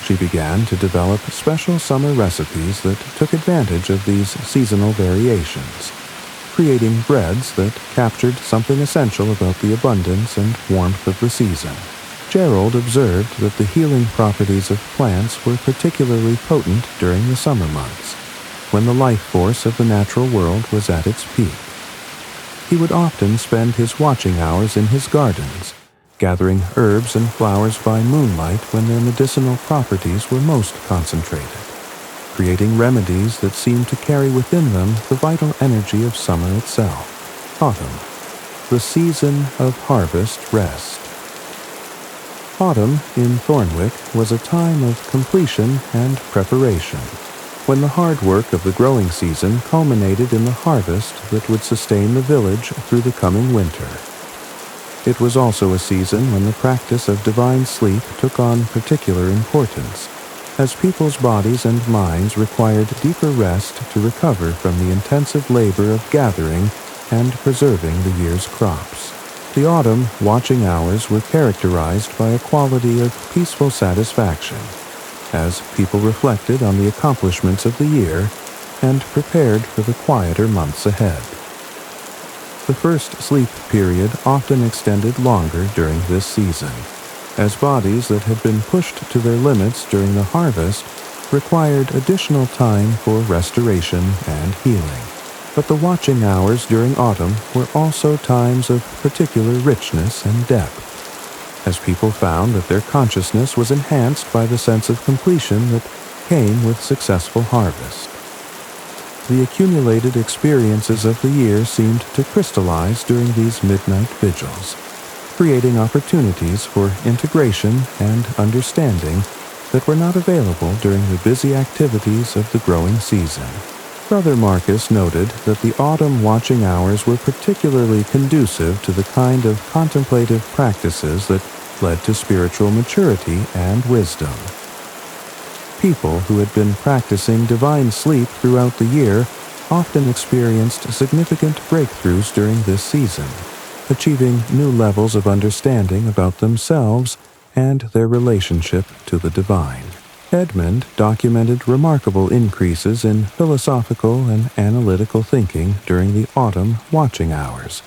Speaker 1: She began to develop special summer recipes that took advantage of these seasonal variations, creating breads that captured something essential about the abundance and warmth of the season. Gerald observed that the healing properties of plants were particularly potent during the summer months, when the life force of the natural world was at its peak. He would often spend his watching hours in his gardens, gathering herbs and flowers by moonlight when their medicinal properties were most concentrated, creating remedies that seemed to carry within them the vital energy of summer itself. Autumn, the season of harvest rest. Autumn in Thornwick was a time of completion and preparation, when the hard work of the growing season culminated in the harvest that would sustain the village through the coming winter. It was also a season when the practice of divine sleep took on particular importance, as people's bodies and minds required deeper rest to recover from the intensive labor of gathering and preserving the year's crops. The autumn watching hours were characterized by a quality of peaceful satisfaction, as people reflected on the accomplishments of the year and prepared for the quieter months ahead. The first sleep period often extended longer during this season, as bodies that had been pushed to their limits during the harvest required additional time for restoration and healing. But the watching hours during autumn were also times of particular richness and depth, as people found that their consciousness was enhanced by the sense of completion that came with successful harvest. The accumulated experiences of the year seemed to crystallize during these midnight vigils, creating opportunities for integration and understanding that were not available during the busy activities of the growing season. Brother Marcus noted that the autumn watching hours were particularly conducive to the kind of contemplative practices that led to spiritual maturity and wisdom. People who had been practicing divine sleep throughout the year often experienced significant breakthroughs during this season, achieving new levels of understanding about themselves and their relationship to the divine. Edmund documented remarkable increases in philosophical and analytical thinking during the autumn watching hours,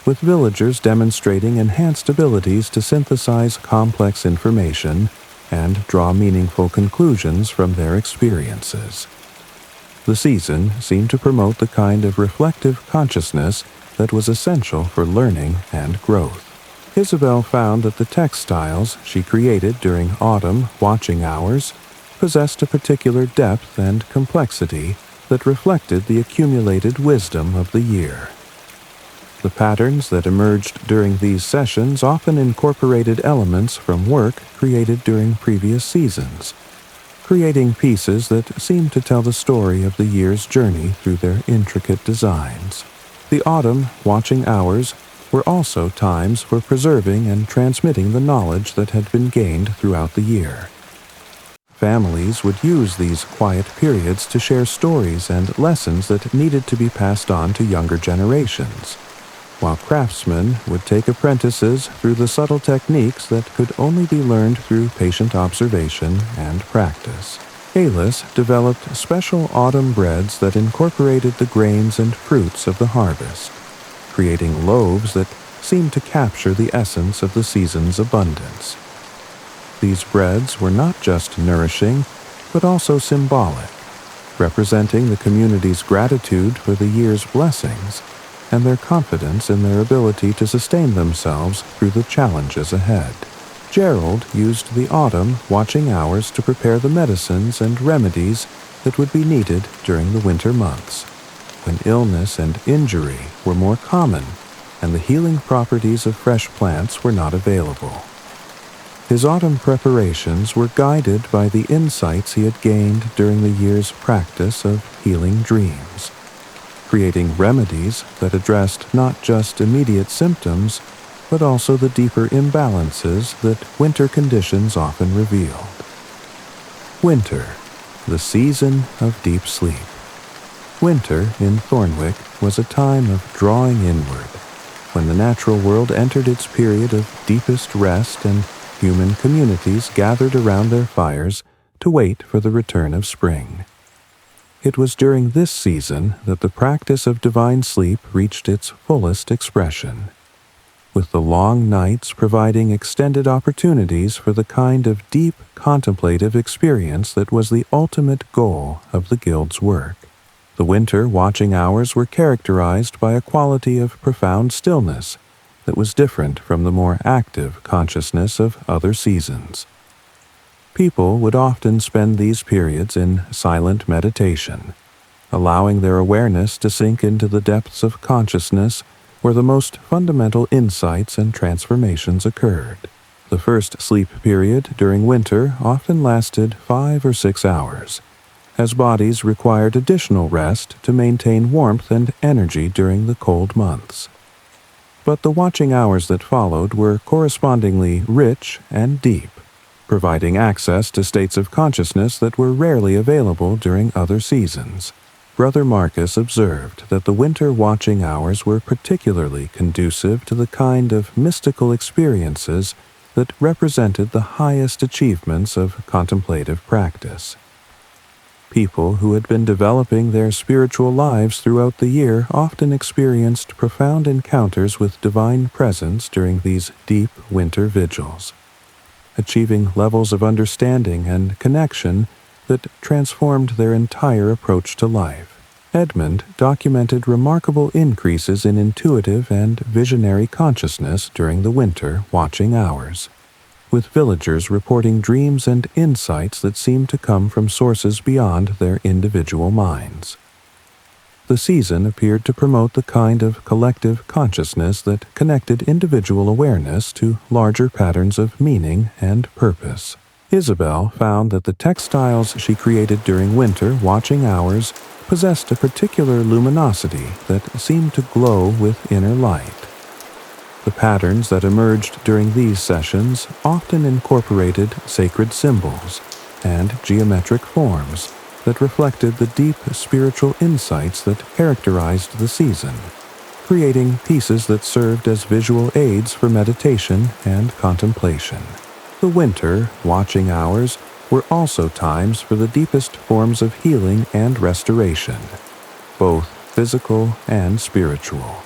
Speaker 1: with villagers demonstrating enhanced abilities to synthesize complex information and draw meaningful conclusions from their experiences. The season seemed to promote the kind of reflective consciousness that was essential for learning and growth. Isabel found that the textiles she created during autumn watching hours possessed a particular depth and complexity that reflected the accumulated wisdom of the year. The patterns that emerged during these sessions often incorporated elements from work created during previous seasons, creating pieces that seemed to tell the story of the year's journey through their intricate designs. The autumn watching hours were also times for preserving and transmitting the knowledge that had been gained throughout the year. Families would use these quiet periods to share stories and lessons that needed to be passed on to younger generations, while craftsmen would take apprentices through the subtle techniques that could only be learned through patient observation and practice. Alice developed special autumn breads that incorporated the grains and fruits of the harvest, creating loaves that seemed to capture the essence of the season's abundance. These breads were not just nourishing, but also symbolic, representing the community's gratitude for the year's blessings and their confidence in their ability to sustain themselves through the challenges ahead. Gerald used the autumn watching hours to prepare the medicines and remedies that would be needed during the winter months, when illness and injury were more common and the healing properties of fresh plants were not available. His autumn preparations were guided by the insights he had gained during the year's practice of healing dreams, creating remedies that addressed not just immediate symptoms, but also the deeper imbalances that winter conditions often revealed. Winter, the season of deep sleep. Winter in Thornwick was a time of drawing inward, when the natural world entered its period of deepest rest and human communities gathered around their fires to wait for the return of spring. It was during this season that the practice of divine sleep reached its fullest expression, with the long nights providing extended opportunities for the kind of deep contemplative experience that was the ultimate goal of the Guild's work. The winter watching hours were characterized by a quality of profound stillness that was different from the more active consciousness of other seasons. People would often spend these periods in silent meditation, allowing their awareness to sink into the depths of consciousness where the most fundamental insights and transformations occurred. The first sleep period during winter often lasted 5 or 6 hours, as bodies required additional rest to maintain warmth and energy during the cold months. But the watching hours that followed were correspondingly rich and deep, providing access to states of consciousness that were rarely available during other seasons. Brother Marcus observed that the winter watching hours were particularly conducive to the kind of mystical experiences that represented the highest achievements of contemplative practice. People who had been developing their spiritual lives throughout the year often experienced profound encounters with divine presence during these deep winter vigils, achieving levels of understanding and connection that transformed their entire approach to life. Edmund documented remarkable increases in intuitive and visionary consciousness during the winter watching hours, with villagers reporting dreams and insights that seemed to come from sources beyond their individual minds. The season appeared to promote the kind of collective consciousness that connected individual awareness to larger patterns of meaning and purpose. Isabel found that the textiles she created during winter watching hours possessed a particular luminosity that seemed to glow with inner light. The patterns that emerged during these sessions often incorporated sacred symbols and geometric forms that reflected the deep spiritual insights that characterized the season, creating pieces that served as visual aids for meditation and contemplation. The winter watching hours were also times for the deepest forms of healing and restoration, both physical and spiritual.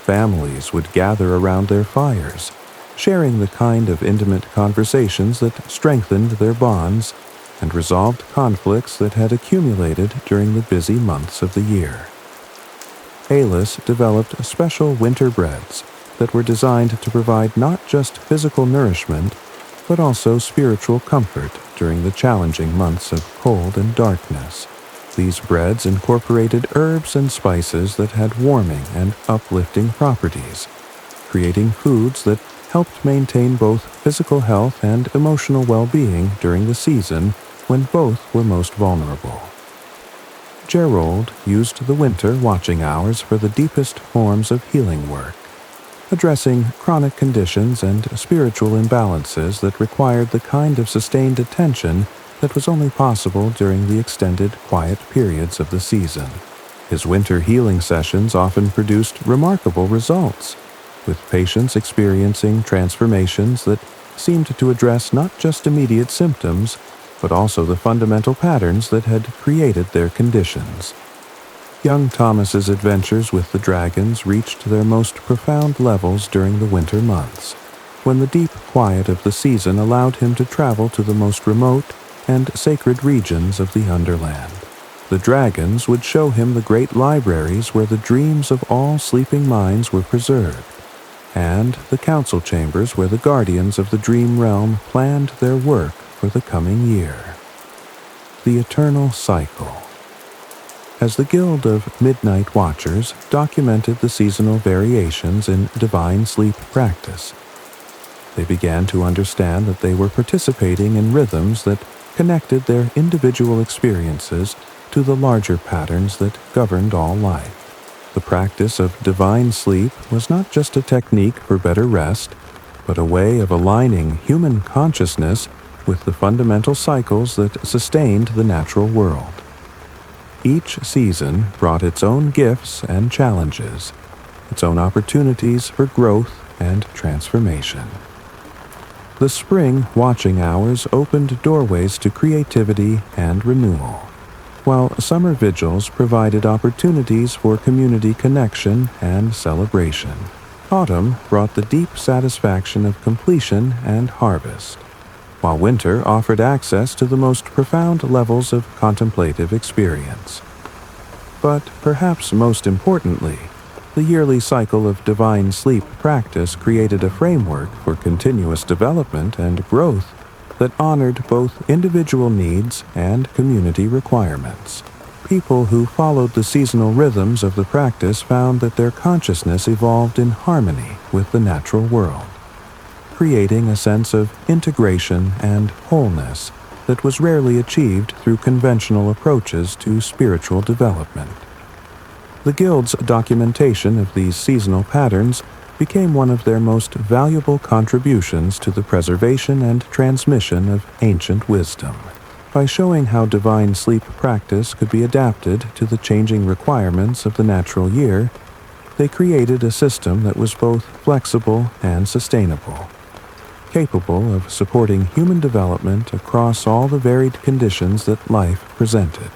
Speaker 1: Families would gather around their fires, sharing the kind of intimate conversations that strengthened their bonds and resolved conflicts that had accumulated during the busy months of the year. Alis developed special winter breads that were designed to provide not just physical nourishment, but also spiritual comfort during the challenging months of cold and darkness. These breads incorporated herbs and spices that had warming and uplifting properties, creating foods that helped maintain both physical health and emotional well-being during the season when both were most vulnerable. Gerald used the winter watching hours for the deepest forms of healing work, addressing chronic conditions and spiritual imbalances that required the kind of sustained attention that was only possible during the extended quiet periods of the season. His winter healing sessions often produced remarkable results, with patients experiencing transformations that seemed to address not just immediate symptoms, but also the fundamental patterns that had created their conditions. Young Thomas's adventures with the dragons reached their most profound levels during the winter months, when the deep quiet of the season allowed him to travel to the most remote and sacred regions of the Underland. The dragons would show him the great libraries where the dreams of all sleeping minds were preserved, and the council chambers where the guardians of the dream realm planned their work for the coming year. The Eternal Cycle. As the Guild of Midnight Watchers documented the seasonal variations in divine sleep practice, they began to understand that they were participating in rhythms that connected their individual experiences to the larger patterns that governed all life. The practice of divine sleep was not just a technique for better rest, but a way of aligning human consciousness with the fundamental cycles that sustained the natural world. Each season brought its own gifts and challenges, its own opportunities for growth and transformation. The spring watching hours opened doorways to creativity and renewal, while summer vigils provided opportunities for community connection and celebration. Autumn brought the deep satisfaction of completion and harvest, while winter offered access to the most profound levels of contemplative experience. But perhaps most importantly, the yearly cycle of divine sleep practice created a framework for continuous development and growth that honored both individual needs and community requirements. People who followed the seasonal rhythms of the practice found that their consciousness evolved in harmony with the natural world, creating a sense of integration and wholeness that was rarely achieved through conventional approaches to spiritual development. The Guild's documentation of these seasonal patterns became one of their most valuable contributions to the preservation and transmission of ancient wisdom. By showing how divine sleep practice could be adapted to the changing requirements of the natural year, they created a system that was both flexible and sustainable, capable of supporting human development across all the varied conditions that life presented.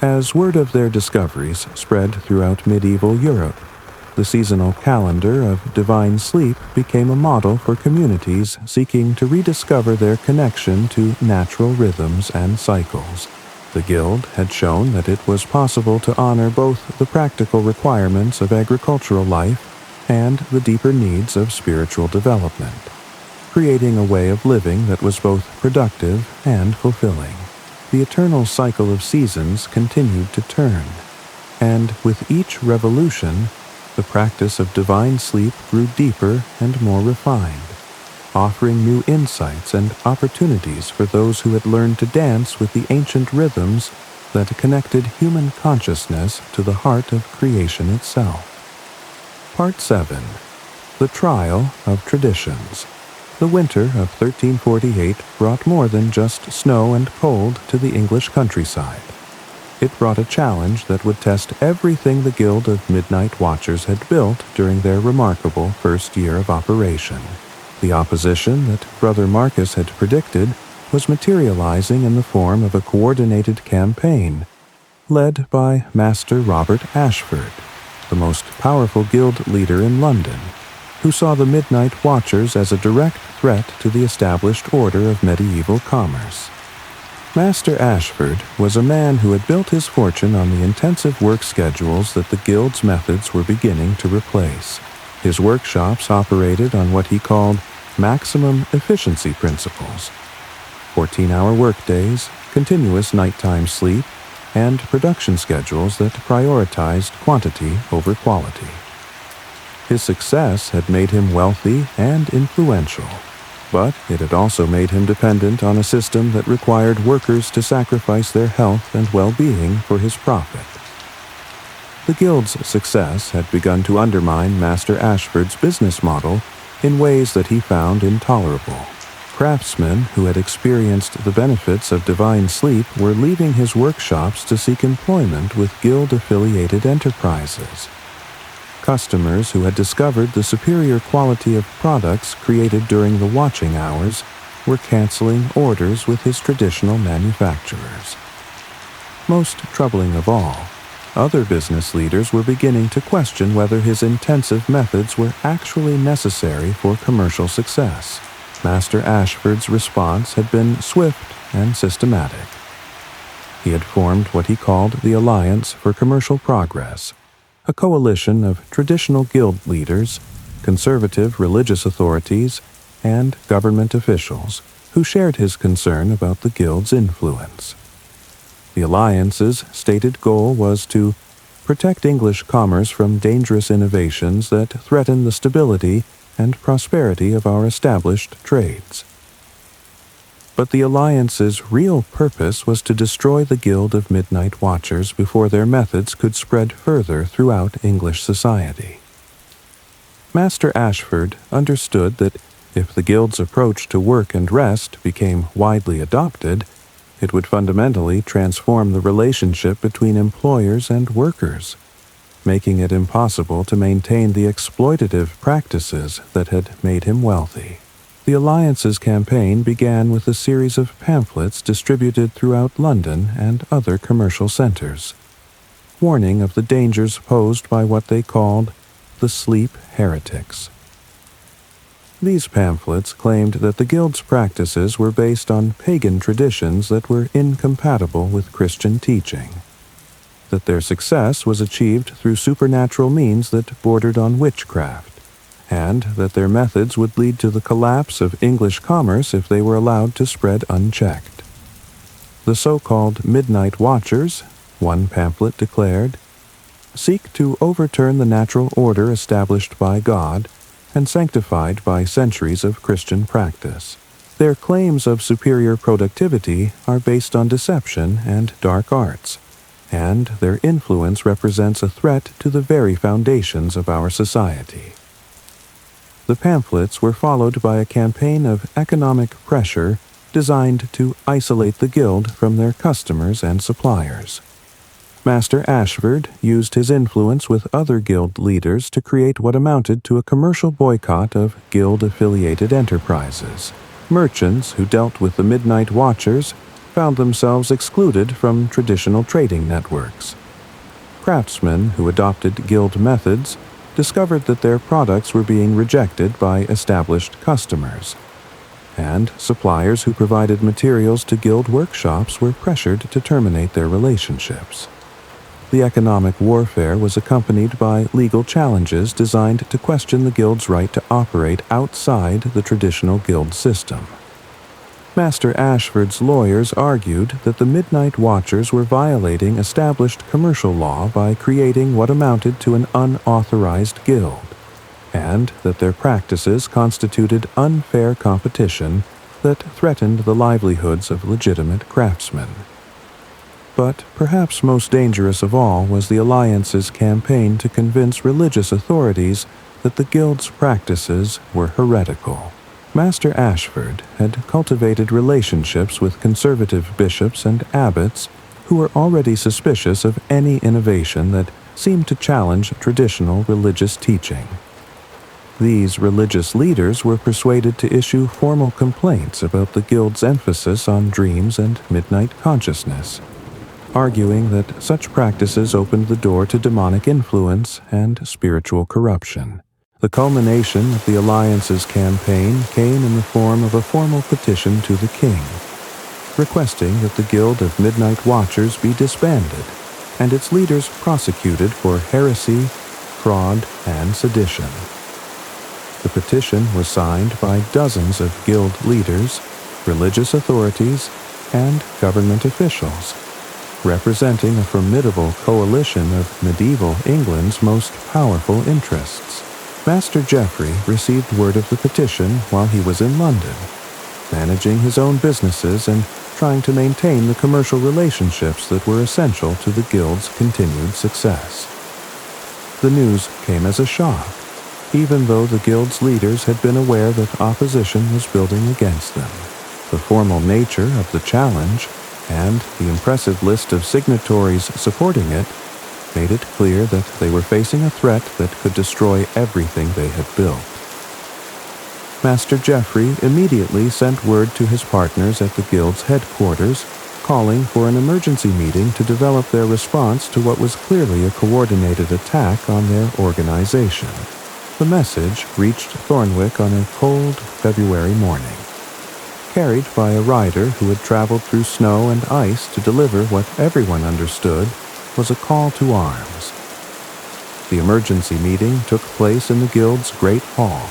Speaker 1: As word of their discoveries spread throughout medieval Europe, the seasonal calendar of divine sleep became a model for communities seeking to rediscover their connection to natural rhythms and cycles. The Guild had shown that it was possible to honor both the practical requirements of agricultural life and the deeper needs of spiritual development, creating a way of living that was both productive and fulfilling. The eternal cycle of seasons continued to turn, and with each revolution, the practice of divine sleep grew deeper and more refined, offering new insights and opportunities for those who had learned to dance with the ancient rhythms that connected human consciousness to the heart of creation itself. Part 7. The Trial of Traditions. The winter of 1348 brought more than just snow and cold to the English countryside. It brought a challenge that would test everything the Guild of Midnight Watchers had built during their remarkable first year of operation. The opposition that Brother Marcus had predicted was materializing in the form of a coordinated campaign, led by Master Robert Ashford, the most powerful guild leader in London, who saw the Midnight Watchers as a direct threat to the established order of medieval commerce. Master Ashford was a man who had built his fortune on the intensive work schedules that the guild's methods were beginning to replace. His workshops operated on what he called maximum efficiency principles: 14-hour workdays, continuous nighttime sleep, and production schedules that prioritized quantity over quality. His success had made him wealthy and influential, but it had also made him dependent on a system that required workers to sacrifice their health and well-being for his profit. The guild's success had begun to undermine Master Ashford's business model in ways that he found intolerable. Craftsmen who had experienced the benefits of divine sleep were leaving his workshops to seek employment with guild-affiliated enterprises. Customers who had discovered the superior quality of products created during the watching hours were canceling orders with his traditional manufacturers. Most troubling of all, other business leaders were beginning to question whether his intensive methods were actually necessary for commercial success. Master Ashford's response had been swift and systematic. He had formed what he called the Alliance for Commercial Progress, a coalition of traditional guild leaders, conservative religious authorities, and government officials who shared his concern about the guild's influence. The Alliance's stated goal was to protect English commerce from dangerous innovations that threaten the stability and prosperity of our established trades. But the Alliance's real purpose was to destroy the Guild of Midnight Watchers before their methods could spread further throughout English society. Master Ashford understood that if the Guild's approach to work and rest became widely adopted, it would fundamentally transform the relationship between employers and workers, making it impossible to maintain the exploitative practices that had made him wealthy. The Alliance's campaign began with a series of pamphlets distributed throughout London and other commercial centers, warning of the dangers posed by what they called the sleep heretics. These pamphlets claimed that the Guild's practices were based on pagan traditions that were incompatible with Christian teaching, that their success was achieved through supernatural means that bordered on witchcraft, and that their methods would lead to the collapse of English commerce if they were allowed to spread unchecked. The so-called Midnight Watchers, one pamphlet declared, seek to overturn the natural order established by God and sanctified by centuries of Christian practice. Their claims of superior productivity are based on deception and dark arts, and their influence represents a threat to the very foundations of our society. The pamphlets were followed by a campaign of economic pressure designed to isolate the Guild from their customers and suppliers. Master Ashford used his influence with other Guild leaders to create what amounted to a commercial boycott of Guild-affiliated enterprises. Merchants who dealt with the Midnight Watchers found themselves excluded from traditional trading networks. Craftsmen who adopted Guild methods discovered that their products were being rejected by established customers, and suppliers who provided materials to Guild workshops were pressured to terminate their relationships. The economic warfare was accompanied by legal challenges designed to question the Guild's right to operate outside the traditional Guild system. Master Ashford's lawyers argued that the Midnight Watchers were violating established commercial law by creating what amounted to an unauthorized guild, and that their practices constituted unfair competition that threatened the livelihoods of legitimate craftsmen. But perhaps most dangerous of all was the Alliance's campaign to convince religious authorities that the guild's practices were heretical. Master Ashford had cultivated relationships with conservative bishops and abbots who were already suspicious of any innovation that seemed to challenge traditional religious teaching. These religious leaders were persuaded to issue formal complaints about the guild's emphasis on dreams and midnight consciousness, arguing that such practices opened the door to demonic influence and spiritual corruption. The culmination of the Alliance's campaign came in the form of a formal petition to the king, requesting that the Guild of Midnight Watchers be disbanded and its leaders prosecuted for heresy, fraud, and sedition. The petition was signed by dozens of guild leaders, religious authorities, and government officials, representing a formidable coalition of medieval England's most powerful interests. Master Geoffrey received word of the petition while he was in London, managing his own businesses and trying to maintain the commercial relationships that were essential to the guild's continued success. The news came as a shock, even though the guild's leaders had been aware that opposition was building against them. The formal nature of the challenge and the impressive list of signatories supporting it made it clear that they were facing a threat that could destroy everything they had built. Master Geoffrey immediately sent word to his partners at the guild's headquarters, calling for an emergency meeting to develop their response to what was clearly a coordinated attack on their organization. The message reached Thornwick on a cold February morning, carried by a rider who had traveled through snow and ice to deliver what everyone understood was a call to arms. The emergency meeting took place in the Guild's Great Hall,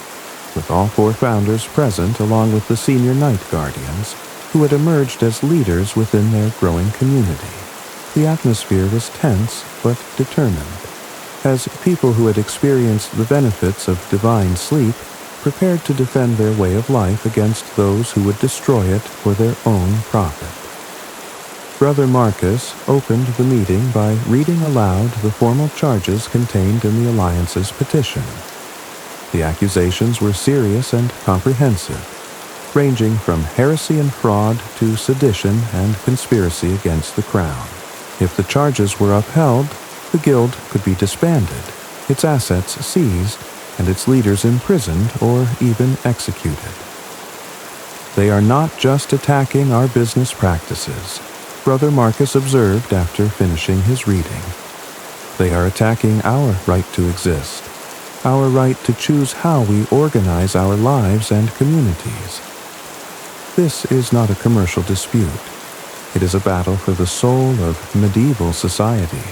Speaker 1: with all four founders present along with the senior Night Guardians, who had emerged as leaders within their growing community. The atmosphere was tense but determined, as people who had experienced the benefits of divine sleep prepared to defend their way of life against those who would destroy it for their own profit. Brother Marcus opened the meeting by reading aloud the formal charges contained in the Alliance's petition. The accusations were serious and comprehensive, ranging from heresy and fraud to sedition and conspiracy against the crown. If the charges were upheld, the guild could be disbanded, its assets seized, and its leaders imprisoned or even executed. They are not just attacking our business practices, Brother Marcus observed after finishing his reading. They are attacking our right to exist, our right to choose how we organize our lives and communities. This is not a commercial dispute. It is a battle for the soul of medieval society.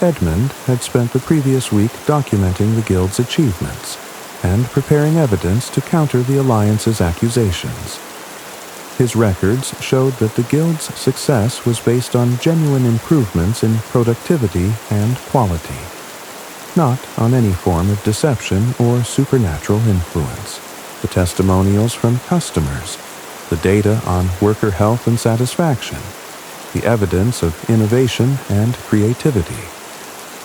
Speaker 1: Edmund had spent the previous week documenting the Guild's achievements and preparing evidence to counter the Alliance's accusations. His records showed that the Guild's success was based on genuine improvements in productivity and quality, not on any form of deception or supernatural influence. The testimonials from customers, the data on worker health and satisfaction, the evidence of innovation and creativity.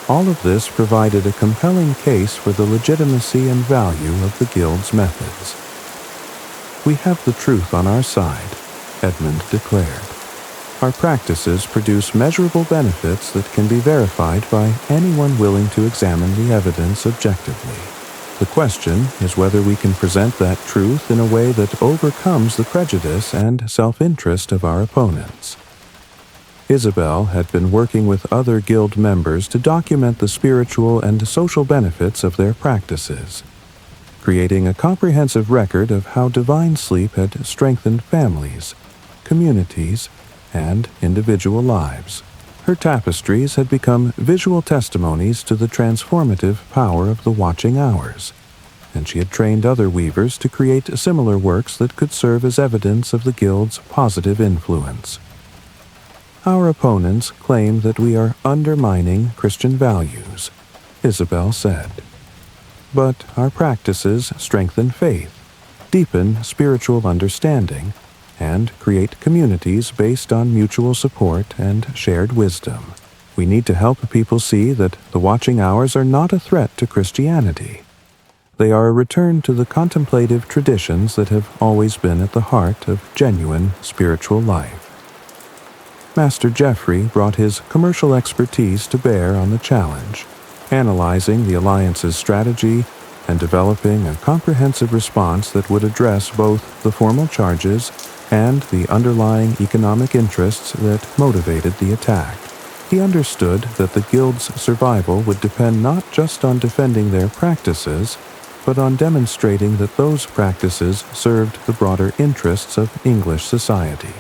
Speaker 1: All of this provided a compelling case for the legitimacy and value of the Guild's methods. We have the truth on our side, Edmund declared. Our practices produce measurable benefits that can be verified by anyone willing to examine the evidence objectively. The question is whether we can present that truth in a way that overcomes the prejudice and self-interest of our opponents. Isabel had been working with other guild members to document the spiritual and social benefits of their practices, creating a comprehensive record of how divine sleep had strengthened families, communities, and individual lives. Her tapestries had become visual testimonies to the transformative power of the watching hours, and she had trained other weavers to create similar works that could serve as evidence of the Guild's positive influence. Our opponents claim that we are undermining Christian values, Isabel said. But our practices strengthen faith, deepen spiritual understanding, and create communities based on mutual support and shared wisdom. We need to help people see that the watching hours are not a threat to Christianity. They are a return to the contemplative traditions that have always been at the heart of genuine spiritual life. Master Geoffrey brought his commercial expertise to bear on the challenge, analyzing the Alliance's strategy and developing a comprehensive response that would address both the formal charges and the underlying economic interests that motivated the attack. He understood that the Guild's survival would depend not just on defending their practices, but on demonstrating that those practices served the broader interests of English society.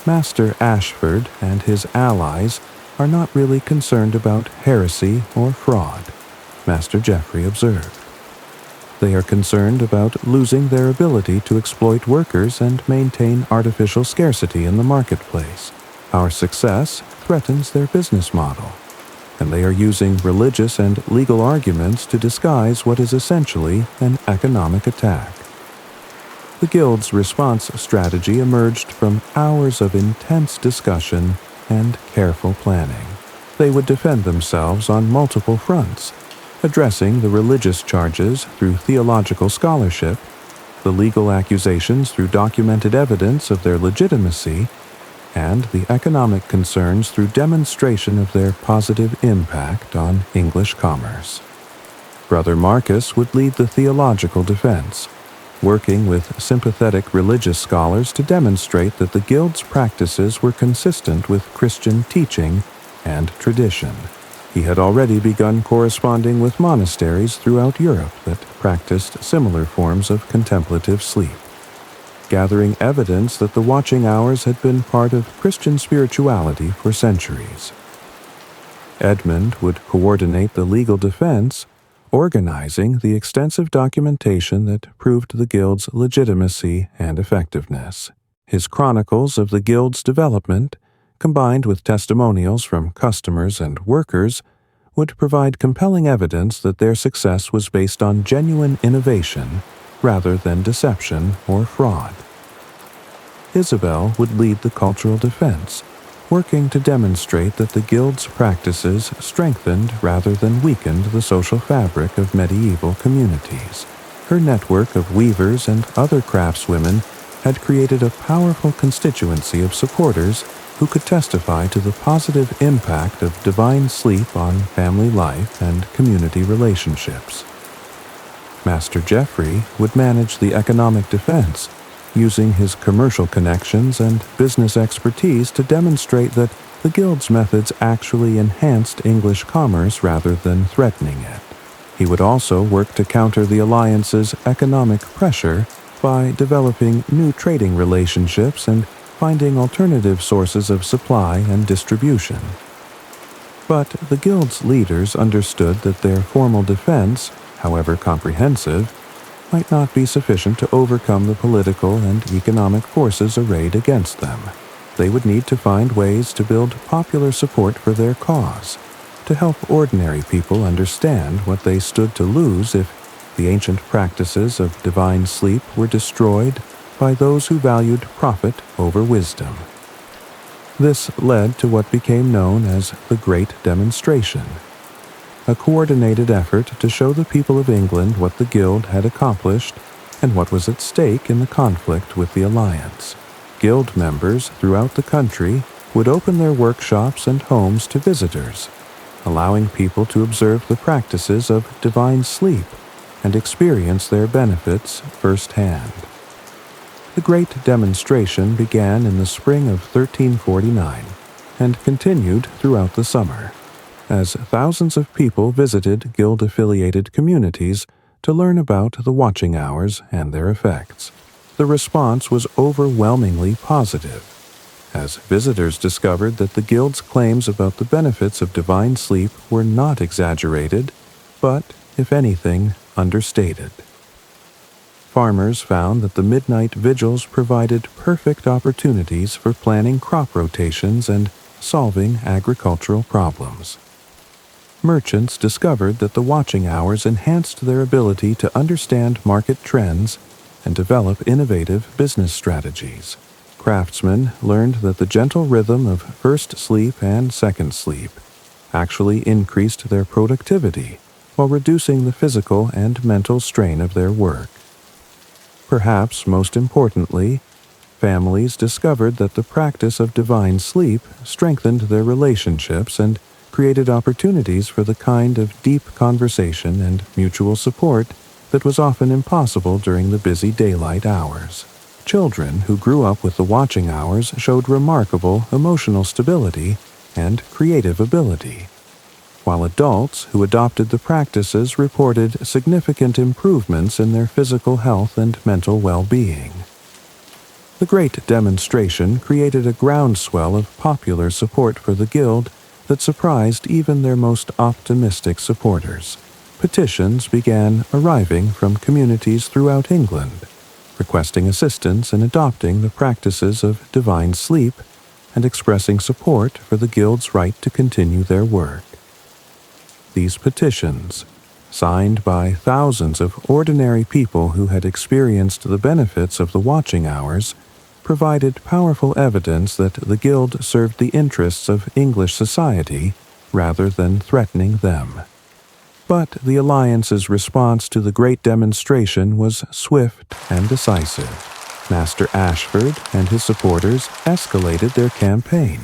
Speaker 1: Master Ashford and his allies are not really concerned about heresy or fraud, Master Geoffrey observed. They are concerned about losing their ability to exploit workers and maintain artificial scarcity in the marketplace. Our success threatens their business model, and they are using religious and legal arguments to disguise what is essentially an economic attack. The Guild's response strategy emerged from hours of intense discussion and careful planning. They would defend themselves on multiple fronts, addressing the religious charges through theological scholarship, the legal accusations through documented evidence of their legitimacy, and the economic concerns through demonstration of their positive impact on English commerce. Brother Marcus would lead the theological defense, working with sympathetic religious scholars to demonstrate that the Guild's practices were consistent with Christian teaching and tradition. He had already begun corresponding with monasteries throughout Europe that practiced similar forms of contemplative sleep, gathering evidence that the watching hours had been part of Christian spirituality for centuries. Edmund would coordinate the legal defense, organizing the extensive documentation that proved the Guild's legitimacy and effectiveness. His chronicles of the Guild's development, combined with testimonials from customers and workers, would provide compelling evidence that their success was based on genuine innovation rather than deception or fraud. Isabel would lead the cultural defense, working to demonstrate that the Guild's practices strengthened rather than weakened the social fabric of medieval communities. Her network of weavers and other craftswomen had created a powerful constituency of supporters who could testify to the positive impact of divine sleep on family life and community relationships. Master Geoffrey would manage the economic defense, using his commercial connections and business expertise to demonstrate that the Guild's methods actually enhanced English commerce rather than threatening it. He would also work to counter the Alliance's economic pressure by developing new trading relationships and finding alternative sources of supply and distribution. But the Guild's leaders understood that their formal defense, however comprehensive, might not be sufficient to overcome the political and economic forces arrayed against them. They would need to find ways to build popular support for their cause, to help ordinary people understand what they stood to lose if the ancient practices of divine sleep were destroyed by those who valued profit over wisdom. This led to what became known as the Great Demonstration, a coordinated effort to show the people of England what the Guild had accomplished and what was at stake in the conflict with the Alliance. Guild members throughout the country would open their workshops and homes to visitors, allowing people to observe the practices of divine sleep and experience their benefits firsthand. The Great Demonstration began in the spring of 1349 and continued throughout the summer, as thousands of people visited Guild-affiliated communities to learn about the watching hours and their effects. The response was overwhelmingly positive, as visitors discovered that the Guild's claims about the benefits of divine sleep were not exaggerated, but, if anything, understated. Farmers found that the midnight vigils provided perfect opportunities for planning crop rotations and solving agricultural problems. Merchants discovered that the watching hours enhanced their ability to understand market trends and develop innovative business strategies. Craftsmen learned that the gentle rhythm of first sleep and second sleep actually increased their productivity while reducing the physical and mental strain of their work. Perhaps most importantly, families discovered that the practice of divine sleep strengthened their relationships and created opportunities for the kind of deep conversation and mutual support that was often impossible during the busy daylight hours. Children who grew up with the watching hours showed remarkable emotional stability and creative ability, while adults who adopted the practices reported significant improvements in their physical health and mental well-being. The Great Demonstration created a groundswell of popular support for the Guild that surprised even their most optimistic supporters. Petitions began arriving from communities throughout England, requesting assistance in adopting the practices of divine sleep and expressing support for the Guild's right to continue their work. These petitions, signed by thousands of ordinary people who had experienced the benefits of the watching hours, provided powerful evidence that the Guild served the interests of English society rather than threatening them. But the Alliance's response to the Great Demonstration was swift and decisive. Master Ashford and his supporters escalated their campaign,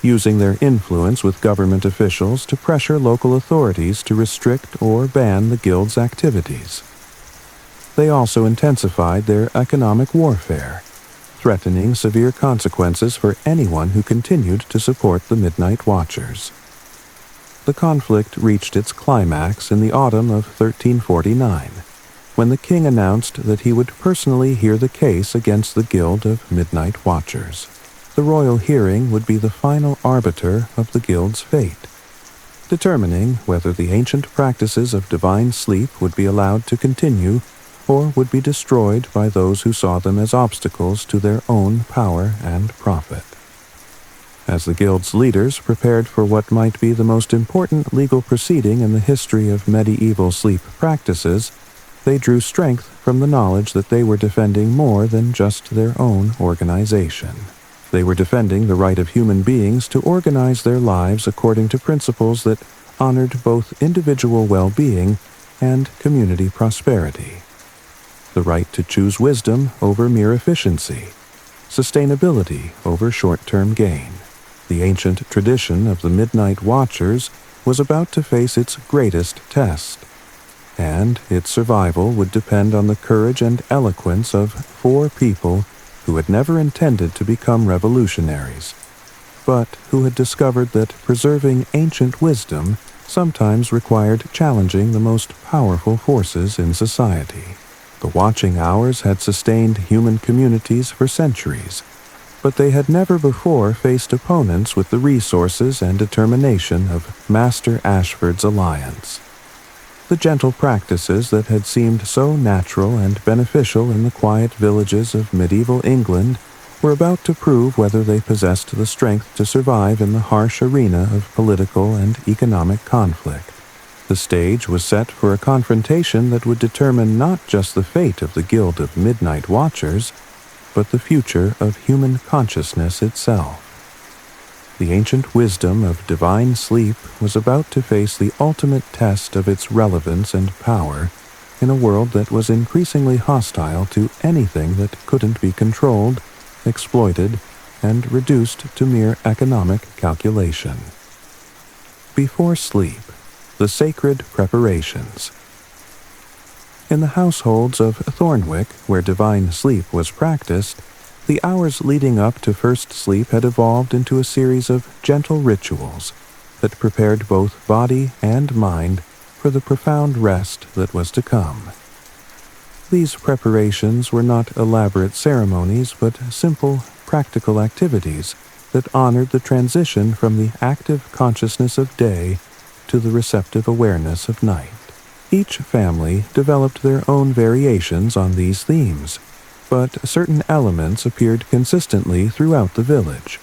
Speaker 1: using their influence with government officials to pressure local authorities to restrict or ban the Guild's activities. They also intensified their economic warfare, threatening severe consequences for anyone who continued to support the Midnight Watchers. The conflict reached its climax in the autumn of 1349, when the king announced that he would personally hear the case against the Guild of Midnight Watchers. The royal hearing would be the final arbiter of the Guild's fate, determining whether the ancient practices of divine sleep would be allowed to continue or would be destroyed by those who saw them as obstacles to their own power and profit. As the Guild's leaders prepared for what might be the most important legal proceeding in the history of medieval sleep practices, they drew strength from the knowledge that they were defending more than just their own organization. They were defending the right of human beings to organize their lives according to principles that honored both individual well-being and community prosperity. The right to choose wisdom over mere efficiency, sustainability over short-term gain. The ancient tradition of the Midnight Watchers was about to face its greatest test, and its survival would depend on the courage and eloquence of 4 people who had never intended to become revolutionaries, but who had discovered that preserving ancient wisdom sometimes required challenging the most powerful forces in society. The watching hours had sustained human communities for centuries, but they had never before faced opponents with the resources and determination of Master Ashford's alliance. The gentle practices that had seemed so natural and beneficial in the quiet villages of medieval England were about to prove whether they possessed the strength to survive in the harsh arena of political and economic conflict. The stage was set for a confrontation that would determine not just the fate of the Guild of Midnight Watchers, but the future of human consciousness itself. The ancient wisdom of divine sleep was about to face the ultimate test of its relevance and power in a world that was increasingly hostile to anything that couldn't be controlled, exploited, and reduced to mere economic calculation. Before sleep, the sacred preparations. In the households of Thornwick, where divine sleep was practiced, the hours leading up to first sleep had evolved into a series of gentle rituals that prepared both body and mind for the profound rest that was to come. These preparations were not elaborate ceremonies, but simple, practical activities that honored the transition from the active consciousness of day to the receptive awareness of night. Each family developed their own variations on these themes, but certain elements appeared consistently throughout the village,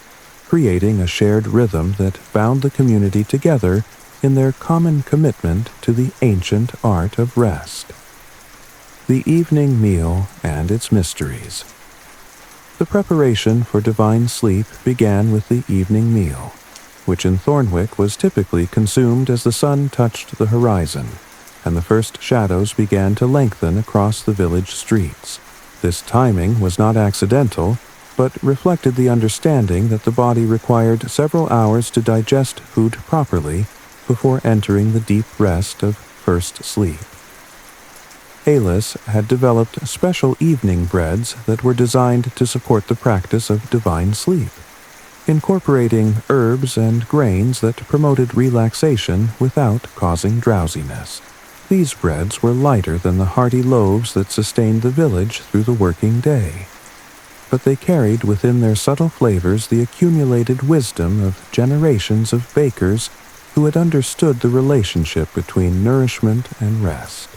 Speaker 1: creating a shared rhythm that bound the community together in their common commitment to the ancient art of rest. The evening meal and its mysteries. The preparation for divine sleep began with the evening meal, which in Thornwick was typically consumed as the sun touched the horizon, and the first shadows began to lengthen across the village streets. This timing was not accidental, but reflected the understanding that the body required several hours to digest food properly before entering the deep rest of first sleep. Alis had developed special evening breads that were designed to support the practice of divine sleep, incorporating herbs and grains that promoted relaxation without causing drowsiness. These breads were lighter than the hearty loaves that sustained the village through the working day, but they carried within their subtle flavors the accumulated wisdom of generations of bakers who had understood the relationship between nourishment and rest.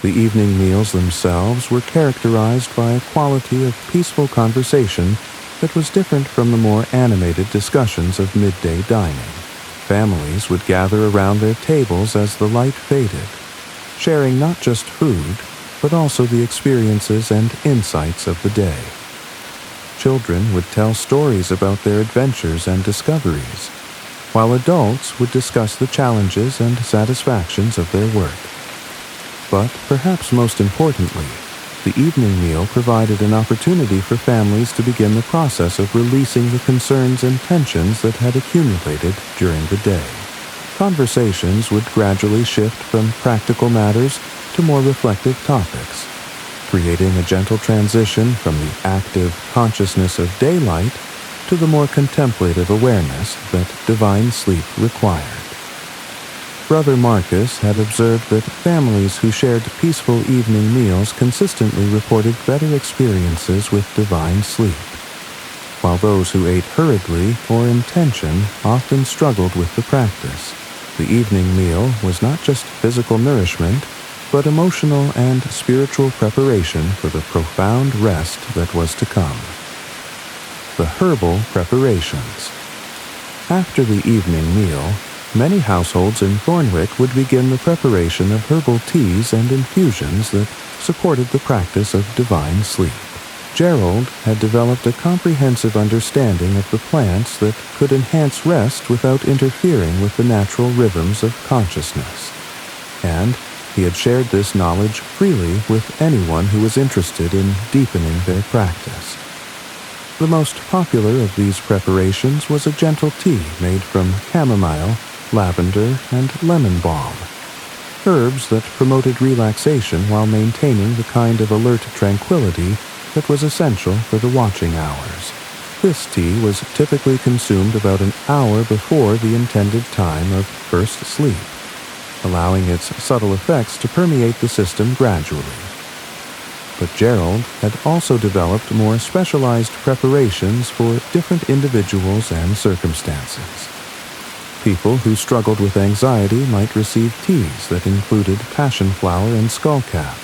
Speaker 1: The evening meals themselves were characterized by a quality of peaceful conversation that was different from the more animated discussions of midday dining. Families would gather around their tables as the light faded, sharing not just food, but also the experiences and insights of the day. Children would tell stories about their adventures and discoveries, while adults would discuss the challenges and satisfactions of their work. But perhaps most importantly, the evening meal provided an opportunity for families to begin the process of releasing the concerns and tensions that had accumulated during the day. Conversations would gradually shift from practical matters to more reflective topics, creating a gentle transition from the active consciousness of daylight to the more contemplative awareness that divine sleep required. Brother Marcus had observed that families who shared peaceful evening meals consistently reported better experiences with divine sleep, while those who ate hurriedly or in tension often struggled with the practice. The evening meal was not just physical nourishment, but emotional and spiritual preparation for the profound rest that was to come. The herbal preparations. After the evening meal, many households in Thornwick would begin the preparation of herbal teas and infusions that supported the practice of divine sleep. Gerald had developed a comprehensive understanding of the plants that could enhance rest without interfering with the natural rhythms of consciousness, and he had shared this knowledge freely with anyone who was interested in deepening their practice. The most popular of these preparations was a gentle tea made from chamomile, lavender, and lemon balm, herbs that promoted relaxation while maintaining the kind of alert tranquility that was essential for the watching hours. This tea was typically consumed about an hour before the intended time of first sleep, allowing its subtle effects to permeate the system gradually. But Gerald had also developed more specialized preparations for different individuals and circumstances. People who struggled with anxiety might receive teas that included passion flower and skullcap,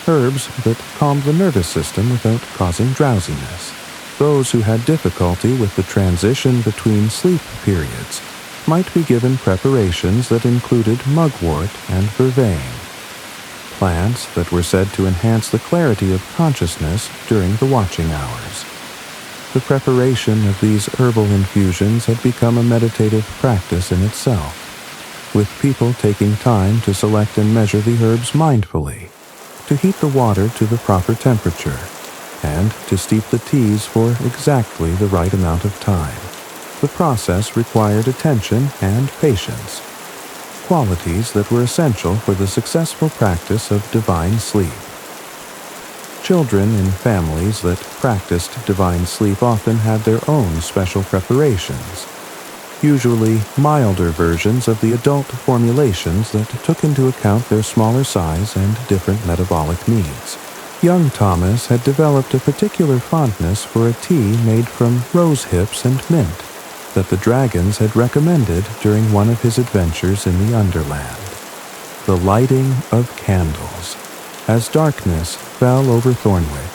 Speaker 1: herbs that calmed the nervous system without causing drowsiness. Those who had difficulty with the transition between sleep periods might be given preparations that included mugwort and vervain, plants that were said to enhance the clarity of consciousness during the watching hours. The preparation of these herbal infusions had become a meditative practice in itself, with people taking time to select and measure the herbs mindfully, to heat the water to the proper temperature, and to steep the teas for exactly the right amount of time. The process required attention and patience, qualities that were essential for the successful practice of divine sleep. Children in families that practiced divine sleep often had their own special preparations, usually milder versions of the adult formulations that took into account their smaller size and different metabolic needs. Young Thomas had developed a particular fondness for a tea made from rose hips and mint that the dragons had recommended during one of his adventures in the Underland. The lighting of candles. As darkness fell over Thornwick,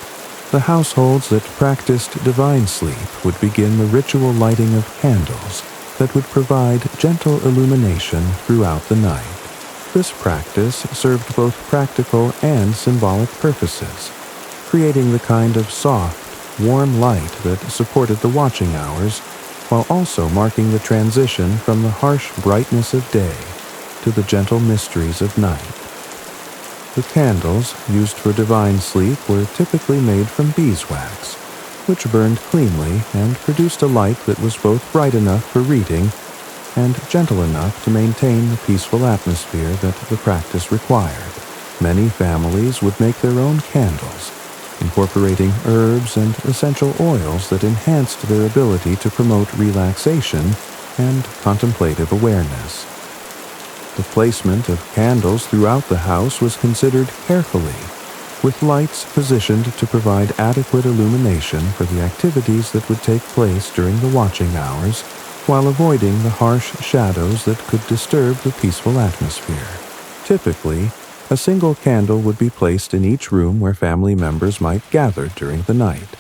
Speaker 1: the households that practiced divine sleep would begin the ritual lighting of candles that would provide gentle illumination throughout the night. This practice served both practical and symbolic purposes, creating the kind of soft, warm light that supported the watching hours, while also marking the transition from the harsh brightness of day to the gentle mysteries of night. The candles used for divine sleep were typically made from beeswax, which burned cleanly and produced a light that was both bright enough for reading and gentle enough to maintain the peaceful atmosphere that the practice required. Many families would make their own candles, incorporating herbs and essential oils that enhanced their ability to promote relaxation and contemplative awareness. The placement of candles throughout the house was considered carefully, with lights positioned to provide adequate illumination for the activities that would take place during the watching hours, while avoiding the harsh shadows that could disturb the peaceful atmosphere. Typically, a single candle would be placed in each room where family members might gather during the night,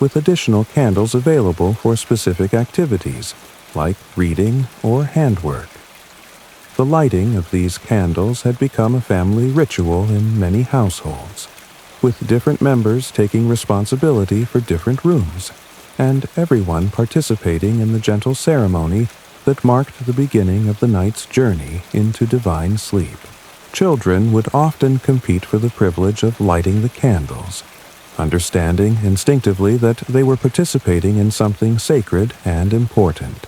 Speaker 1: with additional candles available for specific activities, like reading or handwork. The lighting of these candles had become a family ritual in many households, with different members taking responsibility for different rooms, and everyone participating in the gentle ceremony that marked the beginning of the night's journey into divine sleep. Children would often compete for the privilege of lighting the candles, understanding instinctively that they were participating in something sacred and important.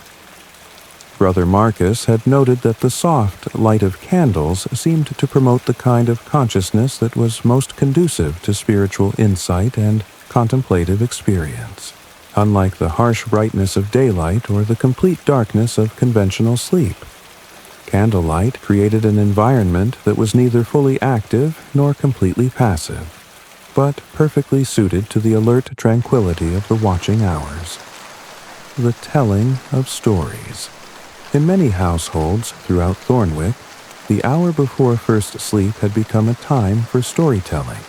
Speaker 1: Brother Marcus had noted that the soft light of candles seemed to promote the kind of consciousness that was most conducive to spiritual insight and contemplative experience. Unlike the harsh brightness of daylight or the complete darkness of conventional sleep, candlelight created an environment that was neither fully active nor completely passive, but perfectly suited to the alert tranquility of the watching hours. The telling of stories. In many households throughout Thornwick, the hour before first sleep had become a time for storytelling,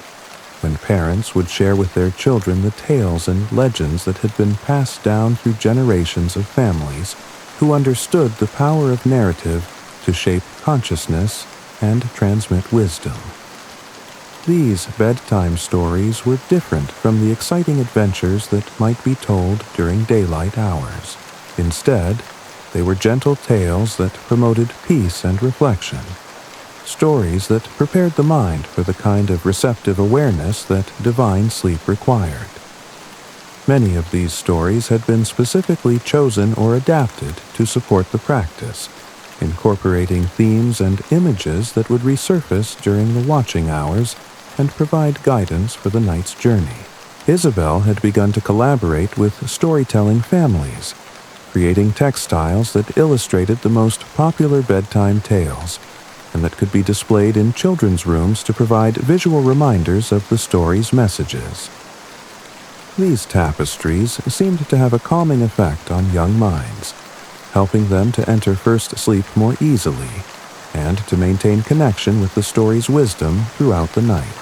Speaker 1: when parents would share with their children the tales and legends that had been passed down through generations of families who understood the power of narrative to shape consciousness and transmit wisdom. These bedtime stories were different from the exciting adventures that might be told during daylight hours. Instead, they were gentle tales that promoted peace and reflection, stories that prepared the mind for the kind of receptive awareness that divine sleep required. Many of these stories had been specifically chosen or adapted to support the practice, incorporating themes and images that would resurface during the watching hours and provide guidance for the night's journey. Isabel had begun to collaborate with storytelling families, creating textiles that illustrated the most popular bedtime tales, and that could be displayed in children's rooms to provide visual reminders of the story's messages. These tapestries seemed to have a calming effect on young minds, helping them to enter first sleep more easily and to maintain connection with the story's wisdom throughout the night.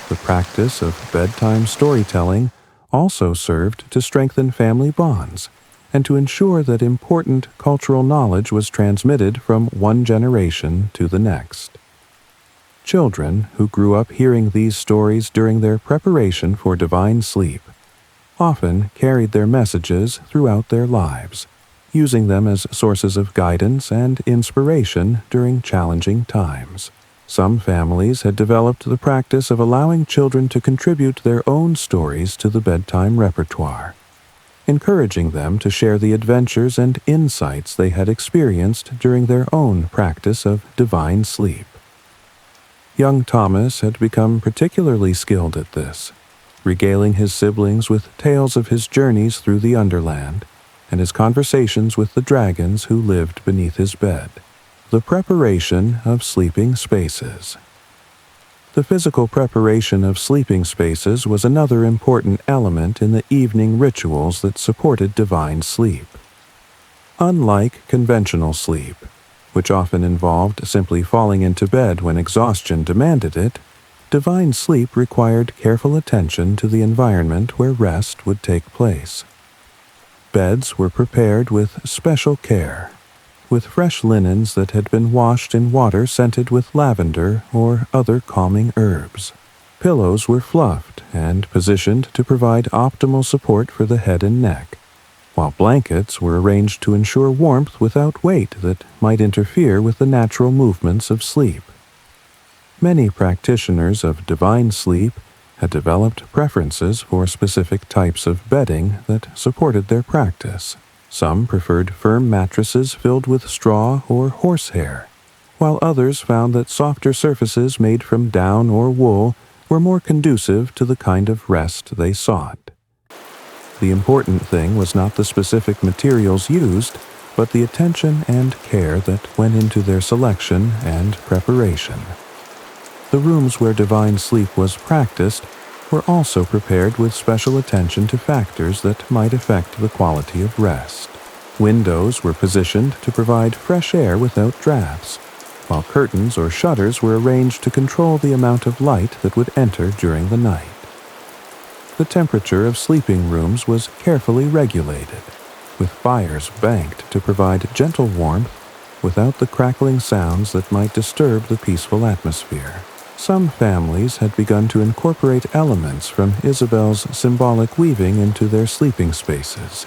Speaker 1: The practice of bedtime storytelling also served to strengthen family bonds and to ensure that important cultural knowledge was transmitted from one generation to the next. Children who grew up hearing these stories during their preparation for divine sleep often carried their messages throughout their lives, using them as sources of guidance and inspiration during challenging times. Some families had developed the practice of allowing children to contribute their own stories to the bedtime repertoire, encouraging them to share the adventures and insights they had experienced during their own practice of divine sleep. Young Thomas had become particularly skilled at this, regaling his siblings with tales of his journeys through the Underland and his conversations with the dragons who lived beneath his bed. The preparation of sleeping spaces. The physical preparation of sleeping spaces was another important element in the evening rituals that supported divine sleep. Unlike conventional sleep, which often involved simply falling into bed when exhaustion demanded it, divine sleep required careful attention to the environment where rest would take place. Beds were prepared with special care, with fresh linens that had been washed in water scented with lavender or other calming herbs. Pillows were fluffed and positioned to provide optimal support for the head and neck, while blankets were arranged to ensure warmth without weight that might interfere with the natural movements of sleep. Many practitioners of divine sleep had developed preferences for specific types of bedding that supported their practice. Some preferred firm mattresses filled with straw or horsehair, while others found that softer surfaces made from down or wool were more conducive to the kind of rest they sought. The important thing was not the specific materials used, but the attention and care that went into their selection and preparation. The rooms where divine sleep was practiced were also prepared with special attention to factors that might affect the quality of rest. Windows were positioned to provide fresh air without drafts, while curtains or shutters were arranged to control the amount of light that would enter during the night. The temperature of sleeping rooms was carefully regulated, with fires banked to provide gentle warmth without the crackling sounds that might disturb the peaceful atmosphere. Some families had begun to incorporate elements from Isabel's symbolic weaving into their sleeping spaces,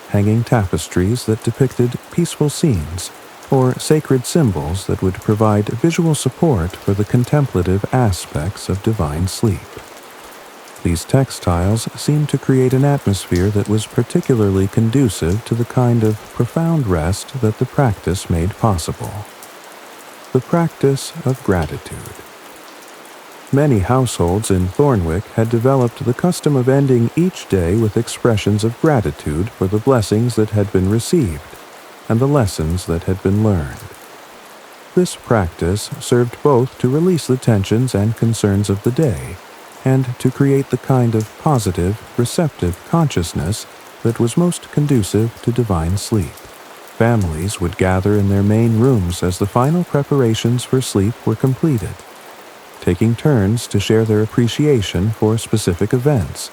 Speaker 1: hanging tapestries that depicted peaceful scenes, or sacred symbols that would provide visual support for the contemplative aspects of divine sleep. These textiles seemed to create an atmosphere that was particularly conducive to the kind of profound rest that the practice made possible. The practice of gratitude. Many households in Thornwick had developed the custom of ending each day with expressions of gratitude for the blessings that had been received and the lessons that had been learned. This practice served both to release the tensions and concerns of the day and to create the kind of positive, receptive consciousness that was most conducive to divine sleep. Families would gather in their main rooms as the final preparations for sleep were completed, taking turns to share their appreciation for specific events,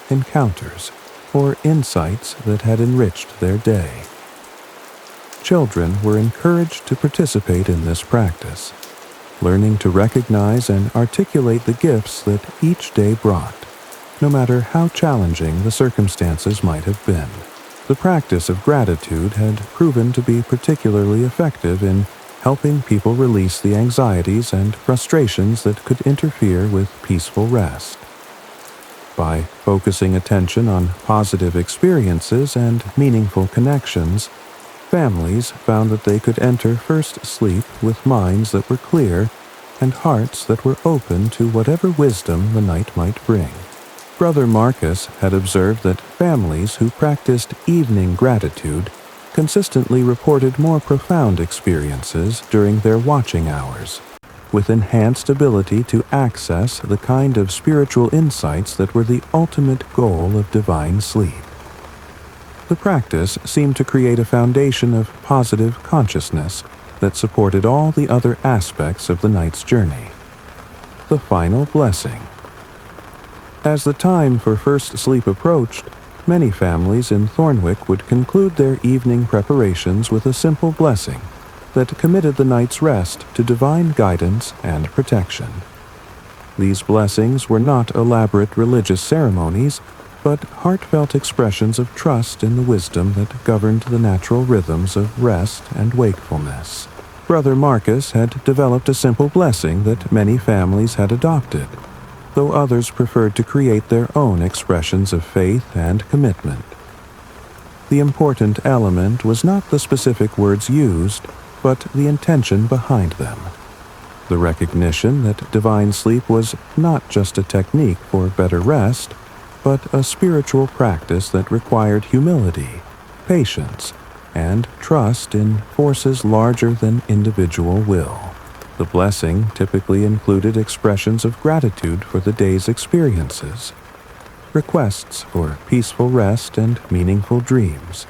Speaker 1: encounters, or insights that had enriched their day. Children were encouraged to participate in this practice, learning to recognize and articulate the gifts that each day brought, no matter how challenging the circumstances might have been. The practice of gratitude had proven to be particularly effective in helping people release the anxieties and frustrations that could interfere with peaceful rest. By focusing attention on positive experiences and meaningful connections, families found that they could enter first sleep with minds that were clear and hearts that were open to whatever wisdom the night might bring. Brother Marcus had observed that families who practiced evening gratitude consistently reported more profound experiences during their watching hours, with enhanced ability to access the kind of spiritual insights that were the ultimate goal of divine sleep. The practice seemed to create a foundation of positive consciousness that supported all the other aspects of the night's journey. The final blessing. As the time for first sleep approached, many families in Thornwick would conclude their evening preparations with a simple blessing that committed the night's rest to divine guidance and protection. These blessings were not elaborate religious ceremonies, but heartfelt expressions of trust in the wisdom that governed the natural rhythms of rest and wakefulness. Brother Marcus had developed a simple blessing that many families had adopted, though others preferred to create their own expressions of faith and commitment. The important element was not the specific words used, but the intention behind them. The recognition that divine sleep was not just a technique for better rest, but a spiritual practice that required humility, patience, and trust in forces larger than individual will. The blessing typically included expressions of gratitude for the day's experiences, requests for peaceful rest and meaningful dreams,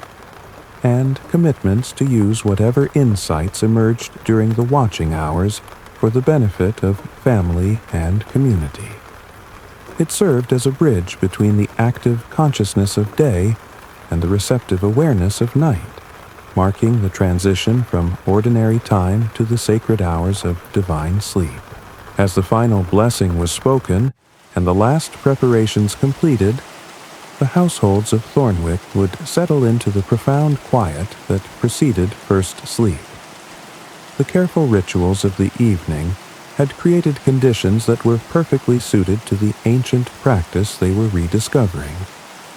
Speaker 1: and commitments to use whatever insights emerged during the watching hours for the benefit of family and community. It served as a bridge between the active consciousness of day and the receptive awareness of night, marking the transition from ordinary time to the sacred hours of divine sleep. As the final blessing was spoken and the last preparations completed, the households of Thornwick would settle into the profound quiet that preceded first sleep. The careful rituals of the evening had created conditions that were perfectly suited to the ancient practice they were rediscovering,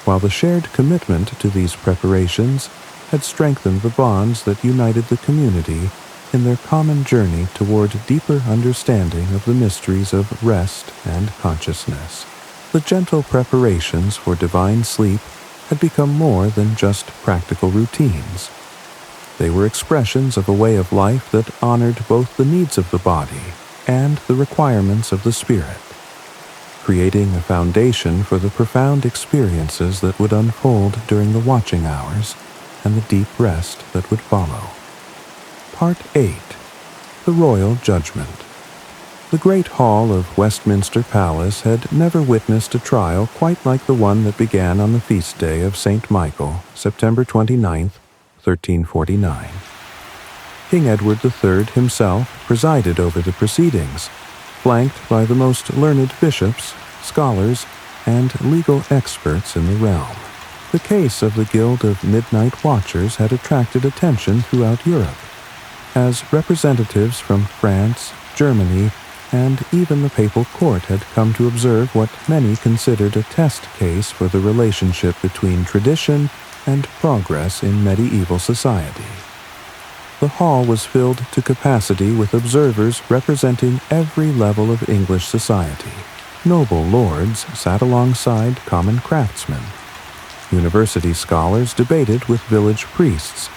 Speaker 1: while the shared commitment to these preparations had strengthened the bonds that united the community in their common journey toward deeper understanding of the mysteries of rest and consciousness. The gentle preparations for divine sleep had become more than just practical routines. They were expressions of a way of life that honored both the needs of the body and the requirements of the spirit, creating a foundation for the profound experiences that would unfold during the watching hours and the deep rest that would follow. Part 8. The Royal Judgment. The Great Hall of Westminster Palace had never witnessed a trial quite like the one that began on the feast day of St. Michael, September 29th, 1349. King Edward III himself presided over the proceedings, flanked by the most learned bishops, scholars, and legal experts in the realm. The case of the Guild of Midnight Watchers had attracted attention throughout Europe, as representatives from France, Germany, and even the papal court had come to observe what many considered a test case for the relationship between tradition and progress in medieval society. The hall was filled to capacity with observers representing every level of English society. Noble lords sat alongside common craftsmen. University scholars debated with village priests,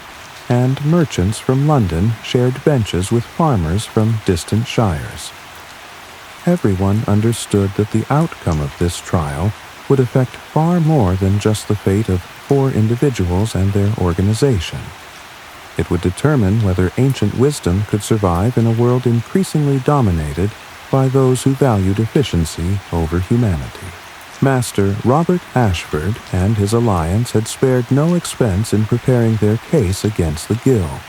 Speaker 1: and merchants from London shared benches with farmers from distant shires. Everyone understood that the outcome of this trial would affect far more than just the fate of 4 individuals and their organization. It would determine whether ancient wisdom could survive in a world increasingly dominated by those who valued efficiency over humanity. Master Robert Ashford and his alliance had spared no expense in preparing their case against the guild.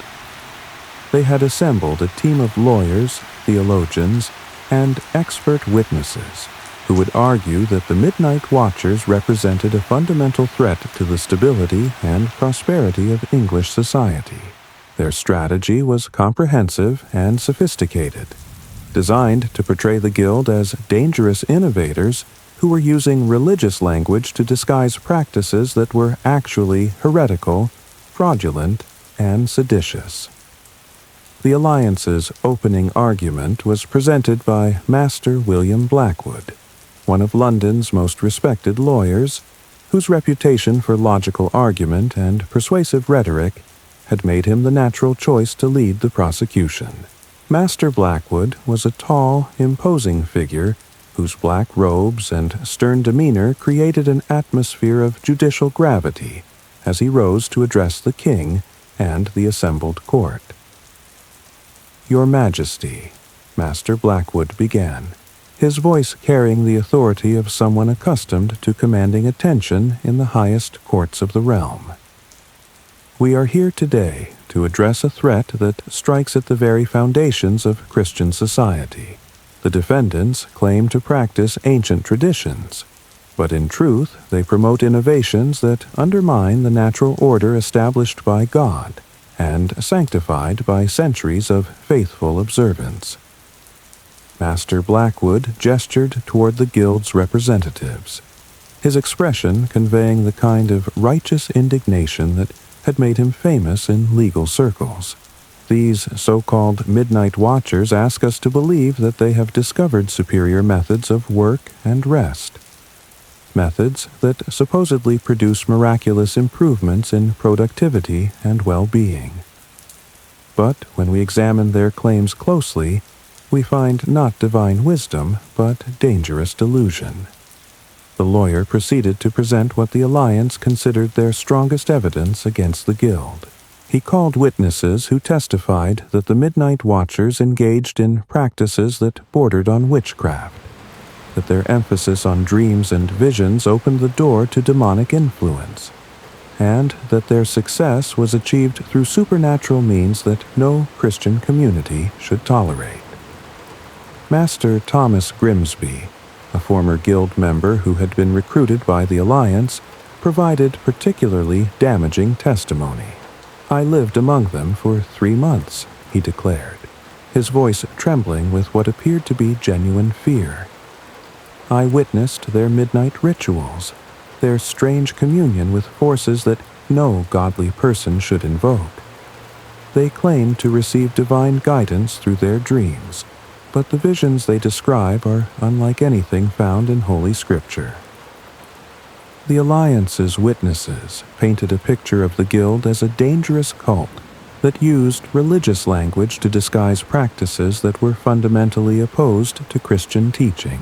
Speaker 1: They had assembled a team of lawyers, theologians, and expert witnesses who would argue that the Midnight Watchers represented a fundamental threat to the stability and prosperity of English society. Their strategy was comprehensive and sophisticated, designed to portray the guild as dangerous innovators who were using religious language to disguise practices that were actually heretical, fraudulent, and seditious. The alliance's opening argument was presented by Master William Blackwood, one of London's most respected lawyers, whose reputation for logical argument and persuasive rhetoric had made him the natural choice to lead the prosecution. Master Blackwood was a tall, imposing figure whose black robes and stern demeanor created an atmosphere of judicial gravity as he rose to address the king and the assembled court. "Your Majesty," Master Blackwood began, his voice carrying the authority of someone accustomed to commanding attention in the highest courts of the realm. "We are here today to address a threat that strikes at the very foundations of Christian society. The defendants claim to practice ancient traditions, but in truth they promote innovations that undermine the natural order established by God and sanctified by centuries of faithful observance." Master Blackwood gestured toward the guild's representatives, his expression conveying the kind of righteous indignation that had made him famous in legal circles. "These so-called Midnight Watchers ask us to believe that they have discovered superior methods of work and rest, methods that supposedly produce miraculous improvements in productivity and well-being. But when we examine their claims closely, we find not divine wisdom, but dangerous delusion." The lawyer proceeded to present what the alliance considered their strongest evidence against the guild. He called witnesses who testified that the Midnight Watchers engaged in practices that bordered on witchcraft, that their emphasis on dreams and visions opened the door to demonic influence, and that their success was achieved through supernatural means that no Christian community should tolerate. Master Thomas Grimsby, a former guild member who had been recruited by the Alliance, provided particularly damaging testimony. "I lived among them for 3 months," he declared, his voice trembling with what appeared to be genuine fear. "I witnessed their midnight rituals, their strange communion with forces that no godly person should invoke. They claimed to receive divine guidance through their dreams, but the visions they describe are unlike anything found in Holy Scripture." The Alliance's witnesses painted a picture of the Guild as a dangerous cult that used religious language to disguise practices that were fundamentally opposed to Christian teaching.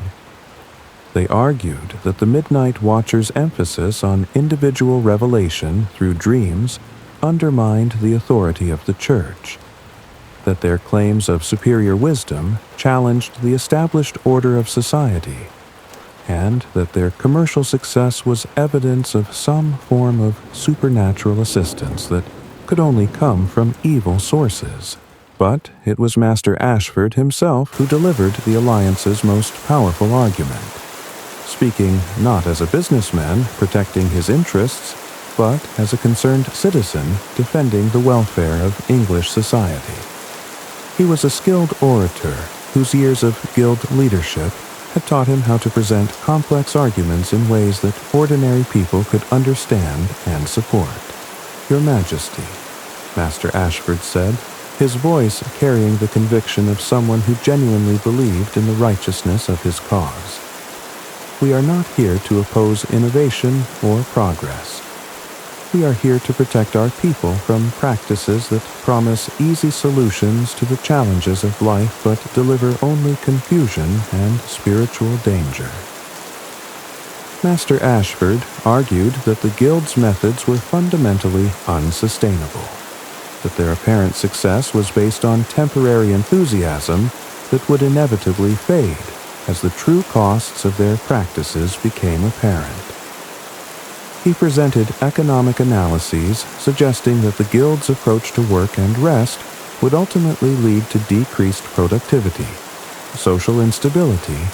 Speaker 1: They argued that the Midnight Watchers' emphasis on individual revelation through dreams undermined the authority of the Church, that their claims of superior wisdom challenged the established order of society, and that their commercial success was evidence of some form of supernatural assistance that could only come from evil sources. But it was Master Ashford himself who delivered the Alliance's most powerful argument, speaking not as a businessman protecting his interests, but as a concerned citizen defending the welfare of English society. He was a skilled orator whose years of guild leadership had taught him how to present complex arguments in ways that ordinary people could understand and support. "Your Majesty," Master Ashford said, his voice carrying the conviction of someone who genuinely believed in the righteousness of his cause. "We are not here to oppose innovation or progress. We are here to protect our people from practices that promise easy solutions to the challenges of life but deliver only confusion and spiritual danger." Master Ashford argued that the Guild's methods were fundamentally unsustainable, that their apparent success was based on temporary enthusiasm that would inevitably fade as the true costs of their practices became apparent. He presented economic analyses suggesting that the Guild's approach to work and rest would ultimately lead to decreased productivity, social instability,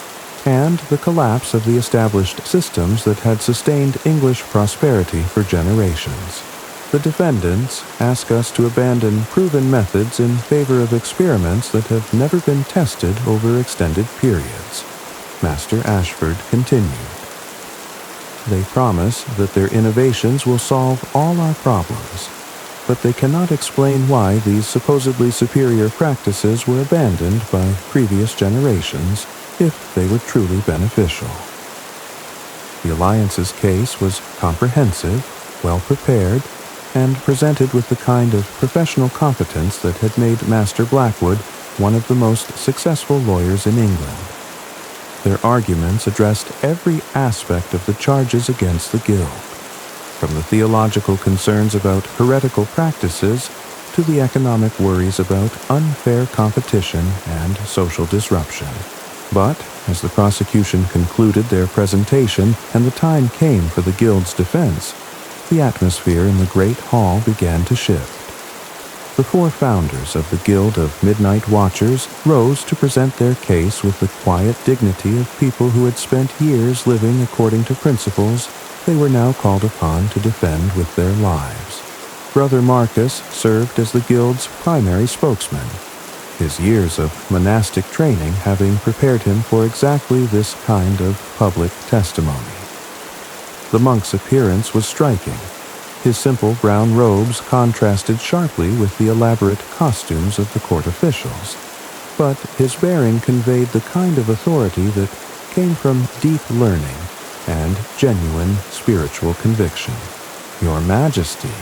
Speaker 1: and the collapse of the established systems that had sustained English prosperity for generations. "The defendants ask us to abandon proven methods in favor of experiments that have never been tested over extended periods," Master Ashford continued. "They promise that their innovations will solve all our problems, but they cannot explain why these supposedly superior practices were abandoned by previous generations if they were truly beneficial." The Alliance's case was comprehensive, well-prepared, and presented with the kind of professional competence that had made Master Blackwood one of the most successful lawyers in England. Their arguments addressed every aspect of the charges against the Guild, from the theological concerns about heretical practices to the economic worries about unfair competition and social disruption. But as the prosecution concluded their presentation and the time came for the Guild's defense, the atmosphere in the Great Hall began to shift. The 4 founders of the Guild of Midnight Watchers rose to present their case with the quiet dignity of people who had spent years living according to principles they were now called upon to defend with their lives. Brother Marcus served as the Guild's primary spokesman, his years of monastic training having prepared him for exactly this kind of public testimony. The monk's appearance was striking. His simple brown robes contrasted sharply with the elaborate costumes of the court officials, but his bearing conveyed the kind of authority that came from deep learning and genuine spiritual conviction. "Your Majesty,"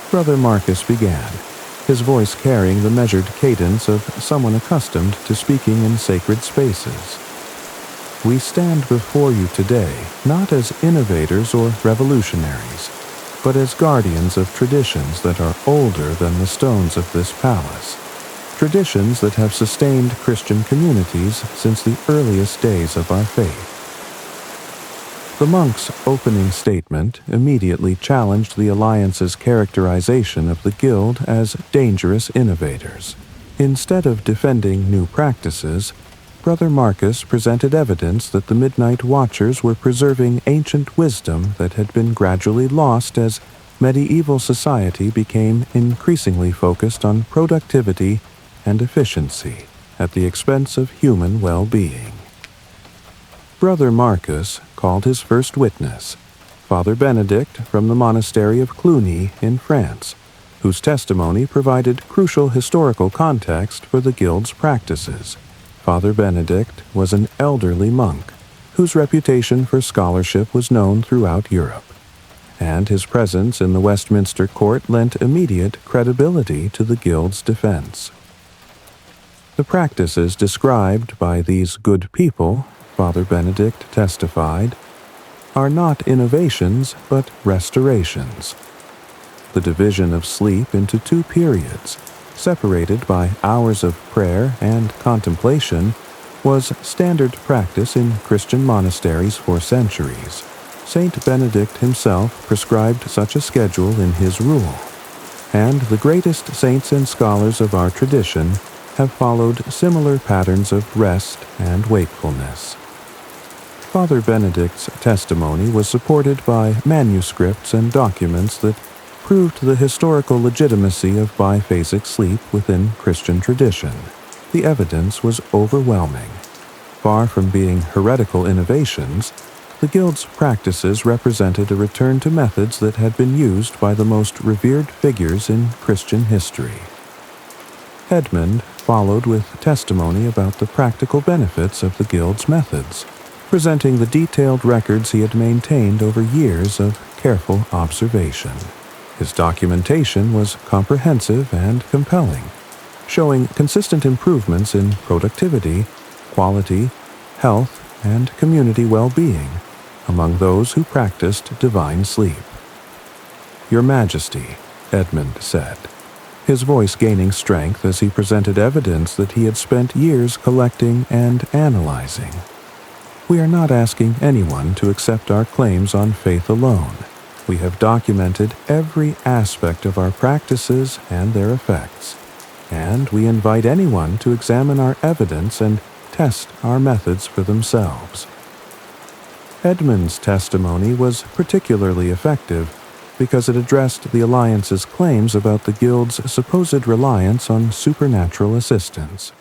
Speaker 1: Brother Marcus began, his voice carrying the measured cadence of someone accustomed to speaking in sacred spaces. "We stand before you today not as innovators or revolutionaries, but as guardians of traditions that are older than the stones of this palace, traditions that have sustained Christian communities since the earliest days of our faith." The monk's opening statement immediately challenged the Alliance's characterization of the Guild as dangerous innovators. Instead of defending new practices, Brother Marcus presented evidence that the Midnight Watchers were preserving ancient wisdom that had been gradually lost as medieval society became increasingly focused on productivity and efficiency at the expense of human well-being. Brother Marcus called his first witness, Father Benedict from the monastery of Cluny in France, whose testimony provided crucial historical context for the guild's practices. Father Benedict was an elderly monk whose reputation for scholarship was known throughout Europe, and his presence in the Westminster court lent immediate credibility to the guild's defense. The practices described by these good people, Father Benedict testified, are not innovations but restorations. The division of sleep into two periods, separated by hours of prayer and contemplation, was standard practice in Christian monasteries for centuries. Saint Benedict himself prescribed such a schedule in his rule, and the greatest saints and scholars of our tradition have followed similar patterns of rest and wakefulness. Father Benedict's testimony was supported by manuscripts and documents that proved the historical legitimacy of biphasic sleep within Christian tradition. The evidence was overwhelming. Far from being heretical innovations, the Guild's practices represented a return to methods that had been used by the most revered figures in Christian history. Edmund followed with testimony about the practical benefits of the Guild's methods, presenting the detailed records he had maintained over years of careful observation. His documentation was comprehensive and compelling, showing consistent improvements in productivity, quality, health, and community well-being among those who practiced divine sleep. "Your Majesty," Edmund said, his voice gaining strength as he presented evidence that he had spent years collecting and analyzing. "We are not asking anyone to accept our claims on faith alone. We have documented every aspect of our practices and their effects, and we invite anyone to examine our evidence and test our methods for themselves." Edmund's testimony was particularly effective because it addressed the Alliance's claims about the Guild's supposed reliance on supernatural assistance.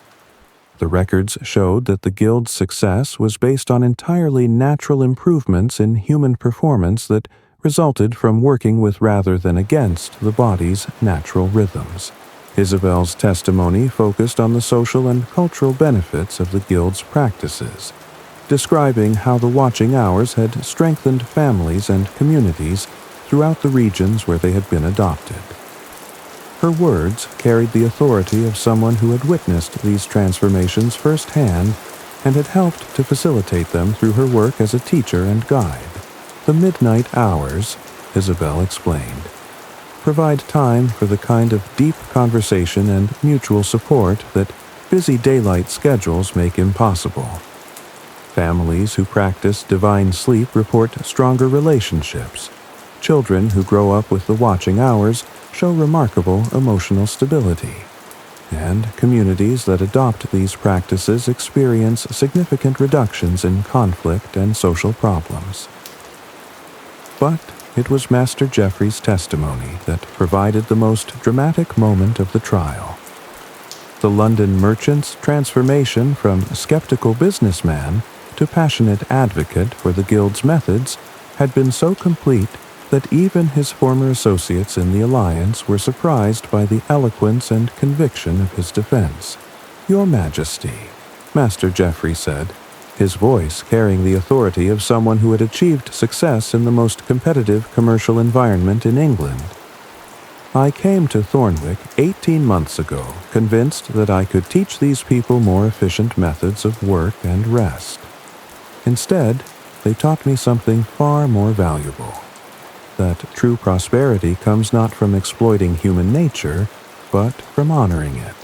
Speaker 1: The records showed that the Guild's success was based on entirely natural improvements in human performance that resulted from working with rather than against the body's natural rhythms. Isabel's testimony focused on the social and cultural benefits of the Guild's practices, describing how the watching hours had strengthened families and communities throughout the regions where they had been adopted. Her words carried the authority of someone who had witnessed these transformations firsthand and had helped to facilitate them through her work as a teacher and guide. "The midnight hours," Isabel explained, "provide time for the kind of deep conversation and mutual support that busy daylight schedules make impossible. Families who practice divine sleep report stronger relationships. Children who grow up with the watching hours show remarkable emotional stability, and communities that adopt these practices experience significant reductions in conflict and social problems." But it was Master Geoffrey's testimony that provided the most dramatic moment of the trial. The London merchant's transformation from skeptical businessman to passionate advocate for the Guild's methods had been so complete that even his former associates in the Alliance were surprised by the eloquence and conviction of his defense. "Your Majesty," Master Geoffrey said, his voice carrying the authority of someone who had achieved success in the most competitive commercial environment in England. "I came to Thornwick 18 months ago, convinced that I could teach these people more efficient methods of work and rest. Instead, they taught me something far more valuable: that true prosperity comes not from exploiting human nature, but from honoring it."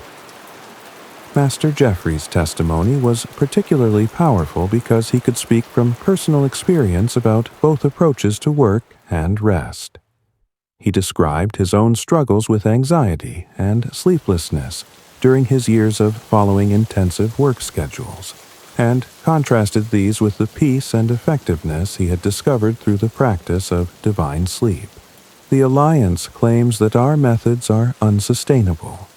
Speaker 1: Master Geoffrey's testimony was particularly powerful because he could speak from personal experience about both approaches to work and rest. He described his own struggles with anxiety and sleeplessness during his years of following intensive work schedules. and contrasted these with the peace and effectiveness he had discovered through the practice of divine sleep. The Alliance claims that our methods are unsustainable,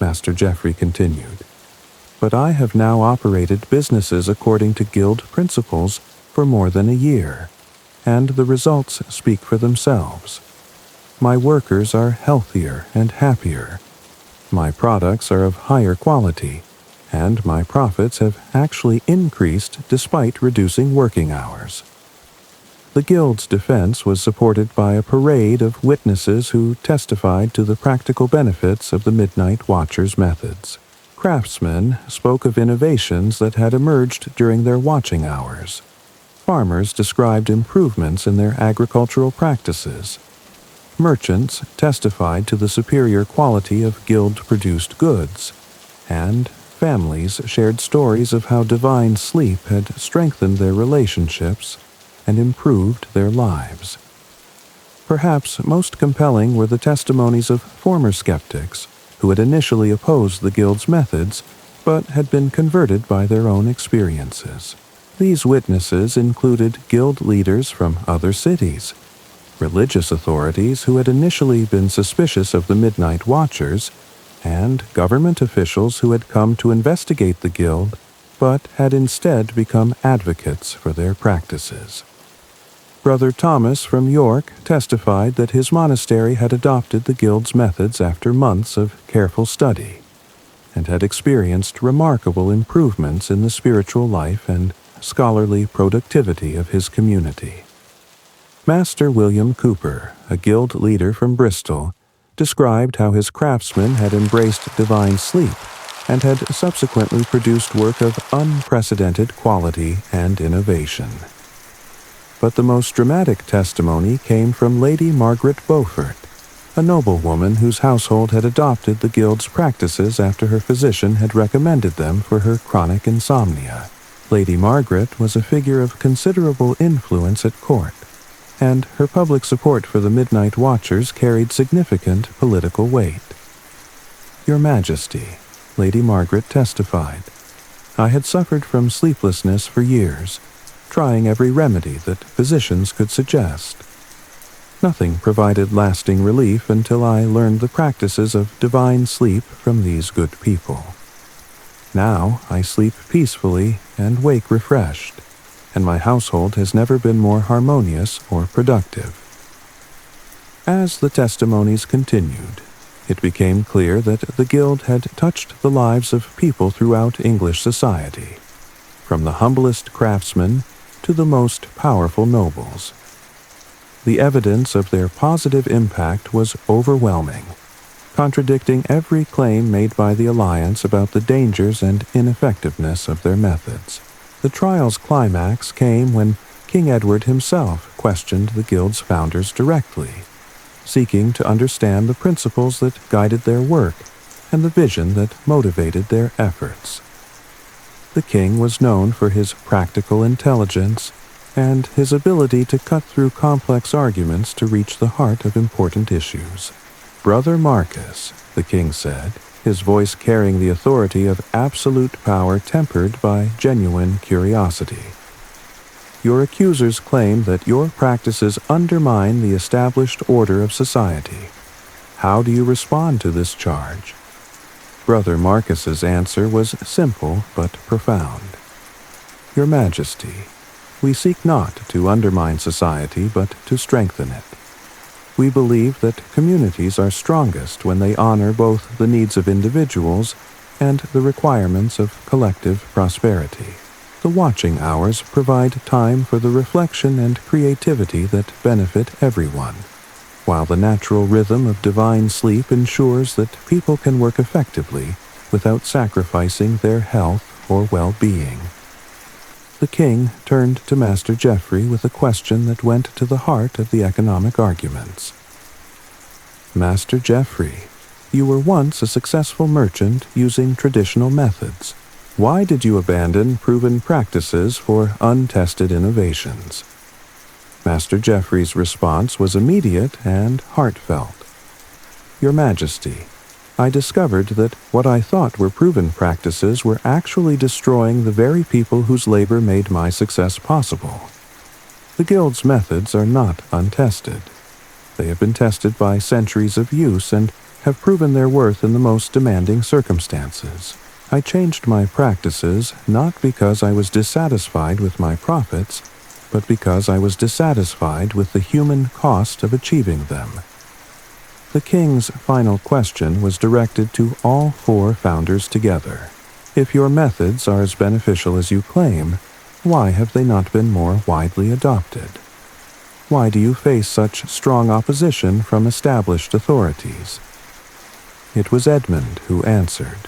Speaker 1: Master Geoffrey continued. But I have now operated businesses according to guild principles for more than a year, and the results speak for themselves. My workers are healthier and happier. My products are of higher quality, and my profits have actually increased despite reducing working hours. The Guild's defense was supported by a parade of witnesses who testified to the practical benefits of the Midnight Watcher's methods. Craftsmen spoke of innovations that had emerged during their watching hours. Farmers described improvements in their agricultural practices. Merchants testified to the superior quality of guild-produced goods, and families shared stories of how divine sleep had strengthened their relationships and improved their lives. Perhaps most compelling were the testimonies of former skeptics who had initially opposed the Guild's methods but had been converted by their own experiences. These witnesses included Guild leaders from other cities, religious authorities who had initially been suspicious of the Midnight Watchers, and government officials who had come to investigate the Guild but had instead become advocates for their practices. Brother Thomas from York testified that his monastery had adopted the Guild's methods after months of careful study, and had experienced remarkable improvements in the spiritual life and scholarly productivity of his community. Master William Cooper, a Guild leader from Bristol, described how his craftsmen had embraced divine sleep and had subsequently produced work of unprecedented quality and innovation. But the most dramatic testimony came from Lady Margaret Beaufort, a noblewoman whose household had adopted the Guild's practices after her physician had recommended them for her chronic insomnia. Lady Margaret was a figure of considerable influence at court, and her public support for the Midnight Watchers carried significant political weight. Your Majesty, Lady Margaret testified, I had suffered from sleeplessness for years, trying every remedy that physicians could suggest. Nothing provided lasting relief until I learned the practices of divine sleep from these good people. Now I sleep peacefully and wake refreshed, and my household has never been more harmonious or productive. As the testimonies continued, it became clear that the Guild had touched the lives of people throughout English society, from the humblest craftsmen to the most powerful nobles. The evidence of their positive impact was overwhelming, contradicting every claim made by the Alliance about the dangers and ineffectiveness of their methods. The trial's climax came when King Edward himself questioned the Guild's founders directly, seeking to understand the principles that guided their work and the vision that motivated their efforts. The king was known for his practical intelligence and his ability to cut through complex arguments to reach the heart of important issues. Brother Marcus, the king said, his voice carrying the authority of absolute power tempered by genuine curiosity. Your accusers claim that your practices undermine the established order of society. How do you respond to this charge? Brother Marcus's answer was simple but profound. Your Majesty, we seek not to undermine society but to strengthen it. We believe that communities are strongest when they honor both the needs of individuals and the requirements of collective prosperity. The watching hours provide time for the reflection and creativity that benefit everyone, while the natural rhythm of divine sleep ensures that people can work effectively without sacrificing their health or well-being. The king turned to Master Geoffrey with a question that went to the heart of the economic arguments. Master Geoffrey, you were once a successful merchant using traditional methods. Why did you abandon proven practices for untested innovations? Master Geoffrey's response was immediate and heartfelt. Your Majesty, I discovered that what I thought were proven practices were actually destroying the very people whose labor made my success possible. The Guild's methods are not untested. They have been tested by centuries of use and have proven their worth in the most demanding circumstances. I changed my practices not because I was dissatisfied with my profits, but because I was dissatisfied with the human cost of achieving them. The king's final question was directed to all 4 founders together. If your methods are as beneficial as you claim, why have they not been more widely adopted? Why do you face such strong opposition from established authorities? It was Edmund who answered,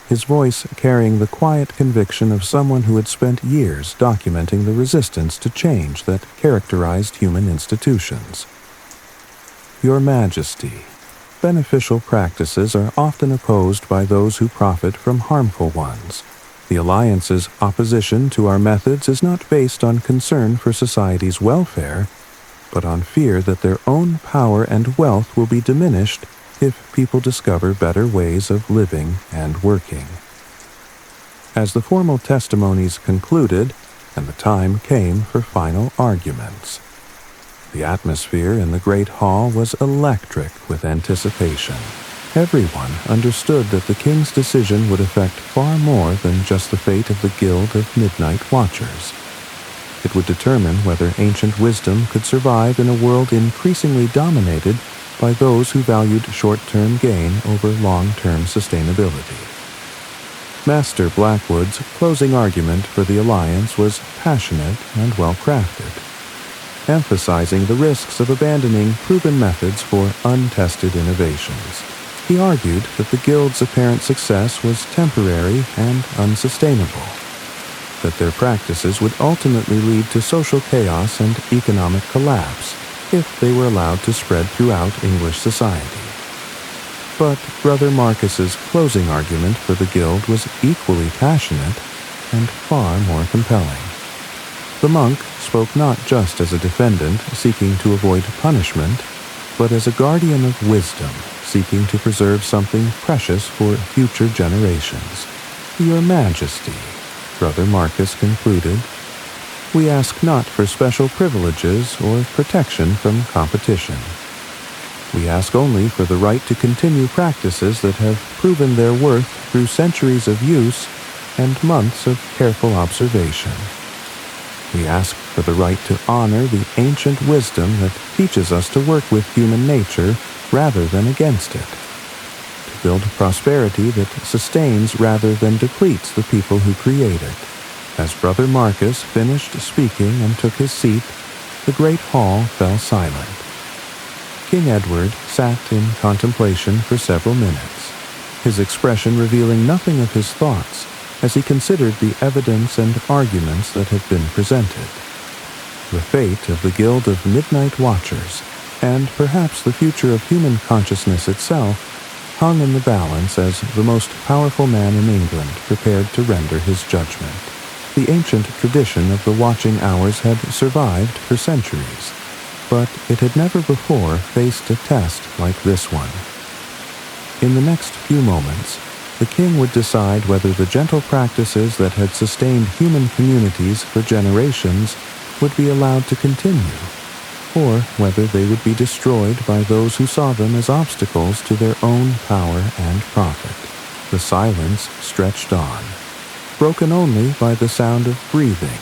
Speaker 1: his voice carrying the quiet conviction of someone who had spent years documenting the resistance to change that characterized human institutions. Your Majesty, beneficial practices are often opposed by those who profit from harmful ones. The Alliance's opposition to our methods is not based on concern for society's welfare, but on fear that their own power and wealth will be diminished if people discover better ways of living and working. As the formal testimonies concluded, and the time came for final arguments, the atmosphere in the great hall was electric with anticipation. Everyone understood that the king's decision would affect far more than just the fate of the Guild of Midnight Watchers. It would determine whether ancient wisdom could survive in a world increasingly dominated by those who valued short-term gain over long-term sustainability. Master Blackwood's closing argument for the Alliance was passionate and well-crafted, emphasizing the risks of abandoning proven methods for untested innovations. He argued that the Guild's apparent success was temporary and unsustainable, that their practices would ultimately lead to social chaos and economic collapse if they were allowed to spread throughout English society. But Brother Marcus's closing argument for the Guild was equally passionate and far more compelling. The monk spoke not just as a defendant seeking to avoid punishment, but as a guardian of wisdom seeking to preserve something precious for future generations. Your Majesty, Brother Marcus concluded, we ask not for special privileges or protection from competition. We ask only for the right to continue practices that have proven their worth through centuries of use and months of careful observation. We ask for the right to honor the ancient wisdom that teaches us to work with human nature rather than against it, to build prosperity that sustains rather than depletes the people who create it. As Brother Marcus finished speaking and took his seat, the great hall fell silent. King Edward sat in contemplation for several minutes, his expression revealing nothing of his thoughts as he considered the evidence and arguments that had been presented. The fate of the Guild of Midnight Watchers, and perhaps the future of human consciousness itself, hung in the balance as the most powerful man in England prepared to render his judgment. The ancient tradition of the watching hours had survived for centuries, but it had never before faced a test like this one. In the next few moments, the king would decide whether the gentle practices that had sustained human communities for generations would be allowed to continue, or whether they would be destroyed by those who saw them as obstacles to their own power and profit. The silence stretched on, broken only by the sound of breathing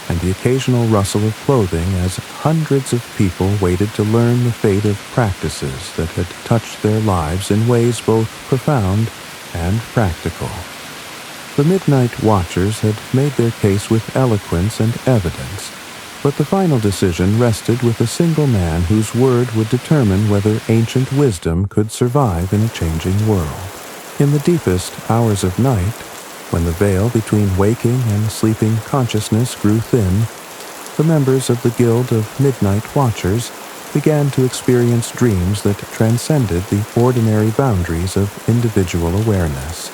Speaker 1: and the occasional rustle of clothing as hundreds of people waited to learn the fate of practices that had touched their lives in ways both profound and practical. The Midnight Watchers had made their case with eloquence and evidence, but the final decision rested with a single man whose word would determine whether ancient wisdom could survive in a changing world. In the deepest hours of night, when the veil between waking and sleeping consciousness grew thin, the members of the Guild of Midnight Watchers began to experience dreams that transcended the ordinary boundaries of individual awareness.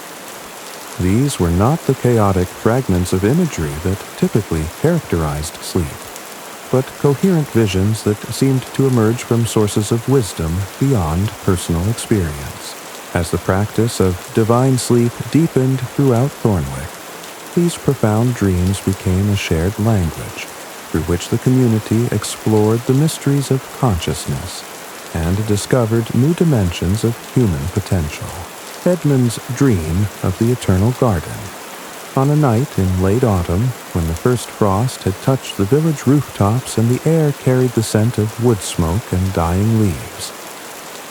Speaker 1: These were not the chaotic fragments of imagery that typically characterized sleep, but coherent visions that seemed to emerge from sources of wisdom beyond personal experience. As the practice of divine sleep deepened throughout Thornwick, these profound dreams became a shared language through which the community explored the mysteries of consciousness and discovered new dimensions of human potential. Edmund's dream of the eternal garden. On a night in late autumn, when the first frost had touched the village rooftops and the air carried the scent of wood smoke and dying leaves,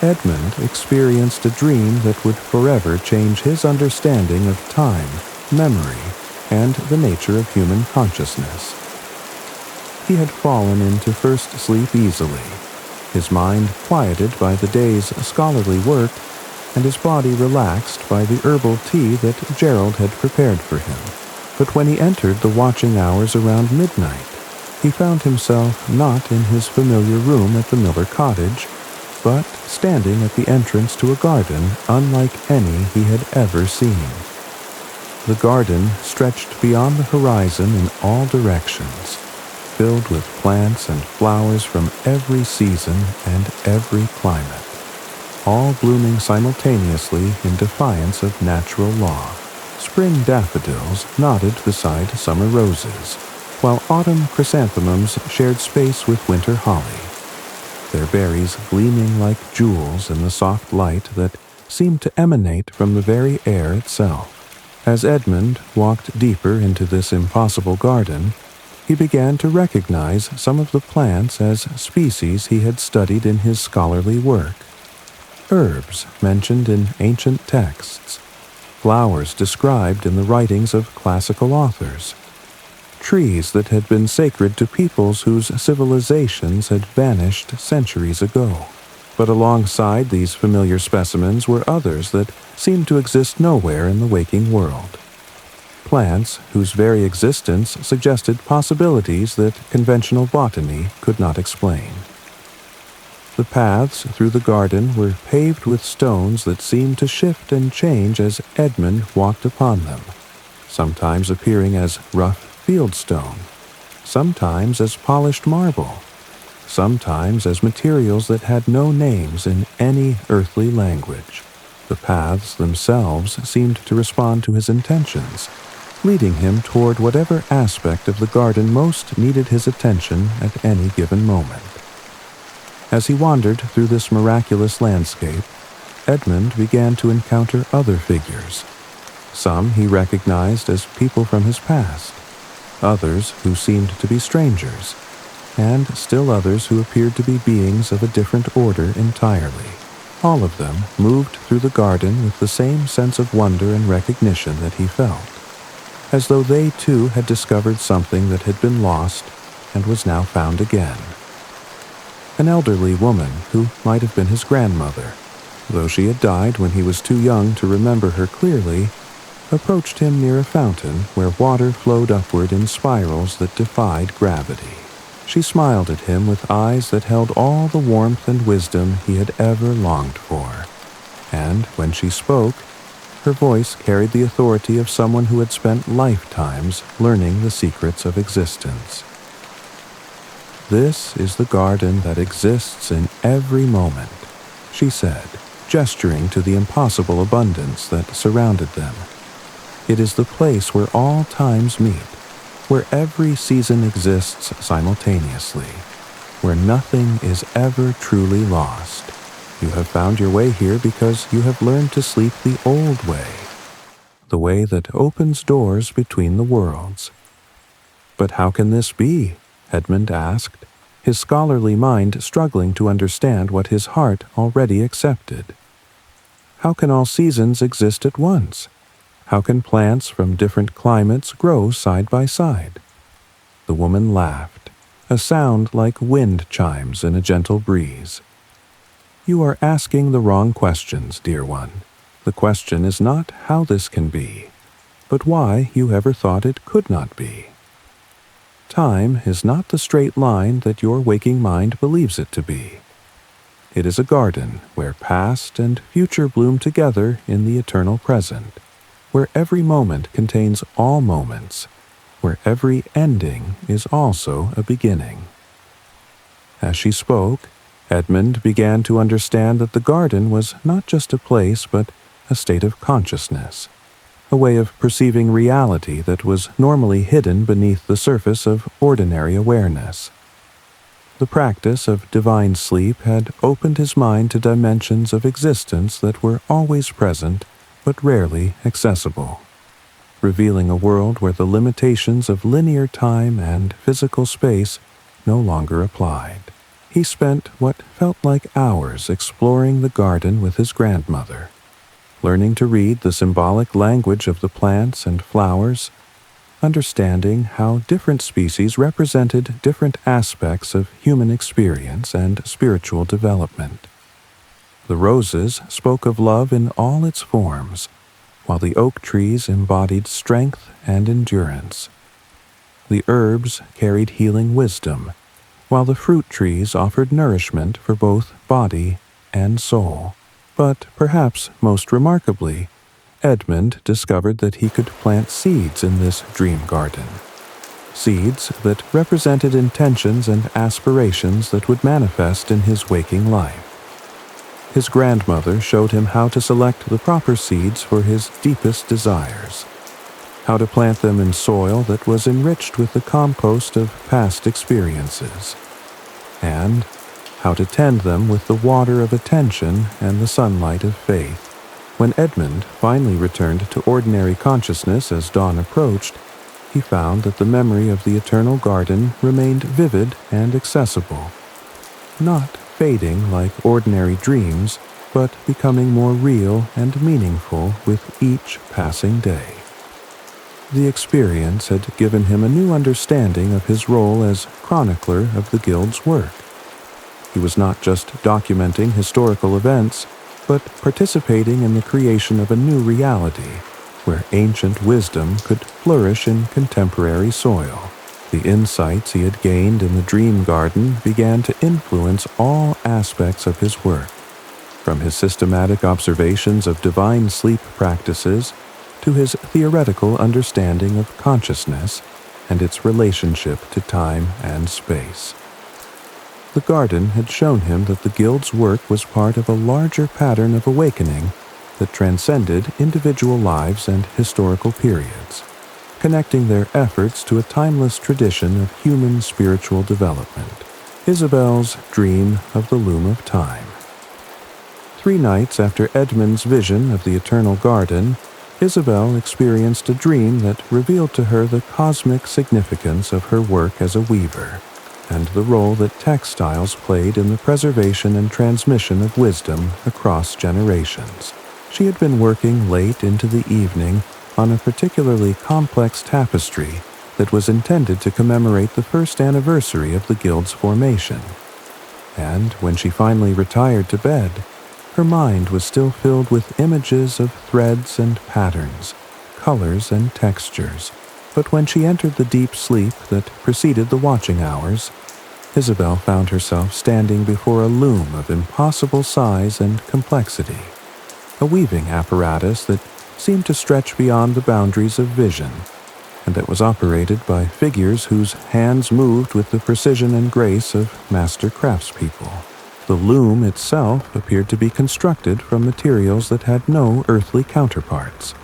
Speaker 1: Edmund experienced a dream that would forever change his understanding of time, memory, and the nature of human consciousness. He had fallen into first sleep easily, his mind quieted by the day's scholarly work, and his body relaxed by the herbal tea that Gerald had prepared for him. But when he entered the watching hours around midnight, he found himself not in his familiar room at the Miller cottage, but standing at the entrance to a garden unlike any he had ever seen. The garden stretched beyond the horizon in all directions, filled with plants and flowers from every season and every climate, all blooming simultaneously in defiance of natural law. Spring daffodils nodded beside summer roses, while autumn chrysanthemums shared space with winter holly, their berries gleaming like jewels in the soft light that seemed to emanate from the very air itself. As Edmund walked deeper into this impossible garden, he began to recognize some of the plants as species he had studied in his scholarly work. Herbs mentioned in ancient texts, flowers described in the writings of classical authors, trees that had been sacred to peoples whose civilizations had vanished centuries ago. But alongside these familiar specimens were others that seemed to exist nowhere in the waking world. Plants whose very existence suggested possibilities that conventional botany could not explain. The paths through the garden were paved with stones that seemed to shift and change as Edmund walked upon them, sometimes appearing as rough fieldstone, sometimes as polished marble, sometimes as materials that had no names in any earthly language. The paths themselves seemed to respond to his intentions, leading him toward whatever aspect of the garden most needed his attention at any given moment. As he wandered through this miraculous landscape, Edmund began to encounter other figures. Some he recognized as people from his past, others who seemed to be strangers, and still others who appeared to be beings of a different order entirely. All of them moved through the garden with the same sense of wonder and recognition that he felt, as though they too had discovered something that had been lost and was now found again. An elderly woman who might have been his grandmother, though she had died when he was too young to remember her clearly, approached him near a fountain where water flowed upward in spirals that defied gravity. She smiled at him with eyes that held all the warmth and wisdom he had ever longed for, and when she spoke, her voice carried the authority of someone who had spent lifetimes learning the secrets of existence. "This is the garden that exists in every moment," she said, gesturing to the impossible abundance that surrounded them. "It is the place where all times meet, where every season exists simultaneously, where nothing is ever truly lost. You have found your way here because you have learned to sleep the old way, the way that opens doors between the worlds." "But how can this be?" Edmund asked, his scholarly mind struggling to understand what his heart already accepted. "How can all seasons exist at once? How can plants from different climates grow side by side?" The woman laughed, a sound like wind chimes in a gentle breeze. "You are asking the wrong questions, dear one. The question is not how this can be, but why you ever thought it could not be. Time is not the straight line that your waking mind believes it to be. It is a garden where past and future bloom together in the eternal present, where every moment contains all moments, where every ending is also a beginning." As she spoke, Edmund began to understand that the garden was not just a place but a state of consciousness, a way of perceiving reality that was normally hidden beneath the surface of ordinary awareness. The practice of divine sleep had opened his mind to dimensions of existence that were always present but rarely accessible, revealing a world where the limitations of linear time and physical space no longer applied. He spent what felt like hours exploring the garden with his grandmother, learning to read the symbolic language of the plants and flowers, understanding how different species represented different aspects of human experience and spiritual development. The roses spoke of love in all its forms, while the oak trees embodied strength and endurance. The herbs carried healing wisdom, while the fruit trees offered nourishment for both body and soul. But perhaps most remarkably, Edmund discovered that he could plant seeds in this dream garden. Seeds that represented intentions and aspirations that would manifest in his waking life. His grandmother showed him how to select the proper seeds for his deepest desires, how to plant them in soil that was enriched with the compost of past experiences, and how to tend them with the water of attention and the sunlight of faith. When Edmund finally returned to ordinary consciousness as dawn approached, he found that the memory of the eternal garden remained vivid and accessible, not fading like ordinary dreams, but becoming more real and meaningful with each passing day. The experience had given him a new understanding of his role as chronicler of the Guild's work. He was not just documenting historical events, but participating in the creation of a new reality, where ancient wisdom could flourish in contemporary soil. The insights he had gained in the dream garden began to influence all aspects of his work, from his systematic observations of divine sleep practices to his theoretical understanding of consciousness and its relationship to time and space. The garden had shown him that the Guild's work was part of a larger pattern of awakening that transcended individual lives and historical periods, connecting their efforts to a timeless tradition of human spiritual development. Isabel's dream of the loom of time. 3 nights after Edmund's vision of the eternal garden, Isabel experienced a dream that revealed to her the cosmic significance of her work as a weaver, and the role that textiles played in the preservation and transmission of wisdom across generations. She had been working late into the evening on a particularly complex tapestry that was intended to commemorate the first anniversary of the Guild's formation. And when she finally retired to bed, her mind was still filled with images of threads and patterns, colors and textures. But when she entered the deep sleep that preceded the watching hours, Isabel found herself standing before a loom of impossible size and complexity, a weaving apparatus that seemed to stretch beyond the boundaries of vision, and that was operated by figures whose hands moved with the precision and grace of master craftspeople. The loom itself appeared to be constructed from materials that had no earthly counterparts,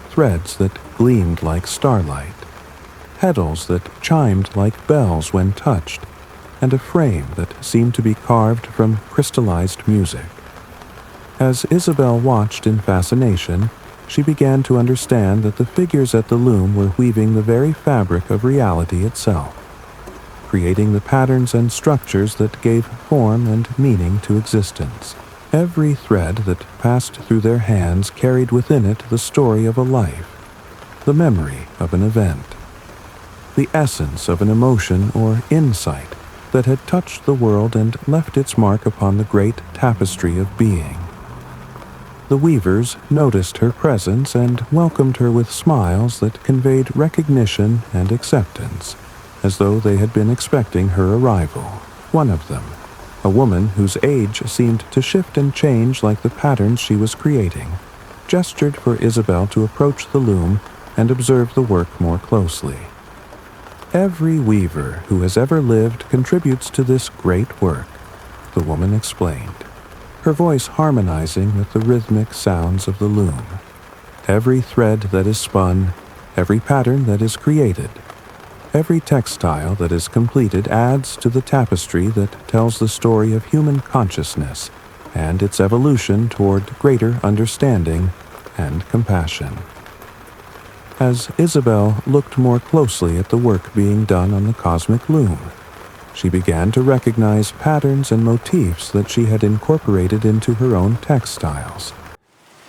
Speaker 1: threads that gleamed like starlight, pedals that chimed like bells when touched, and a frame that seemed to be carved from crystallized music. As Isabel watched in fascination, she began to understand that the figures at the loom were weaving the very fabric of reality itself, creating the patterns and structures that gave form and meaning to existence. Every thread that passed through their hands carried within it the story of a life, the memory of an event, the essence of an emotion or insight that had touched the world and left its mark upon the great tapestry of being. The weavers noticed her presence and welcomed her with smiles that conveyed recognition and acceptance, as though they had been expecting her arrival. One of them, a woman whose age seemed to shift and change like the patterns she was creating, gestured for Isabel to approach the loom and observe the work more closely. Every weaver who has ever lived contributes to this great work, the woman explained, her voice harmonizing with the rhythmic sounds of the loom. Every thread that is spun, every pattern that is created, every textile that is completed adds to the tapestry that tells the story of human consciousness and its evolution toward greater understanding and compassion. As Isabel looked more closely at the work being done on the cosmic loom, she began to recognize patterns and motifs that she had incorporated into her own textiles,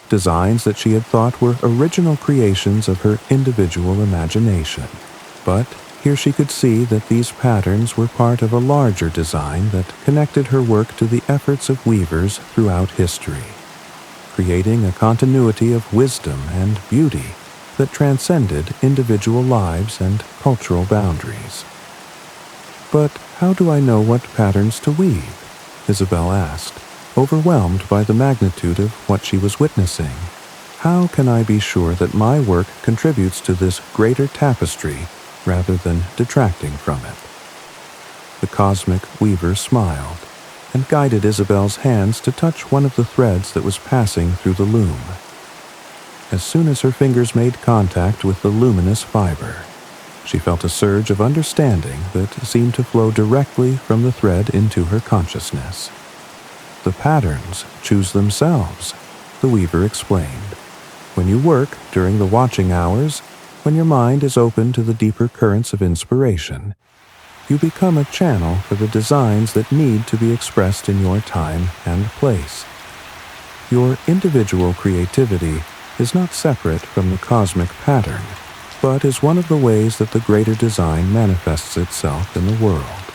Speaker 1: designs that she had thought were original creations of her individual imagination. But here she could see that these patterns were part of a larger design that connected her work to the efforts of weavers throughout history, creating a continuity of wisdom and beauty that transcended individual lives and cultural boundaries. "But how do I know what patterns to weave?" Isabel asked, overwhelmed by the magnitude of what she was witnessing. "How can I be sure that my work contributes to this greater tapestry rather than detracting from it?" The cosmic weaver smiled and guided Isabel's hands to touch one of the threads that was passing through the loom. As soon as her fingers made contact with the luminous fiber, she felt a surge of understanding that seemed to flow directly from the thread into her consciousness. "The patterns choose themselves," the weaver explained. "When you work during the watching hours, when your mind is open to the deeper currents of inspiration, you become a channel for the designs that need to be expressed in your time and place. Your individual creativity is not separate from the cosmic pattern, but is one of the ways that the greater design manifests itself in the world."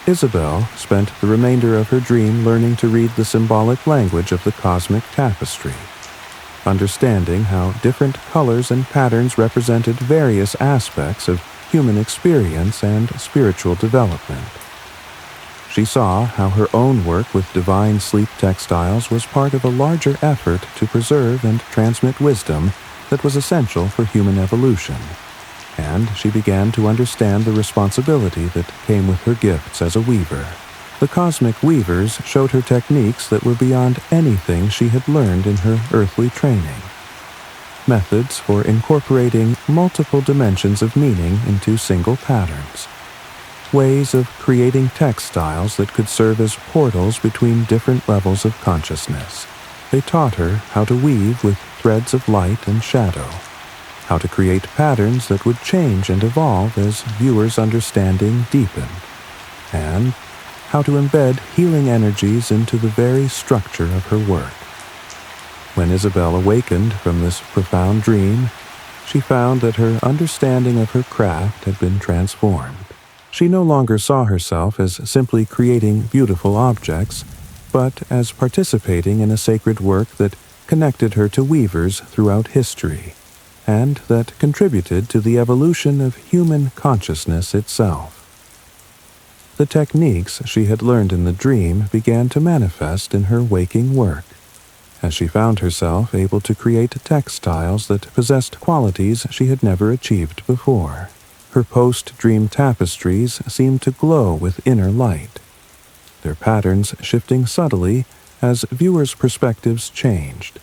Speaker 1: Isabel spent the remainder of her dream learning to read the symbolic language of the cosmic tapestry, understanding how different colors and patterns represented various aspects of human experience and spiritual development. She saw how her own work with divine sleep textiles was part of a larger effort to preserve and transmit wisdom that was essential for human evolution, and she began to understand the responsibility that came with her gifts as a weaver. The cosmic weavers showed her techniques that were beyond anything she had learned in her earthly training. Methods for incorporating multiple dimensions of meaning into single patterns. Ways of creating textiles that could serve as portals between different levels of consciousness. They taught her how to weave with threads of light and shadow, how to create patterns that would change and evolve as viewers' understanding deepened, and how to embed healing energies into the very structure of her work. When Isabel awakened from this profound dream, she found that her understanding of her craft had been transformed. She no longer saw herself as simply creating beautiful objects, but as participating in a sacred work that connected her to weavers throughout history, and that contributed to the evolution of human consciousness itself. The techniques she had learned in the dream began to manifest in her waking work, as she found herself able to create textiles that possessed qualities she had never achieved before. Her post-dream tapestries seemed to glow with inner light, their patterns shifting subtly as viewers' perspectives changed,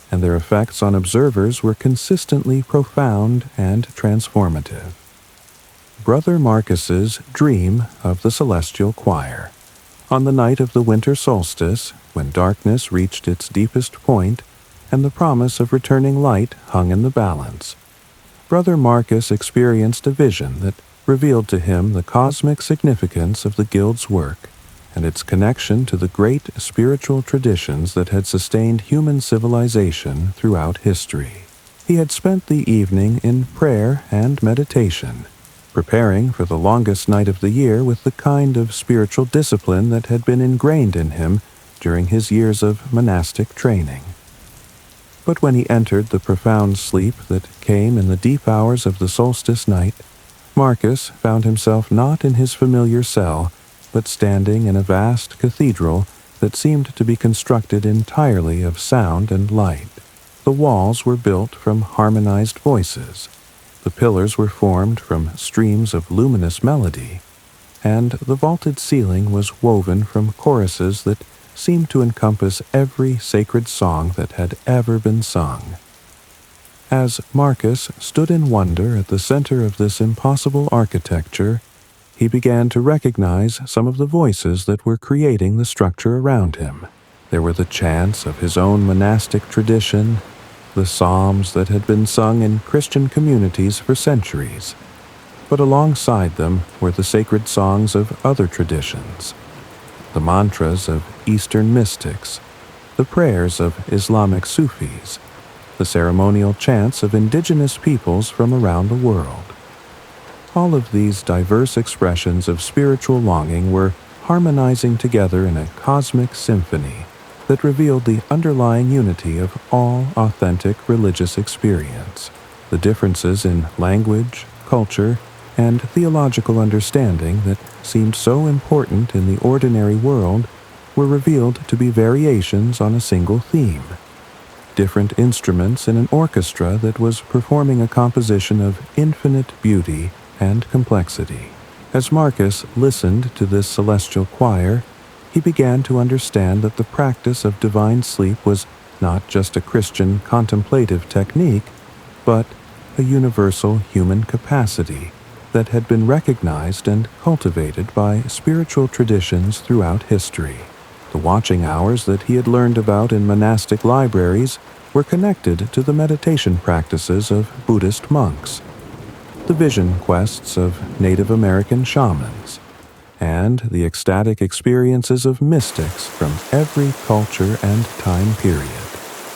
Speaker 1: and their effects on observers were consistently profound and transformative. Brother Marcus's Dream of the Celestial Choir. On the night of the winter solstice, when darkness reached its deepest point and the promise of returning light hung in the balance, Brother Marcus experienced a vision that revealed to him the cosmic significance of the Guild's work and its connection to the great spiritual traditions that had sustained human civilization throughout history. He had spent the evening in prayer and meditation, preparing for the longest night of the year with the kind of spiritual discipline that had been ingrained in him during his years of monastic training. But when he entered the profound sleep that came in the deep hours of the solstice night, Marcus found himself not in his familiar cell, but standing in a vast cathedral that seemed to be constructed entirely of sound and light. The walls were built from harmonized voices. The pillars were formed from streams of luminous melody, and the vaulted ceiling was woven from choruses that seemed to encompass every sacred song that had ever been sung. As Marcus stood in wonder at the center of this impossible architecture, he began to recognize some of the voices that were creating the structure around him. There were the chants of his own monastic tradition, the psalms that had been sung in Christian communities for centuries. But alongside them were the sacred songs of other traditions, the mantras of Eastern mystics, the prayers of Islamic Sufis, the ceremonial chants of indigenous peoples from around the world. All of these diverse expressions of spiritual longing were harmonizing together in a cosmic symphony that revealed the underlying unity of all authentic religious experience. The differences in language, culture, and theological understanding that seemed so important in the ordinary world were revealed to be variations on a single theme. Different instruments in an orchestra that was performing a composition of infinite beauty and complexity. As Marcus listened to this celestial choir, he began to understand that the practice of divine sleep was not just a Christian contemplative technique, but a universal human capacity that had been recognized and cultivated by spiritual traditions throughout history. The watching hours that he had learned about in monastic libraries were connected to the meditation practices of Buddhist monks, the vision quests of Native American shamans, and the ecstatic experiences of mystics from every culture and time period.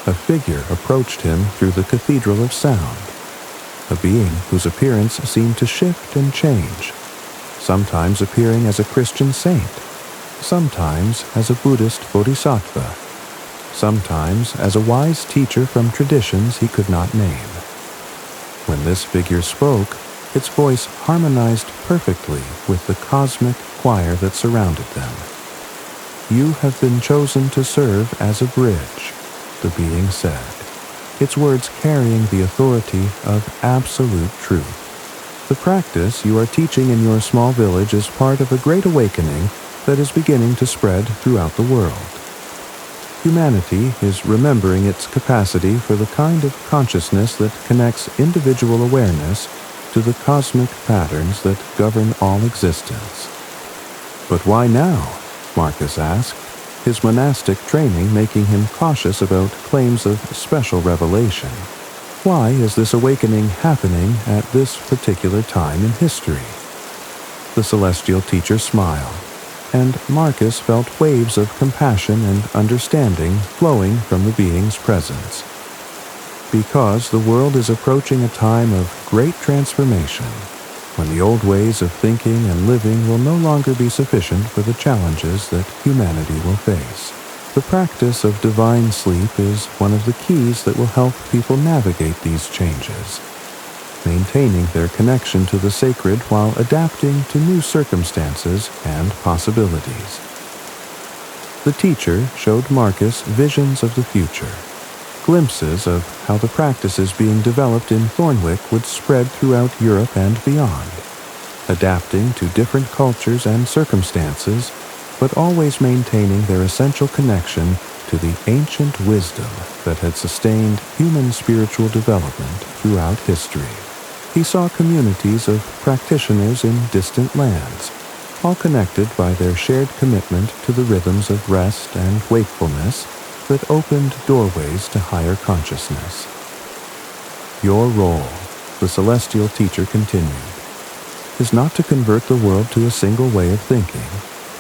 Speaker 1: A figure approached him through the Cathedral of Sound, a being whose appearance seemed to shift and change, sometimes appearing as a Christian saint, sometimes as a Buddhist bodhisattva, sometimes as a wise teacher from traditions he could not name. When this figure spoke, its voice harmonized perfectly with the cosmic choir that surrounded them. "You have been chosen to serve as a bridge," the being said, its words carrying the authority of absolute truth. "The practice you are teaching in your small village is part of a great awakening that is beginning to spread throughout the world. Humanity is remembering its capacity for the kind of consciousness that connects individual awareness to the cosmic patterns that govern all existence." "But why now?" Marcus asked, his monastic training making him cautious about claims of special revelation. "Why is this awakening happening at this particular time in history?" The celestial teacher smiled, and Marcus felt waves of compassion and understanding flowing from the being's presence. "Because the world is approaching a time of great transformation, when the old ways of thinking and living will no longer be sufficient for the challenges that humanity will face. The practice of divine sleep is one of the keys that will help people navigate these changes, maintaining their connection to the sacred while adapting to new circumstances and possibilities." The teacher showed Marcus visions of the future, glimpses of how the practices being developed in Thornwick would spread throughout Europe and beyond, adapting to different cultures and circumstances, but always maintaining their essential connection to the ancient wisdom that had sustained human spiritual development throughout history. He saw communities of practitioners in distant lands, all connected by their shared commitment to the rhythms of rest and wakefulness that opened doorways to higher consciousness. "Your role," the celestial teacher continued, "is not to convert the world to a single way of thinking,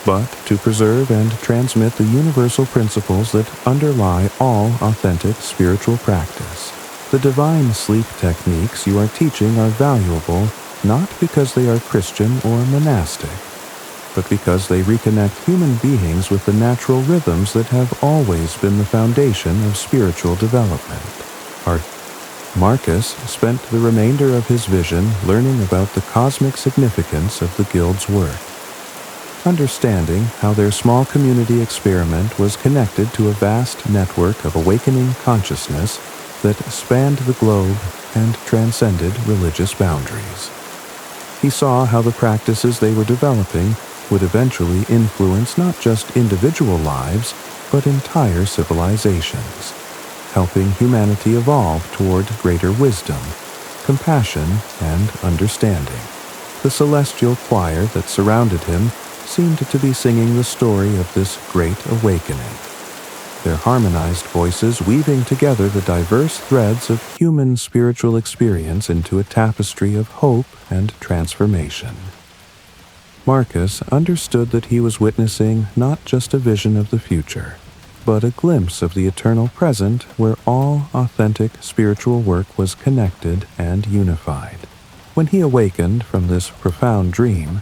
Speaker 1: but to preserve and transmit the universal principles that underlie all authentic spiritual practice. The divine sleep techniques you are teaching are valuable not because they are Christian or monastic, but because they reconnect human beings with the natural rhythms that have always been the foundation of spiritual development." Marcus spent the remainder of his vision learning about the cosmic significance of the Guild's work, understanding how their small community experiment was connected to a vast network of awakening consciousness that spanned the globe and transcended religious boundaries. He saw how the practices they were developing would eventually influence not just individual lives, but entire civilizations, helping humanity evolve toward greater wisdom, compassion, and understanding. The celestial choir that surrounded him seemed to be singing the story of this great awakening, their harmonized voices weaving together the diverse threads of human spiritual experience into a tapestry of hope and transformation. Marcus understood that he was witnessing not just a vision of the future, but a glimpse of the eternal present where all authentic spiritual work was connected and unified. When he awakened from this profound dream,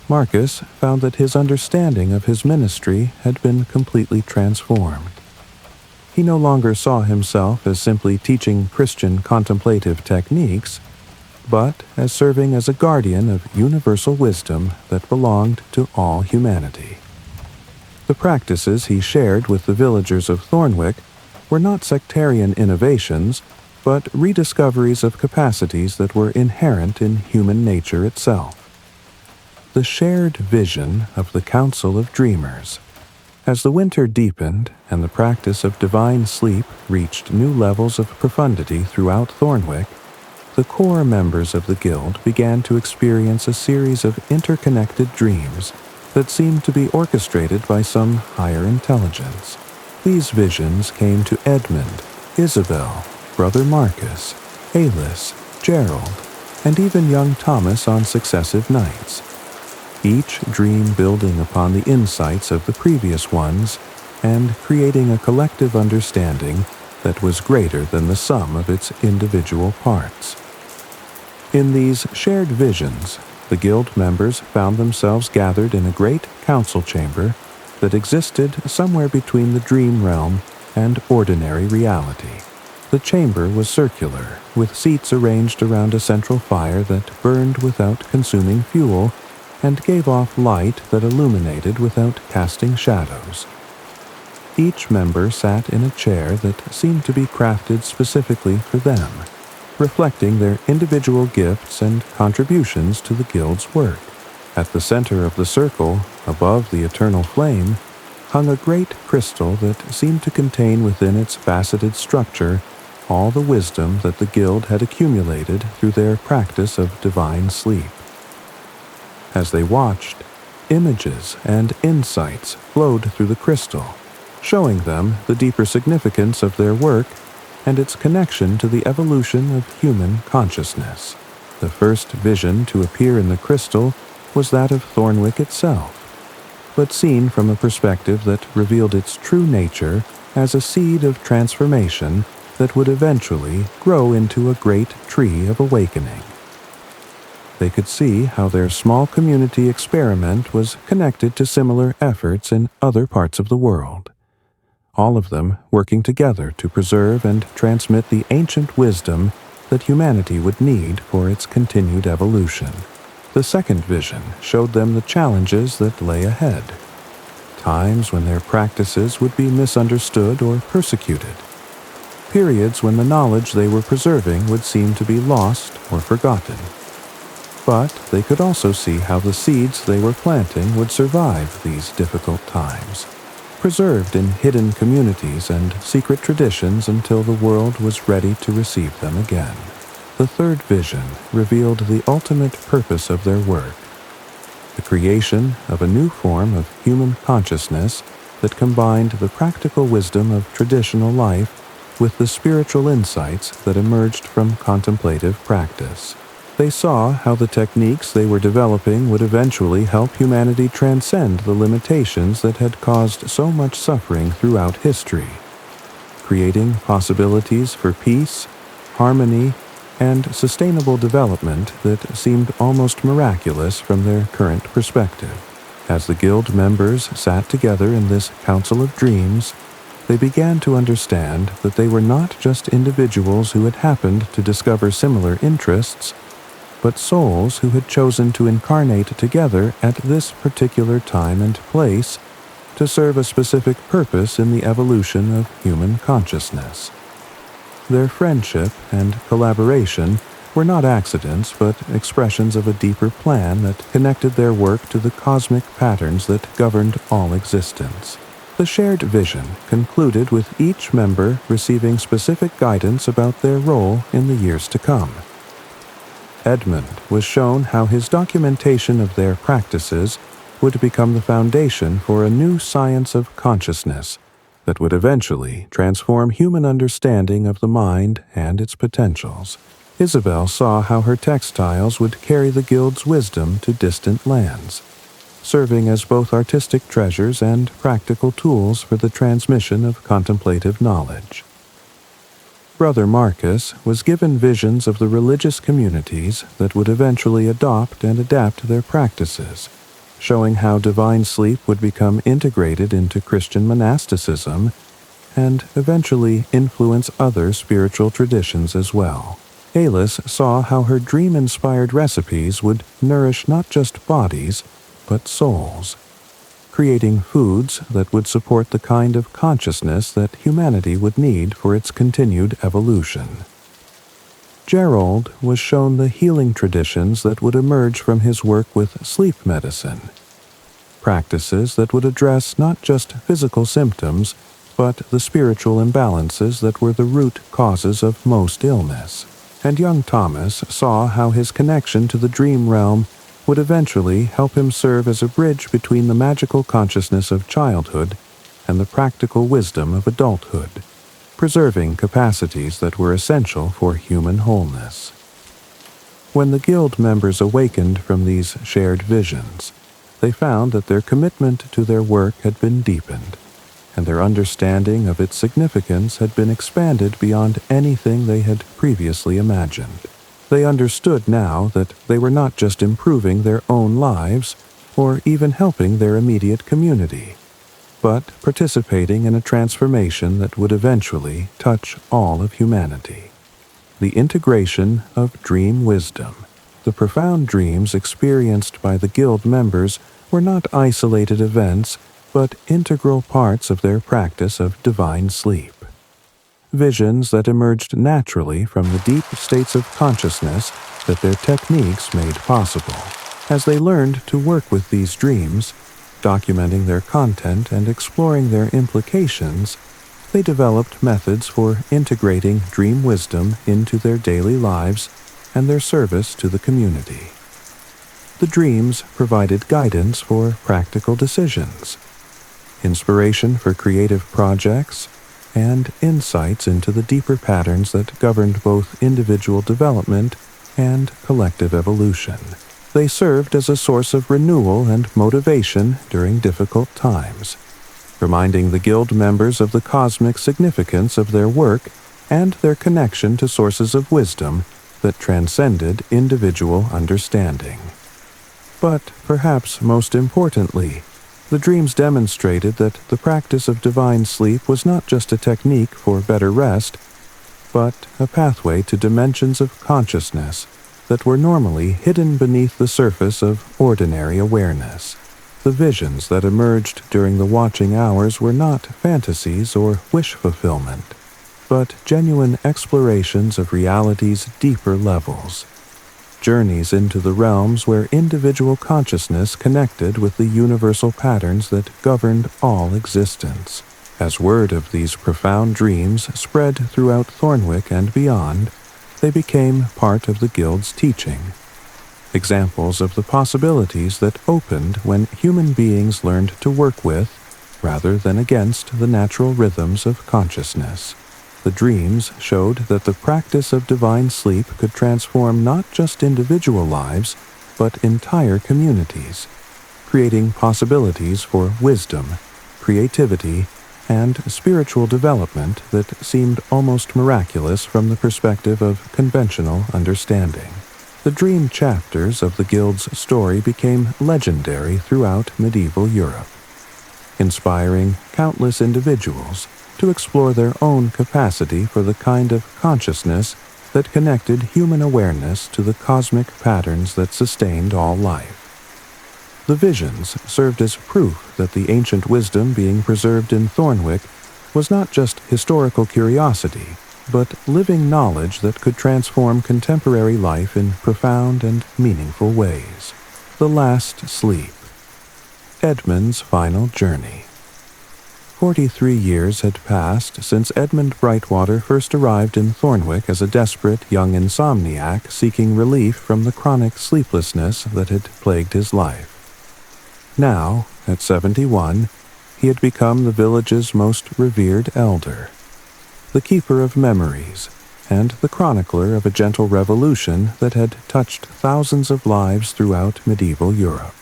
Speaker 1: Marcus found that his understanding of his ministry had been completely transformed. He no longer saw himself as simply teaching Christian contemplative techniques, but as serving as a guardian of universal wisdom that belonged to all humanity. The practices he shared with the villagers of Thornwick were not sectarian innovations, but rediscoveries of capacities that were inherent in human nature itself. The shared vision of the Council of Dreamers. As the winter deepened and the practice of divine sleep reached new levels of profundity throughout Thornwick, the core members of the guild began to experience a series of interconnected dreams that seemed to be orchestrated by some higher intelligence. These visions came to Edmund, Isabel, Brother Marcus, Alice, Gerald, and even young Thomas on successive nights, each dream building upon the insights of the previous ones and creating a collective understanding that was greater than the sum of its individual parts. In these shared visions, the guild members found themselves gathered in a great council chamber that existed somewhere between the dream realm and ordinary reality. The chamber was circular, with seats arranged around a central fire that burned without consuming fuel and gave off light that illuminated without casting shadows. Each member sat in a chair that seemed to be crafted specifically for them, reflecting their individual gifts and contributions to the guild's work. At the center of the circle, above the eternal flame, hung a great crystal that seemed to contain within its faceted structure all the wisdom that the guild had accumulated through their practice of divine sleep. As they watched, images and insights flowed through the crystal, showing them the deeper significance of their work and its connection to the evolution of human consciousness. The first vision to appear in the crystal was that of Thornwick itself, but seen from a perspective that revealed its true nature as a seed of transformation that would eventually grow into a great tree of awakening. They could see how their small community experiment was connected to similar efforts in other parts of the world, all of them working together to preserve and transmit the ancient wisdom that humanity would need for its continued evolution. The second vision showed them the challenges that lay ahead, times when their practices would be misunderstood or persecuted, periods when the knowledge they were preserving would seem to be lost or forgotten. But they could also see how the seeds they were planting would survive these difficult times, preserved in hidden communities and secret traditions until the world was ready to receive them again. The third vision revealed the ultimate purpose of their work, the creation of a new form of human consciousness that combined the practical wisdom of traditional life with the spiritual insights that emerged from contemplative practice. They saw how the techniques they were developing would eventually help humanity transcend the limitations that had caused so much suffering throughout history, creating possibilities for peace, harmony, and sustainable development that seemed almost miraculous from their current perspective. As the guild members sat together in this council of dreams, they began to understand that they were not just individuals who had happened to discover similar interests, but souls who had chosen to incarnate together at this particular time and place to serve a specific purpose in the evolution of human consciousness. Their friendship and collaboration were not accidents but expressions of a deeper plan that connected their work to the cosmic patterns that governed all existence. The shared vision concluded with each member receiving specific guidance about their role in the years to come. Edmund was shown how his documentation of their practices would become the foundation for a new science of consciousness that would eventually transform human understanding of the mind and its potentials. Isabel saw how her textiles would carry the guild's wisdom to distant lands, serving as both artistic treasures and practical tools for the transmission of contemplative knowledge. Brother Marcus was given visions of the religious communities that would eventually adopt and adapt their practices, showing how divine sleep would become integrated into Christian monasticism and eventually influence other spiritual traditions as well. Alice saw how her dream-inspired recipes would nourish not just bodies, but souls, creating foods that would support the kind of consciousness that humanity would need for its continued evolution. Gerald was shown the healing traditions that would emerge from his work with sleep medicine, practices that would address not just physical symptoms, but the spiritual imbalances that were the root causes of most illness. And young Thomas saw how his connection to the dream realm would eventually help him serve as a bridge between the magical consciousness of childhood and the practical wisdom of adulthood, preserving capacities that were essential for human wholeness. When the guild members awakened from these shared visions, they found that their commitment to their work had been deepened, and their understanding of its significance had been expanded beyond anything they had previously imagined. They understood now that they were not just improving their own lives or even helping their immediate community, but participating in a transformation that would eventually touch all of humanity. The integration of dream wisdom. The profound dreams experienced by the guild members were not isolated events, but integral parts of their practice of divine sleep. Visions that emerged naturally from the deep states of consciousness that their techniques made possible. As they learned to work with these dreams, documenting their content and exploring their implications, they developed methods for integrating dream wisdom into their daily lives and their service to the community. The dreams provided guidance for practical decisions, inspiration for creative projects, and insights into the deeper patterns that governed both individual development and collective evolution. They served as a source of renewal and motivation during difficult times, reminding the guild members of the cosmic significance of their work and their connection to sources of wisdom that transcended individual understanding. But perhaps most importantly, the dreams demonstrated that the practice of divine sleep was not just a technique for better rest, but a pathway to dimensions of consciousness that were normally hidden beneath the surface of ordinary awareness. The visions that emerged during the watching hours were not fantasies or wish fulfillment, but genuine explorations of reality's deeper levels. Journeys into the realms where individual consciousness connected with the universal patterns that governed all existence. As word of these profound dreams spread throughout Thornwick and beyond, they became part of the guild's teaching, examples of the possibilities that opened when human beings learned to work with, rather than against, the natural rhythms of consciousness. The dreams showed that the practice of divine sleep could transform not just individual lives, but entire communities, creating possibilities for wisdom, creativity, and spiritual development that seemed almost miraculous from the perspective of conventional understanding. The dream chapters of the Guild's story became legendary throughout medieval Europe, inspiring countless individuals to explore their own capacity for the kind of consciousness that connected human awareness to the cosmic patterns that sustained all life. The visions served as proof that the ancient wisdom being preserved in Thornwick was not just historical curiosity, but living knowledge that could transform contemporary life in profound and meaningful ways. The Last Sleep. Edmund's Final Journey. 43 years had passed since Edmund Brightwater first arrived in Thornwick as a desperate young insomniac seeking relief from the chronic sleeplessness that had plagued his life. Now, at 71, he had become the village's most revered elder, the keeper of memories, and the chronicler of a gentle revolution that had touched thousands of lives throughout medieval Europe.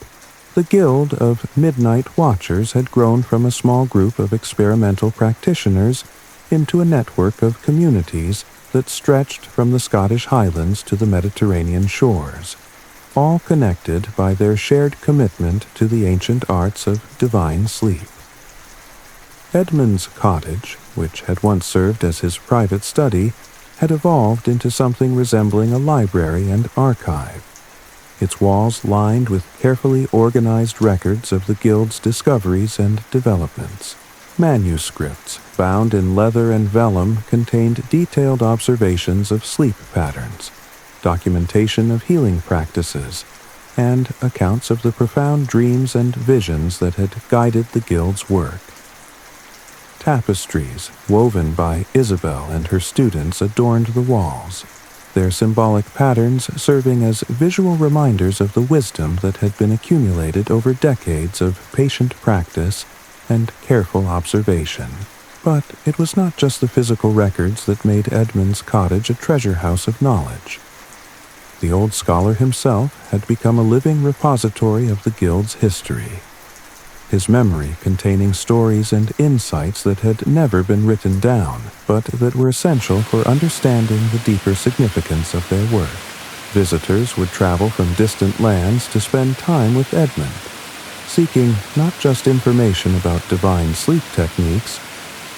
Speaker 1: The Guild of Midnight Watchers had grown from a small group of experimental practitioners into a network of communities that stretched from the Scottish Highlands to the Mediterranean shores, all connected by their shared commitment to the ancient arts of divine sleep. Edmund's cottage, which had once served as his private study, had evolved into something resembling a library and archive, its walls lined with carefully organized records of the Guild's discoveries and developments. Manuscripts, bound in leather and vellum, contained detailed observations of sleep patterns, documentation of healing practices, and accounts of the profound dreams and visions that had guided the Guild's work. Tapestries, woven by Isabel and her students, adorned the walls, their symbolic patterns serving as visual reminders of the wisdom that had been accumulated over decades of patient practice and careful observation. But it was not just the physical records that made Edmund's cottage a treasure house of knowledge. The old scholar himself had become a living repository of the Guild's history, his memory containing stories and insights that had never been written down, but that were essential for understanding the deeper significance of their work. Visitors would travel from distant lands to spend time with Edmund, seeking not just information about divine sleep techniques,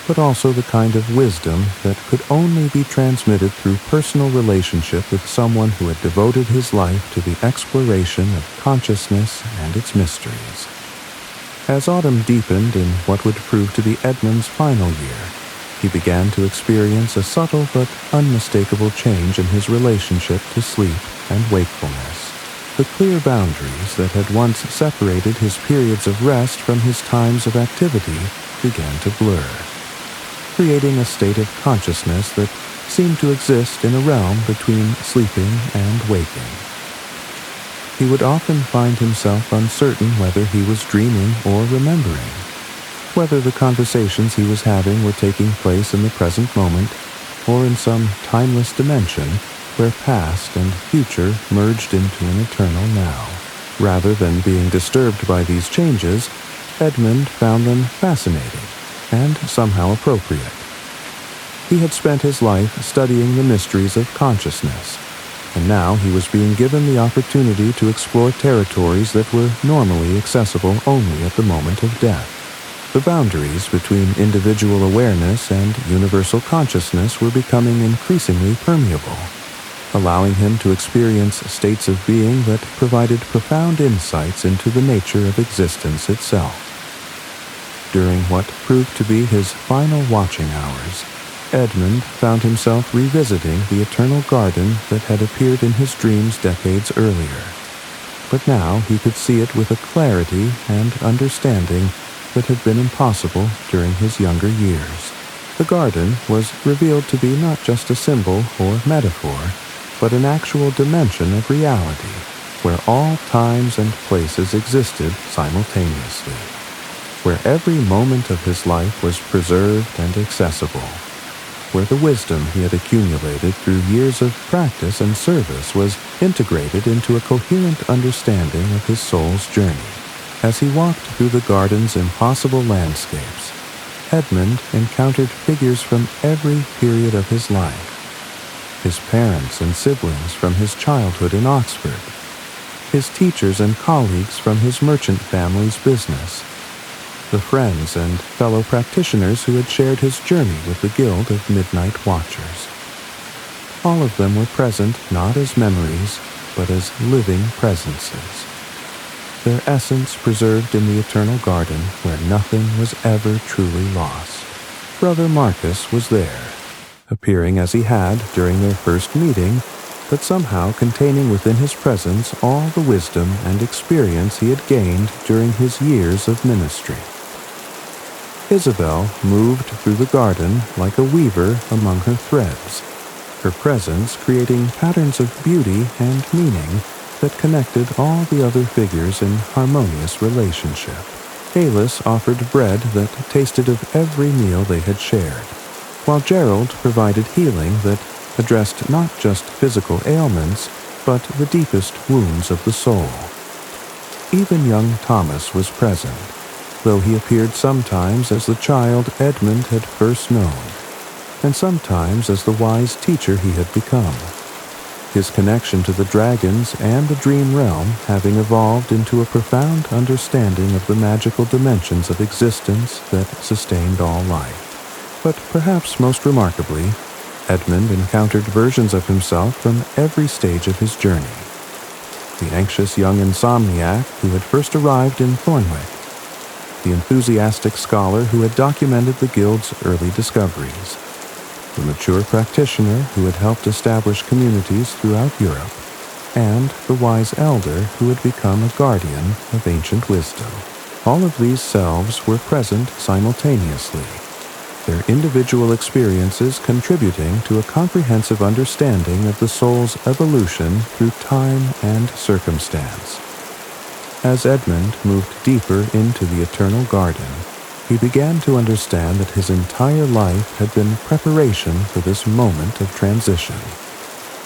Speaker 1: but also the kind of wisdom that could only be transmitted through personal relationship with someone who had devoted his life to the exploration of consciousness and its mysteries. As autumn deepened in what would prove to be Edmund's final year, he began to experience a subtle but unmistakable change in his relationship to sleep and wakefulness. The clear boundaries that had once separated his periods of rest from his times of activity began to blur, creating a state of consciousness that seemed to exist in a realm between sleeping and waking. He would often find himself uncertain whether he was dreaming or remembering, whether the conversations he was having were taking place in the present moment or in some timeless dimension where past and future merged into an eternal now. Rather than being disturbed by these changes, Edmund found them fascinating and somehow appropriate. He had spent his life studying the mysteries of consciousness, and now he was being given the opportunity to explore territories that were normally accessible only at the moment of death. The boundaries between individual awareness and universal consciousness were becoming increasingly permeable, allowing him to experience states of being that provided profound insights into the nature of existence itself. During what proved to be his final watching hours, Edmund found himself revisiting the eternal garden that had appeared in his dreams decades earlier. But now he could see it with a clarity and understanding that had been impossible during his younger years. The garden was revealed to be not just a symbol or metaphor, but an actual dimension of reality, where all times and places existed simultaneously, where every moment of his life was preserved and accessible, where the wisdom he had accumulated through years of practice and service was integrated into a coherent understanding of his soul's journey. As he walked through the garden's impossible landscapes, Edmund encountered figures from every period of his life. His parents and siblings from his childhood in Oxford, his teachers and colleagues from his merchant family's business, the friends and fellow practitioners who had shared his journey with the Guild of Midnight Watchers. All of them were present not as memories, but as living presences, their essence preserved in the eternal garden where nothing was ever truly lost. Brother Marcus was there, appearing as he had during their first meeting, but somehow containing within his presence all the wisdom and experience he had gained during his years of ministry. Isabel moved through the garden like a weaver among her threads, her presence creating patterns of beauty and meaning that connected all the other figures in harmonious relationship. Alice offered bread that tasted of every meal they had shared, while Gerald provided healing that addressed not just physical ailments, but the deepest wounds of the soul. Even young Thomas was present, though he appeared sometimes as the child Edmund had first known, and sometimes as the wise teacher he had become, his connection to the dragons and the dream realm having evolved into a profound understanding of the magical dimensions of existence that sustained all life. But perhaps most remarkably, Edmund encountered versions of himself from every stage of his journey. The anxious young insomniac who had first arrived in Thornwick, the enthusiastic scholar who had documented the Guild's early discoveries, the mature practitioner who had helped establish communities throughout Europe, and the wise elder who had become a guardian of ancient wisdom. All of these selves were present simultaneously, their individual experiences contributing to a comprehensive understanding of the soul's evolution through time and circumstance. As Edmund moved deeper into the eternal garden, he began to understand that his entire life had been preparation for this moment of transition,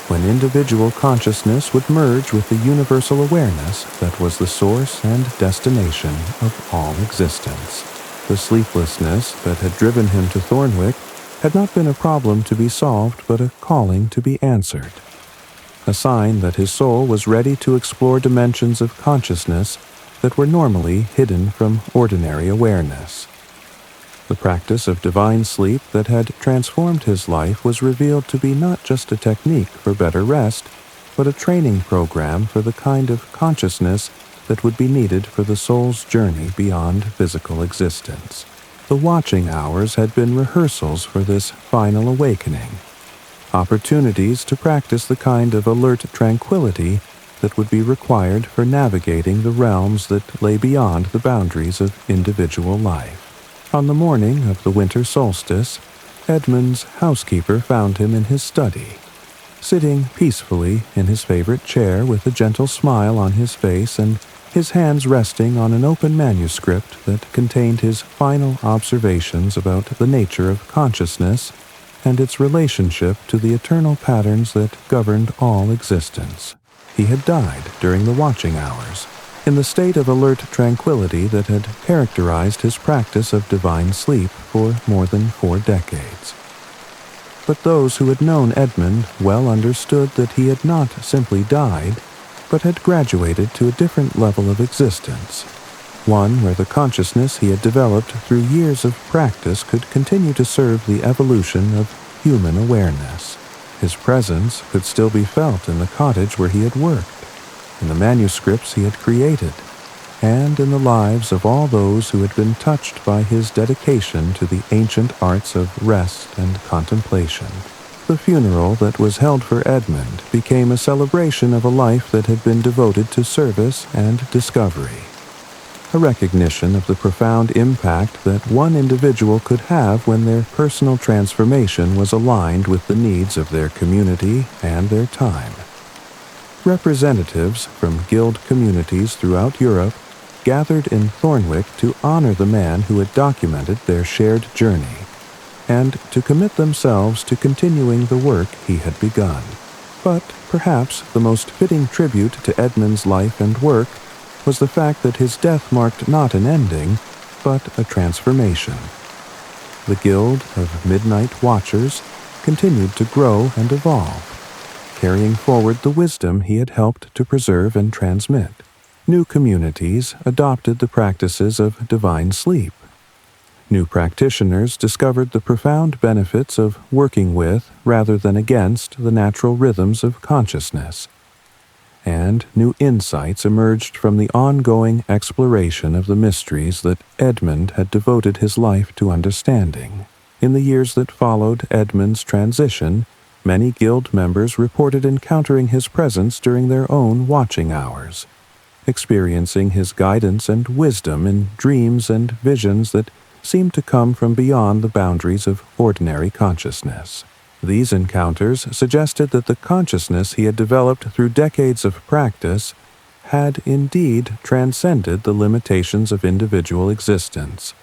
Speaker 1: when individual consciousness would merge with the universal awareness that was the source and destination of all existence. The sleeplessness that had driven him to Thornwick had not been a problem to be solved but a calling to be answered, a sign that his soul was ready to explore dimensions of consciousness that were normally hidden from ordinary awareness. The practice of divine sleep that had transformed his life was revealed to be not just a technique for better rest, but a training program for the kind of consciousness that would be needed for the soul's journey beyond physical existence. The watching hours had been rehearsals for this final awakening, opportunities to practice the kind of alert tranquility that would be required for navigating the realms that lay beyond the boundaries of individual life. On the morning of the winter solstice, Edmund's housekeeper found him in his study, sitting peacefully in his favorite chair with a gentle smile on his face and his hands resting on an open manuscript that contained his final observations about the nature of consciousness and its relationship to the eternal patterns that governed all existence. He had died during the watching hours, in the state of alert tranquility that had characterized his practice of divine sleep for more than 4 decades. But those who had known Edmund well understood that he had not simply died, but had graduated to a different level of existence, one where the consciousness he had developed through years of practice could continue to serve the evolution of human awareness. His presence could still be felt in the cottage where he had worked, in the manuscripts he had created, and in the lives of all those who had been touched by his dedication to the ancient arts of rest and contemplation. The funeral that was held for Edmund became a celebration of a life that had been devoted to service and discovery, a recognition of the profound impact that one individual could have when their personal transformation was aligned with the needs of their community and their time. Representatives from guild communities throughout Europe gathered in Thornwick to honor the man who had documented their shared journey, and to commit themselves to continuing the work he had begun. But perhaps the most fitting tribute to Edmund's life and work was the fact that his death marked not an ending, but a transformation. The Guild of Midnight Watchers continued to grow and evolve, carrying forward the wisdom he had helped to preserve and transmit. New communities adopted the practices of divine sleep. New practitioners discovered the profound benefits of working with rather than against the natural rhythms of consciousness, and new insights emerged from the ongoing exploration of the mysteries that Edmund had devoted his life to understanding. In the years that followed Edmund's transition, many guild members reported encountering his presence during their own watching hours, experiencing his guidance and wisdom in dreams and visions that seemed to come from beyond the boundaries of ordinary consciousness. These encounters suggested that the consciousness he had developed through decades of practice had indeed transcended the limitations of individual existence,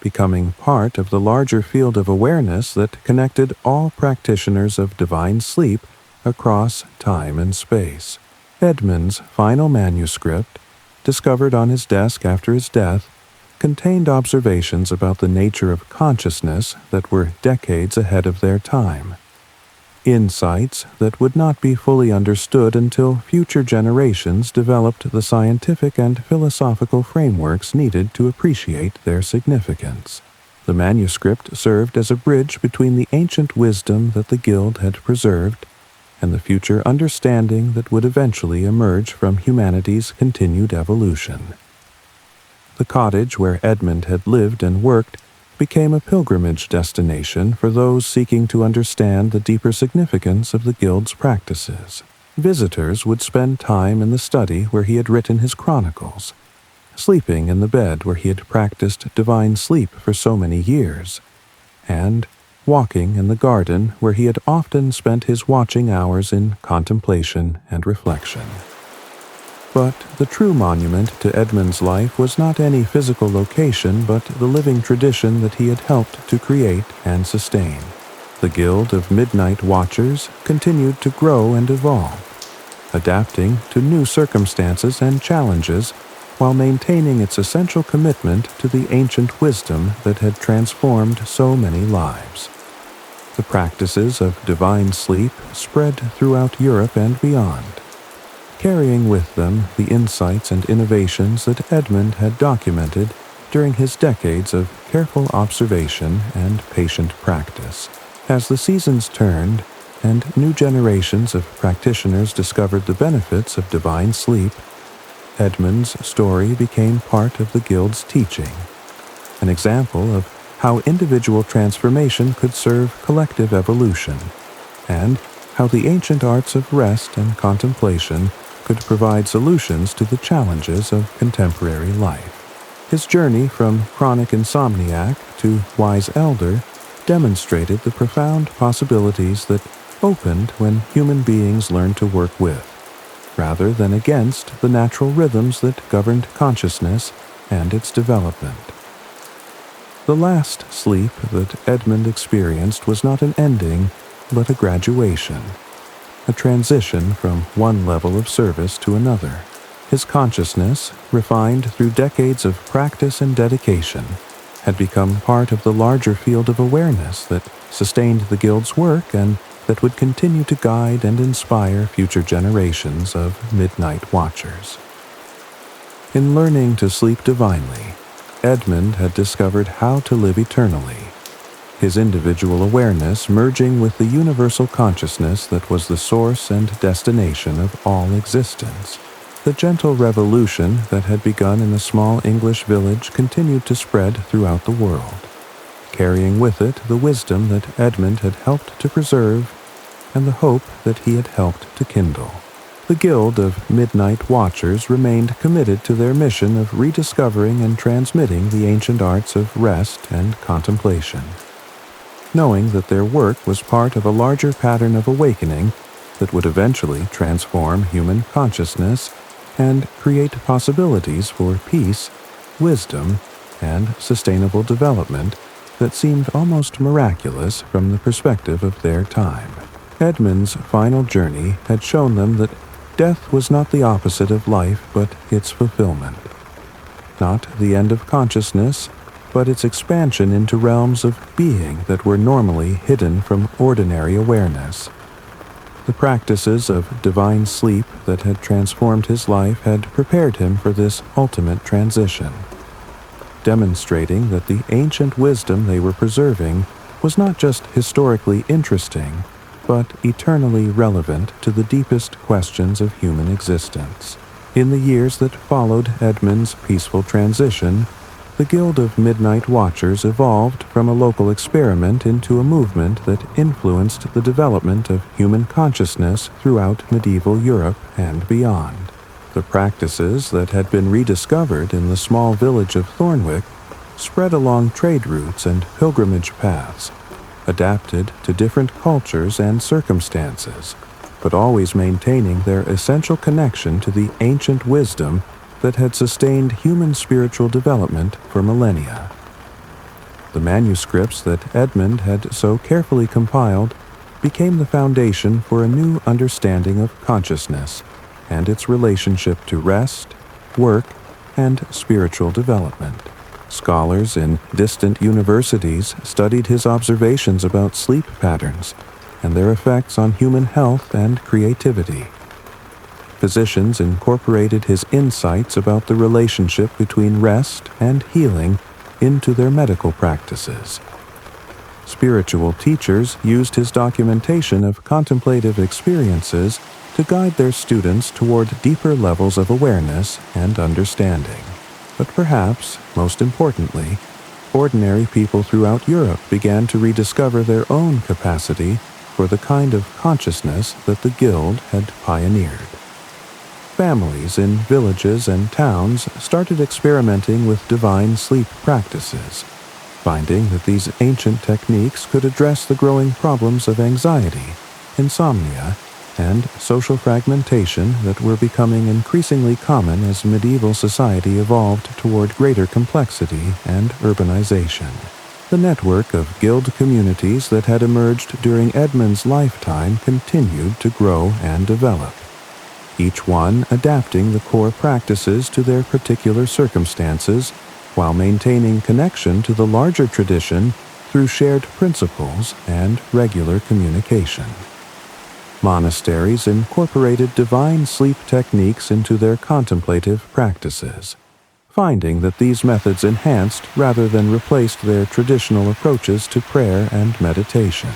Speaker 1: becoming part of the larger field of awareness that connected all practitioners of divine sleep across time and space. Edmund's final manuscript, discovered on his desk after his death, contained observations about the nature of consciousness that were decades ahead of their time. Insights that would not be fully understood until future generations developed the scientific and philosophical frameworks needed to appreciate their significance. The manuscript served as a bridge between the ancient wisdom that the Guild had preserved and the future understanding that would eventually emerge from humanity's continued evolution. The cottage where Edmund had lived and worked became a pilgrimage destination for those seeking to understand the deeper significance of the Guild's practices. Visitors would spend time in the study where he had written his chronicles, sleeping in the bed where he had practiced divine sleep for so many years, and walking in the garden where he had often spent his watching hours in contemplation and reflection. But the true monument to Edmund's life was not any physical location, but the living tradition that he had helped to create and sustain. The Guild of Midnight Watchers continued to grow and evolve, adapting to new circumstances and challenges while maintaining its essential commitment to the ancient wisdom that had transformed so many lives. The practices of divine sleep spread throughout Europe and beyond, carrying with them the insights and innovations that Edmund had documented during his decades of careful observation and patient practice. As the seasons turned and new generations of practitioners discovered the benefits of divine sleep, Edmund's story became part of the Guild's teaching, an example of how individual transformation could serve collective evolution, and how the ancient arts of rest and contemplation could provide solutions to the challenges of contemporary life. His journey from chronic insomniac to wise elder demonstrated the profound possibilities that opened when human beings learned to work with, rather than against, the natural rhythms that governed consciousness and its development. The last sleep that Edmund experienced was not an ending, but a graduation, a transition from one level of service to another. His consciousness, refined through decades of practice and dedication, had become part of the larger field of awareness that sustained the Guild's work and that would continue to guide and inspire future generations of Midnight Watchers. In learning to sleep divinely, Edmund had discovered how to live eternally, his individual awareness merging with the universal consciousness that was the source and destination of all existence. The gentle revolution that had begun in a small English village continued to spread throughout the world, carrying with it the wisdom that Edmund had helped to preserve and the hope that he had helped to kindle. The Guild of Midnight Watchers remained committed to their mission of rediscovering and transmitting the ancient arts of rest and contemplation, knowing that their work was part of a larger pattern of awakening that would eventually transform human consciousness and create possibilities for peace, wisdom, and sustainable development that seemed almost miraculous from the perspective of their time. Edmund's final journey had shown them that death was not the opposite of life, but its fulfillment. Not the end of consciousness, but its expansion into realms of being that were normally hidden from ordinary awareness. The practices of divine sleep that had transformed his life had prepared him for this ultimate transition, demonstrating that the ancient wisdom they were preserving was not just historically interesting, but eternally relevant to the deepest questions of human existence. In the years that followed Edmund's peaceful transition, The Guild of Midnight Watchers evolved from a local experiment into a movement that influenced the development of human consciousness throughout medieval Europe and beyond. The practices that had been rediscovered in the small village of Thornwick spread along trade routes and pilgrimage paths, adapted to different cultures and circumstances, but always maintaining their essential connection to the ancient wisdom that had sustained human spiritual development for millennia. The manuscripts that Edmund had so carefully compiled became the foundation for a new understanding of consciousness and its relationship to rest, work, and spiritual development. Scholars in distant universities studied his observations about sleep patterns and their effects on human health and creativity. Physicians incorporated his insights about the relationship between rest and healing into their medical practices. Spiritual teachers used his documentation of contemplative experiences to guide their students toward deeper levels of awareness and understanding. But perhaps, most importantly, ordinary people throughout Europe began to rediscover their own capacity for the kind of consciousness that the Guild had pioneered. Families in villages and towns started experimenting with divine sleep practices, finding that these ancient techniques could address the growing problems of anxiety, insomnia, and social fragmentation that were becoming increasingly common as medieval society evolved toward greater complexity and urbanization. The network of guild communities that had emerged during Edmund's lifetime continued to grow and develop, each one adapting the core practices to their particular circumstances while maintaining connection to the larger tradition through shared principles and regular communication. Monasteries incorporated divine sleep techniques into their contemplative practices, finding that these methods enhanced rather than replaced their traditional approaches to prayer and meditation.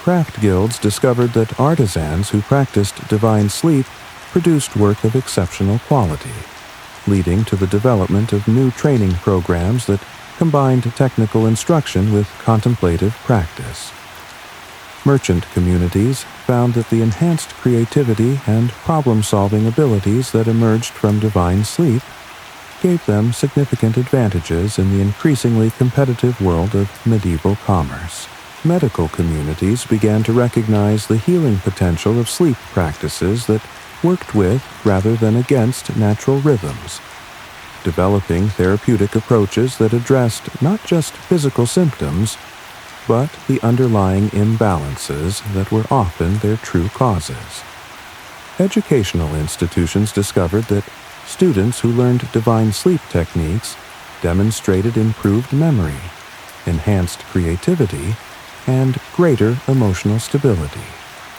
Speaker 1: Craft guilds discovered that artisans who practiced divine sleep produced work of exceptional quality, leading to the development of new training programs that combined technical instruction with contemplative practice. Merchant communities found that the enhanced creativity and problem-solving abilities that emerged from divine sleep gave them significant advantages in the increasingly competitive world of medieval commerce. Medical communities began to recognize the healing potential of sleep practices that worked with rather than against natural rhythms, developing therapeutic approaches that addressed not just physical symptoms, but the underlying imbalances that were often their true causes. Educational institutions discovered that students who learned divine sleep techniques demonstrated improved memory, enhanced creativity, and greater emotional stability.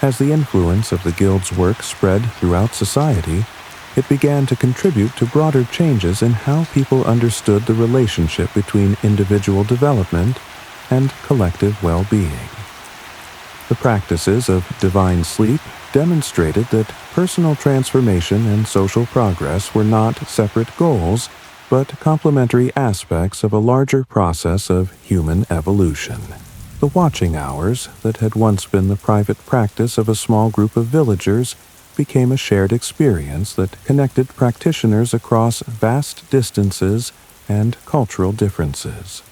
Speaker 1: As the influence of the Guild's work spread throughout society, it began to contribute to broader changes in how people understood the relationship between individual development and collective well-being. The practices of divine sleep demonstrated that personal transformation and social progress were not separate goals, but complementary aspects of a larger process of human evolution. The watching hours that had once been the private practice of a small group of villagers became a shared experience that connected practitioners across vast distances and cultural differences.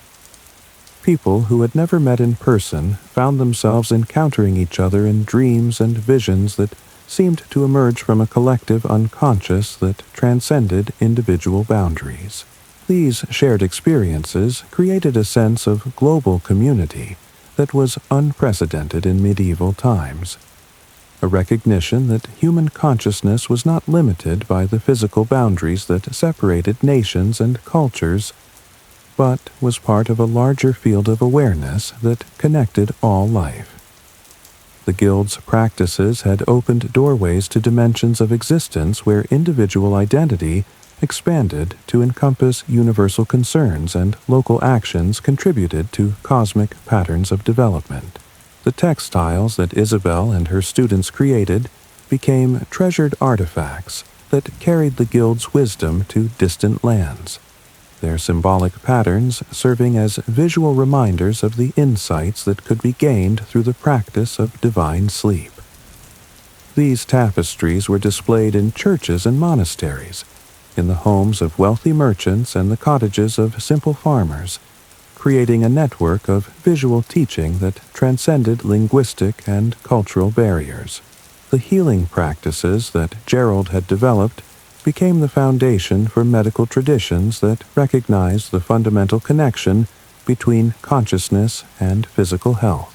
Speaker 1: People who had never met in person found themselves encountering each other in dreams and visions that seemed to emerge from a collective unconscious that transcended individual boundaries. These shared experiences created a sense of global community that was unprecedented in medieval times, a recognition that human consciousness was not limited by the physical boundaries that separated nations and cultures, but was part of a larger field of awareness that connected all life. The Guild's practices had opened doorways to dimensions of existence where individual identity expanded to encompass universal concerns and local actions contributed to cosmic patterns of development. The textiles that Isabel and her students created became treasured artifacts that carried the Guild's wisdom to distant lands, their symbolic patterns serving as visual reminders of the insights that could be gained through the practice of divine sleep. These tapestries were displayed in churches and monasteries, in the homes of wealthy merchants and the cottages of simple farmers, creating a network of visual teaching that transcended linguistic and cultural barriers. The healing practices that Gerald had developed became the foundation for medical traditions that recognized the fundamental connection between consciousness and physical health.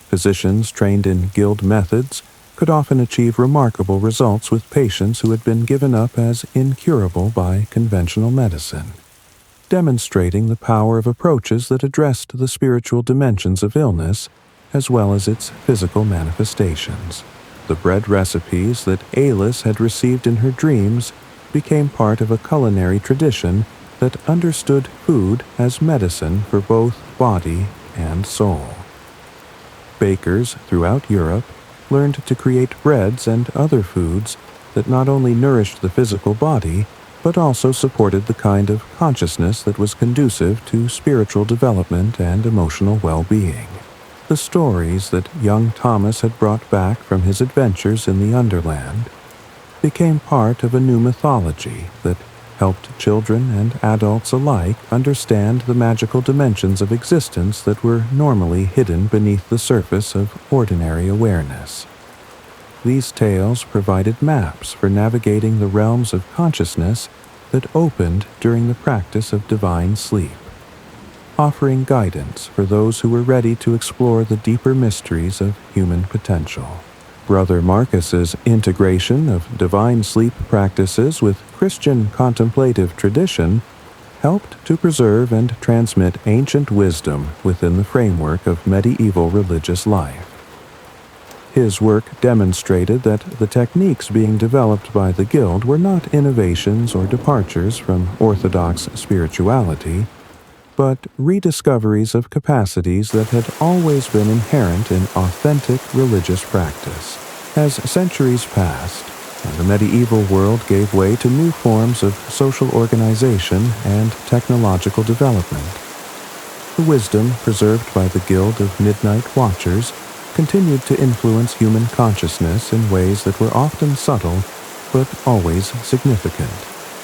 Speaker 1: Physicians trained in guild methods could often achieve remarkable results with patients who had been given up as incurable by conventional medicine, demonstrating the power of approaches that addressed the spiritual dimensions of illness as well as its physical manifestations. The bread recipes that Alice had received in her dreams became part of a culinary tradition that understood food as medicine for both body and soul. Bakers throughout Europe learned to create breads and other foods that not only nourished the physical body, but also supported the kind of consciousness that was conducive to spiritual development and emotional well-being. The stories that young Thomas had brought back from his adventures in the Underland became part of a new mythology that helped children and adults alike understand the magical dimensions of existence that were normally hidden beneath the surface of ordinary awareness. These tales provided maps for navigating the realms of consciousness that opened during the practice of divine sleep, offering guidance for those who were ready to explore the deeper mysteries of human potential. Brother Marcus's integration of divine sleep practices with Christian contemplative tradition helped to preserve and transmit ancient wisdom within the framework of medieval religious life. His work demonstrated that the techniques being developed by the Guild were not innovations or departures from orthodox spirituality, but rediscoveries of capacities that had always been inherent in authentic religious practice. As centuries passed, and the medieval world gave way to new forms of social organization and technological development, the wisdom preserved by the Guild of Midnight Watchers continued to influence human consciousness in ways that were often subtle but always significant.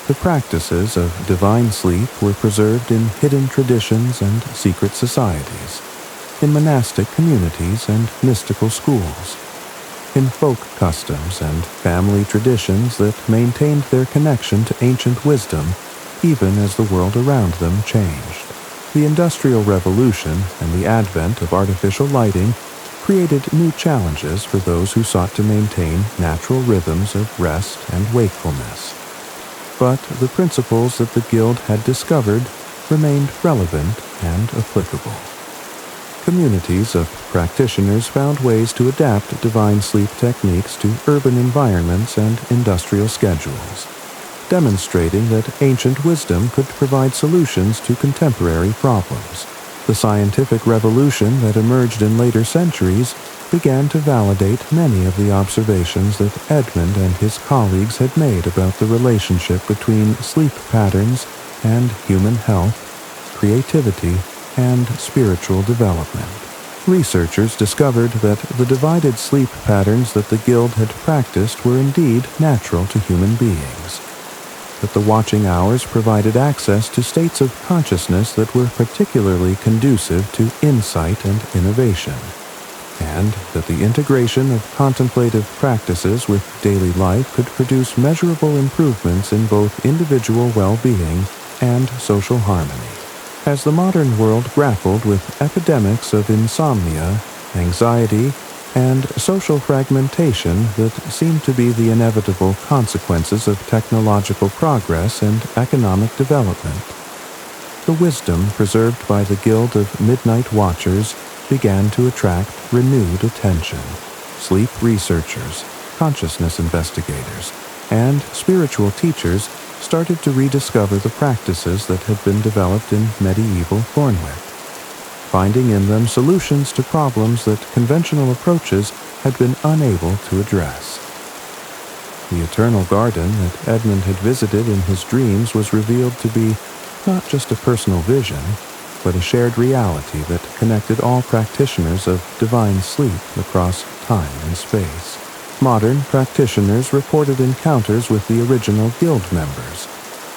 Speaker 1: The practices of divine sleep were preserved in hidden traditions and secret societies, in monastic communities and mystical schools, in folk customs and family traditions that maintained their connection to ancient wisdom even as the world around them changed. The Industrial Revolution and the advent of artificial lighting created new challenges for those who sought to maintain natural rhythms of rest and wakefulness. But the principles that the Guild had discovered remained relevant and applicable. Communities of practitioners found ways to adapt divine sleep techniques to urban environments and industrial schedules, demonstrating that ancient wisdom could provide solutions to contemporary problems. The scientific revolution that emerged in later centuries began to validate many of the observations that Edmund and his colleagues had made about the relationship between sleep patterns and human health, creativity, and spiritual development. Researchers discovered that the divided sleep patterns that the Guild had practiced were indeed natural to human beings, that the watching hours provided access to states of consciousness that were particularly conducive to insight and innovation, and that the integration of contemplative practices with daily life could produce measurable improvements in both individual well-being and social harmony. As the modern world grappled with epidemics of insomnia, anxiety, and social fragmentation that seemed to be the inevitable consequences of technological progress and economic development, the wisdom preserved by the Guild of Midnight Watchers began to attract renewed attention. Sleep researchers, consciousness investigators, and spiritual teachers started to rediscover the practices that had been developed in medieval Thornwick, finding in them solutions to problems that conventional approaches had been unable to address. The eternal garden that Edmund had visited in his dreams was revealed to be not just a personal vision, but a shared reality that connected all practitioners of divine sleep across time and space. Modern practitioners reported encounters with the original guild members,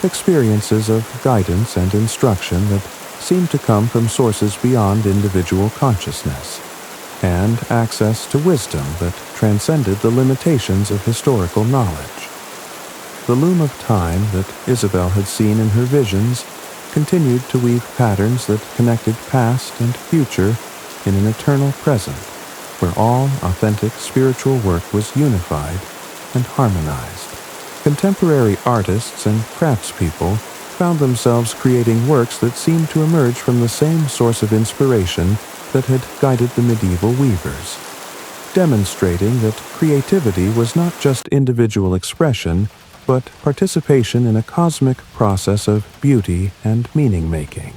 Speaker 1: experiences of guidance and instruction that seemed to come from sources beyond individual consciousness, and access to wisdom that transcended the limitations of historical knowledge. The loom of time that Isabel had seen in her visions continued to weave patterns that connected past and future in an eternal present, where all authentic spiritual work was unified and harmonized. Contemporary artists and craftspeople found themselves creating works that seemed to emerge from the same source of inspiration that had guided the medieval weavers, demonstrating that creativity was not just individual expression, but participation in a cosmic process of beauty and meaning-making.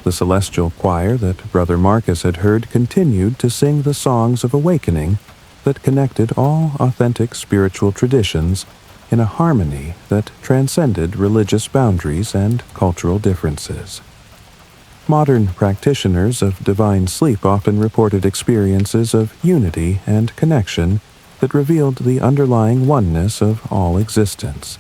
Speaker 1: The celestial choir that Brother Marcus had heard continued to sing the songs of awakening that connected all authentic spiritual traditions in a harmony that transcended religious boundaries and cultural differences. Modern practitioners of divine sleep often reported experiences of unity and connection that revealed the underlying oneness of all existence,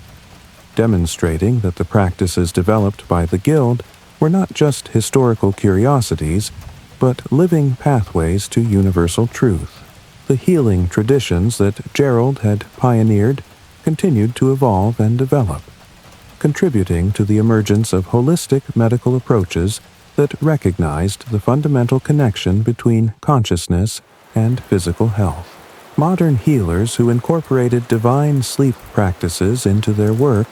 Speaker 1: demonstrating that the practices developed by the Guild were not just historical curiosities, but living pathways to universal truth. The healing traditions that Gerald had pioneered continued to evolve and develop, contributing to the emergence of holistic medical approaches that recognized the fundamental connection between consciousness and physical health. Modern healers who incorporated divine sleep practices into their work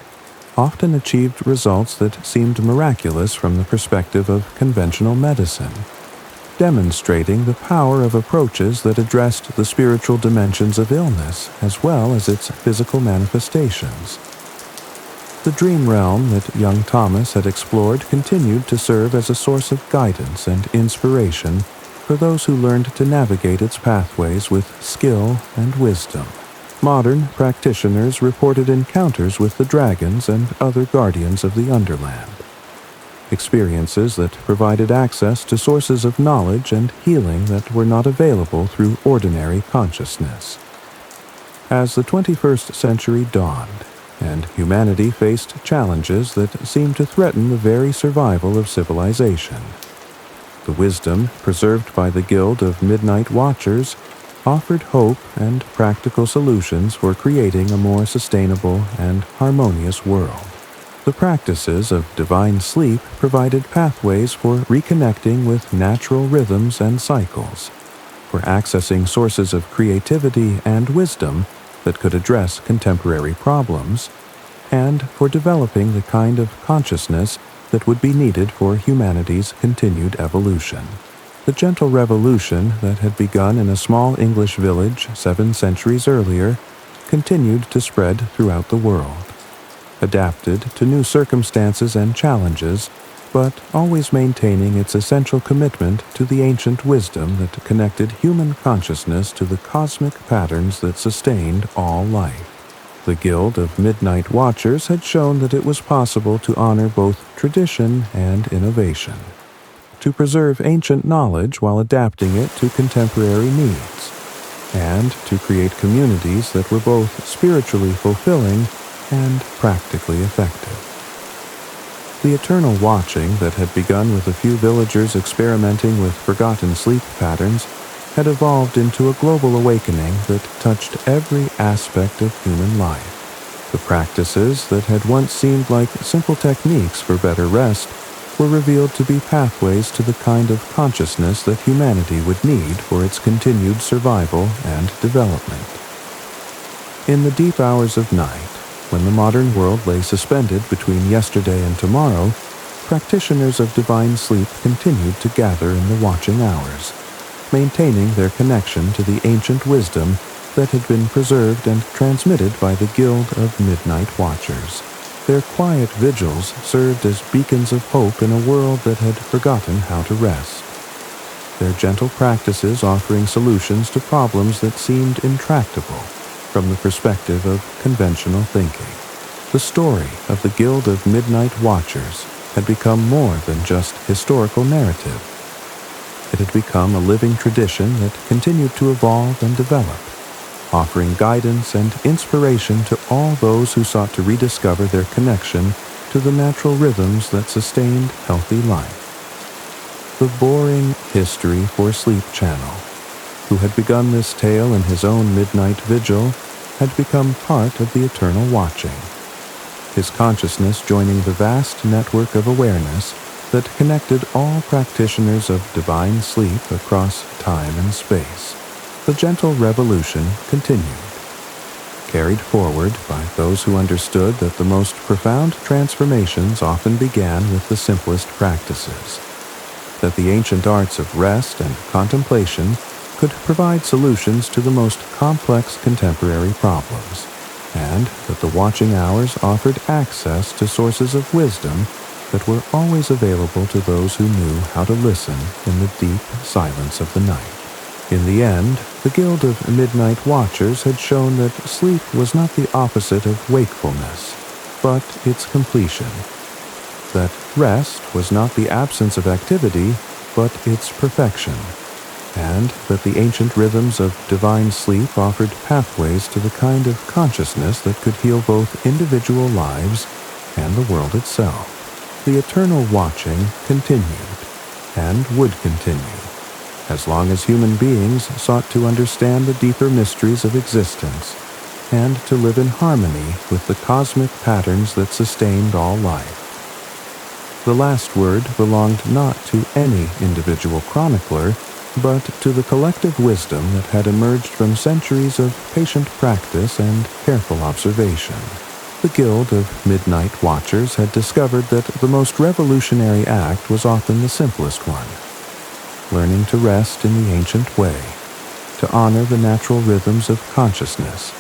Speaker 1: often achieved results that seemed miraculous from the perspective of conventional medicine, demonstrating the power of approaches that addressed the spiritual dimensions of illness as well as its physical manifestations. The dream realm that young Thomas had explored continued to serve as a source of guidance and inspiration for those who learned to navigate its pathways with skill and wisdom. Modern practitioners reported encounters with the dragons and other guardians of the Underland, experiences that provided access to sources of knowledge and healing that were not available through ordinary consciousness. As the 21st century dawned, and humanity faced challenges that seemed to threaten the very survival of civilization, the wisdom preserved by the Guild of Midnight Watchers offered hope and practical solutions for creating a more sustainable and harmonious world. The practices of divine sleep provided pathways for reconnecting with natural rhythms and cycles, for accessing sources of creativity and wisdom that could address contemporary problems, and for developing the kind of consciousness that would be needed for humanity's continued evolution. The gentle revolution that had begun in a small English village 7 centuries earlier continued to spread throughout the world, adapted to new circumstances and challenges, but always maintaining its essential commitment to the ancient wisdom that connected human consciousness to the cosmic patterns that sustained all life. The Guild of Midnight Watchers had shown that it was possible to honor both tradition and innovation, to preserve ancient knowledge while adapting it to contemporary needs, and to create communities that were both spiritually fulfilling and practically effective. The eternal watching that had begun with a few villagers experimenting with forgotten sleep patterns had evolved into a global awakening that touched every aspect of human life. The practices that had once seemed like simple techniques for better rest were revealed to be pathways to the kind of consciousness that humanity would need for its continued survival and development. In the deep hours of night, when the modern world lay suspended between yesterday and tomorrow, practitioners of divine sleep continued to gather in the watching hours, maintaining their connection to the ancient wisdom that had been preserved and transmitted by the Guild of Midnight Watchers. Their quiet vigils served as beacons of hope in a world that had forgotten how to rest, their gentle practices offering solutions to problems that seemed intractable from the perspective of conventional thinking. The story of the Guild of Midnight Watchers had become more than just historical narrative. It had become a living tradition that continued to evolve and develop, offering guidance and inspiration to all those who sought to rediscover their connection to the natural rhythms that sustained healthy life. The Boring History for Sleep channel, who had begun this tale in his own midnight vigil, had become part of the eternal watching, his consciousness joining the vast network of awareness that connected all practitioners of divine sleep across time and space. The gentle revolution continued, carried forward by those who understood that the most profound transformations often began with the simplest practices, that the ancient arts of rest and contemplation could provide solutions to the most complex contemporary problems, and that the watching hours offered access to sources of wisdom that were always available to those who knew how to listen in the deep silence of the night. In the end, the Guild of Midnight Watchers had shown that sleep was not the opposite of wakefulness, but its completion, that rest was not the absence of activity, but its perfection, and that the ancient rhythms of divine sleep offered pathways to the kind of consciousness that could heal both individual lives and the world itself. The eternal watching continued, and would continue, as long as human beings sought to understand the deeper mysteries of existence and to live in harmony with the cosmic patterns that sustained all life. The last word belonged not to any individual chronicler, but to the collective wisdom that had emerged from centuries of patient practice and careful observation. The Guild of Midnight Watchers had discovered that the most revolutionary act was often the simplest one, learning to rest in the ancient way, to honor the natural rhythms of consciousness,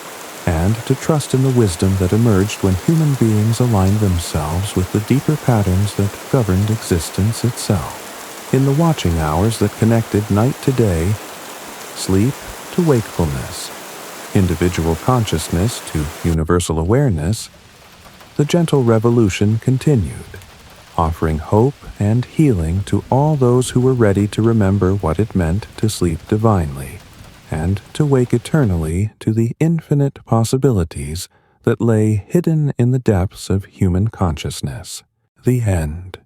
Speaker 1: and to trust in the wisdom that emerged when human beings aligned themselves with the deeper patterns that governed existence itself. In the watching hours that connected night to day, sleep to wakefulness, individual consciousness to universal awareness, the gentle revolution continued, offering hope and healing to all those who were ready to remember what it meant to sleep divinely, and to wake eternally to the infinite possibilities that lay hidden in the depths of human consciousness. The end.